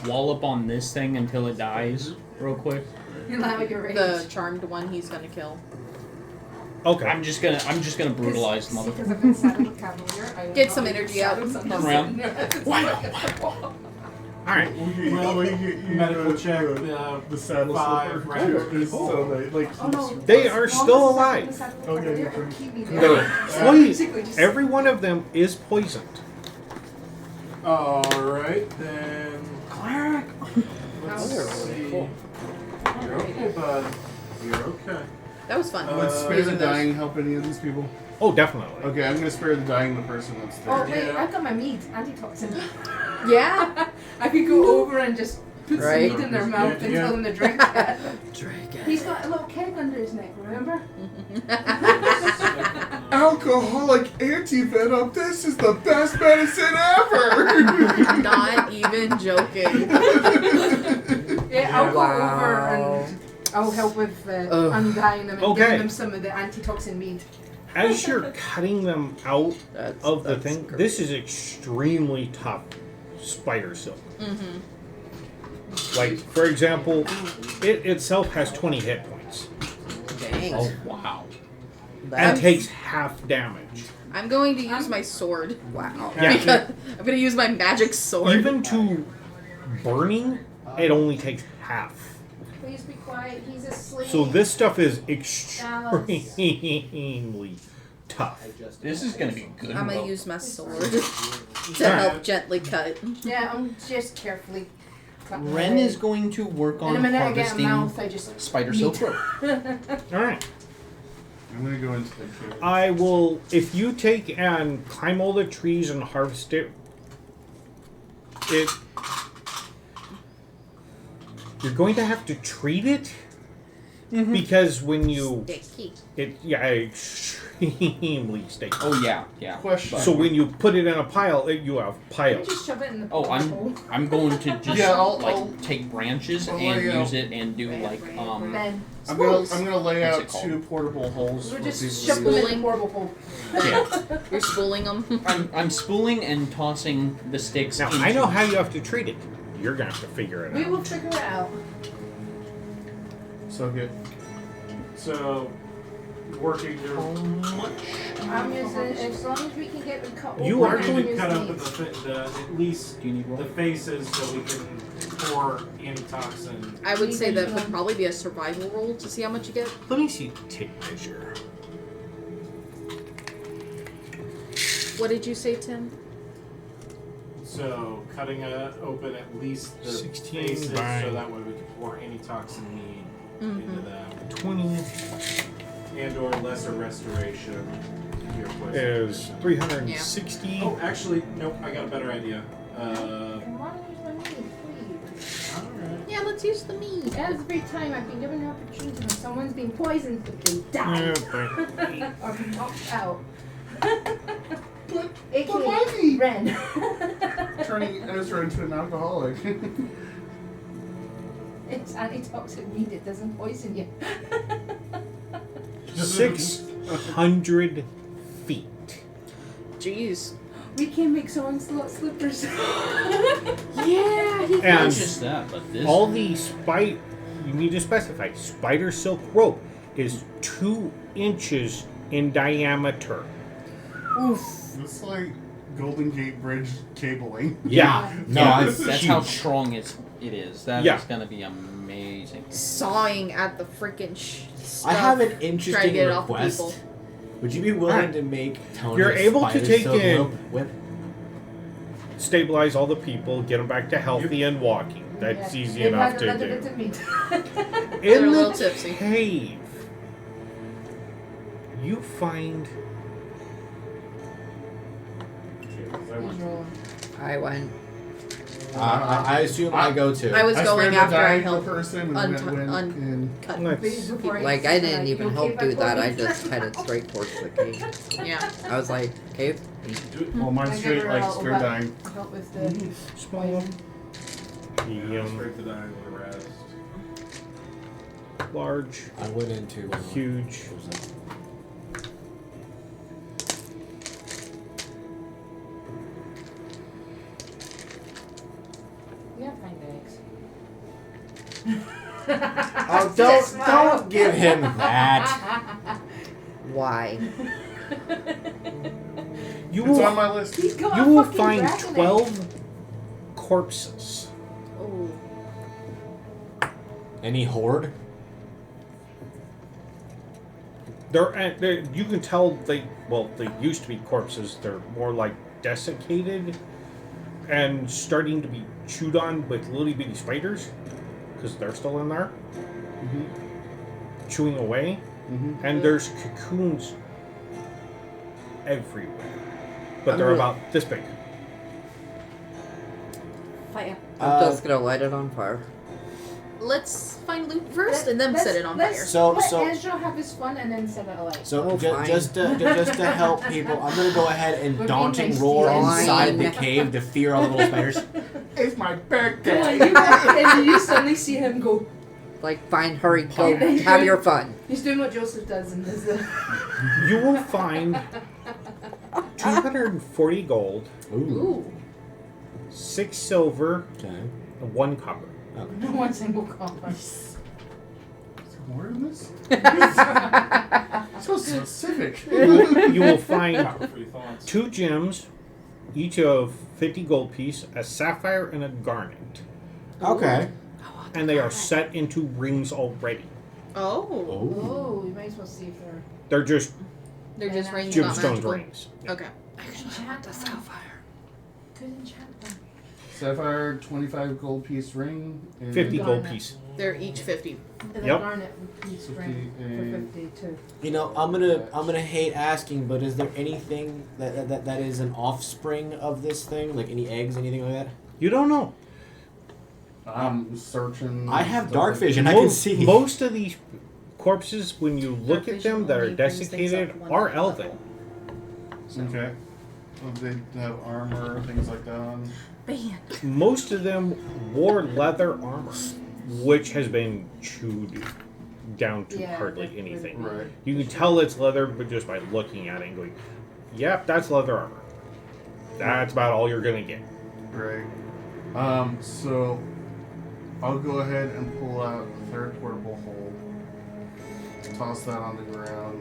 wallop on this thing until it dies, real quick. The charmed one he's gonna kill. Okay. I'm just gonna brutalize the mother. Because I've been saddled with Cavalier, I Get some energy out. Turn around. All right. Well, medical check. The saddle 5 slipper. rounds. It's so nice. Like, Oh, no. They are still alive. Okay, They're every one of them is poisoned. Alright, then. Clack! Let's see. You're okay, bud. You're okay. That was fun. would spare the Using those. dying help any of these people? Oh, definitely. Okay, I'm gonna spare the dying the person that's there. Oh, wait, I've got my mead, antitoxin. Yeah. I could go over and just put Right. some mead in their mouth and Yeah. tell them to drink it. Drink it. He's got a little keg under his neck, remember? Alcoholic anti-venom, this is the best medicine ever! Not even joking. Yeah, I'll go over Wow. and I'll help with Ugh. undying them and Okay. giving them some of the antitoxin mead. As you're cutting them out of the That's thing, great. this is extremely tough spider silk. Mm-hmm. Like, for example, it itself has 20 hit points Dang. Oh wow. and That's, takes half damage. I'm going to use my sword. wow. Yeah. Because I'm going to use my magic sword. Even to burning, it only takes half. Please be quiet, he's asleep. So this stuff is extremely tough. This is gonna be good. I'm going Will. to use my sword to help gently cut. Yeah, I'm just carefully cutting Ren away. is going to work In on a minute I get a harvesting mouth, I just spider silk rope. All right. I'm gonna go into the cave. I will, if you take and climb all the trees and harvest it, you're going to have to treat it because when you, Sticky. extremely sticky. Oh yeah, yeah. Question. So when you put it in a pile, you have I piles. just shove it in the Oh, hole. I'm going to just Yeah, I'll- take branches I'll and lay out. use it and do like Then I'm gonna lay What's out it called? 2 portable holes. we're for just people shove to them use. in the horrible hole. Yeah. You're spooling them. I'm spooling and tossing the sticks. Now, into I know how you have to treat it. You're going to have to figure it We out. will figure it out. So good. So, working your. I'm using, as long as we can get them cut You open, are I'm going to using cut up these. at least Do you need the rope? faces so we can pour antitoxin. I would say that would probably be a survival roll to see how much you get. Let me see. Take measure. What did you say, Tim? So, cutting open at least the 16 faces by- so that way we can pour antitoxin mead into them. 20 And or lesser restoration. Here, please. is 360. Oh, actually, nope, I got a better idea. Come on, use my meat, please. Alright. Yeah, let's use the meat. Every time I've been given an opportunity when someone's been poisoned, they die. Yeah, or knocked out. But AKA why me? Ren. Turning Ezra into an alcoholic. It's antitoxic meat, it doesn't poison you. 600 feet. Jeez. We can make someone's lot slippers. Yeah, he Not And just that, but this. all the you need to specify, spider silk rope is 2 inches in diameter. It's like Golden Gate Bridge cabling. Yeah. No, Yeah, it's- it's That's how huge. strong it is. That is Yeah. gonna be amazing. sawing at the freaking stuff. I have an Try to interesting get it off the request. people. Would you be willing Alright. to make Tony You're a able to spider take silk in- rope whip? Stabilize all the people, get them back to healthy and walking. That's easy enough to do. They're a In little the tipsy. cave, you find I went. I assume I go to. I was I going spared the after I dying helped person and un- went in. cut. let's Like, I didn't even help do that. I just headed straight towards the cave. Yeah. I was like, cave? Well, mine's straight like spare dying. Help with the small, medium, Straight to die with the rest. large, I went into huge. can't find eggs. Oh, don't give him that. Why? You It's will, on my list. He's got you a will fucking find dragon egg. 12 corpses. Oh. Any horde? They're you can tell they used to be corpses. They're more like desiccated and starting to be chewed on with little bitty spiders because they're still in there, chewing away. And there's cocoons everywhere, but they're about this big. Fire. I'm just gonna light it on fire. Let's find loot first and then Let's- set it on let's fire. So- let so- Ezra have his fun and then set it alight. So Oh, fine. just to help people, I'm gonna go ahead and We're being daunting nice to roar you. inside the Fine. cave to fear all the little spiders. It's my Come on, birthday. you walk in and you suddenly see him go. Like, fine, hurry, go, Yeah. have your fun. He's doing what Joseph does in his. You will find 240 gold, Ooh. 6 silver, Okay. and 1 copper. No one single copper. Is there more in this? So specific. You will find Free thoughts. 2 gems, each of 50 gold piece, a sapphire and a garnet, Okay. and they are set into rings already. Oh. Oh, we might as well see if they're. They're just They're just rings, not gemstone magical. rings. Okay. Enchant the sapphire. Good enchant them. Sapphire 25 gold piece ring. And 50 gold Garnet. piece. They're each 50. And the Yep. garnet piece 50 ring for and- 50 too. You know, I'm gonna hate asking, but is there anything that is an offspring of this thing? Like any eggs, anything like that? You don't know. I'm searching. I have stuff dark like- vision. I can Most, see. most of these corpses, when you look Dark at them vision that are only brings things desiccated, up one are level. elven. Okay. Well, they have armor, things like that on. Man. Most of them wore leather armor, which has been chewed down to Yeah, hardly with- anything. Right. You can tell it's leather, but just by looking at it and going, "Yep, that's leather armor." That's about all you're gonna get. Right. So I'll go ahead and pull out a third portable hole. Toss that on the ground.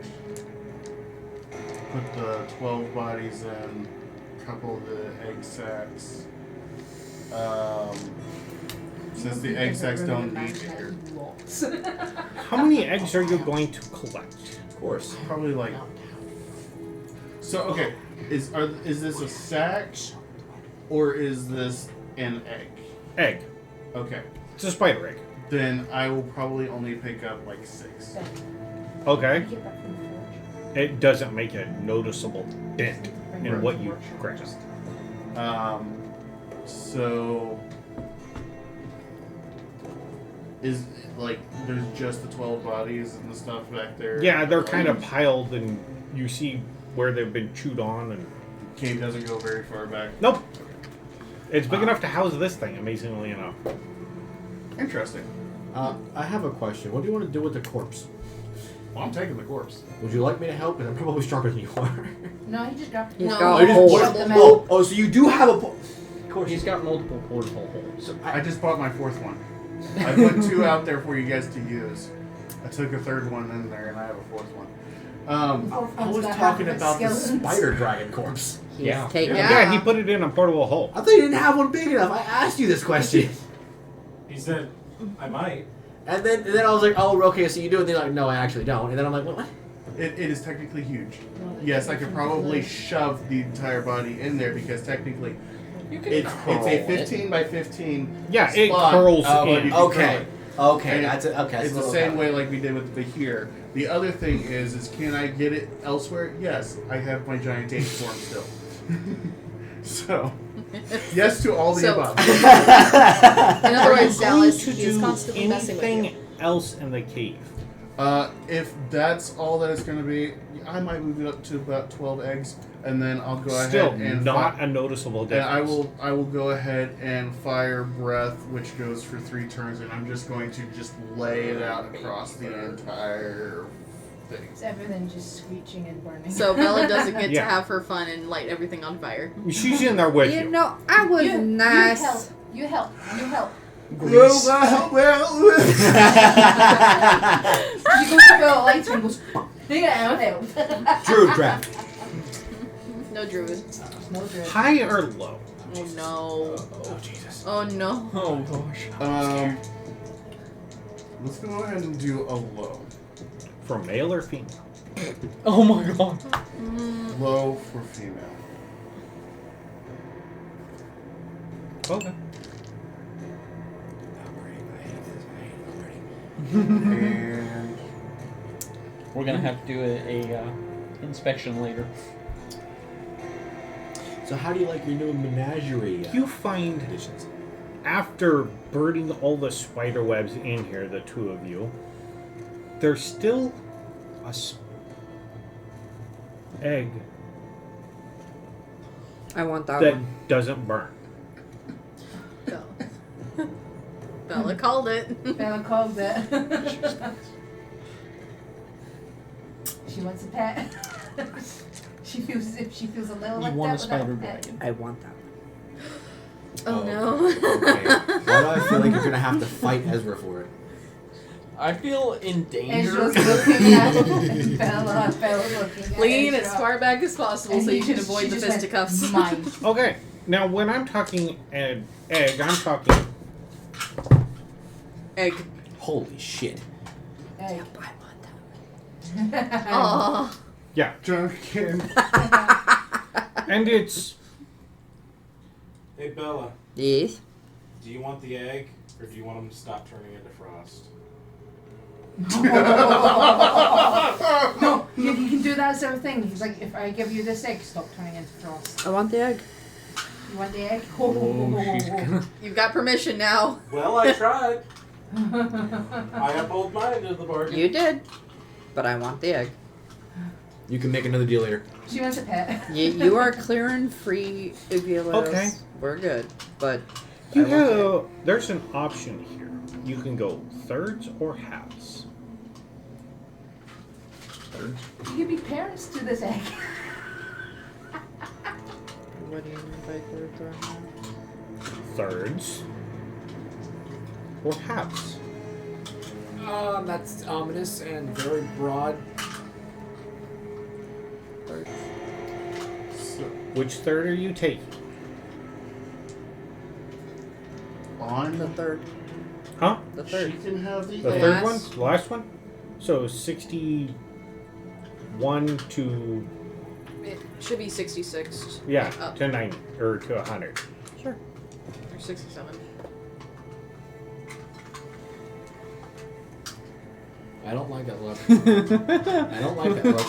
Put the 12 bodies in. A couple of the egg sacs. Since the egg sacs don't need here. Lots. How many eggs are you going to collect? Of course. Probably like. So okay, is this a sack, or is this an egg? Egg. Okay, It's a spider egg. then I will probably only pick up like 6. Okay. Get that from the forge. It doesn't make a noticeable dent in what you grabbed. So is like there's just the 12 bodies and the stuff back there. Yeah, they're kind of piled, and you see where they've been chewed on, and Cave doesn't go very far back. nope. It's big enough to house this thing, amazingly enough. Interesting. I have a question. What do you want to do with the corpse? Well, I'm taking the corpse. Would you like me to help? Because I'm probably stronger than you are. No, he just dropped He's No, got you a just hole. shoved them Oh, oh, so you do have a. Of course. He's got multiple portable holes. So I just bought my 4th one. I put 2 out there for you guys to use. I took a 3rd one in there, and I have a 4th one. I was talking about the spider dragon corpse. He's Yeah. taking Yeah, he put it in a portable hole. I thought you didn't have one big enough. I asked you this question. He said, I might. And then I was like, oh, okay, so you do it. And they're like, no, I actually don't. And then I'm like, what? It is technically huge. Yes, I could probably shove the entire body in there because technically it's a 15 by 15. Yeah, it slot. curls But you in. can Okay. curl it. Okay, And that's it. Okay, It's the same way like we did with the here. The other thing is can I get it elsewhere? Yes, I have my giant ape form still. So, yes to all the So- above. In other Are you words, going Dallas, to he is do constantly messing with you. anything else in the cave? If that's all that it's going to be, I might move it up to about 12 eggs, and then I'll go Still ahead and not a noticeable and difference. I will go ahead and fire breath, which goes for 3 turns, and I'm just going to just lay it out across the entire thing. It's everything just screeching and burning. So Bella doesn't get Yeah. to have her fun and light everything on fire. She's in there with You you. know, I was You nice. help. You help. You help. Grease. You go to the lighter and goes, dig it out. True trap. No druid. No good. High or low? Oh no. Oh Jesus. Oh no. Oh gosh. Let's go ahead and do a low. For male or female? Oh my god. Low for female. Okay. And We're gonna have to do a inspection later. So how do you like your new menagerie? You find Additions? after burning all the spider webs in here, the two of you, there's still a egg I want that that one. doesn't burn. Bella. Bella called it. Bella called it. She wants a pet. She feels as if she feels a little You like want a that without spider a pet. dragon. I want that one. Oh no. Okay. Why do I feel like you're gonna have to fight Ezra for it? I feel in Ezra's danger. looking at Bella. Bella's looking at Lean as Ezra. far back as possible And so he you can just- avoid she the just went, fisticuffs. Mine. Okay, now when I'm talking an egg, I'm talking Egg. Holy shit. Hey. Aww. Junkin. and it's Hey Bella, Yes. do you want the egg, or do you want them to stop turning into frost? No, you can do that sort of thing. He's like, if I give you this egg, stop turning into frost. I want the egg. You want the egg? She's gonna... You've got permission now. Well, I tried. I uphold my end of the bargain. You did. But I want the egg. You can make another deal later. She wants a pet. You are clear and free, Ugilos. Okay. We're good. But you I want the egg. have there's an option here. You can go thirds or halves. Thirds. You could be parents to this egg. What do you mean by thirds or halves? Thirds or halves. That's ominous and very broad. Thirds. So, Which third are you taking? The on third. Huh? The she third. can have the The egg. third one? The last one? So 61 to It should be 66. yeah, Up. to 90 or to 100. Sure. Or 67. I don't like that look. I don't like that look.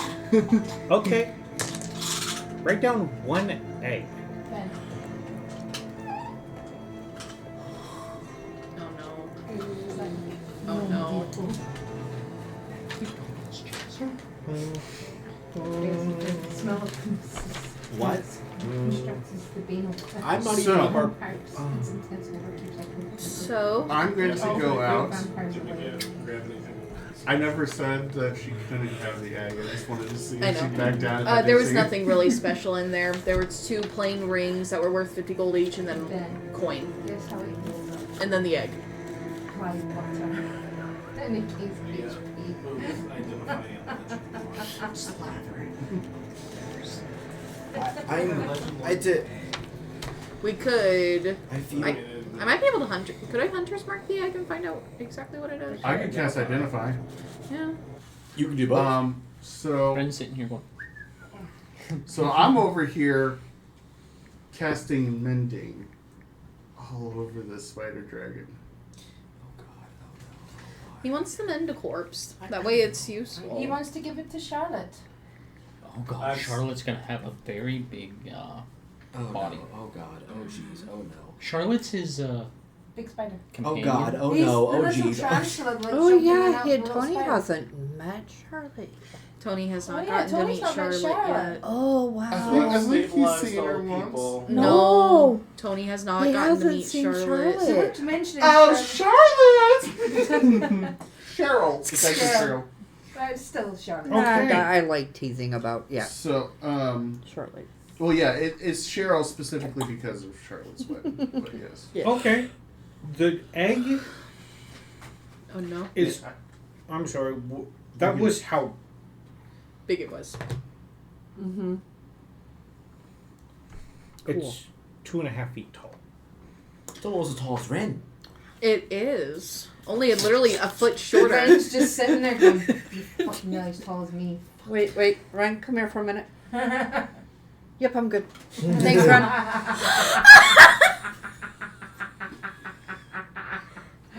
Okay. Write down one egg. Ten. Oh no. Oh no. Smell of What? constructs the banal. I'm not So- even a bar- It's intense over 2 seconds. So, I'm going to go out. Vampires Did are you like- grab anything? I never said that she couldn't have the egg. I just wanted to see I if she know. backed down. if I there did was see. nothing really special in there. There were 2 plain rings that were worth 50 gold each, and then Then, coin, guess how it goes up. and then the egg. My water. Then it gives Yeah. HP. Move, identify I did. We could. I feel. I might be able to hunt. Could I hunter's mark the egg and find out exactly what it is? I could cast identify. Yeah. You can do both. So Friend's sitting here going, I'm over here casting mending all over this spider dragon. He wants to mend a corpse. That way it's useful. He wants to give it to Charlotte. oh god, Charlotte's gonna have a very big Oh body. no. Oh god. Oh jeez. Oh no. Charlotte's his Big spider. Oh companion. god. Oh He's no. the Oh little jeez. tarantula that Oh showed yeah, hanging out yeah. with the little Tony spider. hasn't met Charlie. Tony has not Oh, yeah, gotten to Tony's meet not met Charlotte Charlotte. yet. Oh wow. I think he's Stabilized seen all her the once. people. No. Tony has not He gotten to hasn't meet seen Charlotte. So Charlotte. we're mentioning Oh, Charlotte! Cheryl. It's actually Cheryl. Cheryl. But it's still Charlotte. Okay. I like teasing about So, Charlie. Well, yeah, it's Cheryl specifically because of Charlotte's wedding. But yes. Yeah. Okay. The egg Oh no. is. I'm sorry. That was how. Big it was. Mm-hmm. It's 2.5 feet tall. It's almost as tall as Ren. It is. Only literally a foot shorter. Ren's just sitting there going, you fucking know as tall as me. Wait, Ryan, come here for a minute. Yep, I'm good. Thanks, Ryan.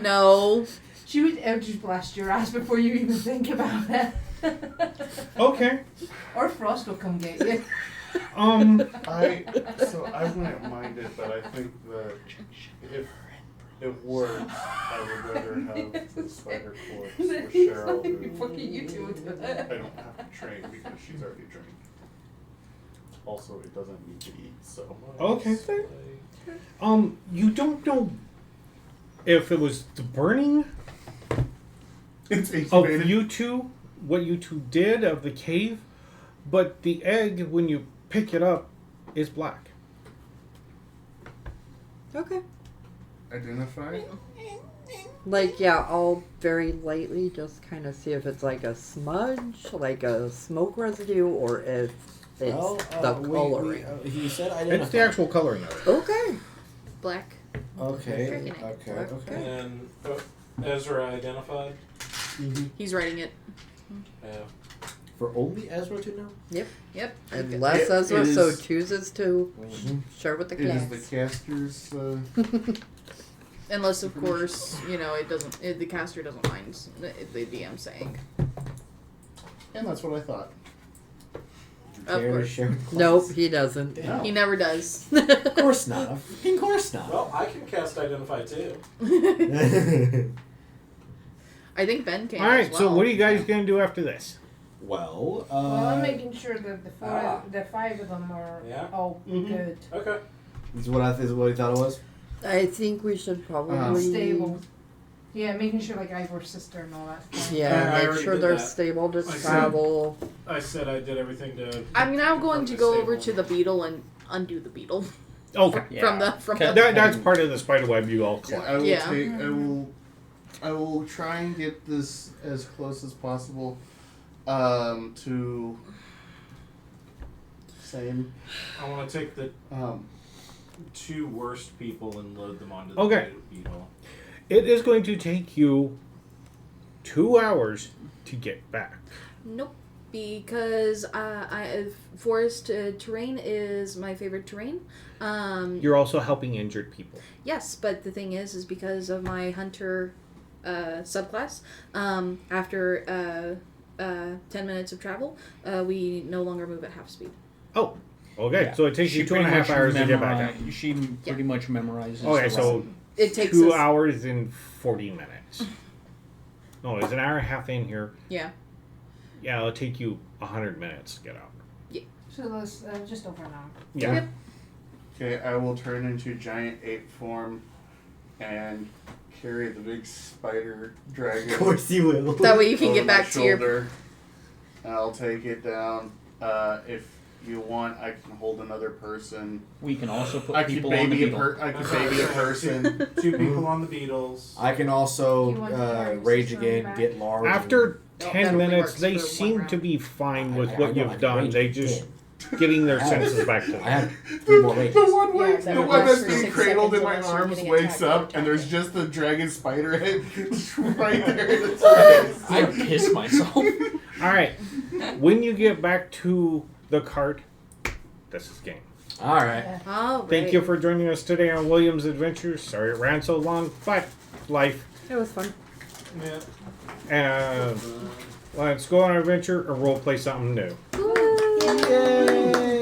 No. She would Eldritch Blast your ass before you even think about it. Okay. Or Frost will come get you. I wouldn't mind it, but I think that if it works, I would rather have the spider corpse for Cheryl. Fucking you two will do I it. don't have to train because she's already trained. Also, it doesn't need to eat, so. Okay. You don't know if it was the burning It's of you two, what you two did of the cave, but the egg, when you pick it up, is black. Okay. Identify? Like, yeah, I'll very lightly just kind of see if it's like a smudge, like a smoke residue, or if it's the coloring. He said identify. It's the actual coloring of it. Okay. Black. Okay. Freaking it. Okay. And Ezra identified. He's writing it. Yeah. For only Ezra to know? Yep. Unless It Ezra is- so chooses to share with the It is class. the caster's. Unless, of course, you know, it doesn't. The caster doesn't mind the DM saying. And that's what I thought. Of Care to course. share with the class? Nope, he doesn't. Damn. He never does. Of course not. Of course not. Well, I can cast identify too. I think Ben can. All right. as well. So what are you guys gonna do after this? Well, Well, I'm making sure that the five of them are Yeah. all good. Okay. this is what he thought it was. I think we should probably Stable. Yeah, making sure like Ivor's sister and all that. Yeah, I make already sure did they're that. stable to I said- travel. I said I did everything to. I mean, I'm going to go Stable. over to the beetle and undo the beetle Okay. from the. That's part of the spider web you all collect. I will Yeah. I will try and get this as close as possible to same. I want to take the Um, 2 worst people and load them onto the Okay. beetle. It is going to take you 2 hours to get back. Nope. Because forest terrain is my favorite terrain. You're also helping injured people. Yes, but the thing is because of my hunter subclass, after 10 minutes of travel, we no longer move at half speed. Oh, okay. Yeah. So it takes She you 2.5 pretty hours much to get back. She pretty much memorizes. Okay, the so route. It takes 2 us- hours and 40 minutes. No, it's an hour and a half in here. Yeah. Yeah, it'll take you 100 minutes to get out. So that's just over an hour. Yeah. Yep. okay, I will turn into giant ape form and carry the big spider dragon. Of course he will. That way you can over get my back to your. shoulder, and I'll take it down. If you want, I can hold another person. We can also put I could people on the baby a beetle. I could baby a person. 2 people on the beetles. I can also You want to carry rage sister on your again, back? get large. After No, 10 that only minutes, works they for one seem round. to be fine with I what know, I you've can done. rage They again. just getting their senses back to I them. have 3 more rages. The one, Yeah, that the would one last that's for being 6 cradled in my seconds unless you're arms getting wakes attacked up, by and there's attack. just the dragon spider head right there in its face. I piss myself. All right. When you get back to the cart, this is game. Alright. Oh, right. Thank you for joining us today on William's Adventures. Sorry it ran so long, but life. It was fun. Yeah. And let's go on an adventure or role play something new. Woo. Yay!